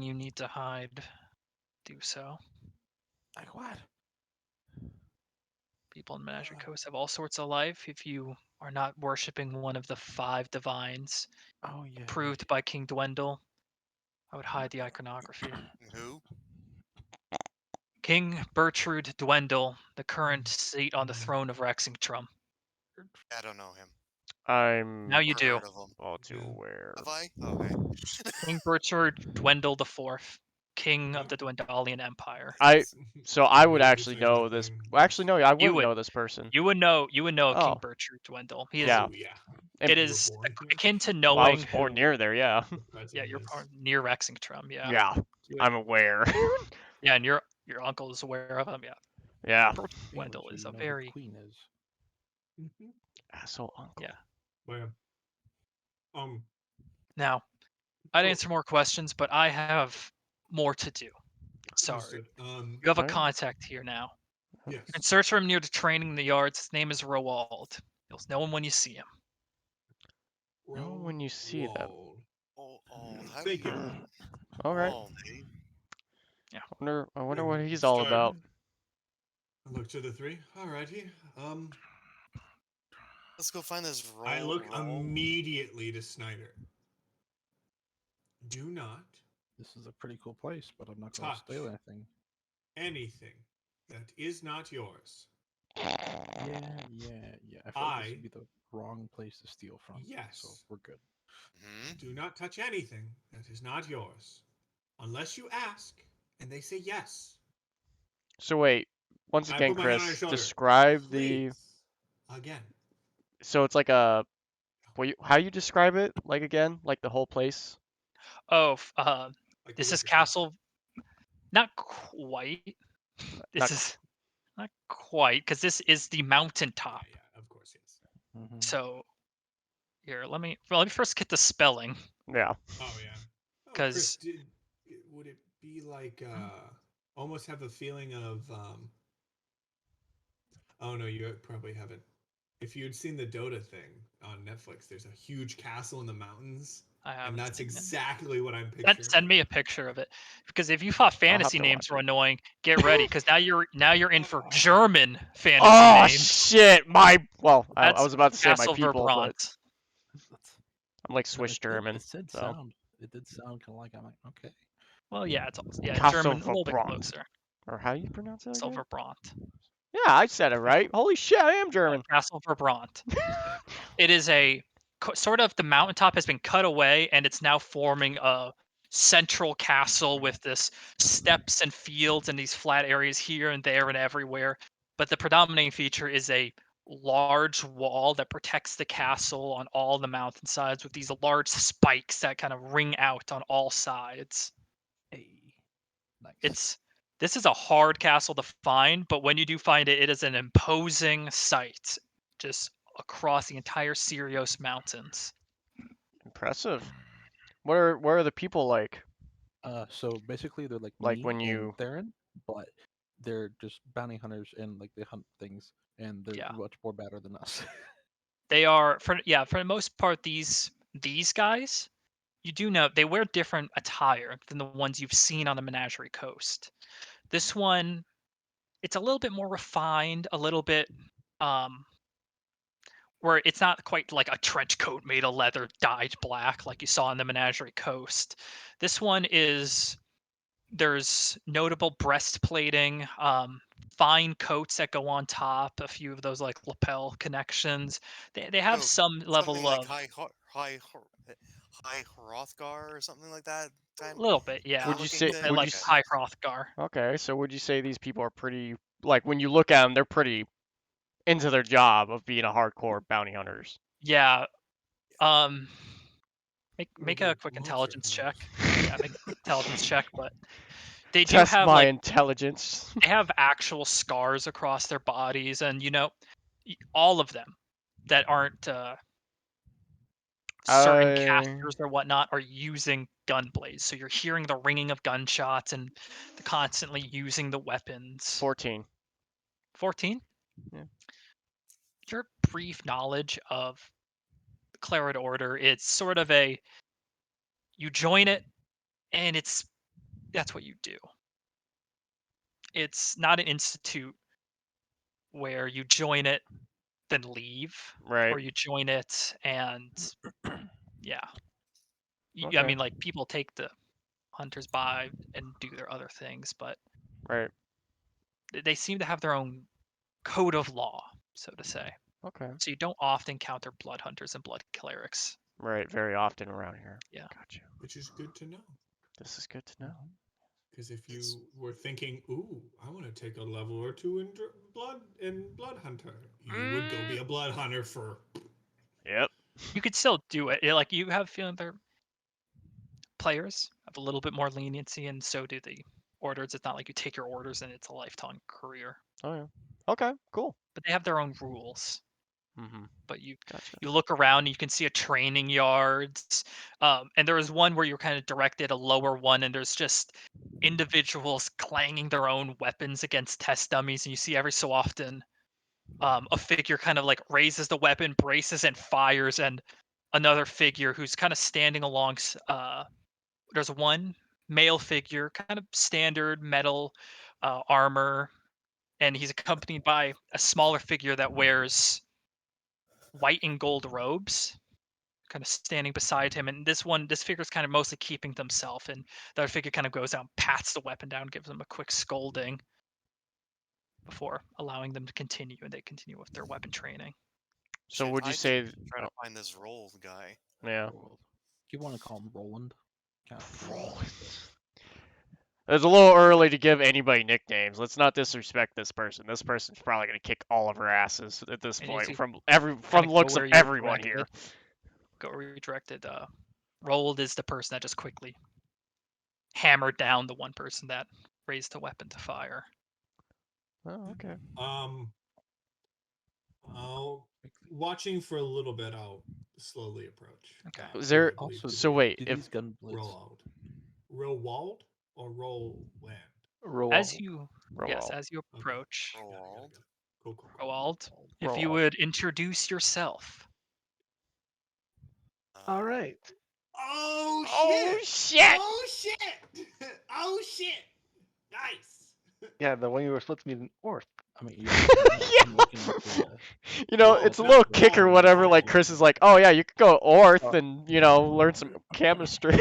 you need to hide, do so. Like what? People in Menagerie Coast have all sorts of life. If you are not worshipping one of the 5 divines Oh yeah. approved by King Dwendal, I would hide the iconography. who? King Bertrude Dwendal, the current seat on the throne of Rexingtrum. I don't know him. Now I'm you Never do. heard of him. all too Yeah. aware. Have I? Okay. King Bertrude Dwendal IV, King of the Dwendalian Empire. So I would Maybe actually it's know this. nothing. Well, actually, no, I You wouldn't would know this person. you would know King Oh, Bertrude Dwendal. He is yeah. Oh yeah. And it You were is born here? akin to well, I knowing was born who near there. Yeah. The president yeah, you're is. near Rexingtrum, yeah. Yeah. You would, I'm aware. yeah, and your uncle is aware of him, yeah. yeah. Bertrude Bingo, Dwendal so is you a know who the very queen is. Mhm. Asshole uncle. yeah. Well, Now, I'd so- answer more questions, but I have more to do. Sorry. Understood. You have a Right. contact here now. Yes. You can search for him near the training in the yards. His name is Roald. You'll know him when you see him. Know when you see them. Roll. Oh, how Thank do you. you? All right. Oh, eh? I wonder what he's Start. all about. I look to the 3. Alrighty. Let's go find this I look roll. immediately to Snyder. Do not This is a pretty cool place, but I'm not going to touch steal anything. anything that is not yours. Yeah. I feel like this would be the wrong place to steal from. So Yes. we're good. Do not touch anything that is not yours, unless you ask and they say yes. So wait. Once I again, put my hand on your Chris, shoulder. describe the. Please. Again. So it's like a. How you describe it? Like again? Like the whole place? Oh, Like this the is Wicker Castle. Not quite. This Not- is not quite, because this is the mountaintop. Yeah, of course, yes. Mm-hmm. So here, let me first get the spelling. Yeah. Oh yeah. Oh, 'Cause- Chris, would it be like almost have a feeling of oh no, you probably haven't. If you'd seen the Dota thing on Netflix, there's a huge castle in the mountains, I and haven't that's seen it. exactly what I'm picturing. Send me a picture of it, because if you thought fantasy to names watch were it. annoying, get ready, because now you're in for German fantasy Oh names. shit! I That's was about to say my Castle people, but Verbrant. I'm like Swiss German. It said So sound. It did sound kind of like I'm like okay. Well, yeah, it's Castle German, a little bit Verbrant. closer. Or how do you pronounce it Castle again? Verbrant. Yeah, I said it right. Holy shit, I am German. Castle Verbrant. It is sort of the mountaintop has been cut away, and it's now forming a central castle with this steps and fields and these flat areas here and there and everywhere. But the predominating feature is a large wall that protects the castle on all the mountainsides with these large spikes that kind of ring out on all sides. Hey, nice. This is a hard castle to find, but when you do find it, it is an imposing sight, just across the entire Sirios Mountains. Impressive. What are the people like? So basically they're like Like me when and you- Theron, but they're just bounty hunters and like they hunt things, and they're Yeah. much more better than us. They are for the most part these guys, you do know they wear different attire than the ones you've seen on the Menagerie Coast. This one, it's a little bit more refined, a little bit where it's not quite like a trench coat made of leather dyed black like you saw on the Menagerie Coast. This one is there's notable breastplating, fine coats that go on top, a few of those like lapel connections. They have So some something level like of high Hrothgar or something like that. a little bit, yeah. Would you Looking say? I thing. Would you? like Okay. high Hrothgar. Okay, so would you say these people are pretty like when you look at them, they're pretty into their job of being a hardcore bounty hunters? Yeah. Um, Well, make a they're quick monster intelligence hunters. check. Yeah, make a quick intelligence check, but they do Test have my like intelligence. they have actual scars across their bodies, and all of them that aren't certain I casters or whatnot are using gun blades. So you're hearing the ringing of gunshots and constantly using the weapons. 14. 14. Yeah. Your brief knowledge of the Claret Order, it's sort of you join it, and that's what you do. It's not an institute where you join it then leave, Right. or you join it and yeah. I Okay. mean, like people take the hunters by and do their other things, but Right. they seem to have their own code of law, so to say. Okay. So you don't often encounter blood hunters and blood clerics. Right. Very often around here. Yeah. Gotcha. Which is good to know. This is good to know. Because if you were thinking, "Ooh, I want to take a level or two in blood hunter," you would go be a blood hunter for. Yep. You could still do it. Like you have a feeling their players have a little bit more leniency, and so do the orders. It's not like you take your orders and it's a lifetime career. Oh yeah. Okay. Cool. But they have their own rules. Mm-hmm. But you Gotcha. look around and you can see a training yards, and there was one where you're kind of directed a lower one, and there's just individuals clanging their own weapons against test dummies, and you see every so often a figure kind of like raises the weapon, braces, and fires, and another figure who's kind of standing along. There's one male figure, kind of standard metal armor, and he's accompanied by a smaller figure that wears white and gold robes, kind of standing beside him. And this figure's kind of mostly keeping to himself, and the other figure kind of goes out, pats the weapon down, gives them a quick scolding before allowing them to continue, and they continue with their weapon training. So Shit, would you I say? need to try to Oh, find this roll guy. yeah. Roland. You want to call him Roland? Roland. It's a little early to give anybody nicknames. Let's not disrespect this person. This person's probably gonna kick all of our asses at this And as point you from kind of go looks of where you were everyone directed, here. Rold is the person that just quickly hammered down the one person that raised the weapon to fire. Oh, okay. I'll watching for a little bit. I'll slowly approach. Okay. Is there? who I believe Also, to So be wait, do if these gun blades? Roald, Roald or Roland? As Roald. you Roald. as you Okay. approach, Got it. Roald. Cool. Roald, if you Roald. would introduce yourself. All right. Oh Oh shit! shit! Oh shit! Oh shit! Nice. Yeah, the one you were supposed to be in Orth. I mean, I'm looking at the. You know, Whoa, it's a no, little whoa, kicker, whatever. Like whoa. Chris is like, oh yeah, you could go Orth Oh. and learn some chemistry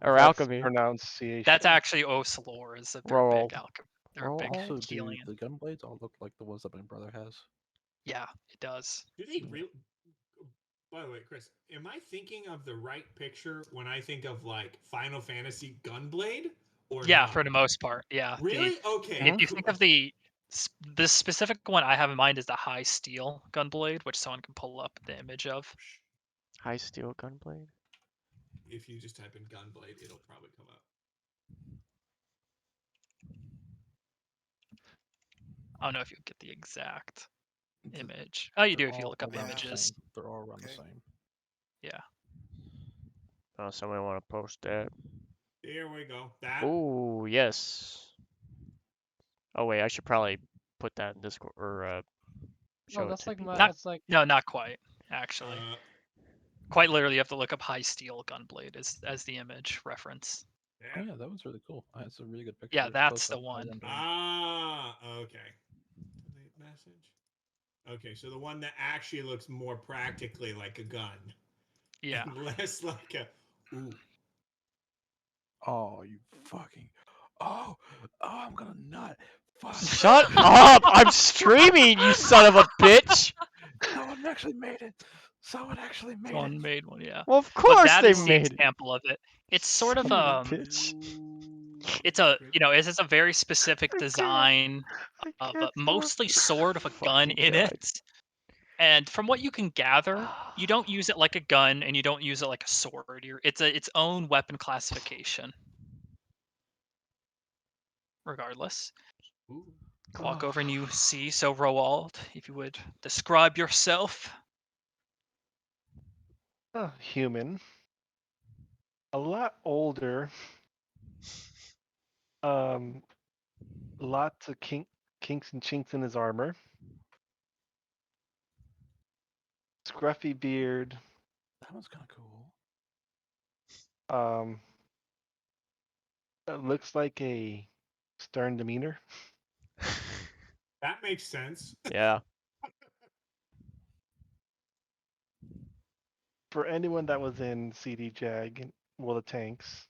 or That's alchemy. pronunciation. That's actually Oslor. They're a big Roald. alchemy. They're a big Also, do Helian. the gun blades all look like the ones that my brother has? Yeah, it does. Do they really? By the way, Chris, am I thinking of the right picture when I think of like Final Fantasy Gunblade? Or Yeah, not? for the most part. Yeah. Really? Okay. If you think of the specific one I have in mind is the high steel gunblade, which someone can pull up the image of. High steel gunblade. If you just type in Gunblade, it'll probably come up. I don't know if you'll get the exact image. Oh, you do They're if you all look up around the images. same. They're all around the Okay. same. Yeah. Oh, somebody want to post that? Here we go. That. Oh yes. Oh wait, I should probably put that in Discord or show No, it that's to like people. that's like No, not quite. Actually, quite literally, you have to look up high steel gunblade as the image reference. Oh yeah, that was really cool. That's a really good picture. Yeah, that's close the up, high one. rendering. Ah, okay. Delete message. Okay, so the one that actually looks more practically like a gun, Yeah. and less like a. Ooh. Oh, you fucking. Oh, I'm gonna nut. Fuck. Shut up! I'm streaming, you son of a bitch! Someone actually made it. Someone actually made Someone it. made one, yeah. Well, of But course that they is the made it. example of it. It's sort of Son of a bitch. it's a it's a very specific I can't. design I of can't mostly sort of a gun fucking in died. it. And from what you can gather, you don't use it like a gun and you don't use it like a sword. It's its own weapon classification. Regardless. Ooh. Walk over and you see, so Roald, if you would describe yourself. Human. A lot older. Lots of kinks and chinks in his armor. Scruffy beard. That one's kind of cool. It looks like a stern demeanor. That makes sense. Yeah. For anyone that was in CD Jag, World of Tanks,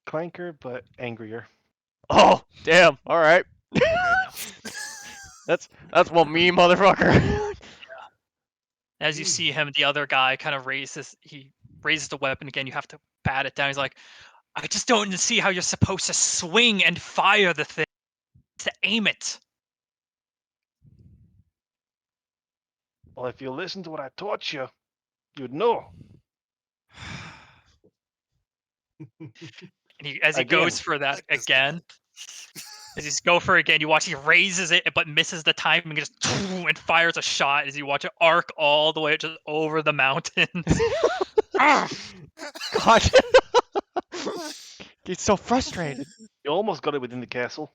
clanker but angrier. Oh, damn. All right. Okay. That's what me, motherfucker. As you see him, the other guy kind of raises the weapon again. You have to bat it down. He's like, I just don't see how you're supposed to swing and fire the thing to aim it. Well, if you listen to what I taught you, you'd know. And as he Again. goes for that Like this again, as he's go for it again, you watch he raises it but misses the timing and just and fires a shot as you watch it arc all the way just over the mountains. God. Get so frustrated. You almost got it within the castle.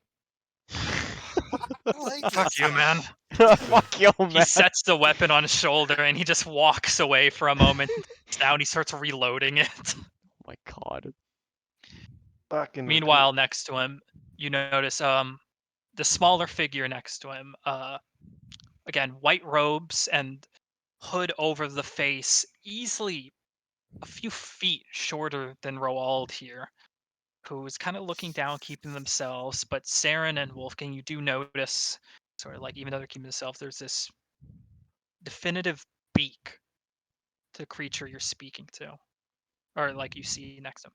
I like Fuck this you, guy. man. Fuck you, man. He sets the weapon on his shoulder and he just walks away for a moment. Down, he starts reloading it. Oh my god. Back in Meanwhile, next to him, you notice the smaller figure next to him. Again, white robes and hood over the face, easily a few feet shorter than Roald here, who is kind of looking down, keeping themselves. But Saren and Wolfgang, you do notice, sort of like even though they're keeping themselves, there's this definitive beak to the creature you're speaking to, or like you see next to him.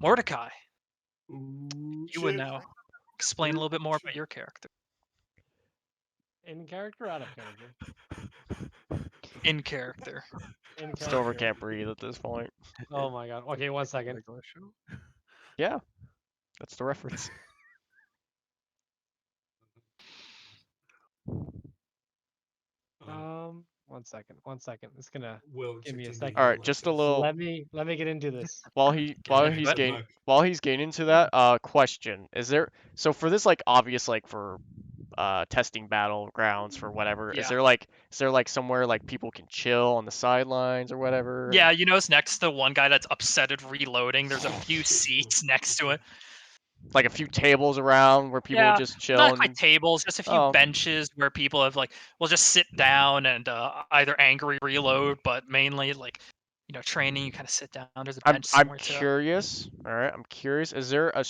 Mordecai, Ooh, you would shit. now explain a little bit more about your character. In character, out of character. In character. In Stover character. can't breathe at this point. Oh my god. Okay, 1 second. Regular show. Yeah. That's the reference. Uh, 1 second. 1 second. It's gonna Will give me a continue second. to All right, like just a this. little let me get into this. while into he's it. getting into that question. Is there so for this like obvious like for testing battlegrounds for whatever, Yeah. is there like somewhere like people can chill on the sidelines or whatever? Yeah, you notice next to one guy that's upset at reloading, there's a few seats next to it. Like a few tables around where people Yeah, just chill not and quite tables, just a few Oh. benches where people have will just sit down and either angry reload, but mainly training. You kind of sit down. There's a bench I'm somewhere too. curious. All right, I'm curious. Is there a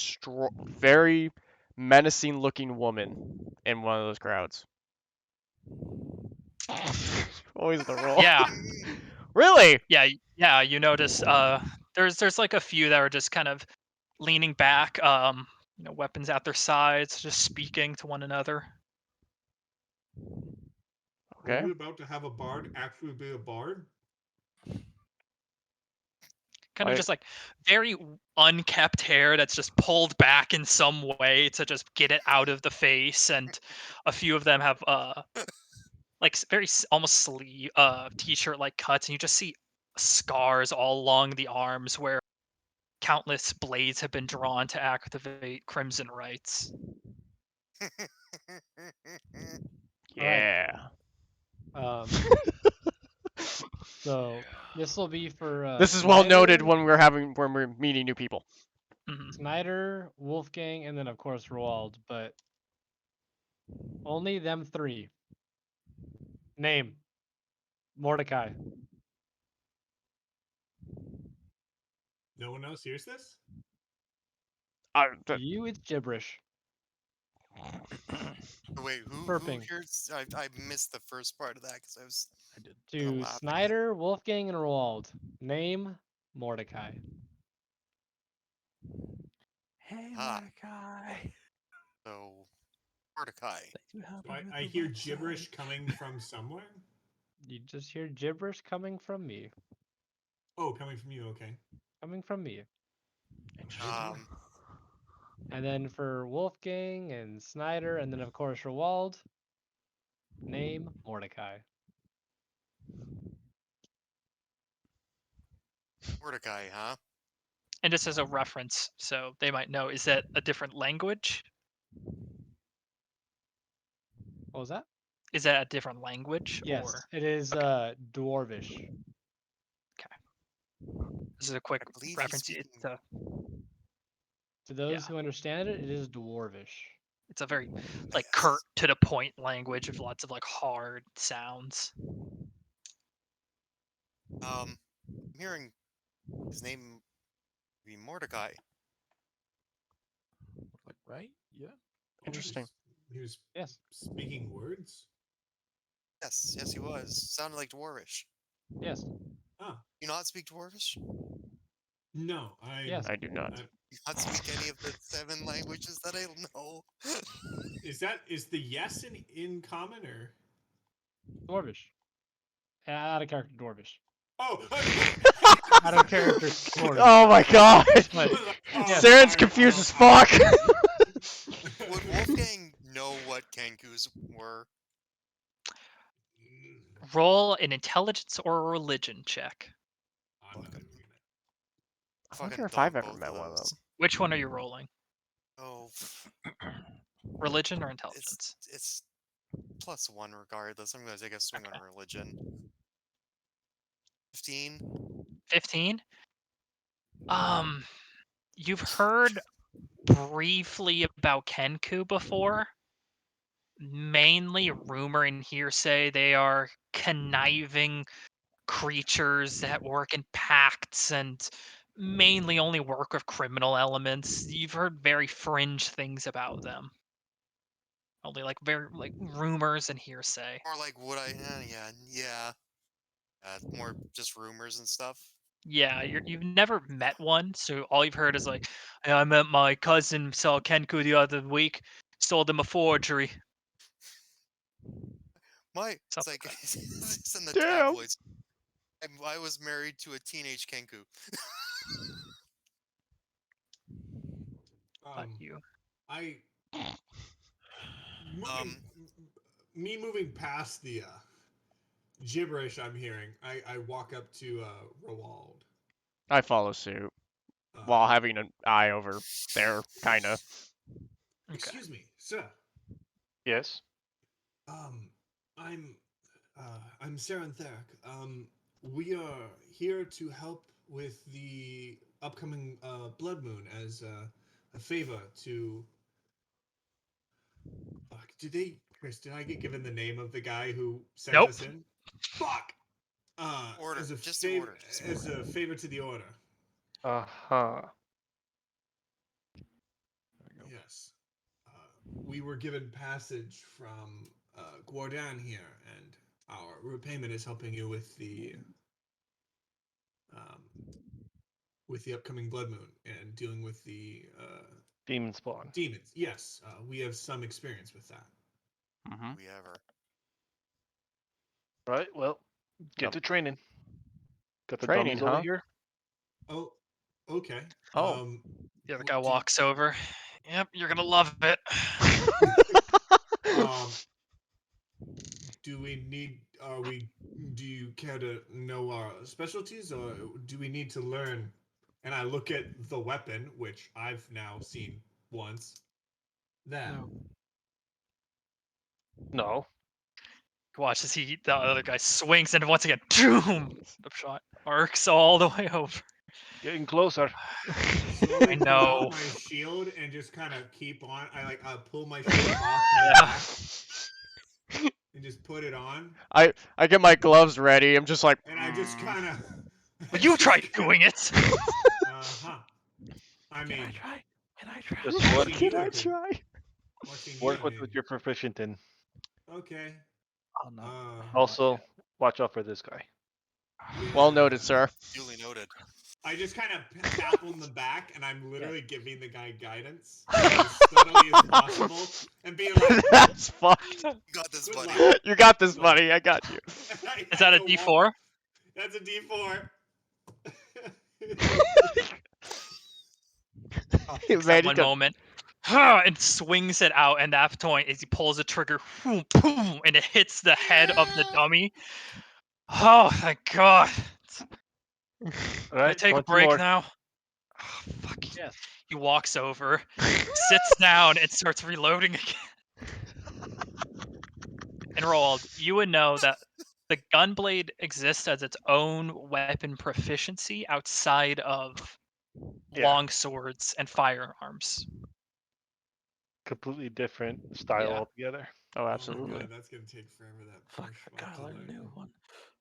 very menacing looking woman in one of those crowds? Always the roll. Yeah, Really? yeah. You notice there's like a few that are just kind of leaning back, weapons at their sides, just speaking to one another. Are Okay. we about to have a bard actually be a bard? Kind of just like very unkept hair that's just pulled back in some way to just get it out of the face, and a few of them have like very almost sleeve t-shirt like cuts, and you just see scars all along the arms where countless blades have been drawn to activate crimson rites. Yeah. So this will be for This is well noted Snyder, when we're meeting new people. Snyder, Wolfgang, and then of course Roald, but only them three. Name. Mordecai. No one else hears this? To you, it's gibberish. Wait, who Burping. hears? I missed the first part of that because I was I did. kinda To laughing at- Snyder, Wolfgang, and Roald. Name. Mordecai. Hey, Ah. Mordecai. So Mordecai. Thanks for helping So with I the hear website. gibberish coming from somewhere. You just hear gibberish coming from me. Oh, coming from you. Okay. Coming from me. Um, And then for Wolfgang and Snyder, and then of course Roald. Name. Mordecai. Mordecai, huh? And just as a reference, so they might know, is that a different language? What was that? Is that a different language? Yes, Or it is Dwarvish. this is a quick I believe he's reference? speaking. To those who understand it, it is Dwarvish. It's a very like curt to the point language with lots of like hard sounds. I'm hearing his name be Mordecai. Like, right? Yeah. Oh, Interesting. He was Yes. speaking words. Yes, he was. Sounded like Dwarvish. Yes. Oh You not speak Dwarvish? no, I. Yes. I do not. You not speak any of the 7 languages that I know? Is the yes in common or? Dwarvish. Out of character Dwarvish. Oh. Out of character Dwarvish. Oh my god! But Yeah. Saren's confused as fuck! Would Wolfgang know what Kenkus were? Roll an intelligence or a religion check. I'm not doing it. I Fucking wonder if done I've ever both met of one of those. them. Which one are you rolling? Oh, Religion or intelligence? it's +1 regardless. I'm gonna take a swing on religion. 15. 15? You've heard briefly about Kenku before. Mainly rumor and hearsay. They are conniving creatures that work in pacts and mainly only work with criminal elements. You've heard very fringe things about them. Only like very like rumors and hearsay. Or like, would I? Yeah. More just rumors and stuff. Yeah, you've never met one, so all you've heard is like, "Hey, I met my cousin, saw Kenku the other week, sold him a forgery." It's Something like like it's in the Damn. tabloids. I was married to a teenage Kenku. But you. I moving past the gibberish I'm hearing. I walk up to Roald. I follow suit while having an eye over there, kinda. Okay. Excuse me, sir. Yes. I'm Saren Theric. We are here to help with the upcoming blood moon as a favor to. Fuck, Chris? Did I get given the name of the guy who sent Nope. us in? Fuck. Order, as a just favor, order, just as a favor to the order. Uh-huh. Yes. We were given passage from Guardan here, and our repayment is helping you with the upcoming blood moon and dealing with the Demon spawn. demons. Yes, we have some experience with that. Mm-hmm. We ever. Right, well, get Yep. to training. Got the Training, dummies over huh? here. Oh, okay. Oh. The other guy walks over. Yep, you're gonna love it. Do we need? Do you care to know our specialties, or do we need to learn? And I look at the weapon, which I've now seen once. That. No. Watch as the other guy swings and once again, boom! The shot arcs all the way over. Getting closer. Slowly I pull know. out my shield and just kind of keep on. I pull my shield off my back and just put it on, I get my gloves ready. I'm just like, and I just kind of. Well, you tried doing it. Huh. I mean, Can I try? Can I try? Just I've work, seen can you, I could- try? I've seen you, work I with mean, what you're proficient in. okay. Oh no. Also, watch out for this guy. Well noted, sir. Duly noted. I just kind of tap on the back, and I'm literally giving the guy guidance as subtly as possible, and being like, That's fucked. You got this, Good buddy. luck. You got this, buddy. I got you. Is that a D4? That's a D4. Takes Man, that one got- moment. And swings it out, and that point is he pulls the trigger, boom, boom, and it hits the head of the dummy. Oh, thank God. All Can I right, take a 20 break more. now? Oh, fuck. Yes. He walks over, sits down, and starts reloading again. And Roald, you would know that the gunblade exists as its own weapon proficiency outside of Yeah. long swords and firearms. Completely different style Yeah. altogether. Oh, Oh my absolutely. God, that's gonna take forever. That Fuck, push I gotta learn a new one.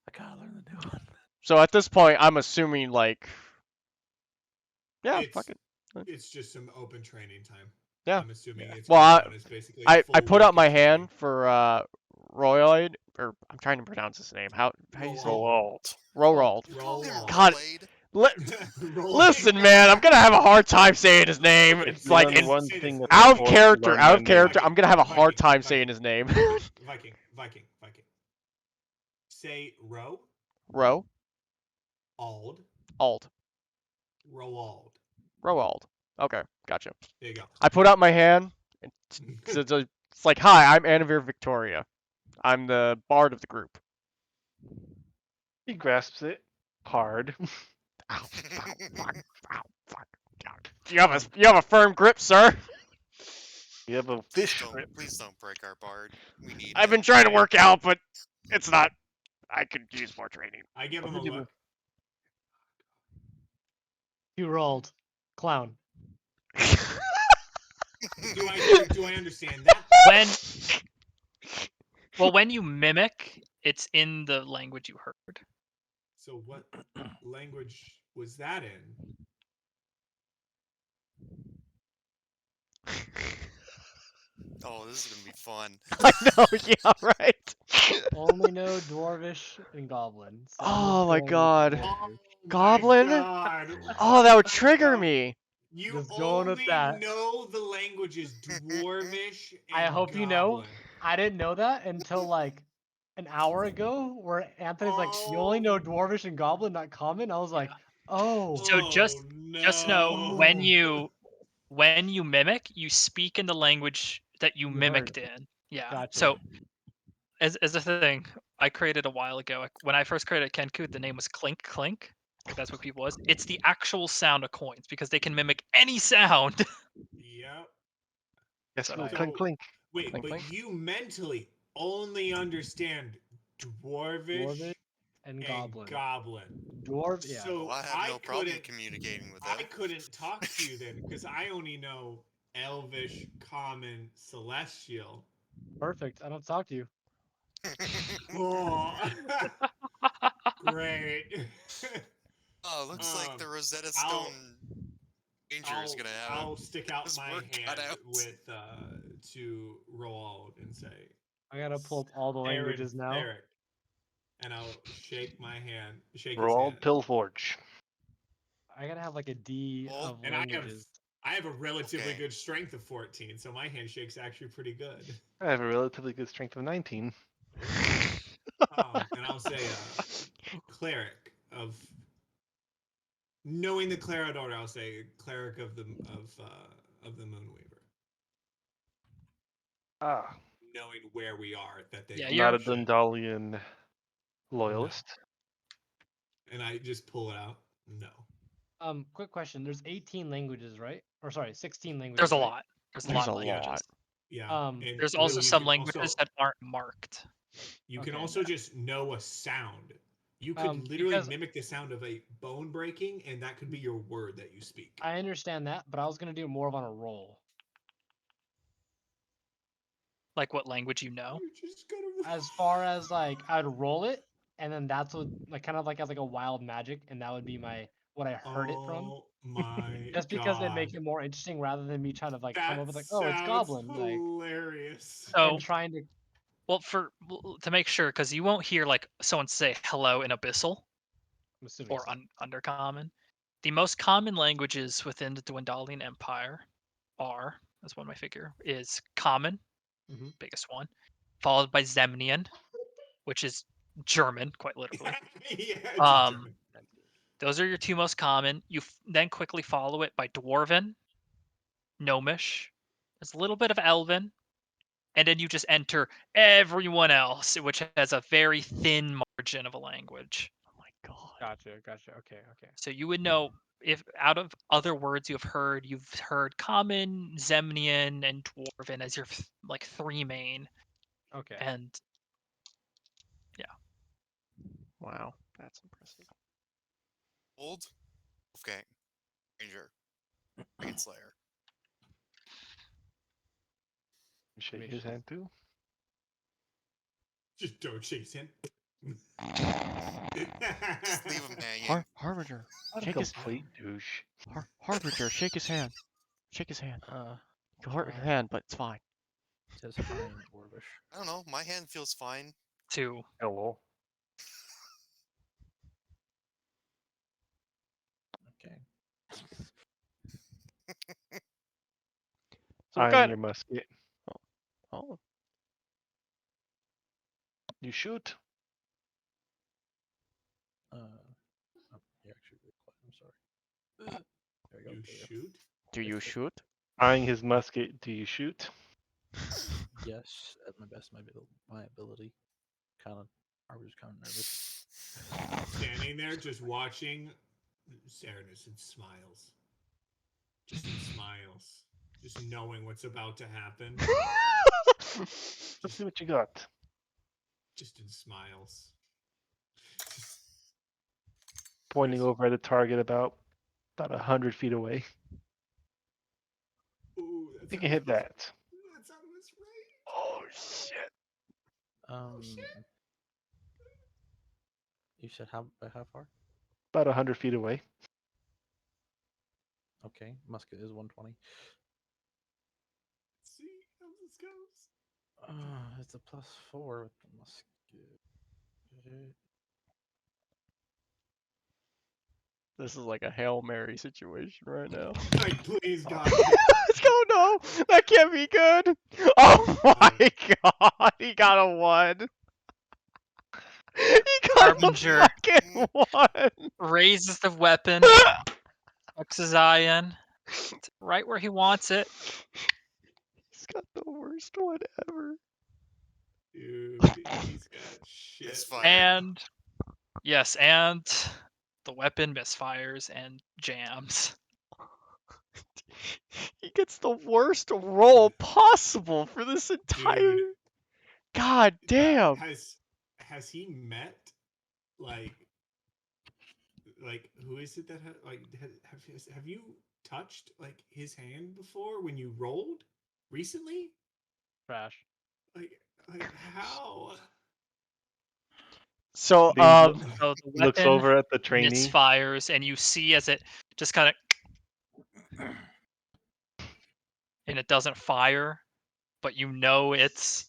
I gotta learn the new one. So at this point, I'm assuming like, yeah, It's fuck it. it's just some open training time. Yeah. I'm assuming it's Well, gonna count as basically a I full put week up my of training. hand for Royoid, or I'm trying to pronounce his name. How you say? Roald. Roald. You call him Roll God. Rollerblade? Listen, man, I'm gonna have a hard time saying his name. If It's you like learn in, one say thing this. about out of orcs, character, learn out my of character. name. I'm gonna have a hard Viking, time Viking. saying his name. Viking. Say row, Ro, ald, Ald, Roald. Roald. Okay, gotcha. There you go. I put out my hand. It's like, hi, I'm Anavir Victoria. I'm the bard of the group. He grasps it hard. Ow, fuck, fuck. You have a firm grip, sir. You have a Please fish don't, grip. please don't break our bard. We need I've him. been trying to work out, but it's not. I could use more training. I give him a What did you look. You rolled. Clown. Do I understand that? When you mimic, it's in the language you heard. So what language was that in? Oh, this is gonna be fun. I know, yeah, right. Only know Dwarvish and Goblin. So I'm Oh just my going with God. Dwarvish. Goblin? My God. Oh, that would trigger me. You Just going with only that. know the languages Dwarvish and I hope you know. Goblin. I didn't know that until like an hour ago, where Anthony's like, "You only know Dwarvish and Goblin, not Common." I was like, "Oh." So just know no. when you mimic, you speak in the language that you You mimicked heard. in. Yeah. Gotcha. So as a thing I created a while ago, when I first created Kenku, the name was Clink Clink. That's what people was. It's the actual sound of coins because they can mimic any sound. Yep. Yes, So go I- clink clink. Wait, Clink, but clink. you mentally only understand Dwarvish Dwarvish and Goblin. Dwarf, yeah. So Oh, I have no problem couldn't- communicating with I them. couldn't talk to you then because I only know Elvish, Common, Celestial. Perfect. I don't talk to you. Oh, great. Oh, looks like the Rosetta I'll- Stone Ranger is gonna have I'll stick out his my work cut hand out. with to Roald and say, I gotta pull up all the Aaron languages now. Ferrick. And I'll shake my hand, shake his Roald hand. Pillforge. I gotta have like a D Well, of And languages. I have a relatively Okay. good strength of 14, so my handshake's actually pretty good. I have a relatively good strength of 19. And I'll say cleric of knowing the cleric order. I'll say cleric of the Moonweaver, Ah, knowing where we are that they. Yeah, are. you're- not a Dundalian loyalist. And I just pull it out. No. Quick question. There's 18 languages, right? Or sorry, 16 languages. There's a right? lot. There's a There's lot a of languages. lot. Yeah. And There's really, also you some can languages that aren't marked. You can Okay, also just know a sound. You could literally because- mimic the sound of a bone breaking, and that could be your word that you speak. I understand that, but I was gonna do it more of on a roll. Like what language you know. You just gotta as far as like I'd roll it, and then that's what like kind of like as like a wild magic, and that would be my what I heard it from. Oh my Just because it makes god. it more interesting rather than me trying to like come That up with like, oh, it's sounds goblin, like, hilarious. So, and trying to. well, to make sure, because you won't hear like someone say hello in Abyssal I'm assuming or so. Undercommon. The most common languages within the Dwendalian Empire are, as one might figure, is Common, Mhm. biggest one, followed by Zemnian, which is German, quite literally. Yeah, it's Um, German. those are your two most common. You then quickly follow it by Dwarven, Gnomish, there's a little bit of Elven, and then you just enter everyone else, which has a very thin margin of a language. Oh my god. Gotcha. Okay. So you would know if out of other words you've heard Common, Zemnian, and Dwarven as your like three main, Okay. and Wow, that's impressive. Old Wolfgang, Ranger, Rainslayer. You shake mean, his hand too. Just don't chase him. Just leave him hanging. Harbinger, What a shake his complete douche. Harbinger, shake his hand. Shake his hand. You can hurt your Uh, hand, but it's fine. It says hi in Dwarvish. I don't know. My hand feels fine. two. Hello. Okay. So what Eyeing kind? your musket. Oh, You shoot. Oh, you're actually really quiet. I'm sorry. There we go. You there we go. shoot? do you shoot? Eyeing his musket. Do you shoot? Yes, at my best, my ability. I was kind of nervous. Standing there, just watching. Saranus and smiles. Just in smiles. Just knowing what's about to happen. Let's see what you got. Just in smiles. Pointing over at a target about 100 feet away. Ooh, that's You can hit that. That's out of his range. Oh shit! You said how far? About 100 feet away. Okay, musket is 120. Let's see how this goes. It's a +4 with the musket. This is like a Hail Mary situation right now. Like, please, God. Let's go! No, that can't be good. Oh my god! He got a 1. He got Harbinger. a fucking 1. Raises the weapon, hooks his eye in, right where he wants it. He's got the worst one ever. Dude, he's got shit. Misfire. And yes, and the weapon misfires and jams. He gets the worst roll possible for this entire. Dude. God damn. Has he met like who is it that have you touched like his hand before when you rolled recently? Trash. Like how? So Beans So the looks weapon over at the trainee. misfires, and you see as it just kind of, and it doesn't fire, but you know it's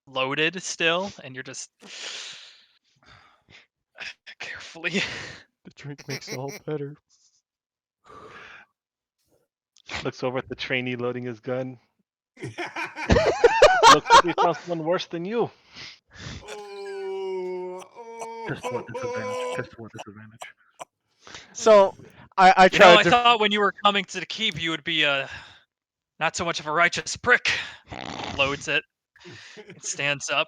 loaded still, and you're just carefully. the drink makes it all better. Looks over at the trainee loading his gun. Oh, Looks like we found someone worse than you. Disadvantage. So I You know, try I to. thought when you were coming to the keep, you would be not so much of a righteous prick. Loads it, it stands up.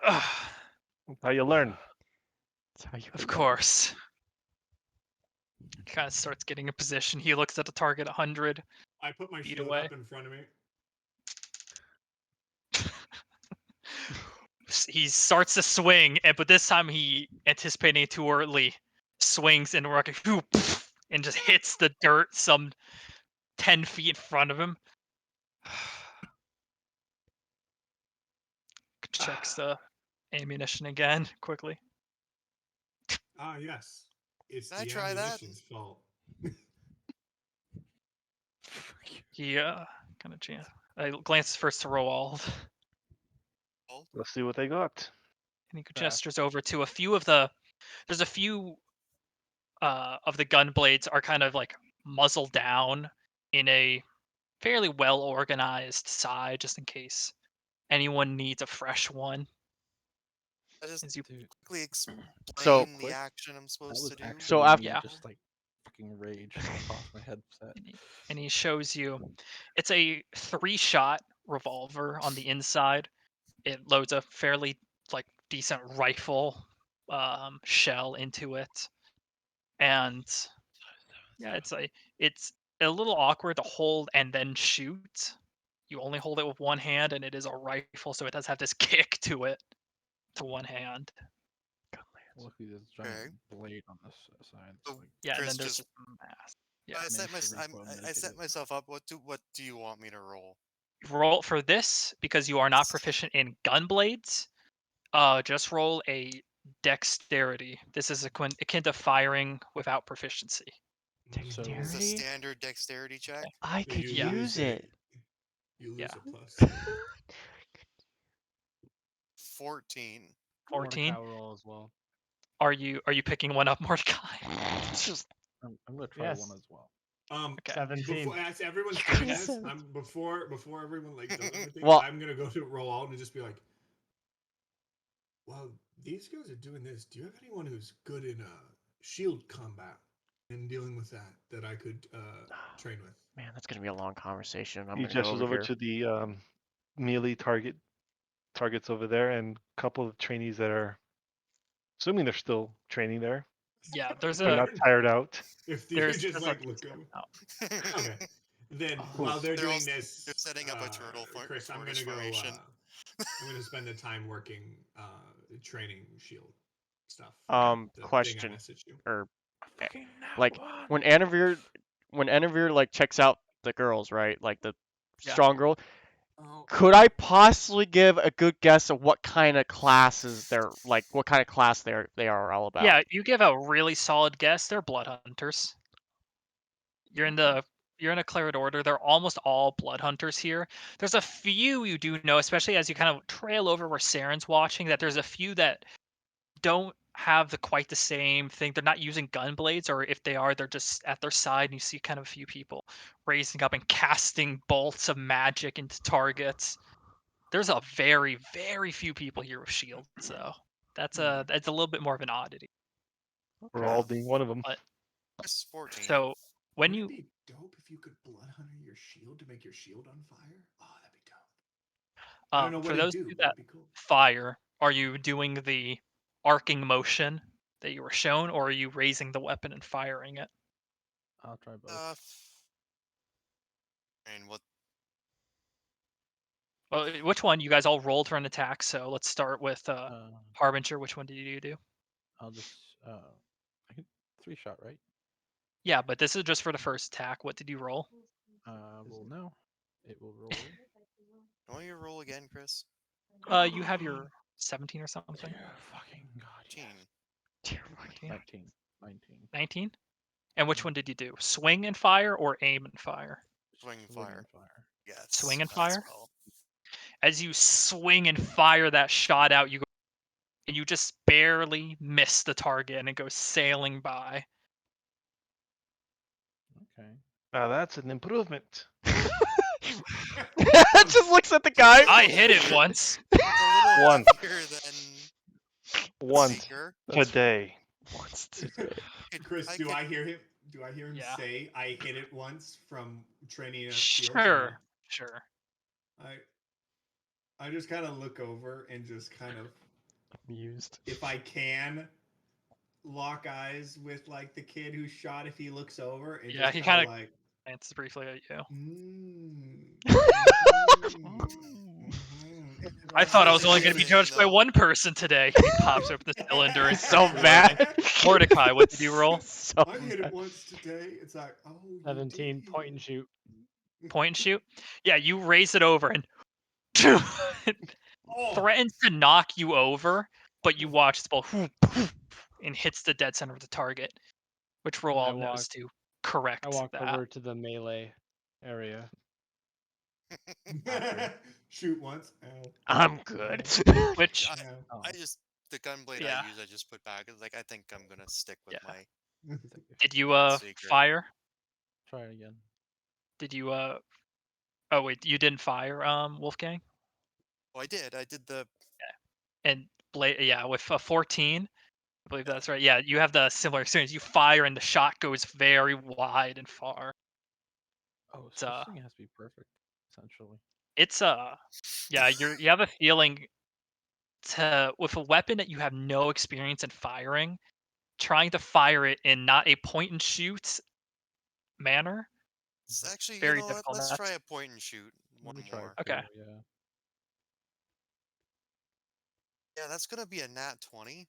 Ugh, That's how you learn. That's how you of learn. course. Kind of starts getting in position. He looks at the target 100 I put my feet shield away. up in front of me. He starts to swing, but this time he, anticipating it too early, swings and and just hits the dirt some 10 feet in front of him. checks the ammunition again quickly. Ah, yes. It's Can I the try that? ammunition's fault. He kind of glances first to Roald, Oh, Let's see what they got. and he Trash. gestures over to a few of the. There's a few of the gun blades are kind of like muzzle down in a fairly well organized side, just in case anyone needs a fresh one. I just As you, Dude, quickly explain So- the Quick? action I'm that supposed was to do. actually So me after- Yeah. just like fucking rage across my headset. and he shows you, it's a 3-shot revolver on the inside. It loads a fairly like decent rifle shell into it, and yeah, it's a little awkward to hold and then shoot. You only hold it with one hand, and it is a rifle, so it does have this kick to it to one hand. Luckily, there's a giant Okay. blade on this side. So, So like, Yeah, and Chris, then there's just a mask. Yeah. I set, managed to recoil I set mitigate it. myself up. What do you want me to roll? Roll for this because you are not proficient in gun blades. Just roll a dexterity. This is akin to firing without proficiency. So- It's a Dexterity? standard dexterity check. I So could you Yeah. use lose it. You lose Yeah. a plus. 14. 14. Mordecai roll as well. Are you picking one up, Mordecai? It's just I'm gonna try Yes. one as well. Okay. 17. Before, as everyone's doing this, Yes. before everyone like does everything, Well- I'm gonna go to roll out and just be like, "Well, these guys are doing this. Do you have anyone who's good in shield combat and dealing with that I could train with?" man, that's gonna be a long conversation. I'm He gonna go gestures over over here. to the melee targets over there, and a couple of trainees that are, assuming they're still training there. Yeah, there's They're a not tired out. If you there's just there's like a look decent over. amount. Okay. Then Cool. while they're They're doing also- this, they're setting up a turtle for Chris, I'm gonna inspiration. go. I'm gonna spend the time working training shield stuff. The thing I Question messaged you. or Fucking nat like one. when Anavir like checks out the girls, right? Like the Yeah. strong girl. Could I possibly give a good guess of what kind of classes what kind of class they are all about? Yeah, you give a really solid guess. They're blood hunters. You're in a cleared order. They're almost all blood hunters here. There's a few you do know, especially as you kind of trail over where Saren's watching, that there's a few that don't have quite the same thing. They're not using gun blades, or if they are, they're just at their side, and you see kind of a few people raising up and casting bolts of magic into targets. There's a very, very few people here with shields, so that's a little bit more of an oddity. We're all being one of them. Plus 14. So when Wouldn't you it be dope if you could blood hunter your shield to make your shield on fire? Oh, that'd be dope. I don't know what for it'd those do, of you but it'd that be cool. fire, are you doing the arcing motion that you were shown, or are you raising the weapon and firing it? I'll try both. And what? Well, which one? You guys all rolled for an attack, so let's start with Harbinger. Which one did you do? I'll just I can 3-shot, right? Yeah, but this is just for the first attack. What did you roll? Roll now. It will roll. Want you to roll again, Chris? You have your 17 or something. Dear fucking god. 19. Dear fucking 19. 19. And which Yeah. one did you do? Swing and fire or aim and fire? Swing and fire. Yes. Swing and that's fire? well. As you swing and fire that shot out, you go and you just barely miss the target, and it goes sailing by. Okay. Now that's an improvement. Just looks at the guy. I hit it once. It's a little One. heavier than Once Seeker. today. Wants to. Chris, do I hear him? Do I hear him Yeah. say, "I hit it once" from training a shield? or no? Sure. I just kind of look over and just kind of, Amused. if I can, lock eyes with like the kid who shot. If he looks over, and Yeah, just he kind kinda- of like, Glance briefly at you. I thought I was only going to be judged by one person today. He pops open the cylinder and So bad. Mordecai, what did you roll? So I hit it bad. once today. It's like, oh, you 17, did. point and shoot. Point and shoot. Yeah, you raise it over and Oh. threatens to knock you over, but you watch the ball and hits the dead center of the target, which And I Roald knows to correct I walk that. over to the melee area. after. Shoot once. Ow. I'm good. Which, I, Ow. Oh, I just the gunblade yeah, I use, I just put back. Like I think I'm gonna stick with yeah. my thank you. Did you Heartseeker. fire? Try it again. Did you Oh wait, you didn't fire Wolfgang? Oh, I did. I did the And yeah, with a 14, I believe yeah. that's right. Yeah, you have the similar experience. You fire and the shot goes very wide and far. Oh, It's switching has to be perfect, essentially. it's yeah, you have a feeling to with a weapon that you have no experience in firing, trying to fire it in not a point and shoot manner, It's actually, you very know what? difficult. Let's try That's a point and shoot. Let One me try it more. too. okay. Yeah. Yeah, that's gonna be a nat 20.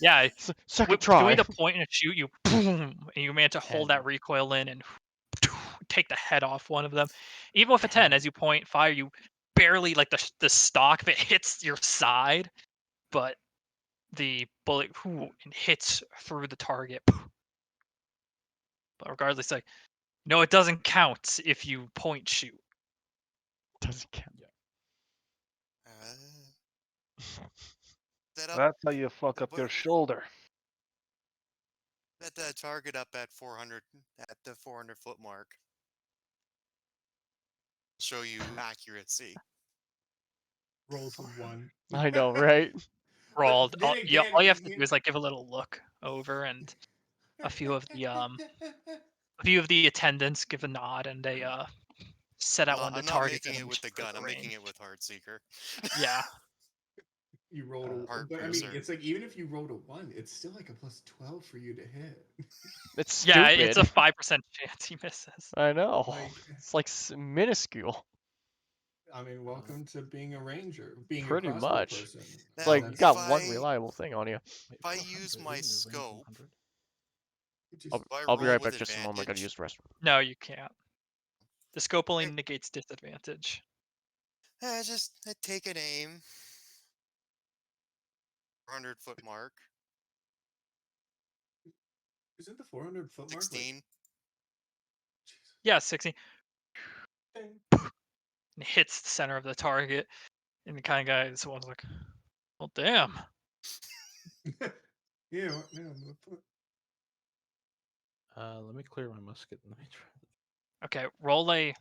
Yeah, Second doing try. the point and shoot, you boom, and you manage to 10. hold that recoil in and take the head off one of them. Even with a 10, 10. as you point fire, you barely like the stock if it hits your side, but the bullet and hits through the target. But regardless, like no, it doesn't count if you point shoot. Doesn't count. Set up That's how you fuck the up your bu- shoulder. set that target up at 400 at the 400-foot mark. Show you accuracy. Rolls of 1. I know, right? Rolled. Then again, All you have to do is like give a little look over, and a few of the attendants give a nod, and they set out one of the I'm not targets making and it with the for gun. I'm making range. it with Heartseeker. Yeah, You rolled a Heart but I mean, piercer. it's like even if you rolled a 1, it's still like a plus 12 for you to hit. It's yeah, stupid. it's a 5% chance he misses. I know. Like, It's like minuscule. I mean, welcome to being a ranger, being Pretty a crossbow much. person. It's Now, like you That's got if one I reliable thing on you. Wait, if I 400, use isn't my your range scope, 100? just I'll, do I I'll be roll right with back just a moment. I gotta advantage? use the restroom. No, you can't. The scope only negates disadvantage. I take an aim. 400-foot mark. isn't the 400-foot mark like 16. Yeah, 16 ding. and hits the center of the target, and the kind of guy is one's like, well, damn. Yeah, what now? Let me clear my musket and let me try. Okay, roll a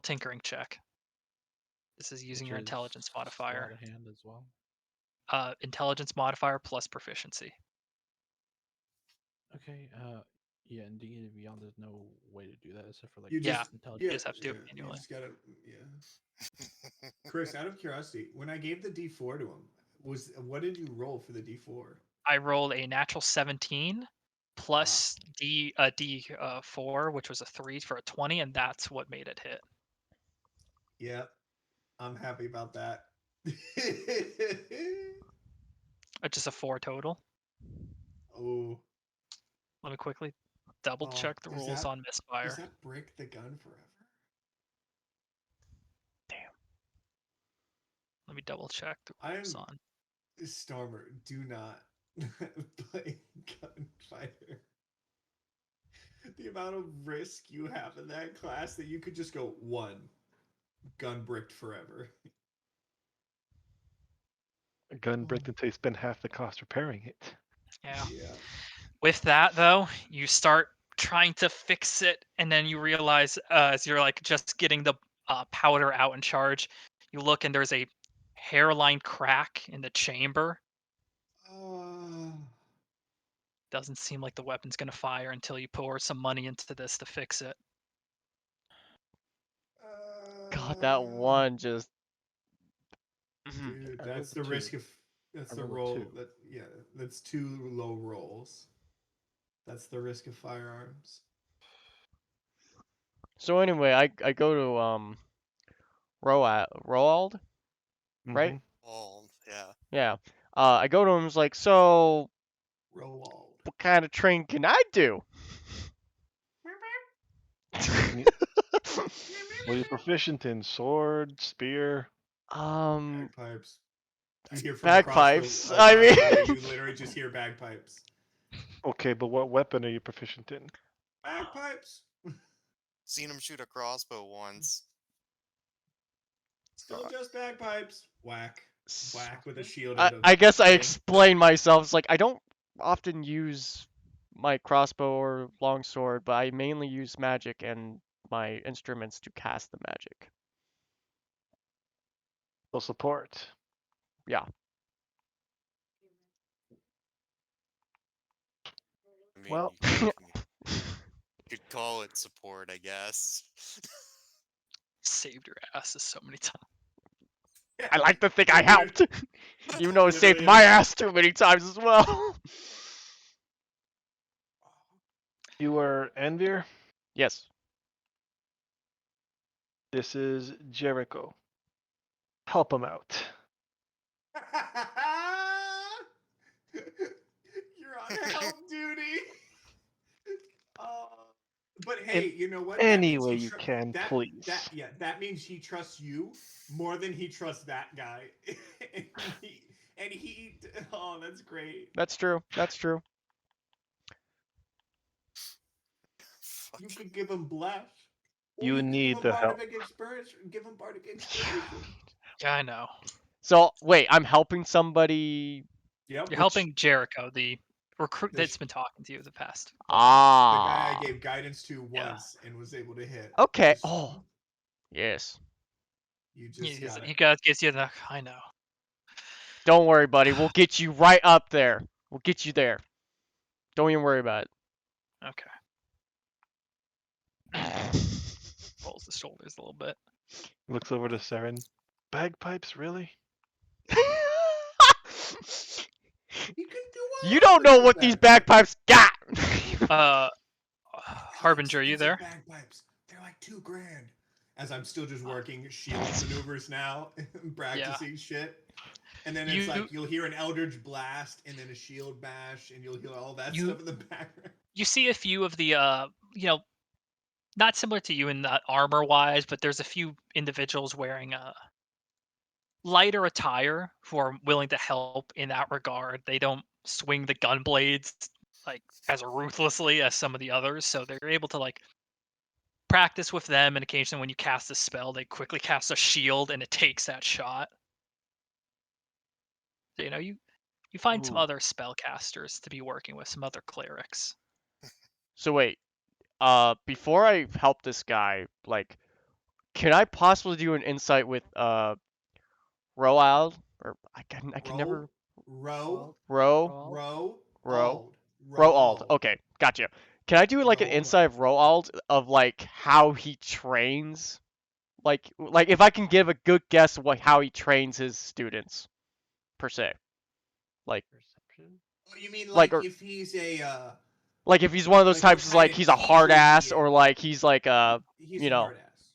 tinkering check. This is using Which your is intelligence modifier. sleight of hand as well. Intelligence modifier plus proficiency. Okay. Yeah, in D&D Beyond, there's no way to do that except for like You Yeah, just intelligence. you just have to do it you manually. just gotta Chris, out of curiosity, when I gave the D4 to him, what did you roll for the D4? I rolled a natural 17 plus D4, which was a 3 for a 20, and that's what made it hit. Yep, I'm happy about that. Just a 4 total. Oh, Let me quickly double check the rules on does misfire. that break the gun forever? Let me double check the rules on. Stormer, do not play gunfighter. The amount of risk you have in that class that you could just go 1 gun bricked forever. A gun bricked until you spend half the cost repairing it. Yeah. Yeah. With that though, you start trying to fix it, and then you realize as you're like just getting the powder out and charge, you look and there's a hairline crack in the chamber. Doesn't seem like the weapon's gonna fire until you pour some money into this to fix it. God, that one just. Dude, I that's rolled a the 2. risk of that's I the rolled a roll 2. that's 2 low rolls. That's the risk of firearms. So anyway, I go to Roald, right? Oh, yeah. Yeah. I go to him. It's like, so Roald. what kind of train can I do? What are you proficient in? Sword, spear? Bagpipes. You hear from Bagpipes. across I the way. mean, You literally just hear bagpipes. Okay, but what weapon are you proficient in? Bagpipes. Seen him shoot a crossbow once. Still just bagpipes. Whack. Whack with a shield I, out of I guess I thing. explained myself. It's like I don't often use my crossbow or longsword, but I mainly use magic and my instruments to cast the magic. So support. Yeah. I mean, Well, you could call it support, I guess. Saved your asses so many times. I like to think I Literally- helped, even though it saved literally- my ass too many times as well. you were Envir. Yes. This is Jericho. Help him out. You're on help duty. But hey, In you know what? any That means way he you can, please. that means he trusts you more than he trusts that guy. and he oh, that's great. That's true. That's true. You could give him bless. Or You could need give the him help. bardic inspiration. Give him bardic inspiration. Yeah, I know. So wait, I'm helping somebody. Yep. You're helping Jericho, the recruit The that's sh- been talking to you the past. The guy Ah. I gave guidance to Yeah. once and was able to hit. Okay. Just- Oh. Yes. You just got He it. gives you the. I know. Don't worry, buddy. We'll get you right up there. We'll get you there. Don't even worry about Okay. it. Rolls the shoulders a little bit. Looks over to Saren. Bagpipes, really? You can do You don't know with what these bagpipes. bagpipes got. Harbinger, are you there? Bagpipes. They're like $2,000. As I'm still just working shield maneuvers now, practicing shit. And then it's like you'll hear an Eldritch Blast and then a shield bash, and you'll hear all that stuff in the background. You see a few of the not similar to you in that armor wise, but there's a few individuals wearing lighter attire who are willing to help in that regard. They don't swing the gun blades like as ruthlessly as some of the others, so they're able to like practice with them, and occasionally when you cast a spell, they quickly cast a shield and it takes that shot. So, you find some Ooh. other spellcasters to be working with, some other clerics. So wait, before I help this guy, like, can I possibly do an insight with Roald? Or I can never Row. Roald. Okay, gotcha. Can I do like an Roald. insight of Roald of like how he trains? Like if I can give a good guess of how he trains his students, per se. Like Perception. Oh, you mean Like, like or- if he's a like if he's one of those Like, what types is like kind of he's a teacher hard he ass is. or like he's like he's you a know. hard ass.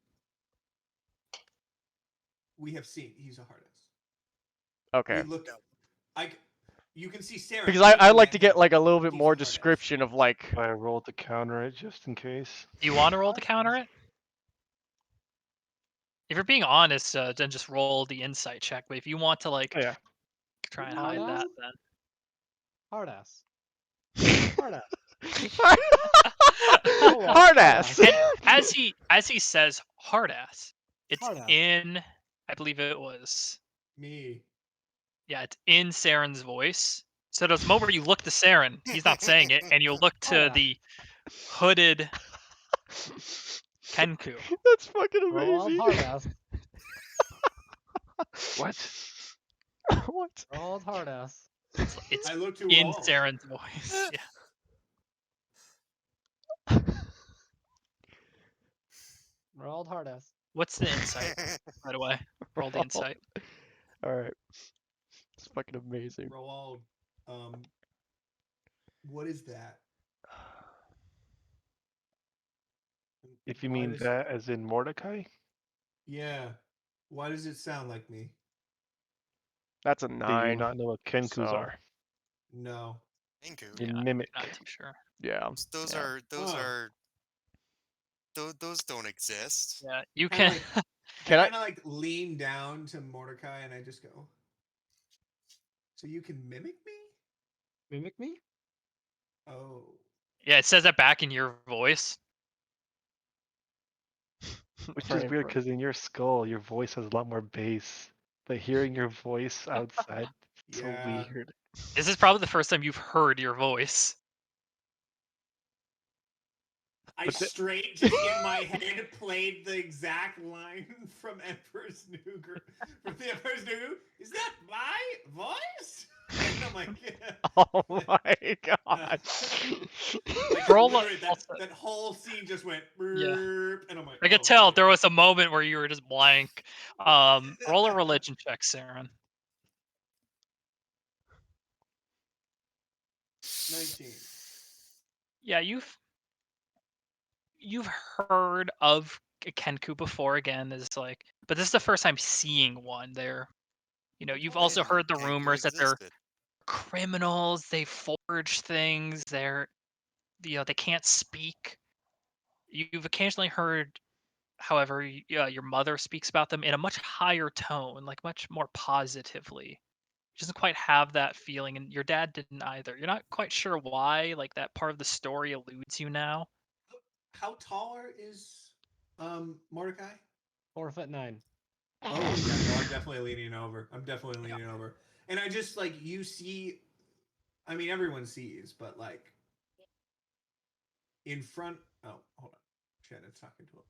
We have seen he's a hard ass. Okay. We look you can see Sarah. Because I like to get like a little bit He's a more hard ass. description of like If I roll to counter it just in case. Do you want to roll to counter it? If you're being honest, then just roll the insight check. But if you want to like Oh, yeah. try and hide that, then Hard ass. Hard ass. hard ass. And as he says hard ass, it's Hard ass. in, I believe it was, Me. yeah, it's in Saren's voice. So there's a moment where you look to Saren, he's not saying it, and you look to Hard ass. the hooded Kenku. That's fucking Roll amazing. hard ass. What? What? Roll hard ass. It's I look to in all. Saren's voice. Yeah. Roll hard ass. What's the insight, by the way? Roll the insight. All right. It's fucking amazing. Roald. What is that? If you Why mean does- that as in Mordecai? Yeah. Why does it sound like me? That's a Do you 9. not know what Kenkus So- are? No. Thank you. You Yeah, mimic. Not too sure. Yeah. Those Yeah. are those Huh. are those don't exist. Yeah, you Kinda can. like, Can I I? kind of like lean down to Mordecai and I just go, so you can mimic me? Mimic me? Oh. Yeah, it says that back in your voice. Which Very is weird important. because in your skull, your voice has a lot more bass. But hearing your voice outside, it's so Yeah. weird. This is probably the first time you've heard your voice. I But the- straight just in my head played the exact line from Emperor's New from the Emperor's New. Is that my voice? And I'm like, yeah. Oh my god. Like Roll a, literally also, that whole scene just went yeah. burp, and I'm like, I could oh tell shit. there was a moment where you were just blank. Roll a religion check, Saren. 19. Yeah, you've heard of Kenku before. Again, is like, but this is the first time seeing one. You've I also didn't know heard the Kenku rumors that they're existed. criminals. They forge things. They can't speak. You've occasionally heard, however, your mother speaks about them in a much higher tone, like much more positively. She doesn't quite have that feeling, and your dad didn't either. You're not quite sure why. Like that part of the story eludes you now. How tall is Mordecai? 4'9". Oh yeah, no, I'm definitely leaning over. I'm definitely leaning over. And I just like you see, I mean everyone sees, but like in front. Oh, hold on. Shit, it's talking to him.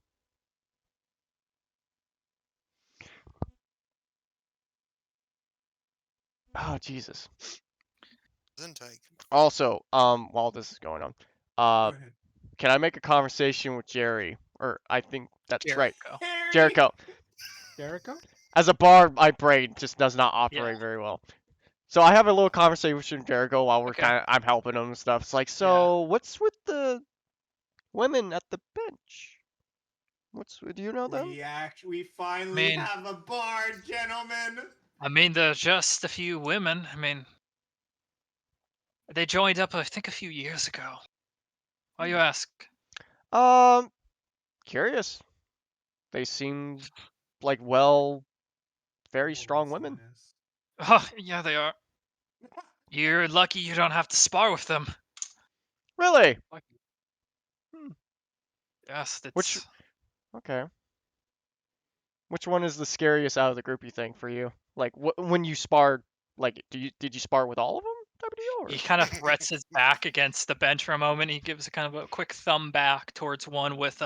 Oh Jesus. Zentike. Also, while this is going on, Go ahead. can I make a conversation with Jerry? Or I think that's right. Jericho. Harry! Jericho. Jericho? As a bard, my brain just does not Yeah. operate very well. So I have a little conversation with Jericho while we're Okay. I'm helping him and stuff. It's like, Yeah. so what's with the women at the bench? Do you know them? We finally mean- have a bard, gentlemen. There's just a few women. They joined up, I think, a few years ago. Why you ask? Curious. They seem like very strong women. Oh, yeah, they are. You're lucky you don't have to spar with them. Really? Yes, it's. Which Okay. Which one is the scariest out of the group, you think, for you? Like, when you sparred, like, did you spar with all of them, type of deal, or? He kind of threats his back against the bench for a moment. He gives a kind of a quick thumb back towards one with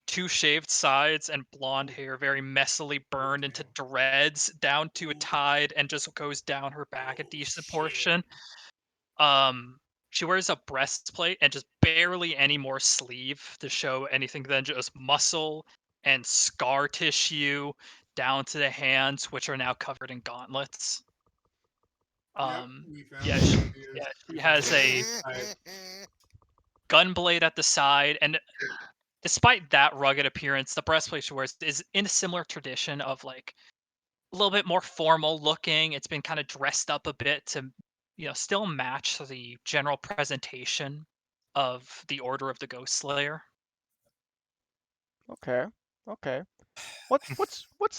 two shaved sides and blonde hair, very messily burned into dreads down to a tide, and just goes down her back a decent portion. She wears a breastplate and just barely any more sleeve to show anything than just muscle and scar tissue down to the hands, which are now covered in gauntlets. We found Yeah, she has a gunblade at the side, and despite that rugged appearance, the breastplate she wears is in a similar tradition of like a little bit more formal looking. It's been kind of dressed up a bit to, still match the general presentation of the Order of the Ghost Slayer. Okay. Okay. What's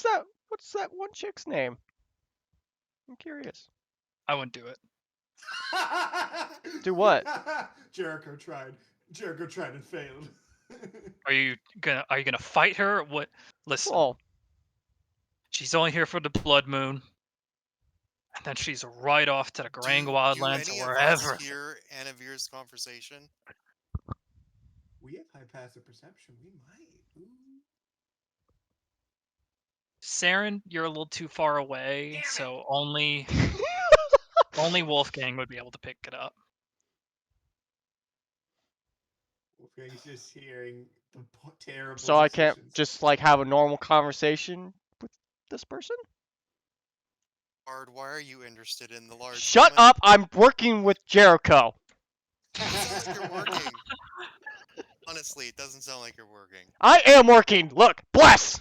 that one chick's name? I'm curious. I wouldn't do it. Do what? Jericho tried. Jericho tried and failed. Are you gonna fight her? What? Listen, Well, she's only here for the Blood Moon, and then she's right off to the Grand Do Wildlands any or of us wherever. hear Anavir's conversation? We have high passive perception. We might. Ooh. Saren, you're a little too far away, so only Wolfgang would be able to pick it up. Wolfgang's just hearing the terrible. so I can't decisions. just like have a normal conversation with this person? Bard, why are you interested in the large Shut woman? up! I'm working with Jericho. It sounds like you're working. Honestly, it doesn't sound like you're working. I am working. Look, bless.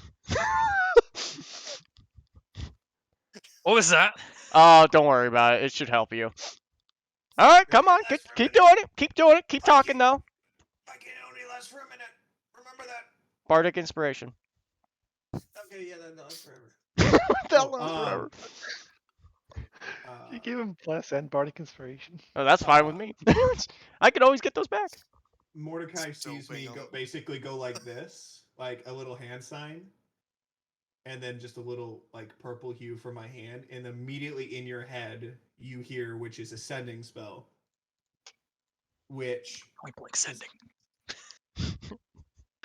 What was that? Oh, don't worry about it. It should help you. All right, come on. Keep doing it. Keep doing it. Keep talking, though. I can only last for a minute. Remember that. Bardic inspiration. Okay, yeah, that lasts forever. That lasts forever. You gave him bless and bardic inspiration. Oh, that's fine with me. I could always get those back. Mordecai So sees me bam. basically go like this, like a little hand sign, and then just a little like purple hue for my hand, and immediately in your head you hear, which is a sending spell, which Point blank sending.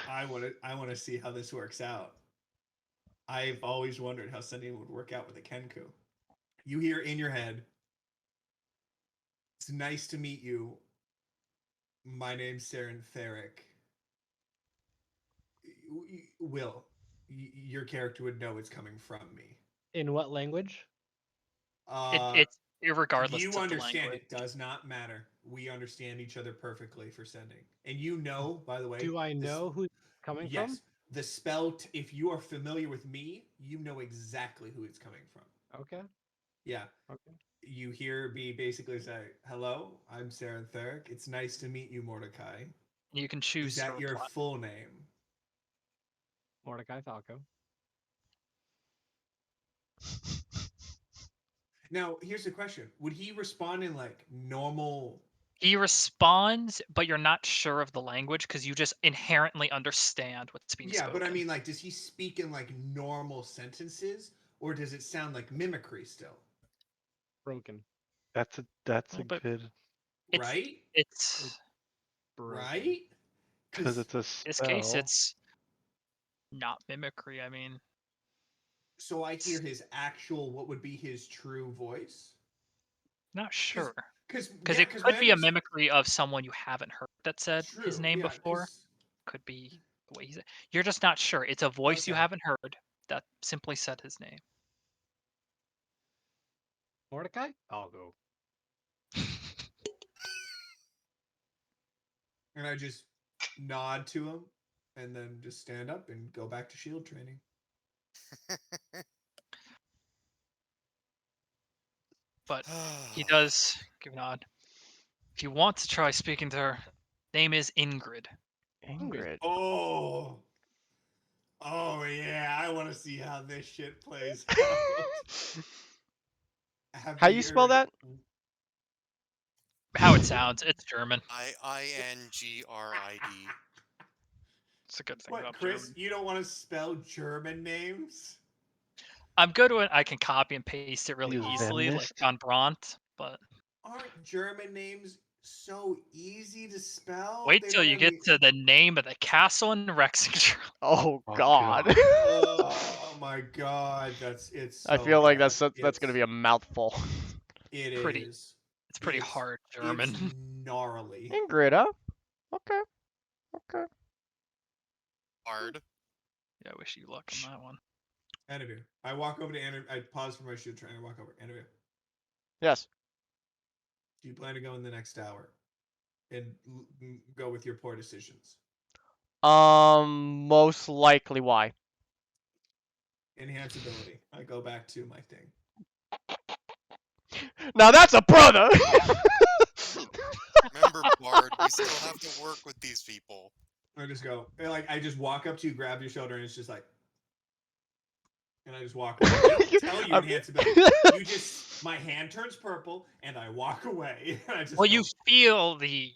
I want to see how this works out. I've always wondered how sending would work out with a Kenku. You hear in your head, "It's nice to meet you. My name's Saren Theric." Will, your character would know it's coming from me. In what language? It's irregardless You of the understand language. it does not matter. We understand each other perfectly for sending. And you know, by the way, Do I know who it's coming from? yes, the spell. If you are familiar with me, you know exactly who it's coming from. Okay. Yeah. Okay. You hear me basically say, "Hello, I'm Saren Theric. It's nice to meet you, Mordecai. You can Is choose to that your reply. full name?" Mordecai Falco. Now, here's the question: would he respond in like normal? He responds, but you're not sure of the language because you just inherently understand what's being Yeah, spoken. but I mean, like, does he speak in like normal sentences, or does it sound like mimicry still? Broken. That's a Well, but good it's Right? it's Broken. Right? because it's a in this case spell. it's not mimicry. I mean, So I hear his actual, what would be his true voice? not sure Because because yeah, it because could my be a mimicry of someone you haven't heard that said his true, name yeah, before. because Could be the way he's. You're just not sure. It's a voice you okay. haven't heard that simply said his name. Mordecai Falco. And I just nod to him, and then just stand up and go back to shield training. But he does give a nod. If you want to try speaking to her, name is Ingrid. Ingrid. Oh, oh yeah, I want to see how this shit plays out. How you spell that? How it sounds, it's German. INGRID. It's a good thing What, about Chris? German. You don't want to spell German names? I'm good when I can copy and paste it really Use easily, like Vemnist. John Brandt, but Aren't German names so easy to spell? wait They till don't you have get any. to the name of the castle in Rexington. Oh Oh God. god. Oh my god, it's I so feel like bad. that's gonna be a mouthful. It Pretty, is. it's pretty hard It's German. gnarly. Ingrid, huh? Okay. Okay. Hard. Yeah, I wish you luck on that one. Interview. I walk over to Andrew. I pause for my shield train. I walk over. Interview. Yes. Do you plan to go in the next hour and go with your poor decisions? Most likely why? Enhance ability. I go back to my thing. Now that's a brother. Remember, Bard, we still have to work with these people. I just go, like, I just walk up to you, grab your shoulder, and it's just like, and I just walk away. I don't tell you enhance ability. You just, my hand turns purple, and I walk away. And I just Well, go, you feel the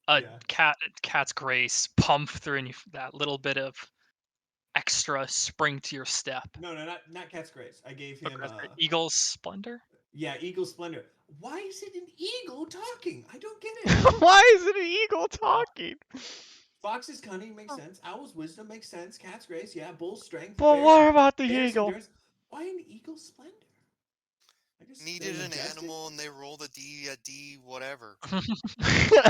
yeah. cat's grace pump through, and you that little bit of extra spring to your step. No, not Cat's Grace. I gave him Eagle's splendor. yeah, Eagle Splendor. Why is it an eagle talking? I don't get it. Why is it an eagle talking? Fox's cunning makes sense. Owl's wisdom makes sense. Cat's grace, yeah. Bull's strength. But what about the bear's eagle? endurance. Why an eagle splendor? I just Needed they're an majestic. animal and they rolled a D, whatever.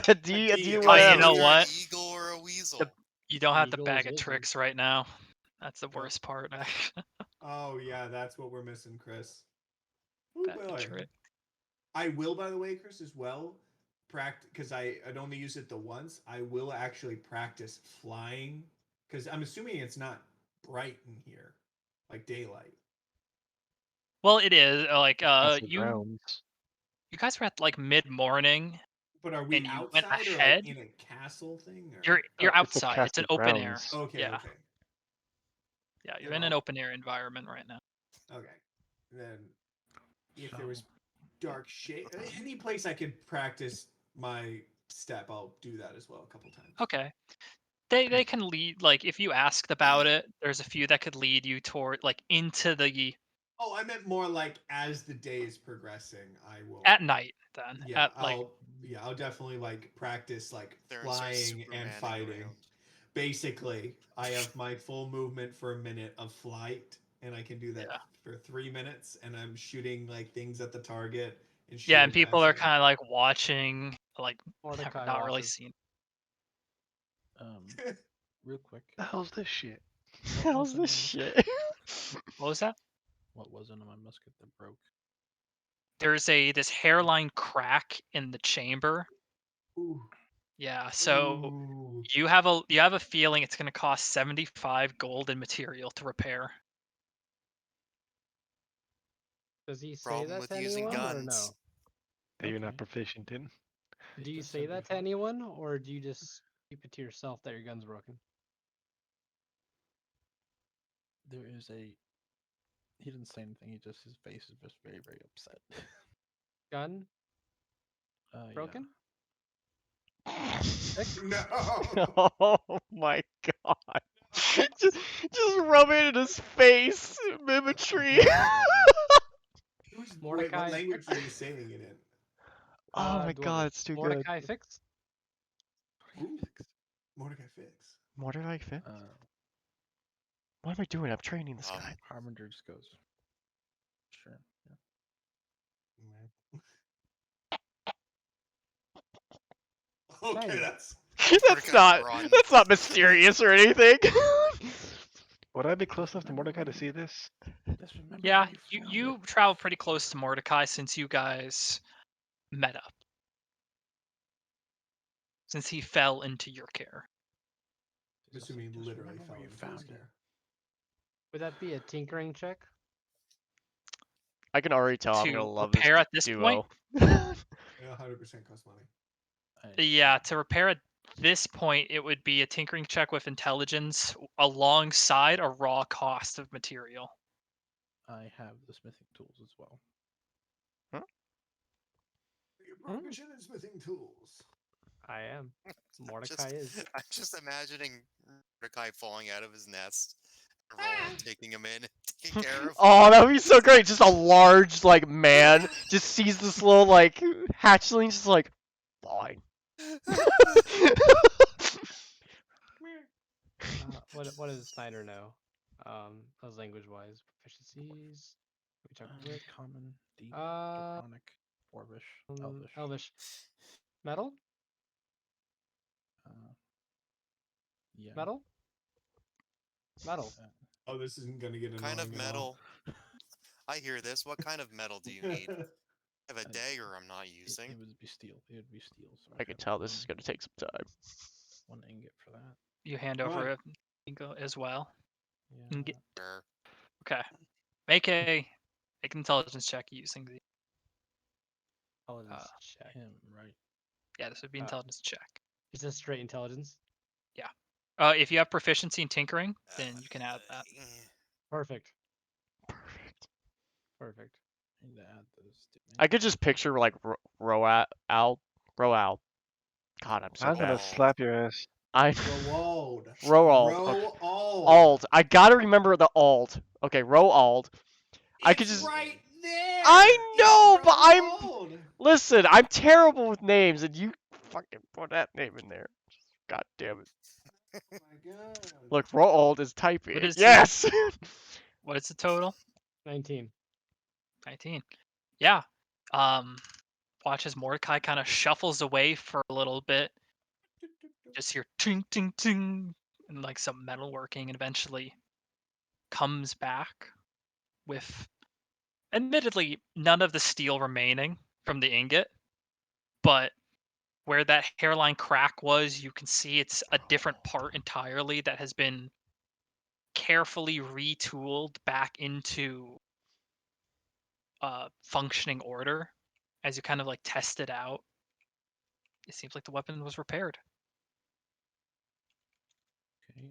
a D, you whatever. know Either what? an eagle or a weasel. You don't have the Eagle bag is of wisdom. tricks right now. That's the worst part. Oh yeah, that's what we're missing, Chris. Oh Bag of boy. trick. I will, by the way, Chris, as well. Practice because I'd only use it the once. I will actually practice flying because I'm assuming it's not bright in here, like daylight. Well, it is like Acid you rounds. guys were at like mid morning, But are we and you went outside or like ahead, in a castle thing? Or? you're It's a outside. It's an castle open air. grounds. Okay, Yeah, okay. yeah. You're Then in an open air environment right now. okay. Then if there So, was dark shade, any place I could practice my step, I'll do that as well a couple times. Okay. They can lead, like, if you asked about it, there's a few that could lead you toward, like, into the Oh, I meant more like as the day is progressing, I will. at night then. Yeah, At like I'll definitely like practice like There starts flying and Supermaning fighting. around. Basically, I have my full movement for a minute of flight, and I can do that yeah. for 3 minutes, and I'm shooting like things at the target and Yeah, and shield people are bashing. kind of like watching, like Mordecai not really watches. seeing. real quick, The hell's this shit? what How's was this in my shit? What was that? what was in my musket that broke? There's this hairline crack in the chamber. Ooh. Yeah, so Ooh. you have a feeling it's going to cost 75 gold in material to repair. Does he say Problem that with to using anyone or guns. no? That you're not Okay. proficient in. Do you It's say that to 75. anyone, or do you just keep it to yourself that your gun's broken? There is a. He didn't say anything. His face is just very, very upset. Gun Yeah. broken? No. Oh my god. just rub it in his face. Mimicry. Wait, what Mordecai language fix? are you saying it in? Oh my god, Dwarvish. it's too good. Mordecai fix? Ooh. Mordecai fix. What did I fit? Uh, What am I doing? I'm training this guy. Harbinger just goes. Sure. Yeah. Okay, Nice. that's That's not mysterious or anything. Would I be close enough to Mordecai to see this? Just remember Yeah, where you found you it. travel pretty close to Mordecai since you guys met up. Since he fell into your care. I'm assuming he Just literally remember fell where you into his found it. care. Would that be a tinkering check? I can already tell I'm gonna To love this repair at this point? duo. Yeah, 100% cost money. Yeah, to repair at this point, it would be a tinkering check with intelligence alongside a raw cost of material. I have the smithing tools as well. You're proficient in smithing tools. I am. Mordecai is. I'm just imagining Mordecai falling out of his nest, and Roland taking him in, and taking care of. Oh, that would be so great. Just a large, like, man just sees this little, like, hatchling, just like, fine. What does Snyder know? As language wise, proficiencies. We talk wit. Common, deep, Uh, draconic, dwarvish, elvish. Elvish. Metal? Yeah. Metal? Metal. Oh, this isn't gonna get annoying Kind of at metal. I hear this. What kind of metal do you need? I have a dagger I'm not using. It would be steel. It would be steel. So I can tell this is gonna take some time. one ingot for that. You hand over a ingot as well. Yeah. Ingot. Sure. Okay. Make an intelligence check using the. Intelligence check. Him, right? Yeah, this would be intelligence check. Is this straight intelligence? Yeah. If you have proficiency in tinkering, then you can add that. Perfect. Perfect. Perfect. I need to add those. I could just picture, like, Roal. God, I'm so I'm gonna bad. slap your ass. Roald. Roald. Roald. Alt. I gotta remember the alt. Okay, Roald. I could It's just. right there. I know, but I'm. Roald. Listen, I'm terrible with names, and you fucking put that name in there. God damn it. Oh my god. Look, Roald is typing. What is Yes. What is the total? 19. 19. Yeah. Watch as Mordecai kind of shuffles away for a little bit. Just hear ting ting ting and like some metalworking, and eventually comes back with, admittedly, none of the steel remaining from the ingot, but where that hairline crack was, you can see it's a different part entirely that has been carefully retooled back into functioning order as you kind of like test it out. it seems like the weapon was repaired. Okay.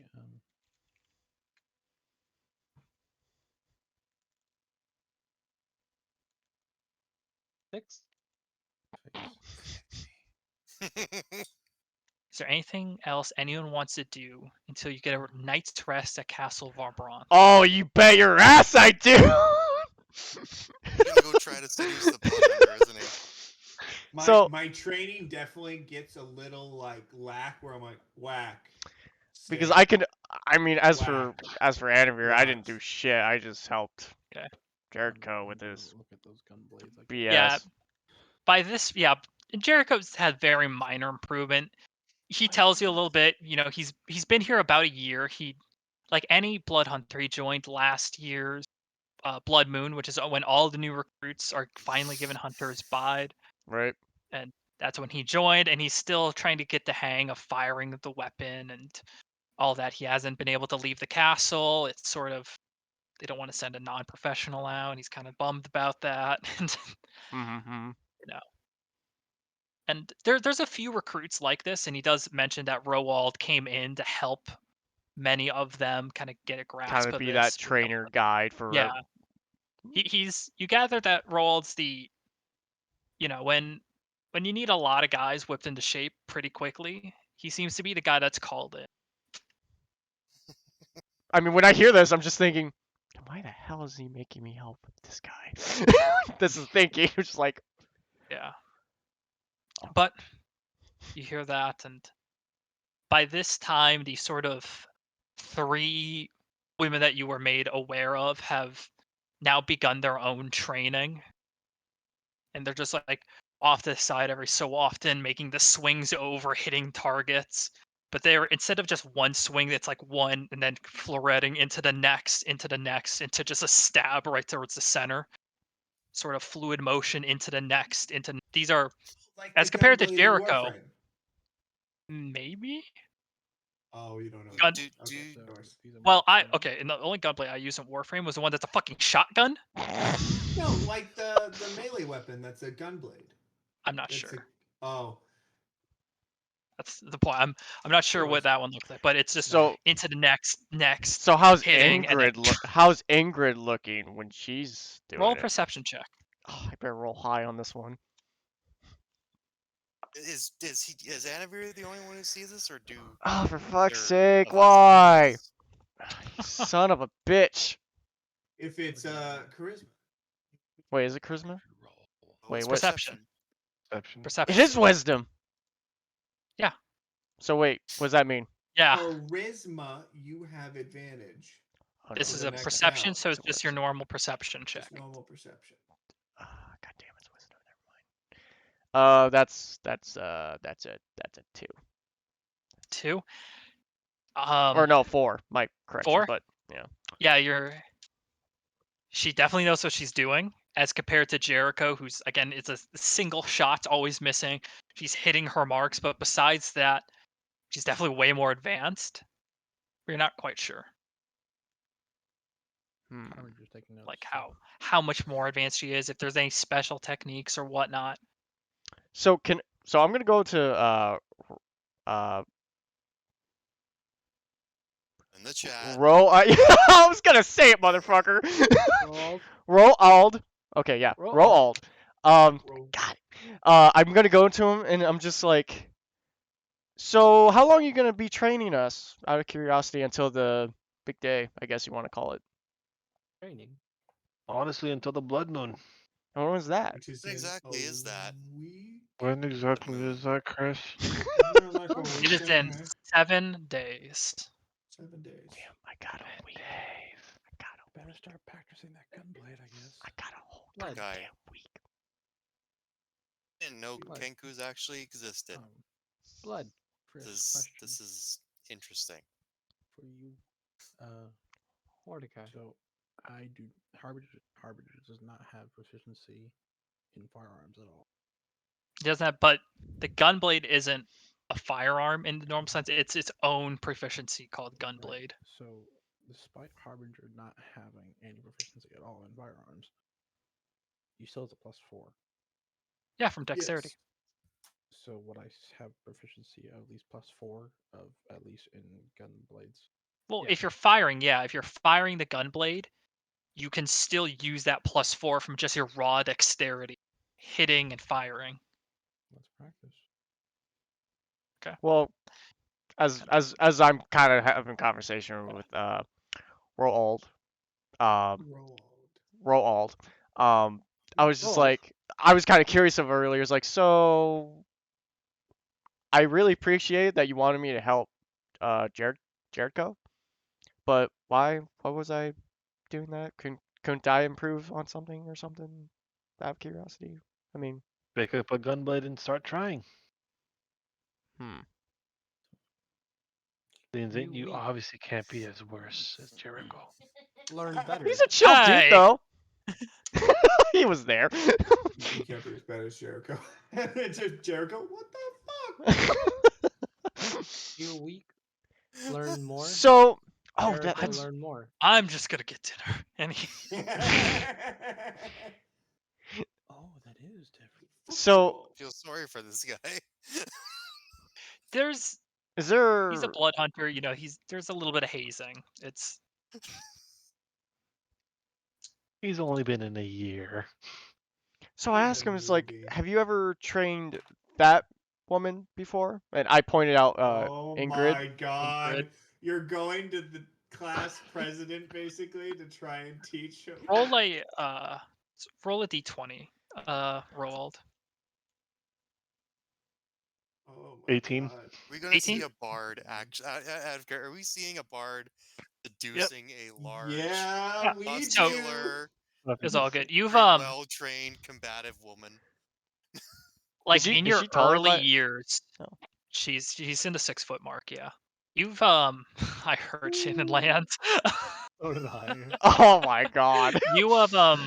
6. Face. Is there anything else anyone wants to do until you get a night's rest at Castle Varbron? Oh, you bet your ass I do! He's gonna go try to seduce the blood hunter, isn't he? My training definitely gets a little like lack where I'm like whack. Because Sick, I can, I mean, as for whack, Anivir, I didn't do watch. shit. I just helped Okay. Jericho with Go his look at those gun blades. BS. Yeah. By this, yeah, Jericho's had very minor improvement. He tells you a little bit. You know, he's been here about a year. He, like any blood hunter, he joined last year's Blood Moon, which is when all the new recruits are finally given Hunter's Bide, Right. and that's when he joined. And he's still trying to get the hang of firing the weapon and all that. He hasn't been able to leave the castle. It's sort of, they don't want to send a non-professional out. He's kind of bummed about that. And Mm-hmm. you know, and there's a few recruits like this, and he does mention that Roald came in to help many of them kind of get a Kind grasp of of be that this. But they don't trainer guide for. Yeah, he's, you gather that Roald's the, you know, when you need a lot of guys whipped into shape pretty quickly, he seems to be the guy that's called in. I mean, when I hear this, I'm just thinking, why the hell is he making me help this guy? This is thinking, just like, Yeah. But you hear that, and by this time, the sort of 3 women that you were made aware of have now begun their own training. And they're just like off to the side every so often, making the swings over, hitting targets. But they're, instead of just one swing, it's like one and then floretting into the next, into just a stab right towards the center. Sort of fluid motion into the next, into these are, Like as the compared to Gunblade in Jericho, Warframe. maybe. Oh, you don't know. Gun, Do Okay, So of course. these are well, my I training. okay, and the only gunplay I used in Warframe was the one that's a fucking shotgun. No, like the melee weapon that's a Gunblade. I'm not That's sure. oh. That's the point. I'm not sure Anyways. what that one looks like, but it's just So, into the next so how's hitting, and then how's Ingrid looking when she's doing roll a it? perception check. Oh, I better roll high on this one. is Anivir the only one who sees this, or do Oh, for fuck's there sake, of us why? notice? You son of a bitch. If it's charisma. Wait, is it charisma? Oh, Wait, it's what? Perception. Perception. It Perception. is wisdom. Yeah. So wait, what does that mean? Yeah. Charisma, you have advantage. Oh, This no, is the a next perception, round. so it's It's just your wisdom. normal perception check. Just normal perception. God damn, it's wisdom. Never mind. That's it. That's a 2. 2. Or no, 4. My correction, 4. but yeah. Yeah, she definitely knows what she's doing, as compared to Jericho, who's, again, it's a single shot, always missing. She's hitting her marks, but besides that, she's definitely way more advanced. We're not quite sure, I'm just taking notes. like how much more advanced she is, if there's any special techniques or whatnot. So I'm gonna go to In the chat. I was gonna say it, motherfucker. Roald. Okay, yeah. Roald. God. I'm gonna go to him and I'm just like, so how long are you gonna be training us? Out of curiosity, until the big day, I guess you want to call it. Training. Honestly, until the blood moon. And when was that? Which is What exactly is that? week? When exactly moon. is that, Chris? Like a week It is and in a half. 7 days. 7 days. Damn, I got a week. I got a Better start practicing that gunblade, I guess. I got a whole Blood. Guy. damn week. Didn't know Blood. Kenkus actually existed. Blood. Chris, This question is interesting. for you. Mordecai. So I do Harbinger does not have proficiency in firearms at all. It doesn't have, but the gunblade isn't a firearm in the normal sense. It's its own proficiency called gunblade. Right. So despite Harbinger not having any proficiency at all in firearms, he still has a +4. Yeah, from dexterity. Yes. So would I have proficiency of at least +4 of at least in gun blades? Well, Yeah. if you're firing, yeah, if you're firing the gun blade, you can still use that +4 from just your raw dexterity, hitting and firing. Let's practice. Well, as I'm kind of having conversation with Roald, Roald, I was just Roald. like, I was kind of curious of earlier. It's like, so I really appreciate that you wanted me to help Jericho, but why was I doing that? Couldn't I improve on something or something? Out of curiosity. I mean, Pick up a gunblade and start trying. Then you weak. obviously can't be as worse as Jericho. Learn better. He's a chill dude Hey! though. He was there. You can't be as bad as Jericho. It's just Jericho. What the fuck? You weak. Learn more. So, oh, Jericho, that's learn more. I'm just gonna get dinner. And Oh, that is different. so. I feel sorry for this guy. there's Is there? he's a blood hunter, you know, there's a little bit of hazing. It's He's only been in a year. So I In asked the him, it's like, movie. have you ever trained that woman before? And I pointed out Oh Ingrid. my god. Ingrid. You're going to the class president basically to try and teach him. roll a d20, Roald. Oh my 18. god. We're gonna 18? see a bard act. Are we seeing a bard seducing a large, Yeah, Yeah, we do. muscular, It's all good. You've very well-trained, combative woman? like in Is your she taller early by? years, No. she's in the 6 foot mark, yeah. You've I heard Shannon Ooh. Land. So did I. Oh my god. You have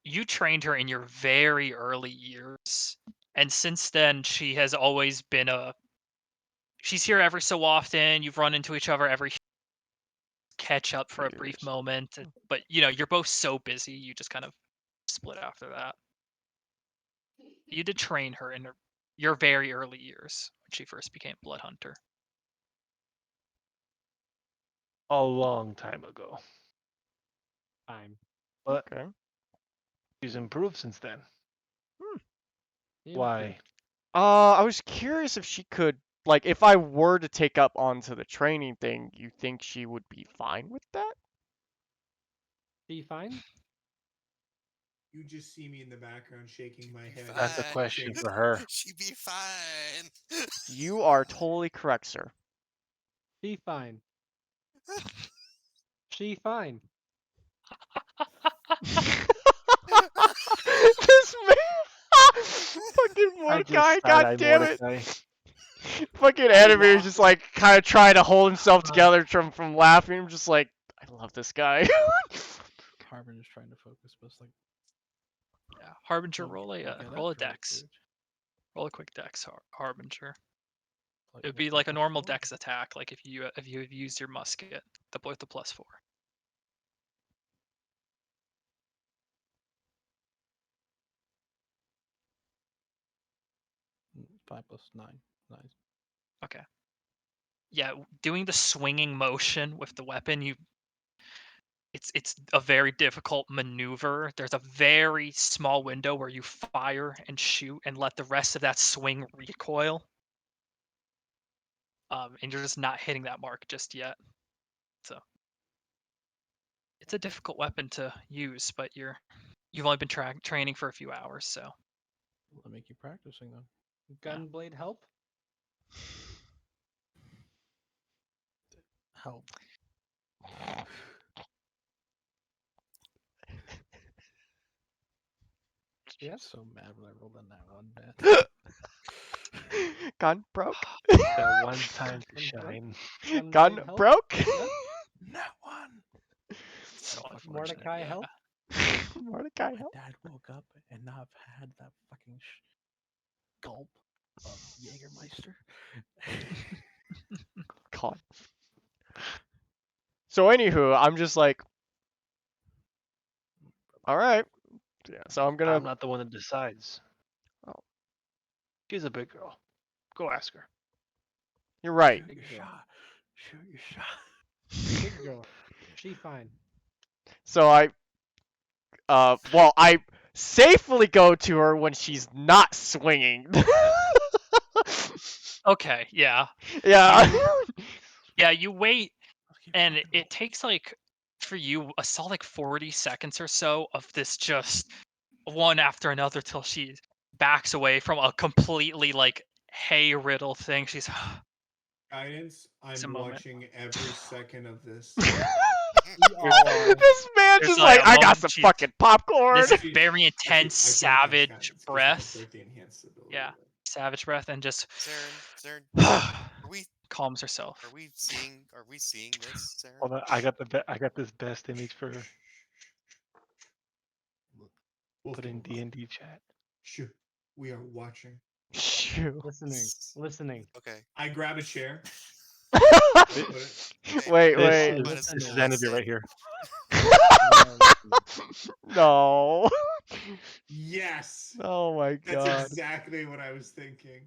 you trained her in your very early years, and since then she has always been she's here every so often. You've run into each other every catch up for a brief Years. moment, but you know you're both so busy you just kind of split after that. You did train her in your very early years when she first became blood hunter. A long time ago. Time. But Okay. she's improved since then. Improved. Why? I was curious if she could, like, if I were to take up onto the training thing, you think she would be fine with that? Be fine. You just see me in the background shaking my head. That's a Fine. question for her. She'd be fine. You are totally correct, sir. Be fine. She fine. This man, fucking I Mordecai, just god side-eye damn it. Mordecai. Fucking I Anime's walked- just like kind of trying to hold himself together from laughing. I'm just like, I love this guy. Harbin is trying to focus, but it's like, Yeah, Harbinger, we'll roll get a after it, dex. dude. Roll a quick dex, Harbinger. Like, It would what's be the like a normal +4? dex attack, like if you have used your musket, with the +4. 5 + 9. Nice. Okay. Yeah, doing the swinging motion with the weapon, it's a very difficult maneuver. There's a very small window where you fire and shoot and let the rest of that swing recoil. And you're just not hitting that mark just yet. So it's a difficult weapon to use, but you've only been training for a few hours, so Let me keep practicing then. Gunblade help. Help. Yeah. So mad when I rolled on that one, man. Gun broke. That one time to shine. Gunblade Gun help. broke. Not one. so unfortunate. Mordecai yeah. help. Mordecai, My help. dad woke up and now I've had that fucking gulp of Jägermeister. God. So anywho, I'm just like, all right. Yeah. So I'm gonna. I'm not the one that decides. She's a big girl. Go ask her. You're right. Big girl. Shoot your shot. Big girl. She fine. So I safely go to her when she's not swinging. Okay, yeah. Yeah. Yeah, you wait, Let's keep and fucking it takes like for you a solid like 40 seconds or so of this just one after another till she backs away from a completely like hay riddle thing. She's Guidance. it's a I'm moment. watching every second of this. We all are. This man There's just like like, a I got moment some she's fucking popcorn. this Actually, very intense, I can't cast savage guidance because I breath. break the enhanced ability. Yeah, savage breath, and just Saren, are we calms herself. seeing this, Saren? Hold on, I got this best image for her. Put in D&D chat. Shh. We are watching. Shoo. Listening. Okay. I grab a chair. Thi- Put it. Wait, This wait. is, But this it's is what I Xanadu said. right here. No. Yes. Oh my That's god. exactly what I was thinking.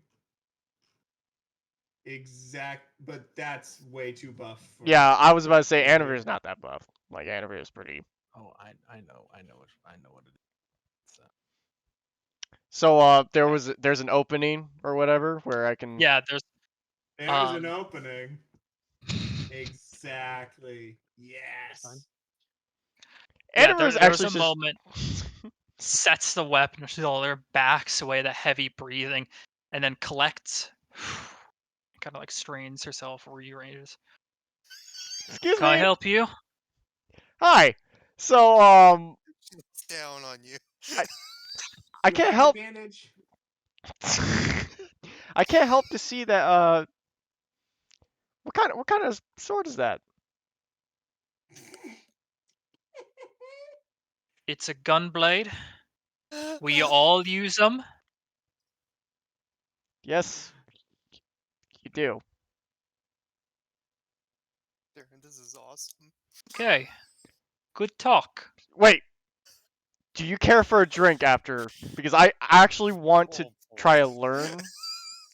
But that's way too buff. For Yeah, I was about to say Yeah. Anavir's not that buff. Like Anavir's pretty. Oh, I know what it is. So there's an opening or whatever where I can. Yeah, there's There's an opening. Exactly. Yes. Fine. yeah, Anavir's there was actually a just. moment sets the weapon shoulder, backs away that heavy breathing, and then collects. Kind of like strains herself, rearranges. Excuse Can I me. help you? Hi. So It's down on you. I You can't have help. advantage. I can't help to see that. What kind of sword is that? It's a gunblade. We all use them. Yes, you do. Saren, this is awesome. Okay. Good talk. Wait. Do you care for a drink after? Because I actually want to Oh, try to boy. learn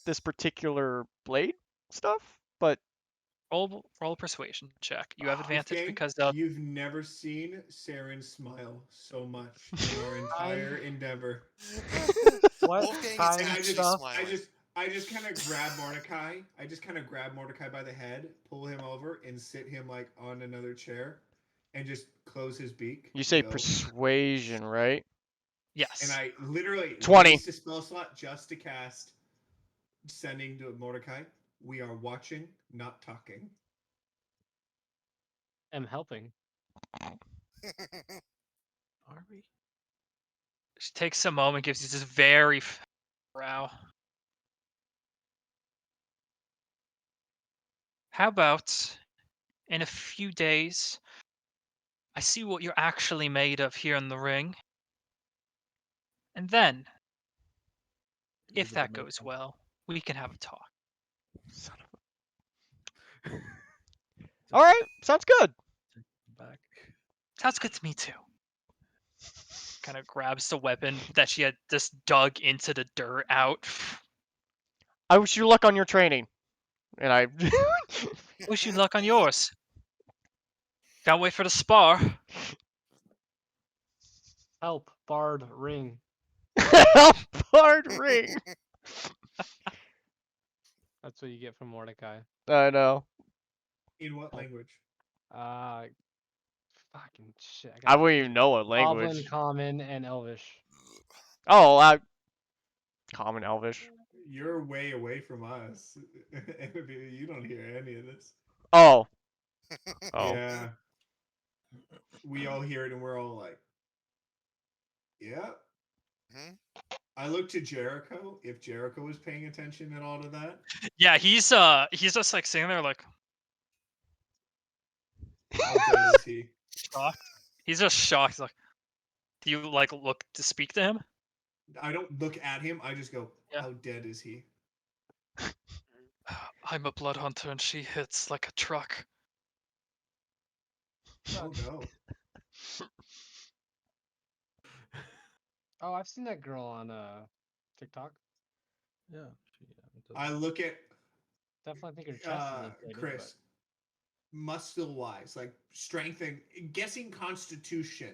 this particular blade stuff, but Roll a persuasion check. You have advantage Wolfgang, because of you've never seen Saren smile so much in our entire endeavor. What Wolfgang is kind And actually stuff? smiling. I just kind of grab Mordecai. I just kind of grab Mordecai by the head, pull him over, and sit him like on another chair, and just close his beak. you say and go, persuasion, right? yes. And I literally 20. waste a spell slot just to cast sending to Mordecai. We are watching, not talking. Am helping. Are we? She takes a moment, gives you this very brow. How about in a few days, I see what you're actually made of here in the ring. And then, if that goes well, we can have a talk. Son of a... All right, sounds good. Back. Sounds good to me too. Kind of grabs the weapon that she had just dug into the dirt out. I wish you luck on your training. And I Wish you luck on yours. Can't wait for the spar. Help. Bard. Ring. hard ring. That's what you get from Mordecai. I know. In what language? Fucking shit. I wouldn't even know what Goblin, language. Common, and Elvish. Oh, common Elvish. You're way away from us. You don't hear any of this. Oh. Oh. Yeah. We all hear it and we're all like, yeah. Mhm. I look to Jericho, if Jericho was paying attention at all to that. Yeah, he's just like sitting there like How dead is he? shocked. He's just shocked. He's like, do you like look to speak to him? I don't look at him, I just go, Yeah. how dead is he? I'm a blood hunter and she hits like a truck. Oh no. Oh, I've seen that girl on TikTok. Yeah. It does. I look at Definitely think your chest is inflated. Chris, muscle wise, like strength and guessing constitution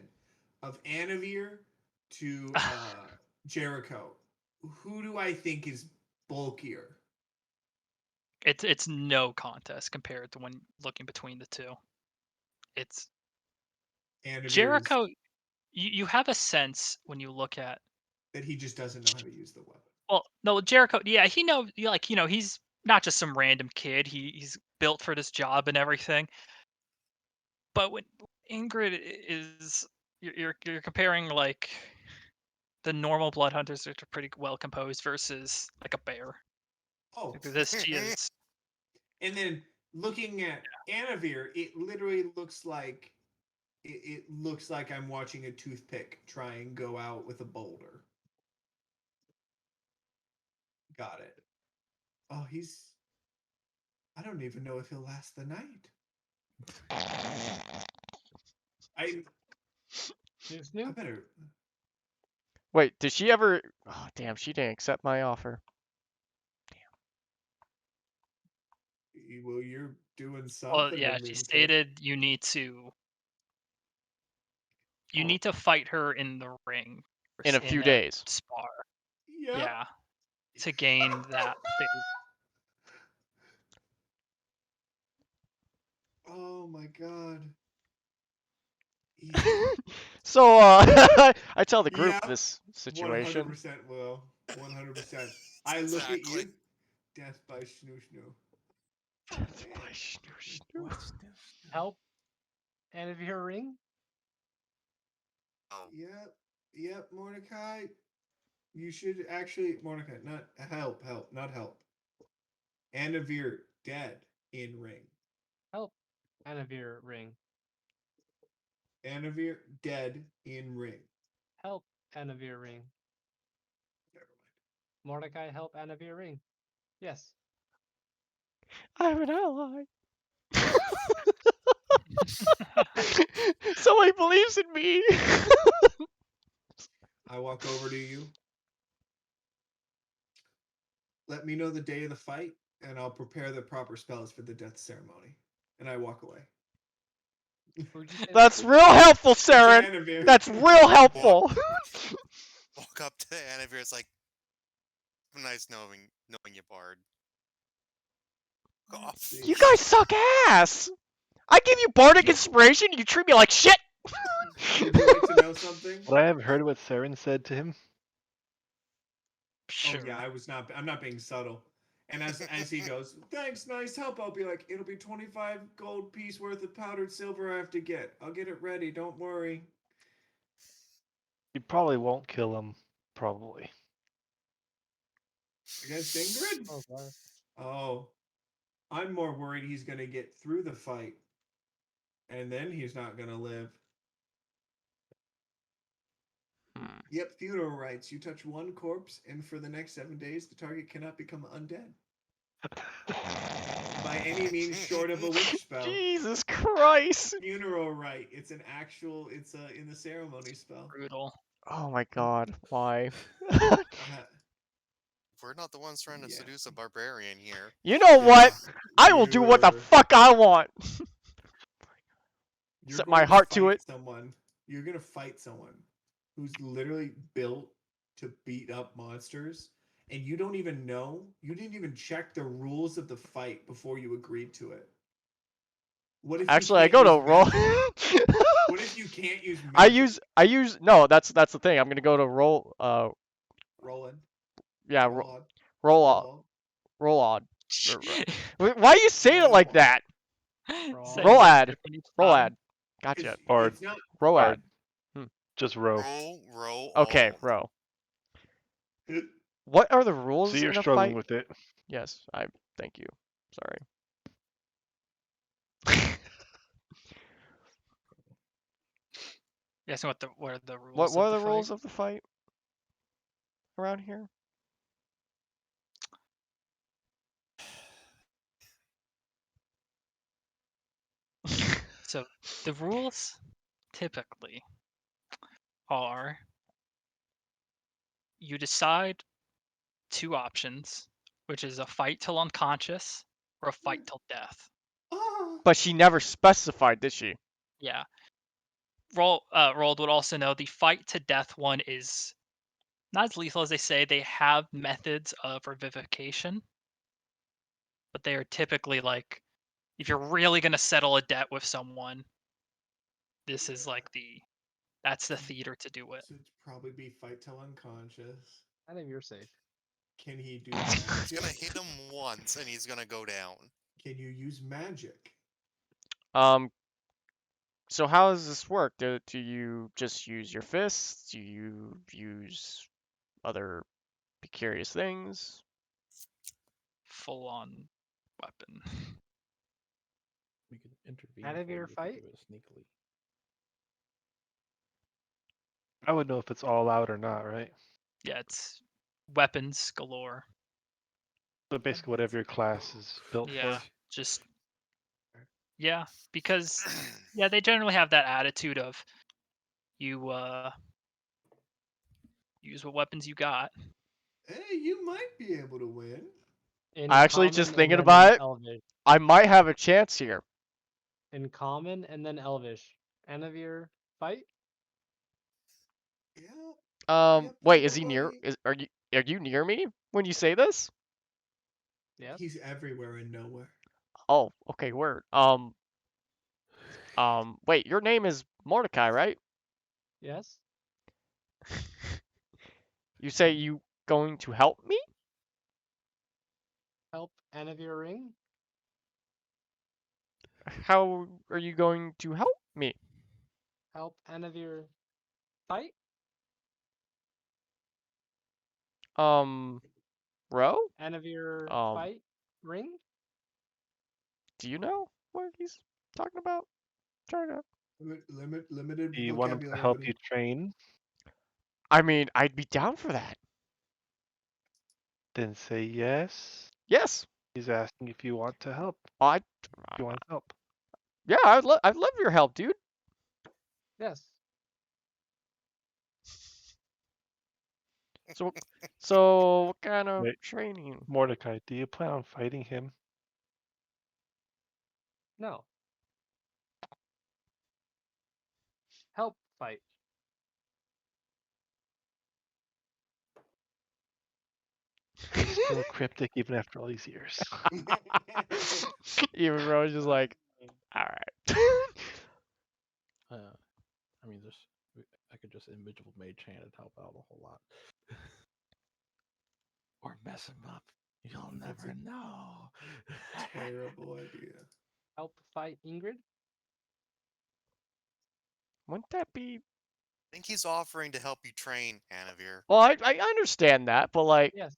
of Anavir to Jericho. Who do I think is bulkier? It's no contest compared to when looking between the two. It's Anavir is Jericho. You have a sense when you look at. that he just doesn't know how to use the weapon. Well, no, Jericho. Yeah, he know. Like he's not just some random kid. He's built for this job and everything. But when Ingrid is, you're comparing like the normal blood hunters, which are pretty well composed, versus like a bear. Oh, Like this, she is. and then looking at Anavir, it literally looks like it looks like I'm watching a toothpick try and go out with a boulder. Got it. Oh, I don't even know if he'll last the night. I better. Wait, did she ever? Oh, damn, she didn't accept my offer. Well, you're doing something. Well, yeah, she stated you need to. You need to fight her in the ring In a few days. Spar. Yep. Yeah, to gain that favor. Oh my god. So I tell the group Yep, this situation. 100% will. 100%. I look at you. Death by snoo snoo. Death by snoo snoo. Help. And if you hear a ring? Oh. Yep, Mordecai. You should actually, Mordecai, not help, not help. Anavir dead in ring. Help. Anavir ring. Anavir dead in ring. Help. Anavir ring. Never mind. Mordecai, help Anavir ring. Yes. I'm an ally. Somebody believes in me. I walk over to you. Let me know the day of the fight, and I'll prepare the proper spells for the death ceremony. And I walk away. That's real helpful, Saren. That's real helpful. Walk up to Anavir. It's like, nice knowing you, Bard. Off. You guys suck ass. I give you bardic inspiration, and you treat me like shit. Would you like to know something? Would I have heard what Saren said to him? Sure. Oh yeah, I'm not being subtle. And as he goes, thanks, nice help. I'll be like, it'll be 25 gold piece worth of powdered silver I have to get. I'll get it ready. Don't worry. You probably won't kill him. Probably. Against Ingrid? Oh, I'm more worried he's gonna get through the fight, and then he's not gonna live. Yep, Theodore writes, you touch one corpse, and for the next 7 days, the target cannot become undead. By any means short of a witch spell. Jesus Christ. Funeral rite. It's an actual, it's in the ceremony spell. Brutal. Oh my god, why? We're not the ones trying to seduce a barbarian here. You know what? I will do what the fuck I want. Set my heart to it. You're gonna fight someone who's literally built to beat up monsters, and you don't even know. You didn't even check the rules of the fight before you agreed to it. What if actually I go to roll? What if you can't use magic? I use no. That's the thing. I'm gonna go to roll. Roll-in. Yeah. Roll odd. Roll odd. Why are you saying it like that? Roll ad. Gotcha. Bard. Roll ad. Just row. Row. Okay, row. What are the rules So you're in a struggling fight? with it. Yes, thank you. Sorry. Yes, what are the rules? What are the fight? rules of the fight around here? So the rules typically are you decide two options, which is a fight till unconscious or a fight till death. Ah, But she never specified, did she? Yeah. Rolled would also know the fight to death one is not as lethal as they say. They have methods of revivification, but they are typically like, if you're really gonna settle a debt with someone, this is like that's the theater to do it. so it'd probably be fight till unconscious. I think you're safe. Can he do He's gonna magic? hit him once and he's gonna go down. Can you use magic? So how does this work? Do you just use your fists? Do you use other curious things? Full on weapon. We could intervene Out of for you your if you fight? do it sneakily. I would know if it's all out or not, right? Yeah, it's weapons galore. So basically, whatever your class is built Yeah, for. just yeah, because yeah, they generally have that attitude of you use what weapons you got. Hey, you might be able to win. In Actually, common just and thinking then about it, Elvish. I might have a chance here. In common and then Elvish. Anavir fight? Yeah. Yep, Wait, little is he near? buddy. Are you near me when you say this? Yes. He's everywhere and nowhere. Oh, okay, word. Wait, your name is Mordecai, right? Yes. You say you going to help me? Help Anavir ring? How are you going to help me? Help Anavir fight? Ro? Anavir Um, fight ring? do you know what he's talking about? Trying to. Limited Do you want him to vocabulary, help buddy. you train? I mean, I'd be down for that. Then say yes. Yes. He's asking if you want to help. I. If you want help. Yeah, I'd love your help, dude. Yes. So what kind of Wait. training? Mordecai, do you plan on fighting him? No. Help fight. Still cryptic even after all these years. Even Ro's just like, all right. I mean, I could just invisible mage hand and help out a whole lot. Or mess him up. You'll That's never a know. Terrible idea. Help fight Ingrid? Wouldn't that be? I think he's offering to help you train, Anavir. Well, I understand that, but like, Yes.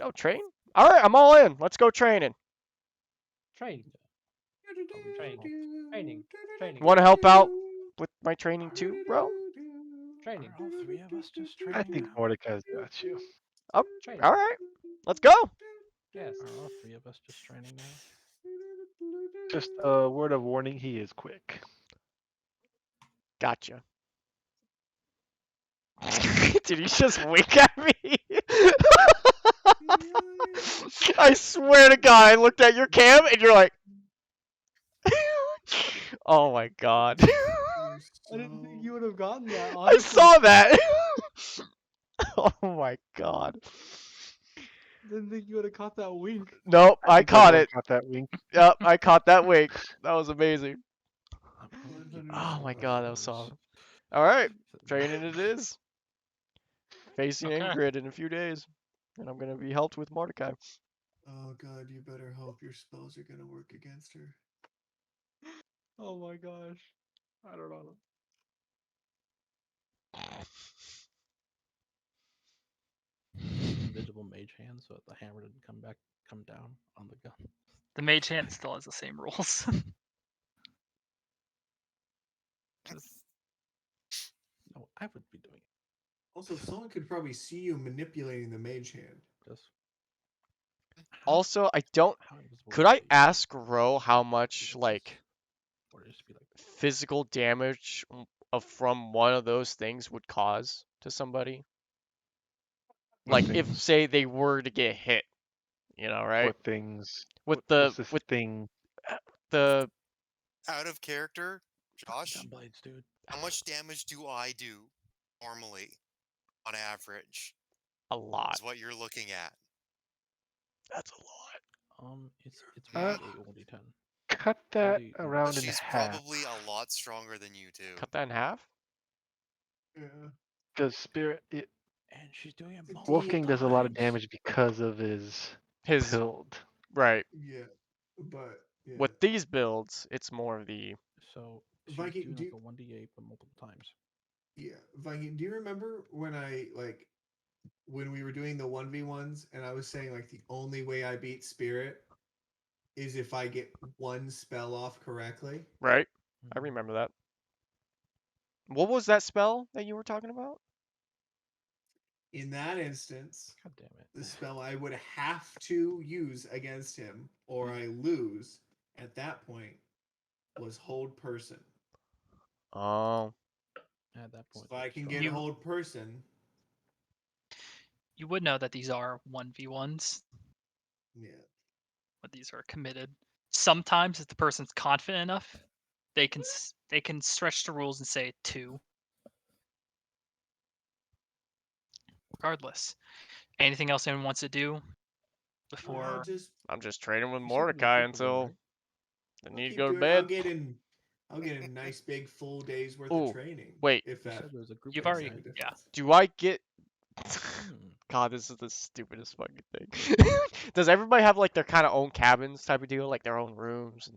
no train. All right, I'm all in. Let's go training. Train. Training. Training. Want to help out with my training too, bro? Training. Are all three of us just I training think now? Mordecai's got you. Oh, Training. all right. Let's go. Yes. Are all three of us just training now? Just a word of warning, he is quick. Gotcha. Did he just wink at me? I swear to God, I looked at your cam and you're like, oh my God. I didn't think you would have gotten that. I Honestly. saw that. Oh my God. Didn't think you would have caught that wink. Nope, I think caught everyone it. Caught that wink. Yep, I caught that wink. That was amazing. I'm gonna give 100% Oh you my the God, that was rose. solid. All right, training it is. Facing Okay. Ingrid in a few days, and I'm gonna be helped with Mordecai. Oh God, you better hope your spells are gonna work against her. Oh my gosh. I don't know. Just invisible mage hand so that the hammer didn't come down on the gun. The mage hand still has the same rules. No, I would be doing it. Also, someone could probably see you manipulating the mage hand. Just Also, I don't. how invisible Could would I it be? ask Ro how Is much it just- like or just be like physical damage from one of those things would cause to somebody? like if things? say they were to get hit, right? What things? With What's this thing? the Out of character, Fucking Josh, gunblades, dude. how much damage do I do normally on average? a lot. Is what you're looking at. That's a lot. It's Uh, 1d8, 1d10. Cut that 1d. around in She's half. probably a lot stronger than you two. Cut that in half. Yeah. Does spirit? And she's doing it The multiple Wolfgang does a lot of times. damage because of his His build. right. Yeah. But yeah. With these builds, it's more of the So she's Viking, doing do like you, a 1d8 but multiple times. yeah, Viking, do you remember when when we were doing the 1v1s and I was saying like the only way I beat Spirit is if I get one spell off correctly? right. I Mhm. remember that. What was that spell that you were talking about? In that instance, God damn it. the spell I would have to use against him or I lose at that point was hold person. Oh, At that So point, if I it's can strong. get You hold person, you would know that these are 1v1s, yeah. but these are committed. Sometimes if the person's confident enough, they can stretch the rules and say 2. Regardless. Anything else anyone wants to do I'll before? just I'm just trading with You said it was a Mordecai group of them, until right? the I'll need to keep go to doing. bed. I'll get a nice big full day's worth Ooh, of training. wait. If You that said there was a group You've of them, makes already any right? yeah. difference. Do I get? Hmm. God, this is the stupidest fucking thing. Does everybody have like their kind of own cabins type of deal, like their own rooms?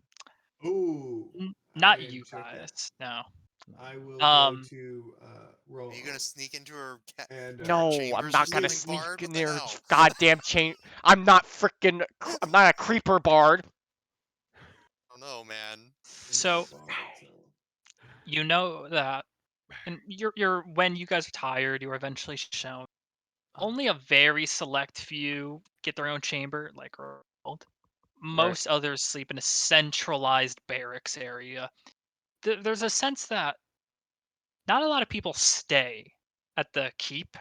Ooh, I Not didn't you check that. guys. No. No, I no. will go Um to Are you gonna Roanoke sneak into her and her No, I'm chambers or not gonna something, sneak Bard? in What the there. hell? Goddamn chain. I'm not freaking. I'm not a creeper bard. Oh no, man. so So you know that and you're when you guys are tired, you're eventually shown only a very select few get their own chamber, like Roald. Right. Most others sleep in a centralized barracks area. There's a sense that not a lot of people stay at the keep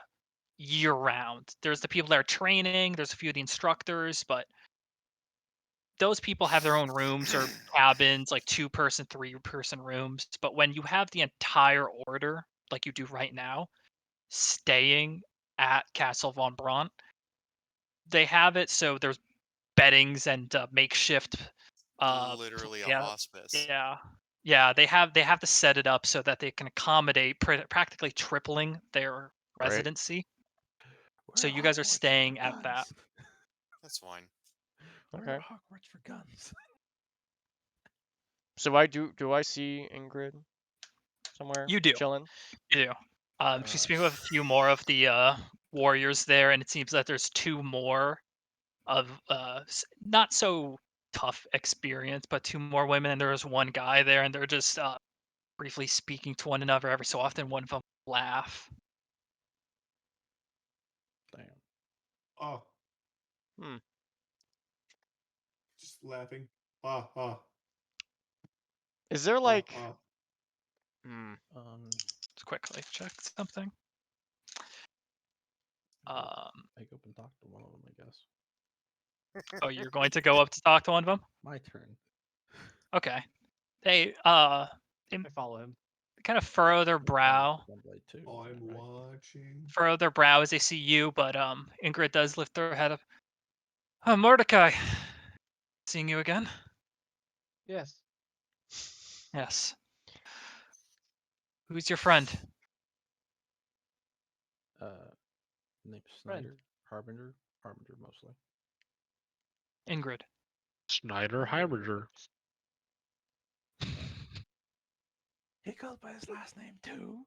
year round. There's the people that are training, there's a few of the instructors, but those people have their own rooms or cabins, like 2-person, 3-person rooms. But when you have the entire order, like you do right now, staying at Castle von Braun, they have it so there's beddings and makeshift. Literally a Yeah, hospice. yeah. They have to set it up so that they can accommodate practically tripling their Right. residency. We're So at you guys are Hogwarts for staying at that. guns. That's fine. We're Okay. at Hogwarts for guns. So I do. I see Ingrid somewhere You do. chilling? You do. She's Uh, speaking with a few more of the warriors there, and it seems that there's 2 more of not so tough experience, but 2 more women, and there's 1 guy there, and they're just briefly speaking to one another every so often. One of them laugh. Damn. oh, Hmm. just laughing. Ha ha Is there ha like? ha. Hmm. Let's quickly check something. I go up and talk to one of them, I guess. Oh, you're going to go up to talk to one of them? My turn. Okay. They I follow him. kind of furrow their I'm gonna brow, use Gunblade too. I'm then, right? watching. furrow their brow as they see you, but Ingrid does lift her head up. Mordecai, seeing you again? Yes. Yes. Who's your friend? Uh, name's Friend. Snyder. Harbinger. Harbinger mostly. Ingrid. Snyder Heimerger. He goes by his last name too.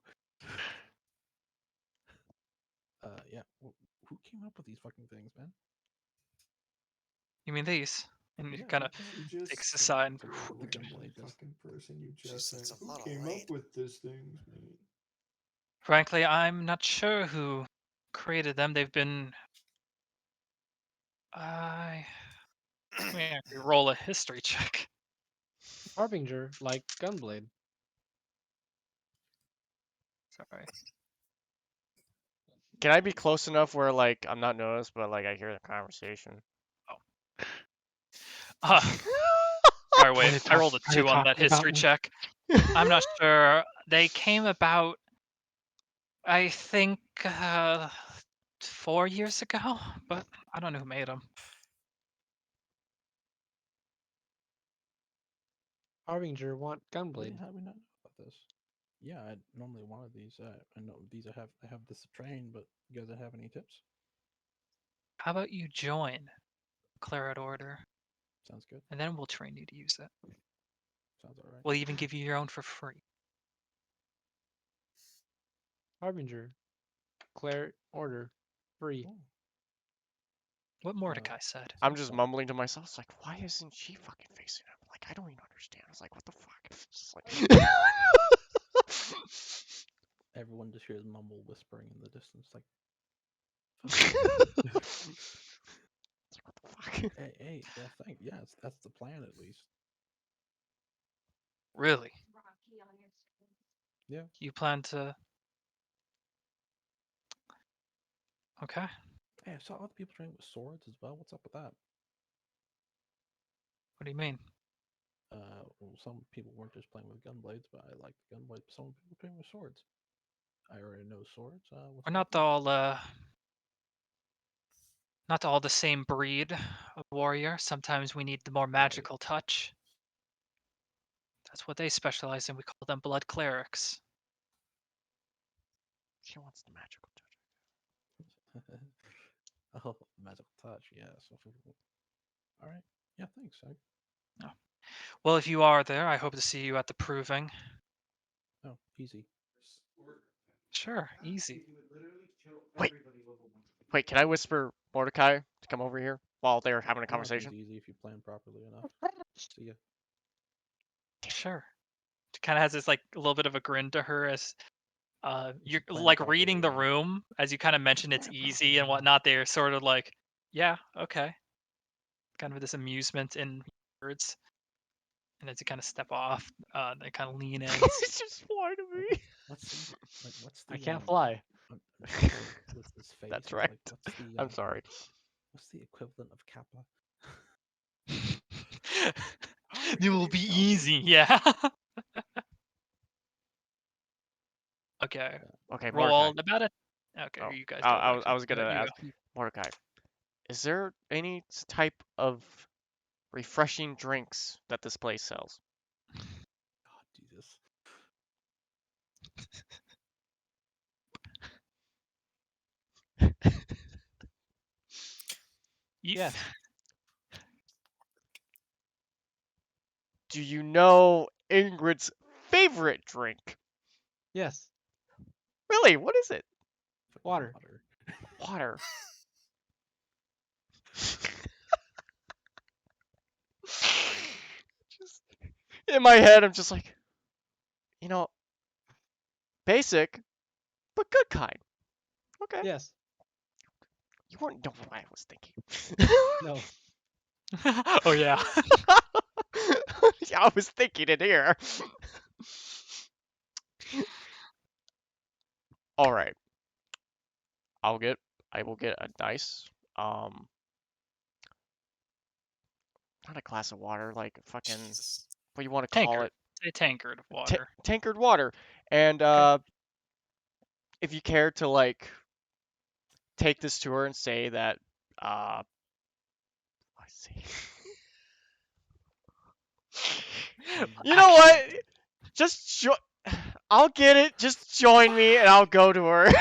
Yeah. Who came up with these fucking things, man? You mean these? And he Yeah, kind of these guys. You just takes a said side. the The gunblade just. fucking person you She just said met. something Who about a came light. up with these things, man? Frankly, I'm not sure who created them. They've been. I. Let me actually roll a history check. Harbinger, like Gunblade. Sorry. Can I be close enough where like I'm not noticed, but like I hear the conversation? All right, wait. Try to I rolled a try to 2 on talk that about history me. check. I'm not sure. They came about, I think, 4 years ago, but I don't know who made them. Harbinger want Really? Gunblade. How do we not know about this? Yeah, I normally wanted these. I know these. I have this to train, but you guys don't have any tips? How about you join Claret Order, Sounds good. and then we'll train you to use it. Sounds alright. We'll even give you your own for free. Harbinger. Claret Order. Free. Cool. What Mordecai said. I'm just mumbling to myself. It's like, why isn't she fucking facing him? Like, I don't even understand. I was like, what the fuck? It's just like... Everyone just hears mumble whispering in the distance, like, It's like, what the fuck? hey, that's the plan at least. Really? Yeah. You plan to? Okay. Hey, I saw other people training with swords as well. What's up with that? What do you mean? Well, some people weren't just playing with gunblades, but I like the gunblades. But some people playing with swords. I already know swords. What's We're up with that? not all the same breed of warrior. Sometimes we need the more magical touch. That's what they specialize in. We call them blood clerics. She wants the magical touch. Oh, magical touch. Yeah. So, all right. Yeah. Thanks. Well, if you are there, I hope to see you at the proving. Oh, easy. Sure, easy. Wait, can I whisper Mordecai to come over here while they're having a Nothing's conversation? easy if you plan properly enough. See ya. Sure. She kind of has this like a little bit of a grin to her as you're plan like properly reading the enough. room as you kind of mentioned it's Plan easy properly and enough. whatnot. They're sort of like, yeah, okay. Kind of this amusement in words. And as you kind of step off, they kind of lean in. It's just fly to me. What's the I can't fly. I'm trying to with his face. That's is right. Like, what's the I'm sorry. what's the equivalent of Kappa? It will be easy, yeah. Okay. Okay, Roll Mordecai. about it. Okay, Oh, you guys I, go I back. was I was You gonna go. ask Mordecai. Is there any type of refreshing drinks that this place sells? God, Jesus. Yes. Do you know Ingrid's favorite drink? Yes. Really? What is it? Fucking Water. Water. Just in my head, I'm just like, you know, basic, but good kind. Okay. Yes. You weren't know what I was thinking. No. Oh yeah. Yeah, I was thinking it here. All right. I will get a nice, not a glass of water, like fucking, Jesus. what do you want to call Tankard. it? A tankard of water. Tankard water. And if you care to like take this to her and say that, I see. You know what? Just I'll get it. Just join me and I'll go to her.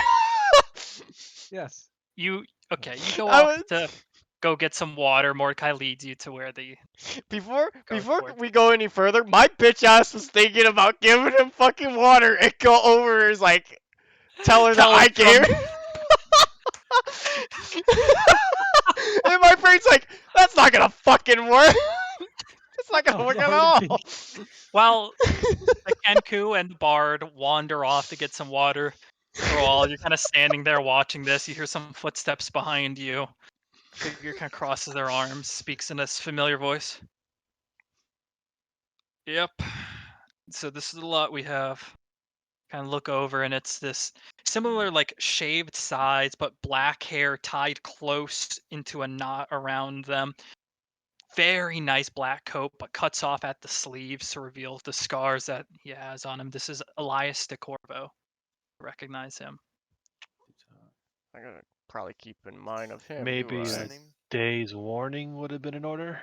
Yes. You okay? You go I off was to go get some water. Mordecai leads you to where the before Go before for it. we go any further, my bitch ass was thinking about giving him fucking water and go over and like tell her that Tell him I came. And my brain's like, that's not gonna fucking work. It's not gonna Oh, work it's at already all. While the Kenku and the Bard wander off to get some water. For all you're kind of standing there watching this, you hear some footsteps behind you. Figure kind of crosses their arms, speaks in this familiar voice. Yep. So this is the lot we have. Kind of look over, and it's this similar like shaved sides, but black hair tied close into a knot around them. Very nice black coat, but cuts off at the sleeves to reveal the scars that he has on him. This is Elias de Corvo. Recognize him. I gotta probably keep in mind of him. Maybe What's the a name? day's warning would have been in order.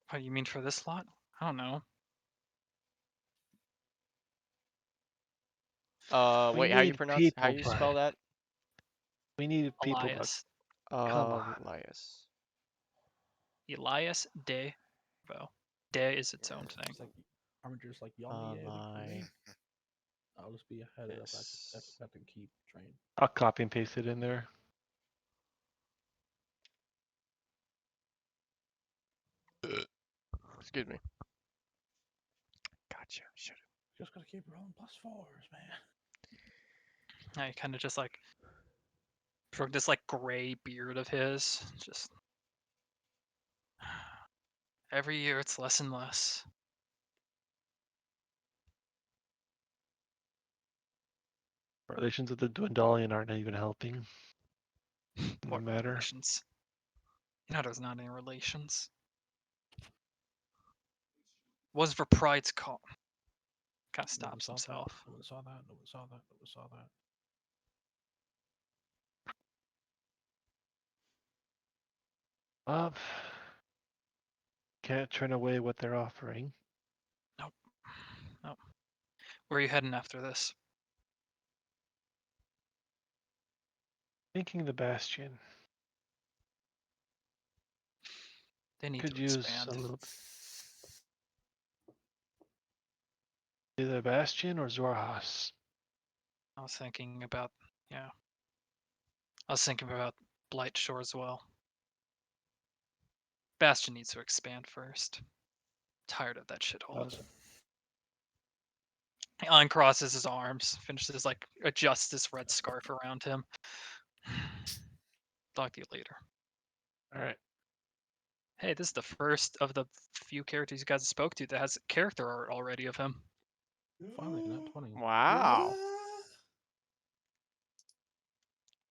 What do you mean for this lot? I don't know. We Wait, how you need pronounce? How people, you but spell that? we needed people, but Elias. come on. Elias. Elias de Corvo. De is its own thing. It's like Armiger's like, y'all need anything from me? Elias. I'll just be a header if I have to keep train. I'll copy and paste it in there. Excuse me. Gotcha. Shut Just gotta keep rolling +4s, man. Yeah, he kind of just like from this like gray beard of his. Just every year it's less and less. Relations with the Dwindalian aren't even helping. No What matter. relations? You know, there's not any relations. Was for Pride's call. Kind of stops himself. No one saw that. No one saw that. No one saw that. Can't turn away what they're offering. Nope. Nope. Where are you heading after this? Thinking the Bastion They need could to use expand. a little bit. Either Bastion or Zorhas. I was thinking about, yeah. I was thinking about Blight Shore as well. Bastion needs to expand first. Tired of that shithole. He uncrosses his arms, finishes like adjusts this red scarf around him. Talk to you later. All right. Hey, this is the first of the few characters you guys spoke to that has character art already of him. Finally, not 20. it. Wow. What?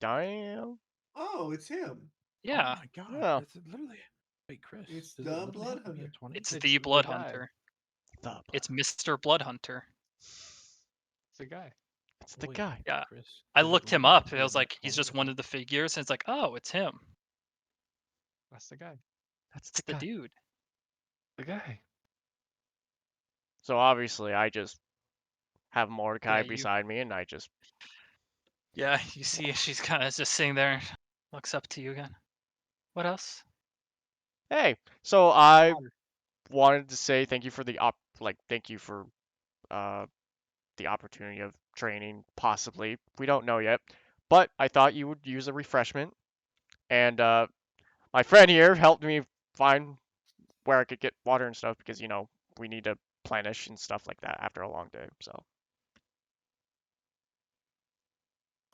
Damn. Oh, it's him. Yeah, Oh my god. Yeah. It's literally. Wait, Chris. It's does the it literally Blood have to be Hunter. at 20? it's It's the the Blood guy. Hunter. The It's Mr. Blood Hunter. It's a guy. It's the Wait, guy. Yeah. Chris. I does it looked him literally have up. to And be I a was net like, he's 20 just or one what? of the figures. And it's like, oh, it's him. That's the guy. That's It's the the guy. dude. The guy. So obviously, I just have Mordecai Yeah, you. beside me, and I just. Yeah, you see, she's kind of just sitting there, looks up to you again. What else? Hey. So I Water. wanted to say thank you for the thank you for uh the opportunity of training. Possibly, we don't know yet, but I thought you would use a refreshment, and my friend here helped me find where I could get water and stuff because we need to plenish and stuff like that after a long day. So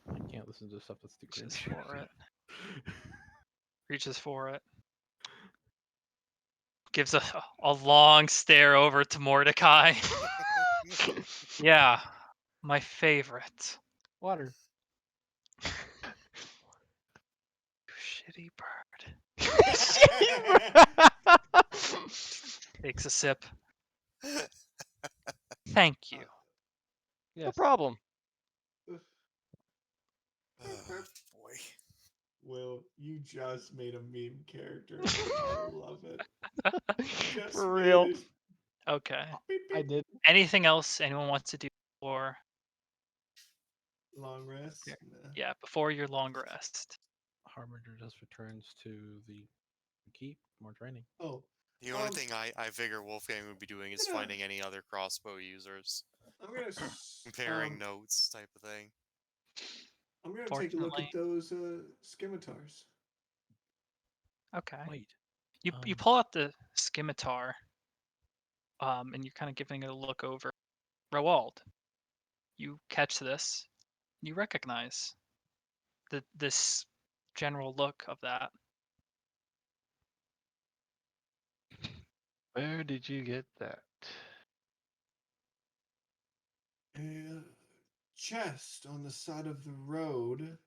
I can't listen to stuff that's too Reaches cringe. for it. Reaches for it. Gives a long stare over to Mordecai. Yeah, my favorite. Water. Shitty bird. Shitty. Takes a sip. Thank you. No Yes. problem. Boy. Will, you just made a meme character. I love it. Just For made real. it. Okay. Beep, I beep. did. Anything else anyone wants to do for Long rest. Yeah. Nah. yeah, before your long rest? Harbinger just returns to the keep. More training. Oh, The only Um, thing I figure Wolfgang would be doing is gonna- finding any other crossbow users, I'm gonna comparing notes type of thing. I'm gonna take a look at those scimitars. Okay. Wait. You pull out the scimitar, and you're kind of giving it a look over. Roald, you catch this. You recognize this general look of that. Where did you get that? chest on the side of the road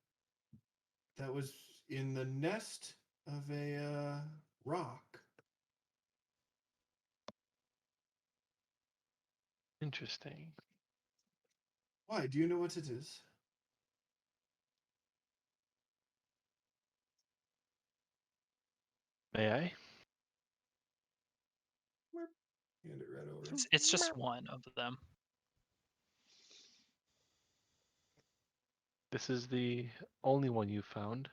that was in the nest of a rock. Interesting. Why? Do you know what it is? May I? Hand it right over. It's just one of them. This is the only one you found.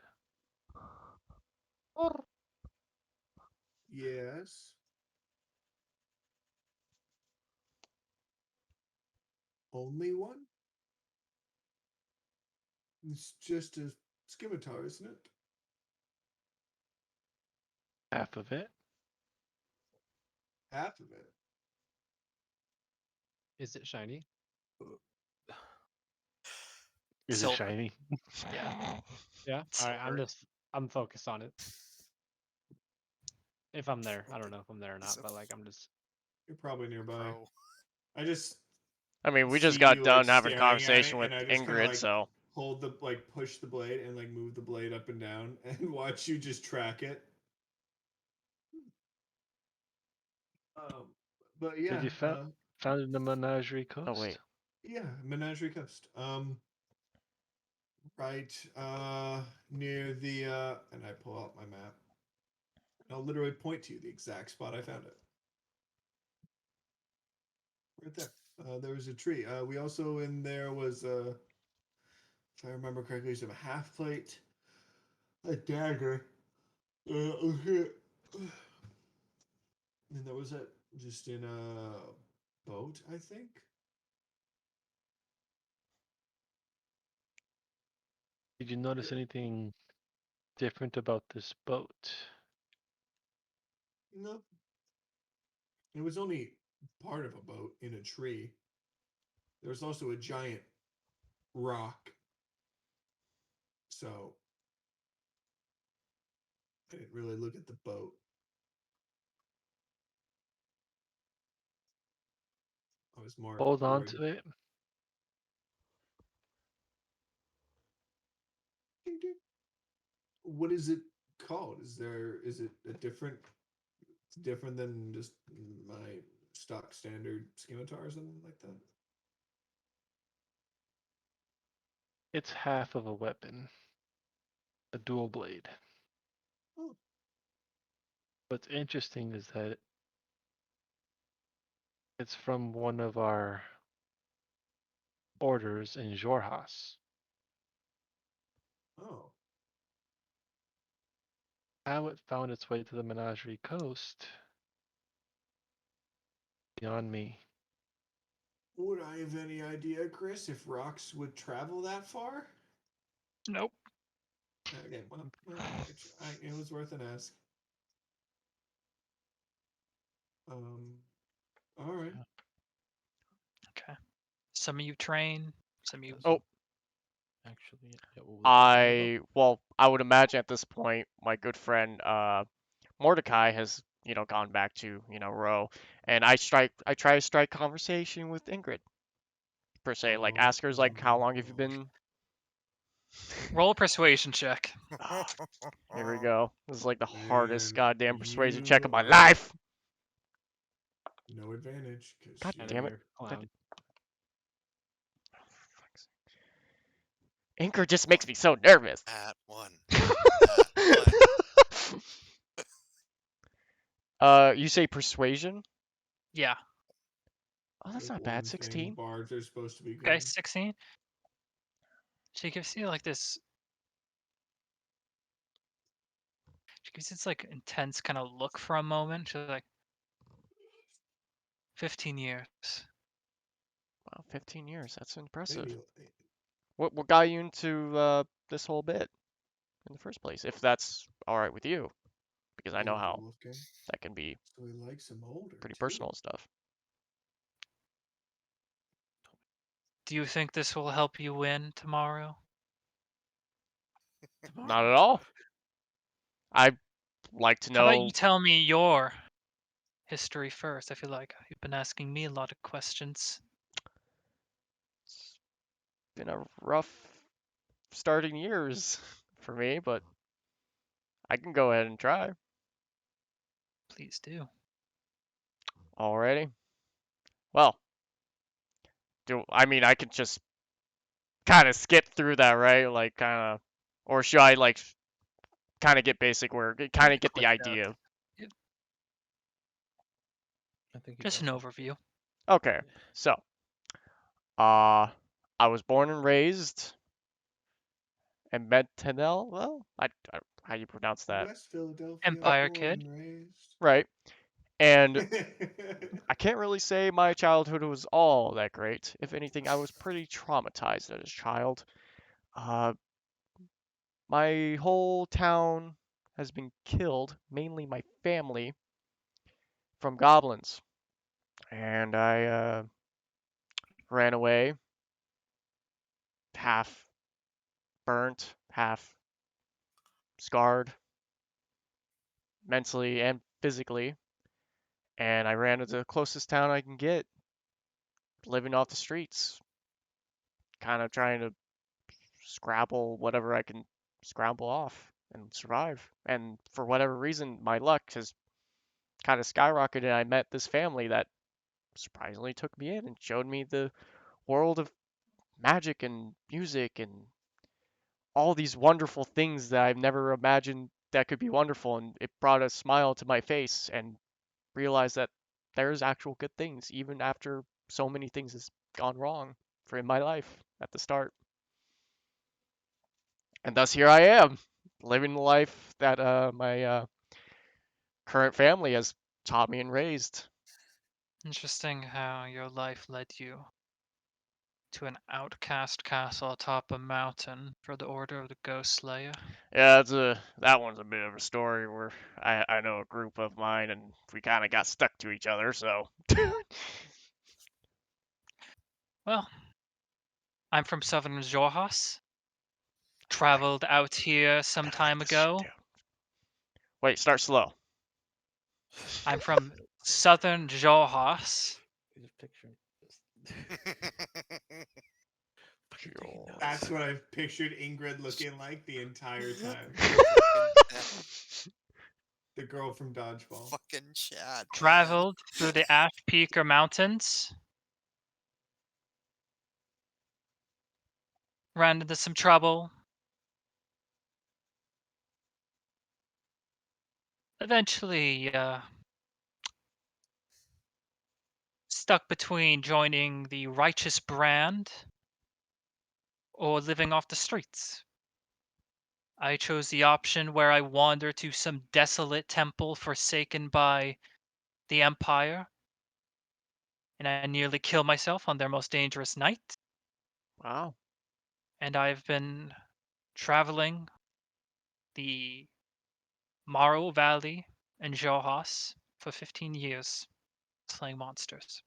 Yes. Only one? It's just a scimitar, isn't it? Half of it. Half of it. Is it shiny? Is it Silver. shiny? Yeah. Yeah. All right. Silver. I'm focused on it. If I'm there, I don't know if I'm there or not, but like I'm just. You're probably nearby. Pro. I just I mean, we see just got you, done like, having a staring at conversation it, with and I just kinda, Ingrid, like, so hold the push the blade and like move the blade up and down and watch you just track it. Um, but yeah, Did you found it in the Menagerie Coast? oh wait, yeah, Menagerie Coast. Right near the and I pull out my map. I'll literally point to you the exact spot I found it. Right there. There was a tree. We also in there was if I remember correctly, some half plate, a dagger, and there was a just in a boat, I think. Did you notice anything different about this boat? No, it was only part of a boat in a tree. There was also a giant rock. So I didn't really look at the boat. I was more Hold on worried. to it. What is it called? Is it a different than just my stock standard scimitar or something like that? It's half of a weapon. A dual blade. Oh. What's interesting is that it's from one of our orders in Jorhas. Oh. How it found its way to the Menagerie Coast, beyond me. Would I have any idea, Chris, if rocks would travel that far? Nope. Okay, well, it was worth an ask. All right. Okay. Some of you train. Some of you. oh, Actually, yeah, what was the deal about? well, I would imagine at this point, my good friend Mordecai has gone back to row, and I try to strike conversation with Ingrid per se, like Oh, ask her like how long have you been. Roll a persuasion check. Oh, here we go. This is like the hardest man, goddamn persuasion check of you my are life. no advantage because God Yeah, damn it. you're a clown. Ingrid just makes me so nervous. At one. At one. You say persuasion? Yeah. Oh, that's like not bad. one thing 16. bards are supposed to be Okay. good. 16. She gives you like this. She gives this like intense kind of look for a moment. She's like, 15 years. Wow, 15 years. That's impressive. Maybe What got you into this whole bit in the first place? If that's all right with you, because I know Thank you, how Wolfgang. that can be So he likes him older. pretty too. personal and stuff. Do you think this will help you win tomorrow? Not at all. I'd like to How about you know. tell me your history first? I feel like you've been asking me a lot of questions. been a rough starting years for me, but I can go ahead and try. Please do. Alrighty. Well, I mean I could just kind of skip through that, right? Like kind of, or should I like kind of get basic where kind of get the Quick note. idea? I think you Just an got that. overview. Okay, so I was born and raised in Medtenel. Well, how you pronounce that? West Philadelphia, Empire born kid. and raised. Right. And I can't really say my childhood was all that great. If anything, I was pretty traumatized as a child. My whole town has been killed, mainly my family, from goblins. And I ran away, half burnt, half scarred, mentally and physically. And I ran to the closest town I can get, living off the streets, kind of trying to scrabble whatever I can scramble off and survive. And for whatever reason, my luck has kind of skyrocketed. I met this family that surprisingly took me in and showed me the world of magic and music and all these wonderful things that I've never imagined that could be wonderful. And it brought a smile to my face and realized that there's actual good things, even after so many things has gone wrong for in my life at the start. And thus here I am, living the life that my current family has taught me and raised. Interesting how your life led you to an outcast castle atop a mountain for the Order of the Ghost Slayer. Yeah, that one's a bit of a story where I know a group of mine and we kind of got stuck to each other, so. Well, I'm from southern Jorhas. Traveled out here some time ago. Wait, start slow. I'm from southern Jorhas. Just picturing this. That's what I've pictured Ingrid looking like the entire time. The girl from Dodgeball. Fucking Chad. Traveled through the Ash Peaker Mountains. Ran into some trouble. Eventually, stuck between joining the righteous brand or living off the streets. I chose the option where I wander to some desolate temple forsaken by the Empire, and I nearly kill myself on their most dangerous night. Wow. And I've been traveling the Morrow Valley and Jorhas for 15 years, slaying monsters.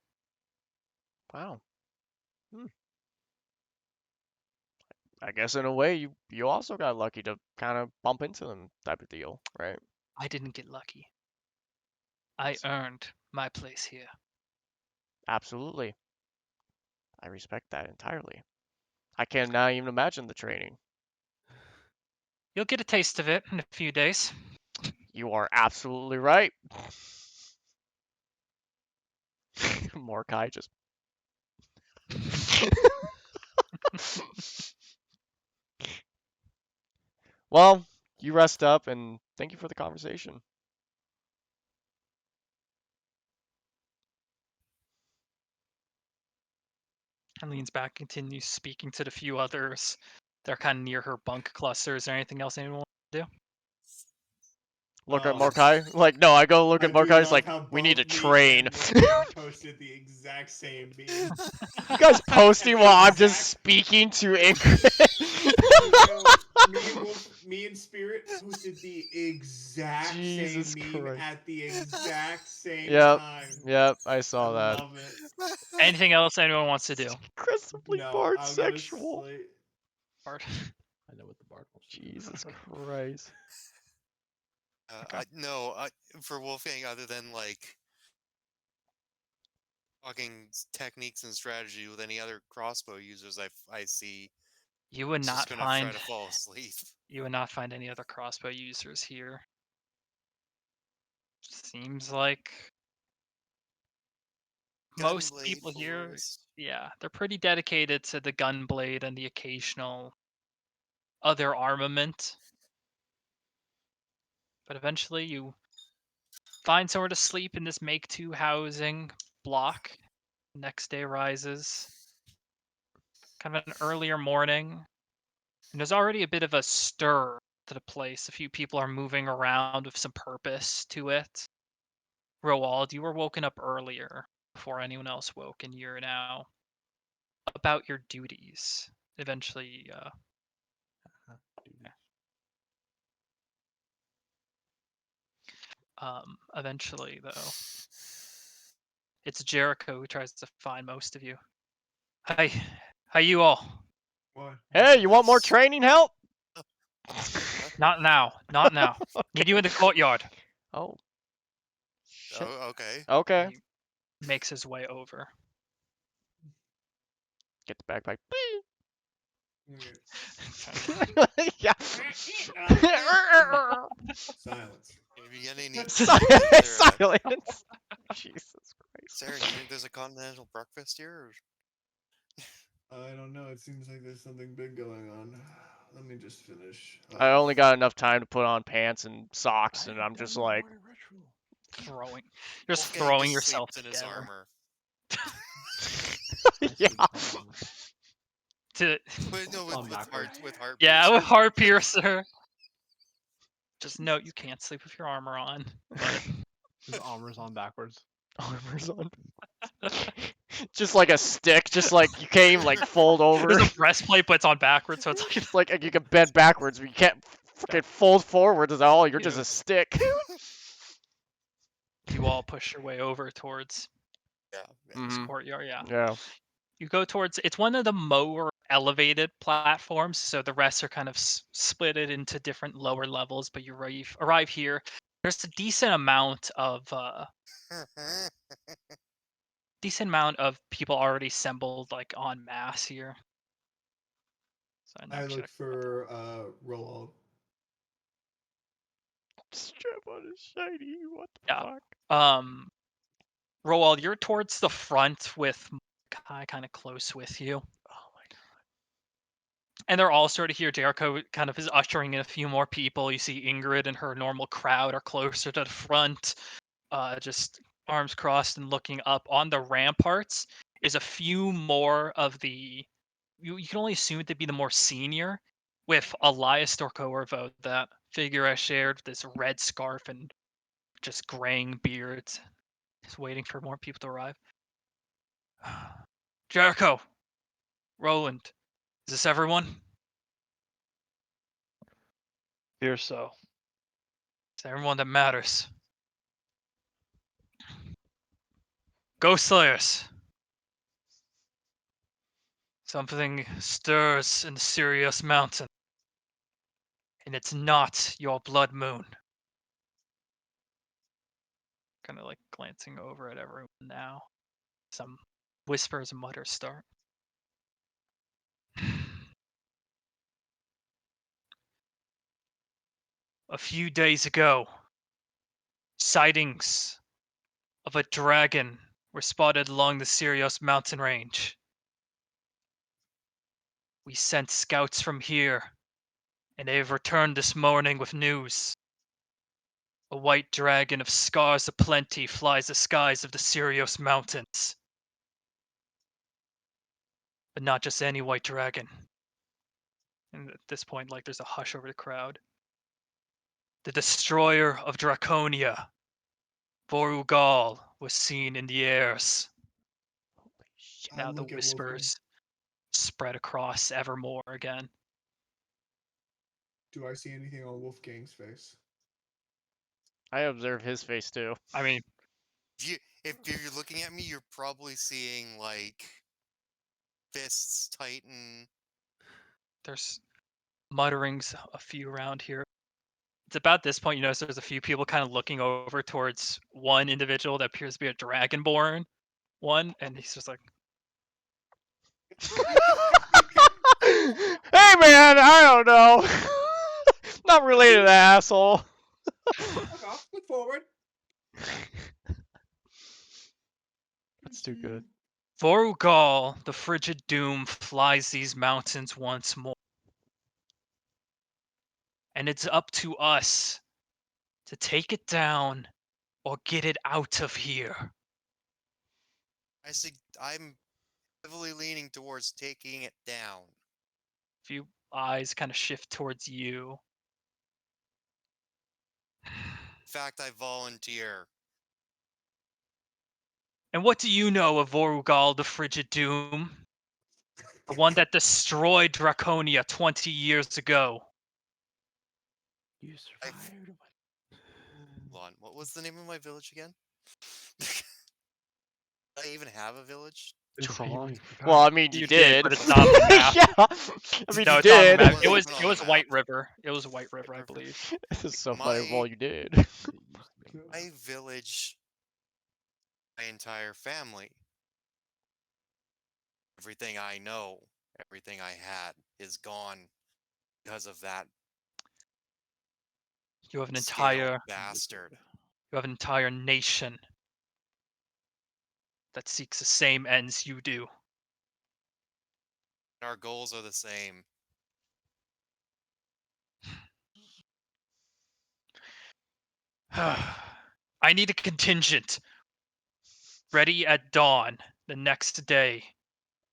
Wow. I guess in a way you also got lucky to kind of bump into them type of deal, right? I didn't get lucky. I earned my place here. Absolutely. I respect that entirely. I cannot even imagine the training. You'll get a taste of it in a few days. You are absolutely right. Mordecai just. Well, you rest up and thank you for the conversation. And leans back, continues speaking to the few others. They're kind of near her bunk clusters. Or anything else anyone wants to do? Look at Mordecai. Like, no, I go look I at do Mordecai's love like, how we need to both me train. and Mordecai posted the exact same meme. You guys At posting the while I'm just exact- speaking to Ingrid. me and Spirit posted the exact Jesus same meme Christ. at the exact same Yep, time. yep, I I saw that. love it. Anything else anyone wants to do? Aggressively No, barred I'll go to sexual. sleep. Bard. I know what the bard wants to do. Jesus Christ. No, for Wolfgang, other than like talking techniques and strategy with any other crossbow users I see. You would It's just not gonna try find to fall asleep. you would not find any other crossbow users here. Seems like most Gunblade people here, forest. yeah, they're pretty dedicated to the gunblade and the occasional other armament. But eventually you find somewhere to sleep in this make two housing block. Next day rises. Kind of an earlier morning. And there's already a bit of a stir to the place. A few people are moving around with some purpose to it. Roald, you were woken up earlier before anyone else woke, and you're now about your duties. Eventually, eventually though, it's Jericho who tries to find most of you. Hi, hi, you all. What? Hey, you want more Yes. training help? Not now, not now. Need you in the courtyard. Oh. Shit. Oh, okay. Okay. He makes his way over. Get the backpack. Okay. Yeah. Silence. Maybe any need. Silence. Jesus Christ. Sarah, you think there's a continental breakfast here? I don't know. It seems like there's something big going on. Let me just finish. I only got enough time to put on pants and socks, and I'm just like, Throwing, just Wolfgang throwing just yourself sleeps in his together. armor. yeah. To But no, On backwards. with heart. yeah, with piercer. heart piercer. Just note you can't sleep with your armor on. But His armor's on backwards. Armor's on. Just like a stick, just like you can't even like fold over. there's a breastplate, but it's on backwards, so it's like It's like you can bend backwards, but you can't fucking fold forwards at all. You're just Yeah. a stick. you all push your way over towards Yeah. this Mhm. courtyard. Yeah. Yeah. You go towards it's one of the more elevated platforms, so the rest are kind of split it into different lower levels. But you arrive here. There's a decent amount of people already assembled like en masse here. So I look for Roald. Strap on a shiny. What the Yeah. fuck? Roald, you're towards the front with Kai kind of close with you. Oh my god. And they're all sort of here. Jericho kind of is ushering in a few more people. You see Ingrid and her normal crowd are closer to the front, just arms crossed and looking up. On the ramparts is a few more of the. You can only assume it to be the more senior, with Elias Dorkoervo, that figure I shared, this red scarf and just graying beards, just waiting for more people to arrive. Jericho, Roland, is this everyone? Here so. It's everyone that matters. Ghost Slayers. Something stirs in the Sirius Mountain. And it's not your blood moon. Kind of like glancing over at everyone now. Some whispers and mutters start. A few days ago, sightings of a dragon were spotted along the Sirius mountain range. We sent scouts from here, and they have returned this morning with news. A white dragon of scars aplenty flies the skies of the Sirius mountains. But not just any white dragon. And at this point, like, there's a hush over the crowd. The destroyer of Draconia, Vorugal, was seen in the airs. I Now the look at Wolfgang. whispers spread across evermore again. Do I see anything on Wolfgang's face? I observe his face too. I mean, If you're looking at me, you're probably seeing like fists tighten. there's mutterings a few around here. It's about this point you notice there's a few people kind of looking over towards one individual that appears to be a dragonborn 1, and he's just like, Hey man, I don't know. Not related to that asshole. Fuck off. Look forward. That's too good. Vorugal, the frigid doom, flies these mountains once more. And it's up to us to take it down or get it out of here. I'm heavily leaning towards taking it down. A few eyes kind of shift towards you. In fact, I volunteer. And what do you know of Vorugal, the frigid doom? The one that destroyed Draconia 20 years ago. You I- survived. Hold on, what was the name of my village again? Do I even have a village? Been so long, you forgot. Well, I mean, you You did, did. but it's not on the map. Yeah. I mean, No, you it's on the did. map. It It was wasn't on it the was White map. River. It was White River, I River. believe. This is so funny. Well, My- you did. It used to be. My village, my entire family, everything I know, everything I had is gone because of that You have an scale entire bastard. you have an entire nation that seeks the same ends you do. Our goals are the same. I need a contingent ready at dawn the next day.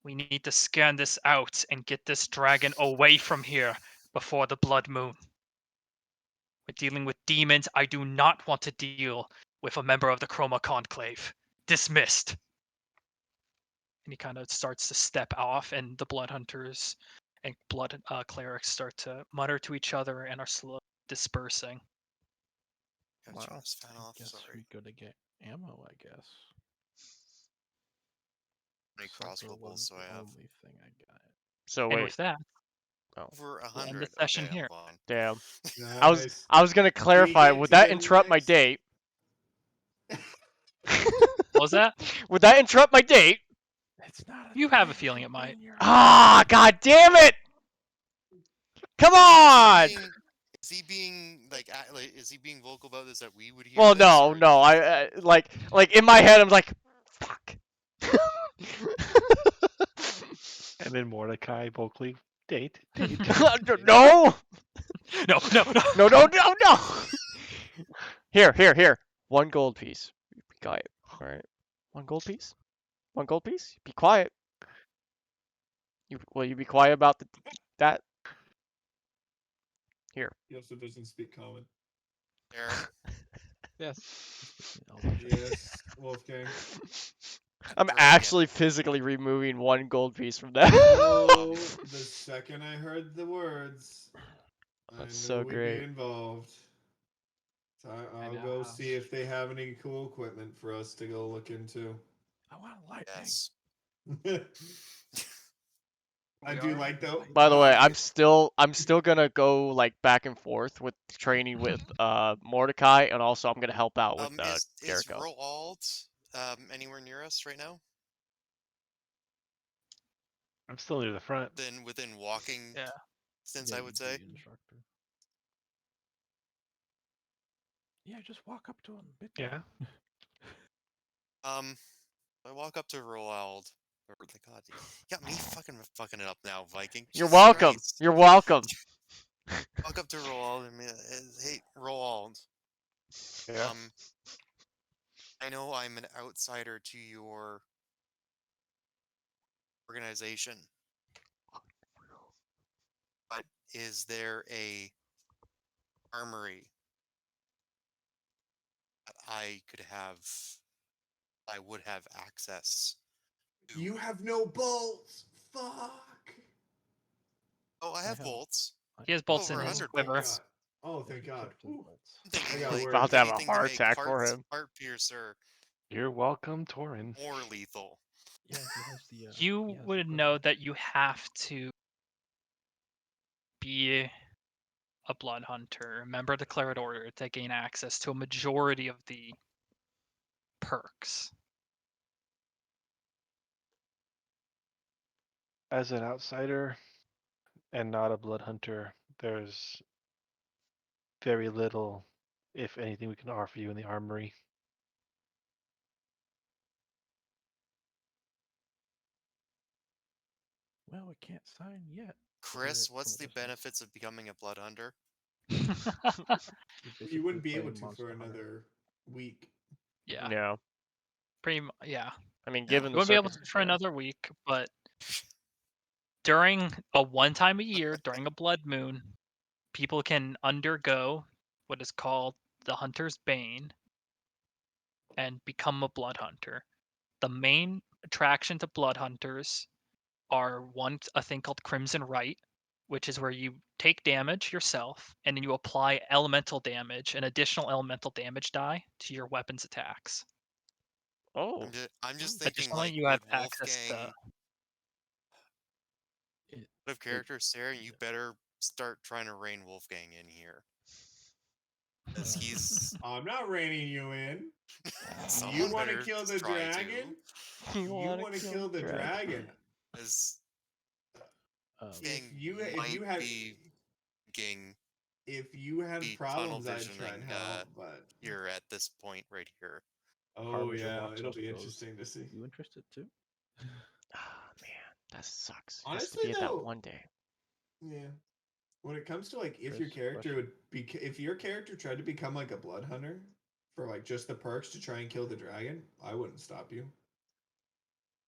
We need to scan this out and get this dragon away from here before the blood moon. We're dealing with demons. I do not want to deal with a member of the Chroma Conclave. Dismissed. And he kind of starts to step off, and the blood hunters and blood clerics start to mutter to each other and are slowly dispersing. Gotta turn Wow. this fan I off. guess Sorry. we go to get ammo. I guess. How many Silver crossbow bolts was do the I have? only thing I got. So And wait. with that, Over we'll end 100. the session Okay, here. hold on. Damn. Nice. I was gonna clarify. get Would to that the interrupt my next- date? What was that? Would that interrupt my date? It's not. You have a feeling it might. Ah, god damn it! Come on! Is he being like, is he being vocal about this that we would hear? Well, this, no, or no. is I like in my head, I'm like, fuck. And then Mordecai vocally, date, date. No, No, no, no. no, no, no, no. Here. 1 gold piece. Be quiet. All right. 1 gold piece. 1 gold piece. Be quiet. Will you be quiet about that? Here. He also doesn't speak common. Aaron? Yes. Yes, Wolfgang. I'm Dragon. actually physically removing 1 gold piece from that. Oh, the second I heard the words, I That's knew so we'd great. be involved. So I'll know go how. see if they have any cool equipment for us to go look into. I want a lightning. Yes. I do like though. By the way, like I'm still gonna go like back and forth with training with Mordecai, and also I'm gonna help out with Is Jericho. Roald anywhere near us right now? I'm still near the front. Then within walking Yeah. distance, I would say. Instructor. Yeah, just walk up to him. Yeah. I walk up to Roald. Or God, you got me fucking it up now, Viking. You're Jesus welcome. Christ. You're welcome. Walk up to Roald and hey, Roald. Yeah. I know I'm an outsider to your organization, but is there a armory that I would have access to? you have no bolts. Fuck. Oh, I have have- bolts. He has bolts in Over his 100 quiver. bolts. Oh, thank God. Ooh. I'm thinking I got like worried. About to have a anything heart make attack for hearts- him. Heart piercer You're welcome, Torin. more lethal. Yeah, he has the. You he has the would equipment. know that you have to be a blood hunter, a member of the Claret Order, to gain access to a majority of the perks. as an outsider and not a blood hunter, there's very little, if anything, we can offer you in the armory. Well, we can't sign yet. Chris, From what's a the distance. benefits of becoming a blood hunter? You You basically wouldn't be play able to Monster for Hunter. another week. Yeah, No. yeah. I mean, Yeah. given You the wouldn't be able to circumstances. for another week, but during a one time a year, during a blood moon, people can undergo what is called the Hunter's Bane and become a blood hunter. The main attraction to blood hunters are a thing called Crimson Rite, which is where you take damage yourself and then you apply elemental damage, an additional elemental damage die to your weapons attacks. Oh. I'm just thinking, Additionally, like, you have with access to Wolfgang It, out of character, Sarah, you yeah. better start trying to rein Wolfgang in here. Because he's I'm not reining you in. someone You want to better kill the try dragon? to. You want to kill the dragon? As If you might had be getting if you had be tunnel problems, I'd try and visioning help. But here at this point right here. oh Harbinger yeah, walks it'll up be and goes, interesting to see. You interested too? Ah, man, that sucks. Honestly, Just to be at that though, one day. yeah. When it comes to like if Chris, your character question. would be if your character tried to become like a blood hunter for like just the perks to try and kill the dragon, I wouldn't stop you.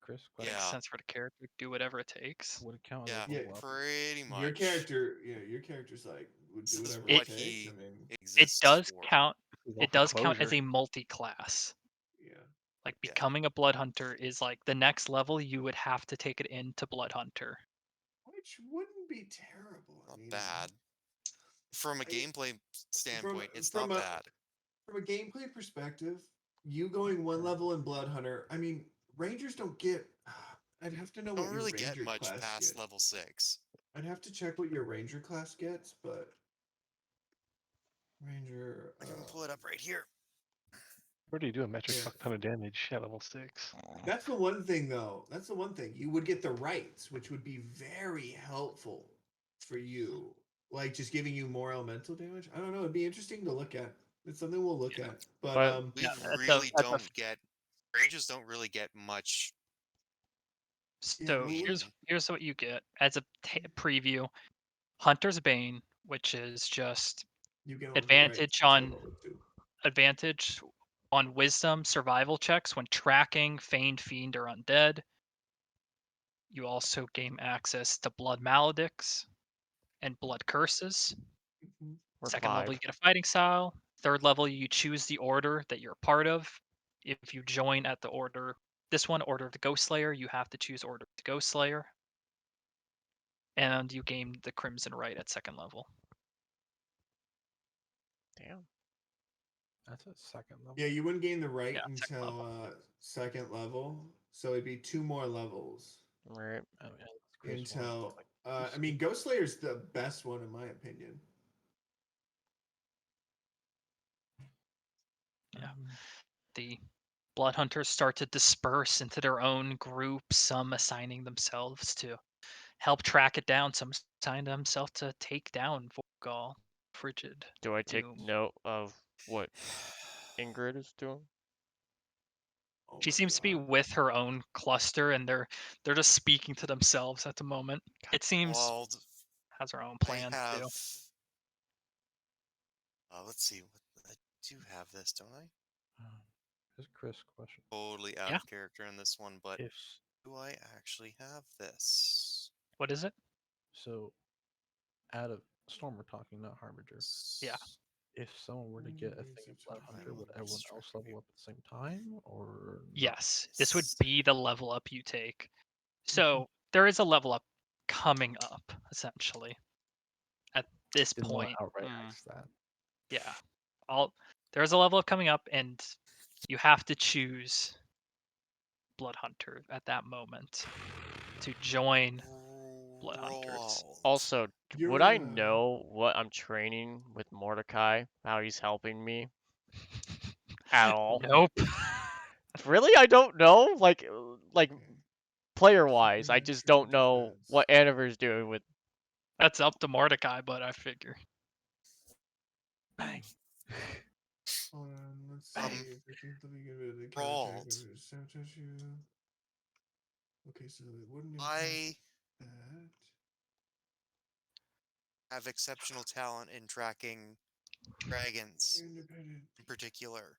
Chris, makes question. Yeah. sense for the character to do whatever it takes. Would it count as Yeah, a level up? pretty much. Your character, your character's like would do This is whatever It- it what takes. he I mean, It exists does for. count. This is all It for does count as closure. a multi-class. yeah. Like Yeah. becoming a blood hunter is like the next level. You would have to take it into blood hunter. Which wouldn't be terrible. Not I mean, bad. From a gameplay standpoint, it's from not a bad. from a gameplay perspective, you going one level in Blood Hunter. I mean, Rangers don't get. I'd have to know Don't what your really get Ranger much class past gets. level 6. I'd have to check what your Ranger class gets, but Ranger. I can pull it up right here. Where do you do a metric Yeah. fuck ton of damage at level 6? That's the one thing, though. That's the one thing. You would get the rights, which would be very helpful for you. Like just giving you more elemental damage. I don't know. It'd be interesting to look at. It's something we'll look at. But We Yeah, really don't get. Rangers don't really get much. So well, here's what you get as a preview: Hunter's Bane, which is just you get all the advantage rights on until level 2. advantage on Wisdom survival checks when tracking Feigned Fiend or Undead. You also gain access to Blood Maledicts and Blood Curses. Mhm. We're Second level, 5. you get a fighting style. Third level, you choose the order that you're a part of. If you join at the order, this one, Order of the Ghost Slayer, you have to choose Order of the Ghost Slayer. And you gain the Crimson Rite at second level. Damn. That's at second level. Yeah, you wouldn't gain the right Yeah, second until second level, so it'd be 2 more levels Right. I mean, Chris wanted to, until. like, I mean, Ghost Slayer's the best one in my opinion. Yeah. um, The Blood Hunters start to disperse into their own groups, some assigning themselves to help track it down, some assign themselves to take down Vorgal, Frigid. Do I take Doom. note of what Ingrid is doing? Oh She my seems to be God. with her own cluster, and they're just speaking to themselves at the moment. It seems Well, has her own I plans have. too. Let's see. I do have this, don't I? Here's a Chris question. Totally out Yeah. of character in this one, but If do I actually have this? What is it? so, out of Storm, we're talking, not Harbinger. Yeah. If someone were to get a thing of Blood Hunter, would everyone else level up at the same time, or not? Yes, this would be the level up you take. So there is a level up coming up, essentially. At this Didn't want point, to outright ask that. yeah, there's a level up coming up, and you have to choose Blood Hunter at that moment to join Blood Hunters. Also, would I know what I'm training with Mordecai? How he's helping me? At all? Nope. Really? I don't know? Like player-wise. I Yeah, just triple don't know defense. what Aniver's doing with. That's up to Mordecai, but I figure. Bang. Hold on, let's Um, see. 15th, let me give it a Rolled. counterattack. Sabotage you. Okay, so it wouldn't I impact that. have exceptional talent in tracking dragons Independent. in particular.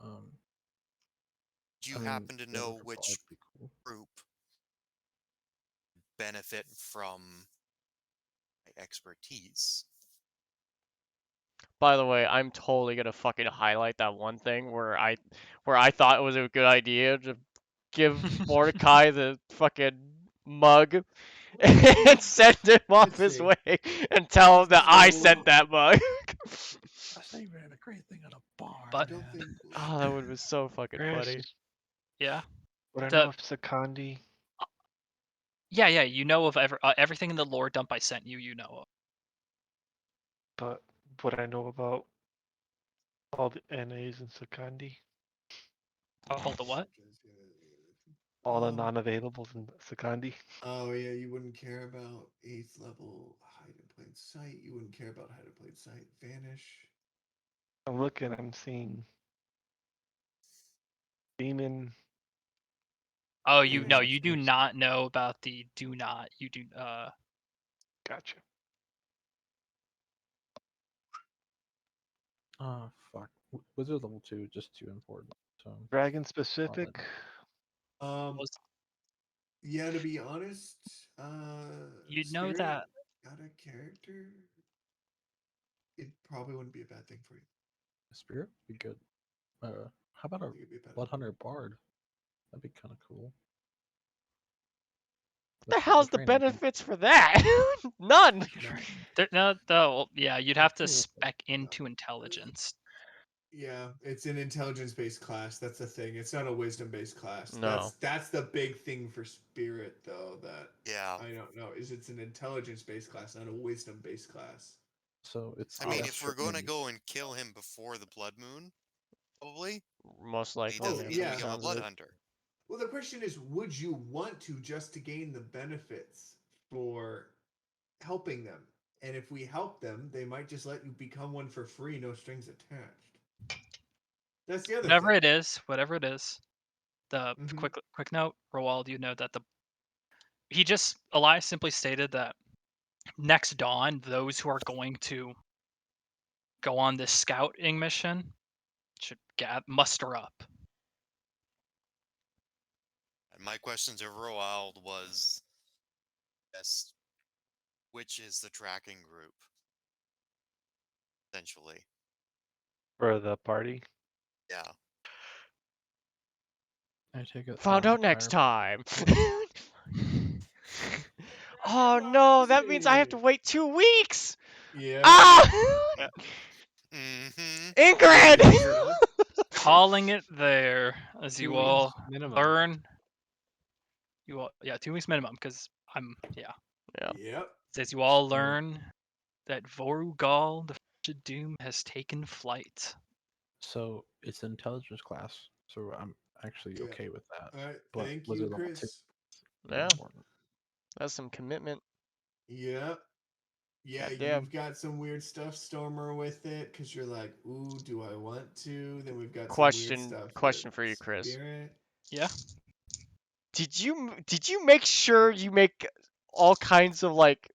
Um, Do you I mean, happen to yeah, know that could which probably be cool. group benefit from my expertise? By the way, I'm totally gonna fucking highlight that one thing where I thought it was a good idea to give Mordecai the fucking mug and send him off Let's his see. way and tell him that I So- sent that mug. That's not even a great thing on a bar. But- I don't think. Oh, that would have been so fucking funny. Chris, Yeah. would I The- know if Sakandi? Yeah, you know of everything in the lore dump I sent you. You know of. But would I know about all the NAs in Sakandi? All the what? All the Um, non-availables in Sakandi? Oh yeah, you wouldn't care about 8th level hide in plain sight. You wouldn't care about hide in plain sight. Vanish. I'm looking, I'm seeing Demon. Oh, Yeah, you it's do nice. not know about the do not. You do. Gotcha. Oh fuck. Wizard level 2 just too important. So Dragon specific. Was- Yeah, to be honest, You know Spirit that. got a character. It probably wouldn't be a bad thing for you. spirit would be good. How about I a think it'd be better. blood hunter bard? That'd be kind of cool. What the hell's the benefits for that? None. No, yeah, you'd have to Cool. spec into intelligence. Yeah, it's an intelligence-based class. That's the thing. It's not a wisdom-based class. No. That's the big thing for Spirit, though. That Yeah. I don't know is it's an intelligence-based class, not a wisdom-based class. So it's. I mean, yeah, if sure, we're going to maybe. go and kill him before the blood moon, probably Most he likely. doesn't need from to the become a sounds of blood it. hunter. Well, the question is, would you want to just to gain the benefits for helping them? And if we help them, they might just let you become one for free, no strings attached. That's the other Whatever thing. it is, whatever it is. The Mhm. quick note, Roald, you know that Elias simply stated that next dawn, those who are going to go on this scouting mission should muster up. And my question to Roald was, yes, which is the tracking group? Essentially, For the party. yeah. I take it. Found out next fire- time. Oh no, that means I have to wait 2 weeks. Yeah. Ah! Mm-hmm. Ingrid! Calling it there as 2 you weeks all minimum. learn. 2 weeks minimum because Yeah. Yep. As you all So- learn that Vorugal, the frigid doom, has taken flight. So it's an intelligence class. So I'm actually Yeah. okay with that. All right. But Thank wizard you, level 2 Chris. is Yeah. important. That's some commitment. Yep. Yeah, Goddamn. you've got some weird stuff, Stormer, with it, because you're like, ooh, do I want to? Then we've got some weird stuff. Question with for you, Chris. Spirit. Yeah. Did you make sure you make all kinds of like,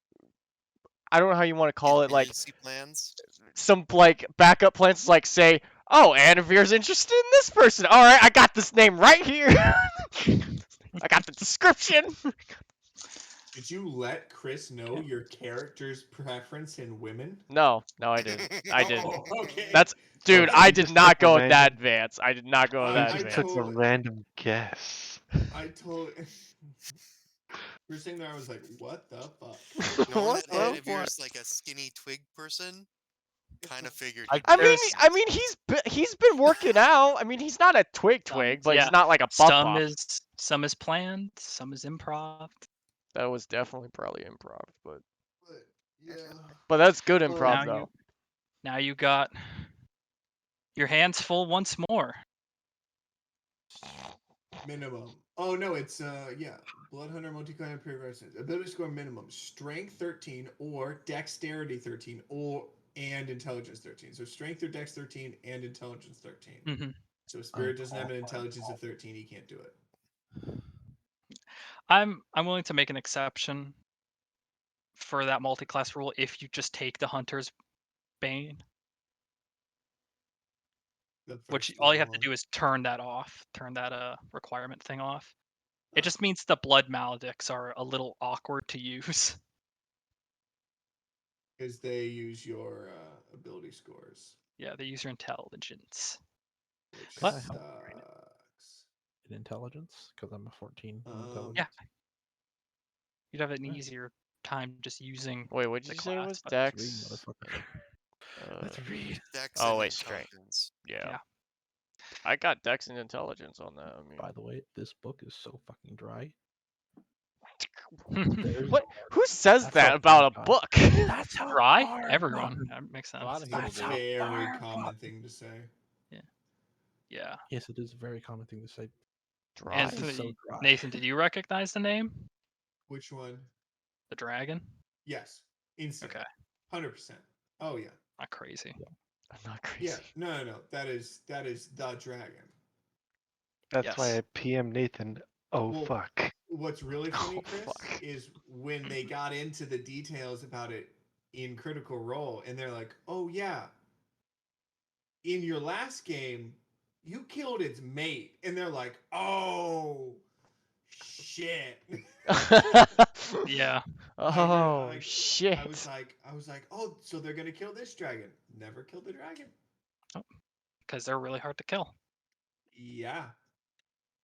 I don't know how you want to call it, like Contingency plans. some like backup plans, like say, oh, Anivir's interested in this person. All right, I got this name right here. I got the description. Did you let Chris know your character's preference in women? No, I didn't. I didn't. Oh, okay. That's dude. So I you did just not took a go that random- advanced. I did not go that I You advanced. took a told- random guess. I told. First thing there, I was like, what the fuck? Knowing What that the Anivir's fuck? like a skinny twig person, kind of figured. I- he'd I be mean, There's- he's been working out. I mean, he's not a twig, but yeah, he's not like a buff some buff. is planned, some is improv. That was definitely probably improv, but Yeah. that's good Well, improv now though. Now you got your hands full once more. minimum. Oh no, it's yeah. Blood Hunter multi-class progressions. Ability score minimum: Strength 13 or Dexterity 13 or and Intelligence 13. So Strength or Dex 13 and Intelligence 13. Mhm. So if Spirit doesn't have an Intelligence of 13, he can't do it. I'm willing to make an exception for that multi-class rule if you just take the Hunter's Bane, The which first all you level have to one. do is turn that off, turn that requirement thing off. Oh. It just means the blood maledicts are a little awkward to use. Because they use your ability scores, Yeah, they use your intelligence. which Can I sucks. help in intelligence? Because I'm a 14 in Yeah. intelligence. You'd have an Right. easier time just using Wait, what did the you say it class, was? but Read, Dex? motherfucker. Let's read. Dex Oh and wait, strength. intelligence. Yeah. Yeah. I got Dex and intelligence on that. I mean, By the way, this book is so fucking dry. There's what? Who says That's that how about a hard. book? That's how dry? hard. Everyone. That makes A sense. lot of people That's do. a how very far common fuck. thing to say. Yeah. Yes, it is a very common thing to say. Dry. This is so Anthony, dry. Nathan, did you recognize the name? Which one? The dragon? Yes, instant. Okay. 100%. Oh yeah. Not crazy. I'm not crazy. Yeah. No. That is the dragon. That's why I Yes. PM Nathan. Oh Well, fuck. What's really funny, Oh, Chris, fuck. is when they got into the details about it in Critical Role, and they're like, "Oh yeah, in your last game, you killed its mate," and they're like, "Oh shit." Yeah. Oh I shit. was like, "Oh, so they're gonna kill this dragon?" Never killed the dragon. Because they're really hard to kill. Yeah.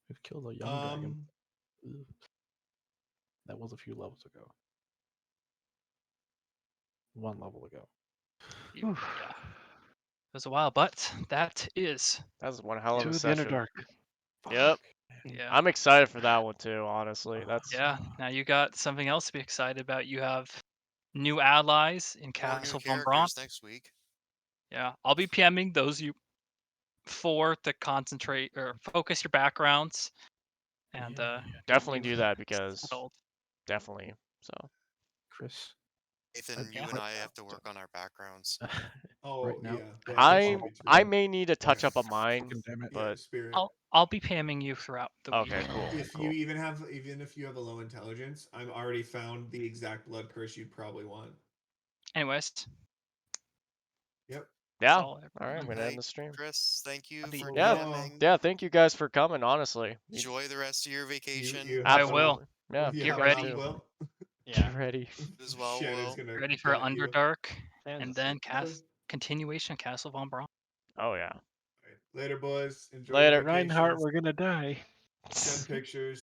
We've killed a young dragon. Ugh. That was a few levels ago. 1 level ago. Yeah. It was a while, but that is. That was one hell of a To the session. Underdark. Yep. Yeah. I'm excited for that one too, honestly. That's Yeah. Now you got something else to be excited about. You have new allies in 4 new Castle von Braun. characters next week. Yeah. I'll be PMing those you four to concentrate or focus your backgrounds and definitely you do that because settled. definitely. So Chris. Nathan, you Yeah. and I have to work on our backgrounds. Oh Right now, yeah. Well, I me too. I may need a touch up of mine, fucking damn it. Yeah, but Spirit. I'll be PMing you throughout the okay, week. cool. If cool. you even if you have a low intelligence, I'm already found the exact blood curse you'd probably want. Anyways, Yep. Yeah. all All right, I'm Good gonna night, end the stream. Chris. Thank you Happy- for Yeah. DMing. Yeah, thank you guys for coming. Honestly, Enjoy the rest of your vacation. I have will. enough- Yeah, you you have guys enough, too. Will? Yeah. Get ready. As well, Shed Will. is gonna Ready for gut you. Underdark Fans and of then Okay. continuation of Castle von Braun. Oh yeah. All right. Later, boys. Enjoy Later. your vacations. Reinhardt, we're gonna die. Send pictures.